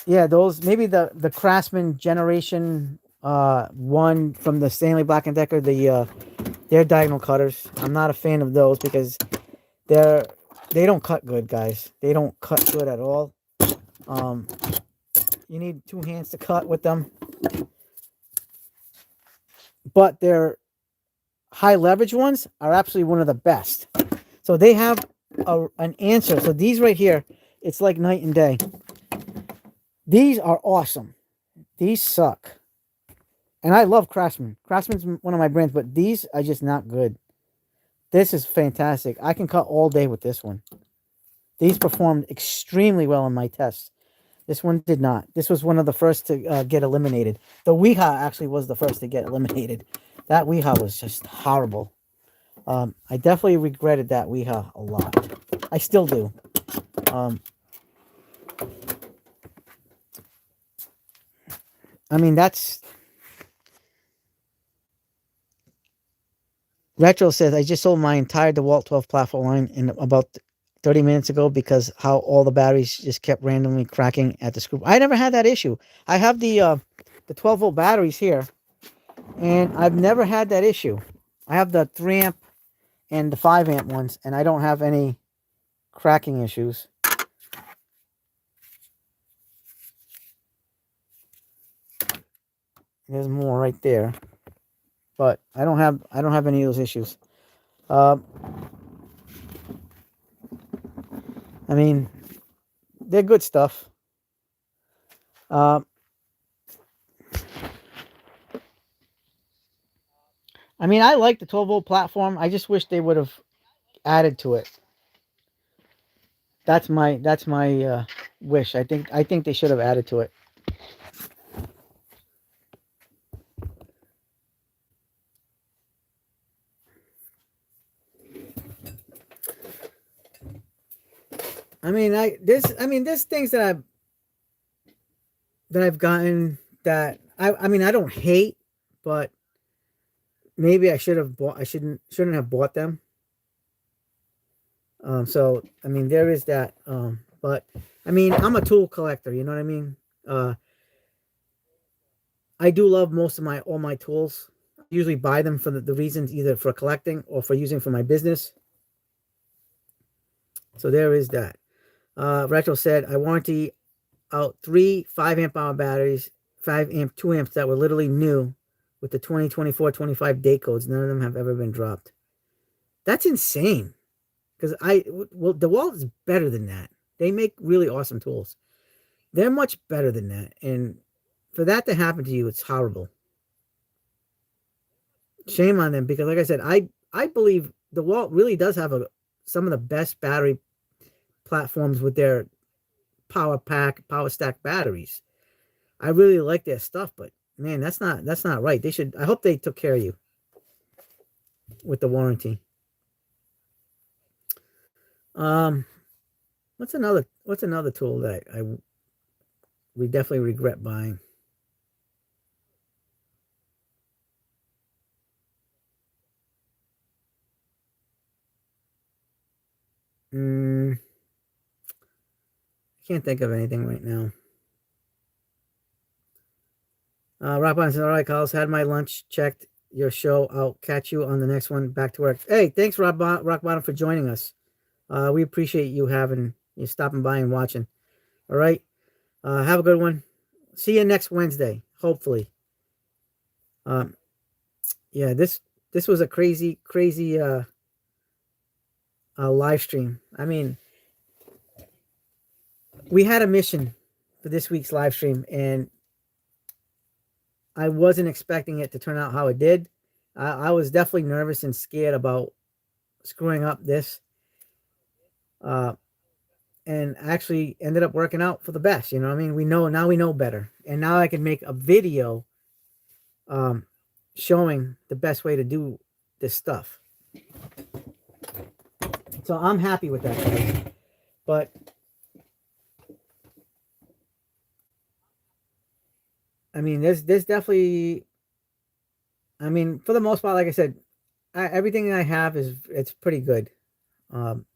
yeah, those maybe the Craftsman Generation 1 from the Stanley Black and Decker, their diagonal cutters. I'm not a fan of those because they don't cut good, guys. They don't cut good at all. You need two hands to cut with them. But their high leverage ones are absolutely one of the best. So they have an answer. So these right here, it's like night and day. These are awesome. These suck. And I love Craftsman. Craftsman's one of my brands, but these are just not good. This is fantastic. I can cut all day with this one. These performed extremely well in my tests. This one did not. This was one of the first to get eliminated. The Weeha actually was the first to get eliminated. That Weeha was just horrible. I definitely regretted that Weeha a lot. I still do. I mean, that's... Retro says, I just sold my entire DeWalt 12 platform line in about 30 minutes ago because how all the batteries just kept randomly cracking at the screw. I never had that issue. I have the 12 volt batteries here, and I've never had that issue. I have the 3 amp and the 5 amp ones, and I don't have any cracking issues. There's more right there, but I don't have any of those issues. I mean, they're good stuff. I mean, I like the 12 volt platform. I just wish they would have added to it. That's my wish. I think they should have added to it. I mean, there's things that I've gotten that I mean, I don't hate, but maybe I shouldn't have bought them. So I mean, there is that. But I mean, I'm a tool collector. You know what I mean? I do love all my tools. I usually buy them for the reasons either for collecting or for using for my business. So there is that. Retro said, I warranty out 3 5 amp hour batteries, 5 amp, 2 amps that were literally new with the 2024 25 date codes. None of them have ever been dropped. That's insane. Because DeWalt is better than that. They make really awesome tools. They're much better than that. And for that to happen to you, it's horrible. Shame on them, because like I said, I believe DeWalt really does have some of the best battery platforms with their power stack batteries. I really like their stuff, but man, that's not right. They should. I hope they took care of you with the warranty. What's another tool that we definitely regret buying? Can't think of anything right now. Rock Bottom says, all right, Carlos, had my lunch, checked your show. I'll catch you on the next one. Back to work. Hey, thanks, Rock Bottom, for joining us. We appreciate you stopping by and watching. All right. Have a good one. See you next Wednesday, hopefully. Yeah, this was a crazy live stream. I mean, we had a mission for this week's live stream, and I wasn't expecting it to turn out how it did. I was definitely nervous and scared about screwing up this. And actually ended up working out for the best. You know what I mean? We know better. And now I can make a video showing the best way to do this stuff. So I'm happy with that, guys. But I mean, there's definitely. I mean, for the most part, like I said, everything I have it's pretty good. Um,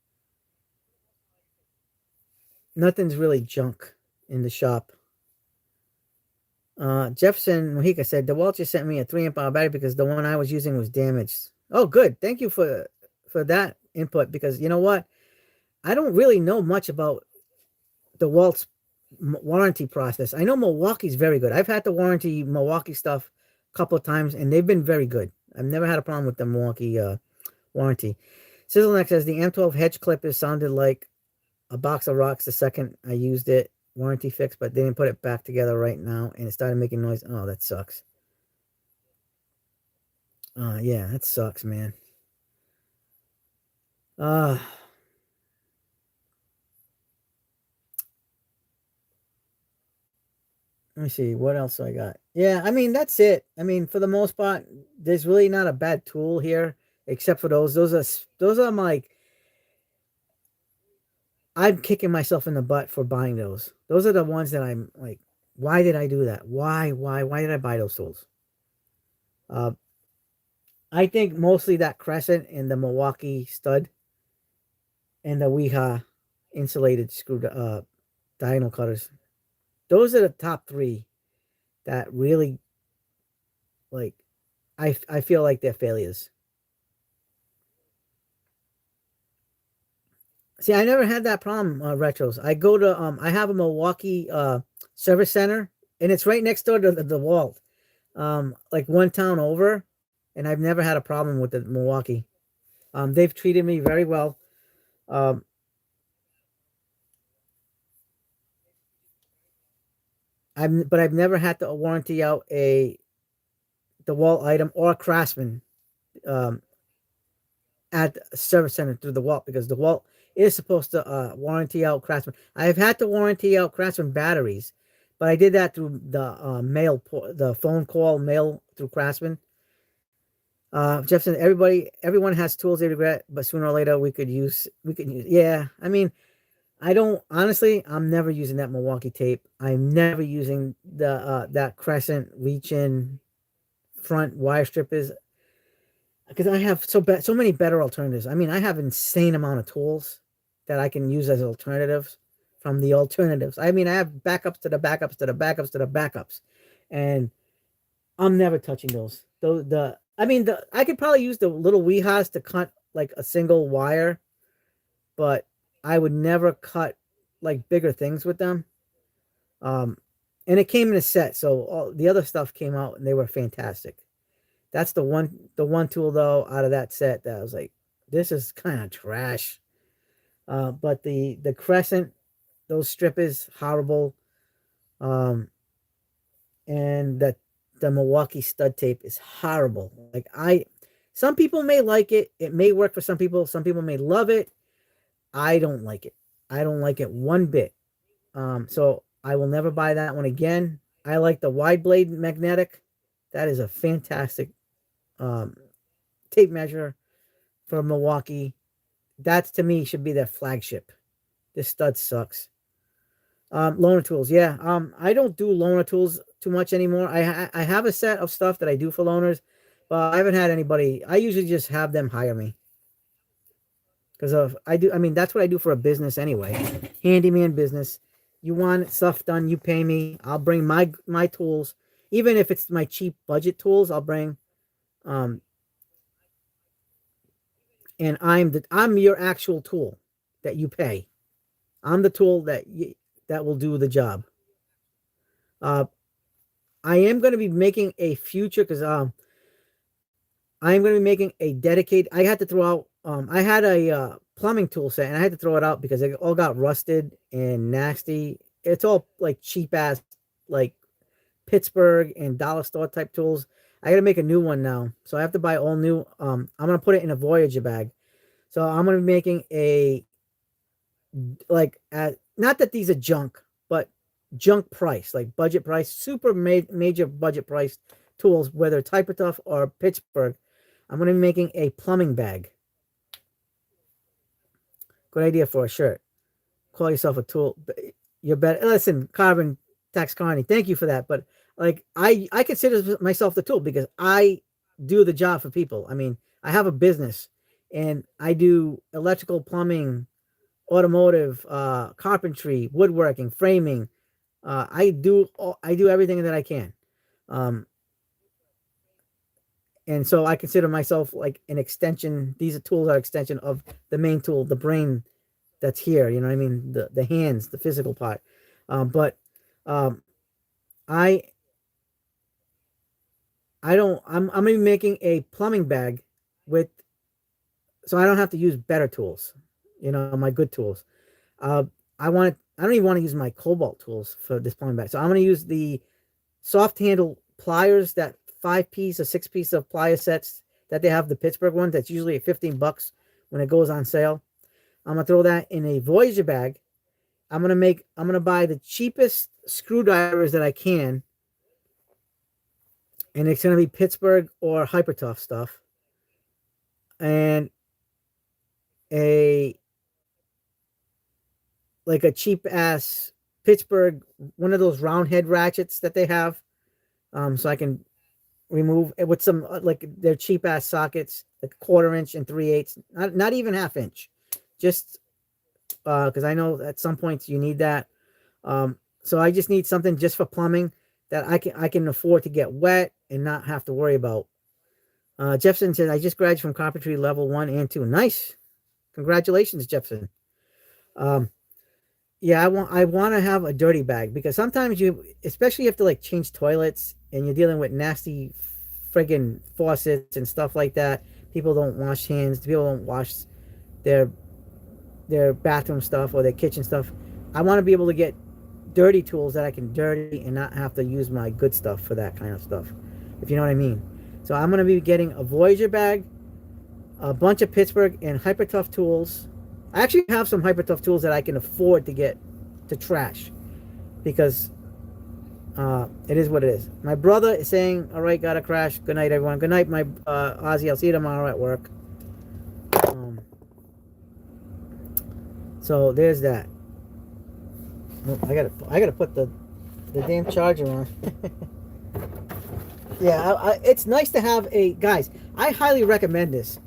Nothing's really junk in the shop. Jefferson Mojica said DeWalt just sent me a 3 amp hour battery because the one I was using was damaged. Oh, good. Thank you for that input, because you know what? I don't really know much about DeWalt's warranty process. I know Milwaukee's very good. I've had to warranty Milwaukee stuff a couple of times, and they've been very good. I've never had a problem with the Milwaukee warranty. Sizzleneck says the M12 hedge clippers sounded like a box of rocks the second I used it. Warranty fix, but they didn't put it back together right now, and it started making noise. Oh, that sucks. Yeah, that sucks, man. Uh Let me see what else I got. Yeah, I mean that's it. I mean, for the most part, there's really not a bad tool here, except for those. Those are my. I'm kicking myself in the butt for buying those. Those are the ones that I'm like, why did I do that? Why did I buy those tools? Uh, I think mostly that Crescent and the Milwaukee stud and the Weha insulated screw diagonal cutters. Those are the top three that really like. I feel like they're failures. See, I never had that problem, retros. I go to I have a Milwaukee service center, and it's right next door to the Walt. Like one town over, and I've never had a problem with the Milwaukee. They've treated me very well. Um, I've never had to warranty out a DeWalt item or a Craftsman um at the service center through the DeWalt, because DeWalt is supposed to warranty out Craftsman. I've had to warranty out Craftsman batteries, but I did that through the the phone call mail through Craftsman. Jeff said everyone has tools they regret, but sooner or later we could use. Yeah, I mean, I don't honestly. I'm never using that Milwaukee tape. I'm never using the that Crescent reach in front wire strippers, because I have so many better alternatives. I mean, I have insane amount of tools that I can use as alternatives from the alternatives. I mean, I have backups to the backups to the backups to the backups, and I'm never touching those. The I mean, I could probably use the little Wehas to cut like a single wire, but I would never cut like bigger things with them. Um, and it came in a set, so all the other stuff came out and they were fantastic. That's the one tool though out of that set that I was like, this is kind of trash. But the Crescent, those strippers, horrible. Um, and the Milwaukee stud tape is horrible. Some people may like it. It may work for some people. Some people may love it. I don't like it. I don't like it one bit. So I will never buy that one again. I like the wide blade magnetic. That is a fantastic um, tape measure for Milwaukee. That to me should be their flagship. This stud sucks. Loaner tools, yeah. I don't do loaner tools too much anymore. I have a set of stuff that I do for loaners, but I haven't had anybody. I usually just have them hire me because of I do. I mean, that's what I do for a business anyway. Handyman business. You want stuff done, you pay me. I'll bring my tools, even if it's my cheap budget tools. I'll bring. Um, and I'm your actual tool that you pay. I'm the tool that will do the job. Uh, I am going to be making a future because I am going to be making a dedicated. I had to throw out. I had a plumbing tool set and I had to throw it out because it all got rusted and nasty. It's all like cheap ass, like Pittsburgh and dollar store type tools. I got to make a new one now, so I have to buy all new. I'm going to put it in a Voyager bag. So I'm going to be making a like not that these are junk, but junk price, like budget price, super major budget price tools, whether it's Hypertough or Pittsburgh. I'm going to be making a plumbing bag. Good idea for a shirt. Call yourself a tool. You're better. Listen, Carbon Tax Carney, thank you for that. But like I consider myself the tool because I do the job for people. I mean, I have a business and I do electrical, plumbing, automotive, carpentry, woodworking, framing. I do everything that I can. Um, and so I consider myself like an extension. These tools are extension of the main tool, the brain that's here. You know what I mean? The hands, the physical part. But um, I I don't. I'm gonna be making a plumbing bag with, so I don't have to use better tools. You know, my good tools. Uh, I want. I don't even want to use my Cobalt tools for this plumbing bag. So I'm gonna use the soft handle pliers, that 5-piece or 6-piece of plier sets that they have, the Pittsburgh one. That's usually at $15 when it goes on sale. I'm gonna throw that in a Voyager bag. I'm gonna buy the cheapest screwdrivers that I can, and it's gonna be Pittsburgh or Hypertough stuff, and a like a cheap ass Pittsburgh, one of those round head ratchets that they have, so I can remove it with some like their cheap ass sockets, like 1/4 inch and 3/8, not even 1/2 inch, just because I know at some points you need that. So I just need something just for plumbing that I can afford to get wet and not have to worry about. Jefferson said, I just graduated from carpentry level 1 and 2. Nice. Congratulations, Jefferson. Yeah, I want to have a dirty bag because sometimes especially you have to like change toilets and you're dealing with nasty friggin' faucets and stuff like that. People don't wash hands. People don't wash their bathroom stuff or their kitchen stuff. I want to be able to get dirty tools that I can dirty and not have to use my good stuff for that kind of stuff, if you know what I mean. So I'm going to be getting a Voyager bag, a bunch of Pittsburgh and Hypertough tools. I actually have some Hypertough tools that I can afford to get to trash because it is what it is. My brother is saying, all right, gotta crash. Good night, everyone. Good night, my Ozzy. I'll see you tomorrow at work. So there's that. Oh, I gotta put the damn charger on. Yeah, it's nice to have guys, I highly recommend this.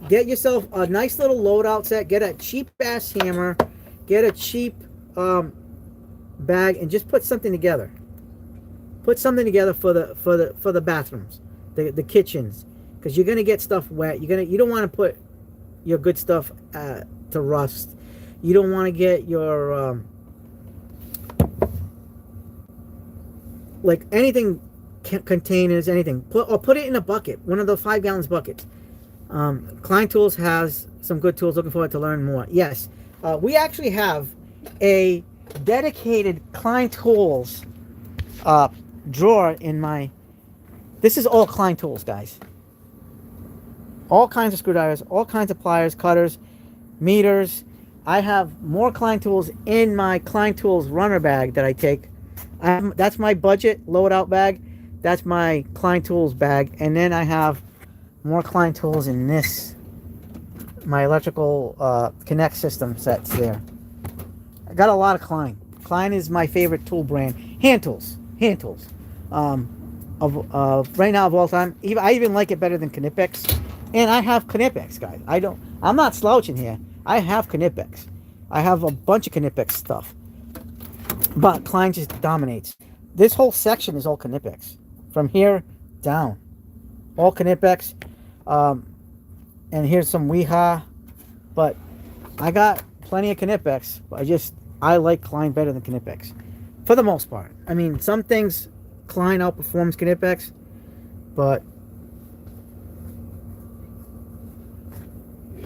Get yourself a nice little loadout set. Get a cheap ass hammer. Get a cheap bag, and just put something together. Put something together for the bathrooms, the kitchens, because you're gonna get stuff wet. You don't want to put your good stuff to rust. You don't want to get your like anything containers, anything. Put it in a bucket, one of the 5-gallon buckets. Klein Tools has some good tools. Looking forward to learn more. Yes, we actually have a dedicated Klein Tools drawer in my. This is all Klein Tools, guys. All kinds of screwdrivers, all kinds of pliers, cutters, meters. I have more Klein Tools in my Klein Tools runner bag that I take. That's my budget loadout bag. That's my Klein Tools bag, and then I have more Klein Tools in this, my electrical Connect system sets there. I got a lot of Klein. Klein is my favorite tool brand. Hand tools. Of right now of all time. I even like it better than Knipex. And I have Knipex, guys. I'm not slouching here. I have Knipex. I have a bunch of Knipex stuff. But Klein just dominates. This whole section is all Knipex. From here down. All Knipex. And here's some Weha. But I got plenty of Knipex. I like Klein better than Knipex. For the most part. I mean, some things Klein outperforms Knipex. But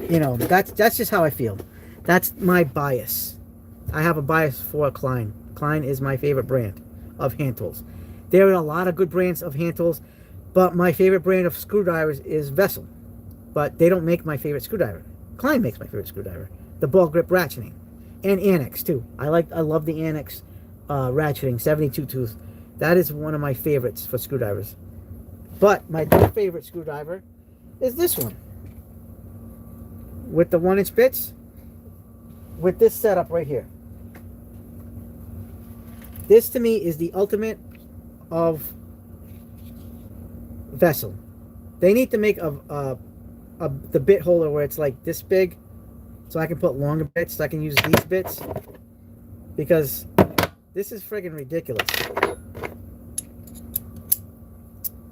you know, that's just how I feel. That's my bias. I have a bias for Klein. Klein is my favorite brand of hand tools. There are a lot of good brands of hand tools, but my favorite brand of screwdrivers is Vessel. But they don't make my favorite screwdriver. Klein makes my favorite screwdriver. The ball grip ratcheting. And Annex too. I love the Annex ratcheting 72 tooth. That is one of my favorites for screwdrivers. But my favorite screwdriver is this one. With the 1-inch bits. with this setup right here. This to me is the ultimate of vessel. They need to make the bit holder where it's like this big, so I can put longer bits, so I can use these bits, because this is friggin' ridiculous.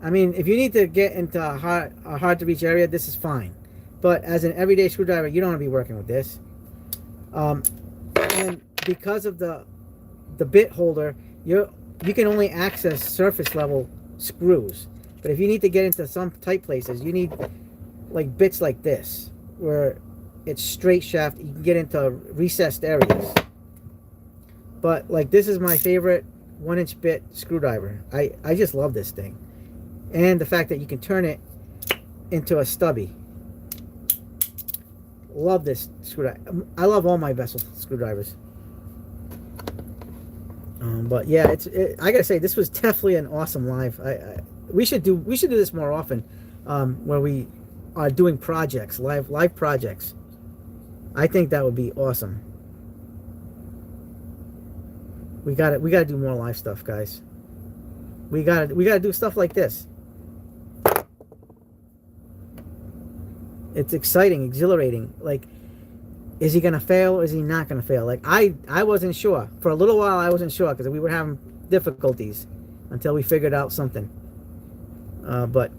I mean, if you need to get into a hard to reach area, this is fine. But as an everyday screwdriver, you don't want to be working with this. And because of the bit holder, you can only access surface level screws. But if you need to get into some tight places, you need like bits like this, where it's straight shaft. You can get into recessed areas. But like, this is my favorite 1-inch bit screwdriver. I just love this thing. And the fact that you can turn it into a stubby. Love this screwdriver. I love all my vessel screwdrivers. But yeah, I gotta say, this was definitely an awesome live. We should do this more often, where we are doing projects, live projects. I think that would be awesome. We gotta do more live stuff, guys. We gotta do stuff like this. It's exciting, exhilarating. Like, is he gonna fail or is he not gonna fail? Like, I wasn't sure. For a little while I wasn't sure, because we were having difficulties until we figured out something. But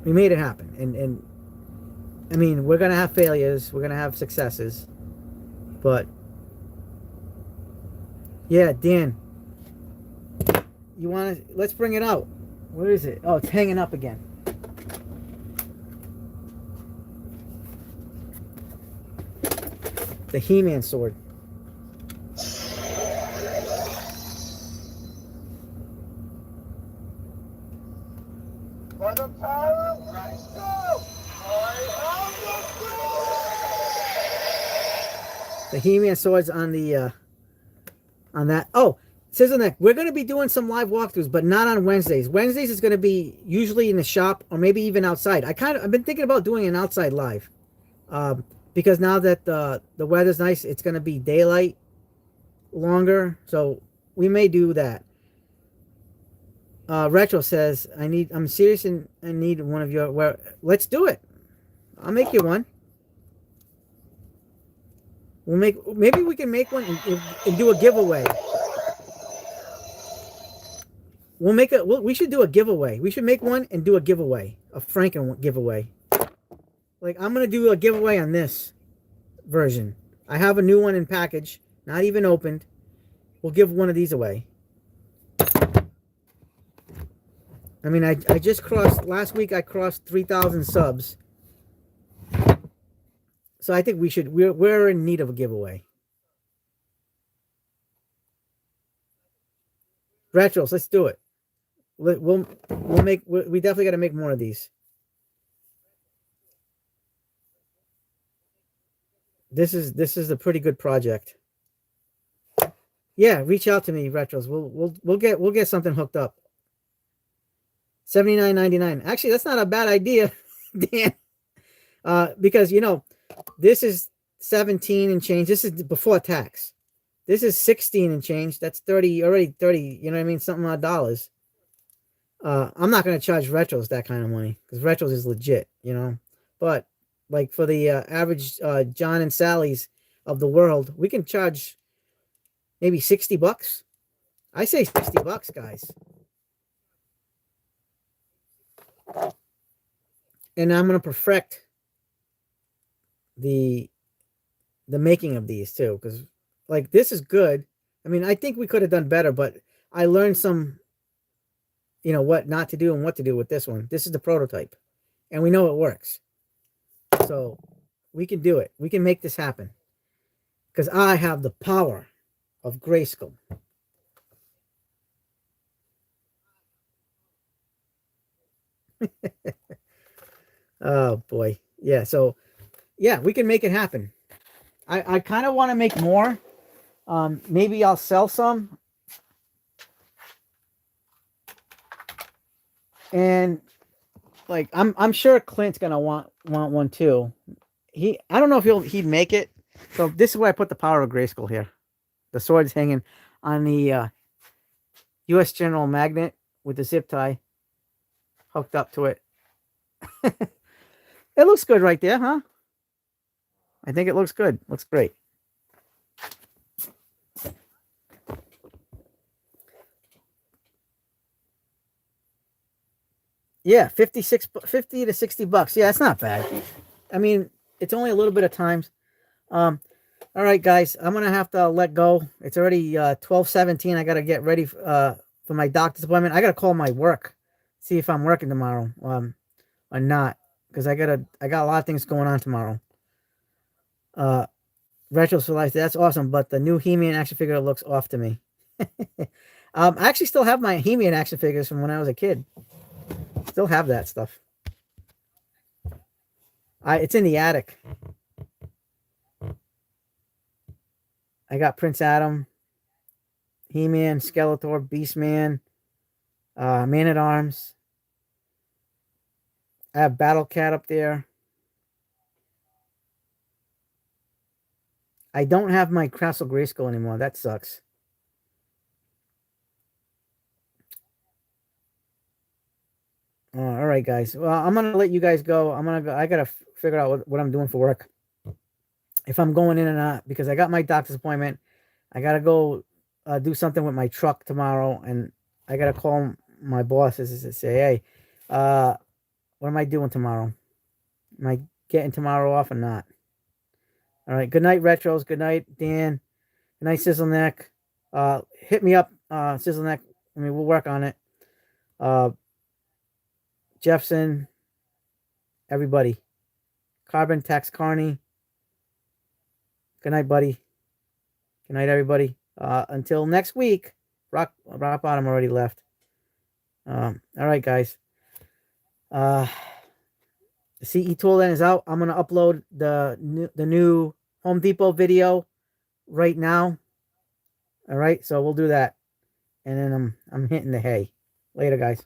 we made it happen. And I mean, we're gonna have failures, we're gonna have successes. But yeah, Dan, let's bring it out. Where is it? Oh, it's hanging up again. The He-Man sword. For the power of Grayskull, I have the He-Man swords on the on that. Oh, says on that, we're going to be doing some live walkthroughs, but not on Wednesdays. Wednesdays is going to be usually in the shop, or maybe even outside. I've been thinking about doing an outside live. Because now that the weather's nice, it's going to be daylight longer, so we may do that. Retro says, I'm serious and I need one of your, let's do it. I'll make you one. Maybe we can make one and do a giveaway. We should do a giveaway. We should make one and do a giveaway, a Franken giveaway. Like, I'm going to do a giveaway on this version. I have a new one in package, not even opened. We'll give one of these away. I mean, I just crossed, last week I crossed 3,000 subs. So I think we're in need of a giveaway. Retros, let's do it. We definitely got to make more of these. This is a pretty good project. Yeah, reach out to me, Retros. We'll get something hooked up. $79.99. Actually, that's not a bad idea, Dan. Because this is 17 and change. This is before tax. This is 16 and change. That's 30 already. 30. You know what I mean? Something odd dollars. I'm not going to charge Retros that kind of money, because Retros is legit. But like, for the average John and Sally's of the world, we can charge maybe $60. I say $60, guys. And I'm going to perfect the making of these too, because like, this is good. I mean, I think we could have done better, but I learned some, what not to do and what to do with this one. This is the prototype, and we know it works. So we can do it. We can make this happen, because I have the power of Grayskull. Oh boy. Yeah. So yeah, we can make it happen. I kind of want to make more. Maybe I'll sell some. And like, I'm sure Clint's gonna want one too. I don't know if he'd make it, So this is where I put the Power of Grayskull here. The sword is hanging on the U.S. General magnet with the zip tie hooked up to it. It looks good right there, huh? I think it looks good. Looks great. Yeah, 50 to 60 bucks. Yeah, it's not bad. I mean, it's only a little bit of times. All right, guys, I'm gonna have to let go. It's already 12:17. I gotta get ready for my doctor's appointment. I gotta call my work, see if I'm working tomorrow, or not, because I got a lot of things going on tomorrow. Retros for life. That's awesome, but the new He-Man action figure looks off to me. I actually still have my He-Man action figures from when I was a kid. Still have that stuff. It's in the attic. I got Prince Adam, He-Man, Skeletor, Beastman, Man-at-Arms. I have Battle Cat up there. I don't have my Castle Grayskull anymore. That sucks. All right, guys. Well, I'm gonna let you guys go. I gotta figure out what I'm doing for work. If I'm going in or not, because I got my doctor's appointment. I gotta go do something with my truck tomorrow, and I gotta call my bosses and say, hey, what am I doing tomorrow? Am I getting tomorrow off or not? All right. Good night, Retros. Good night, Dan. Good night, Sizzleneck. Hit me up, Sizzleneck. I mean, we'll work on it. Jeffson, everybody. Carbon Tax Carney. Good night, buddy. Good night, everybody. Until next week. Rock Bottom already left. All right, guys. The CE tool then is out. I'm gonna upload the new Home Depot video right now. All right, so we'll do that, and then I'm hitting the hay. Later, guys.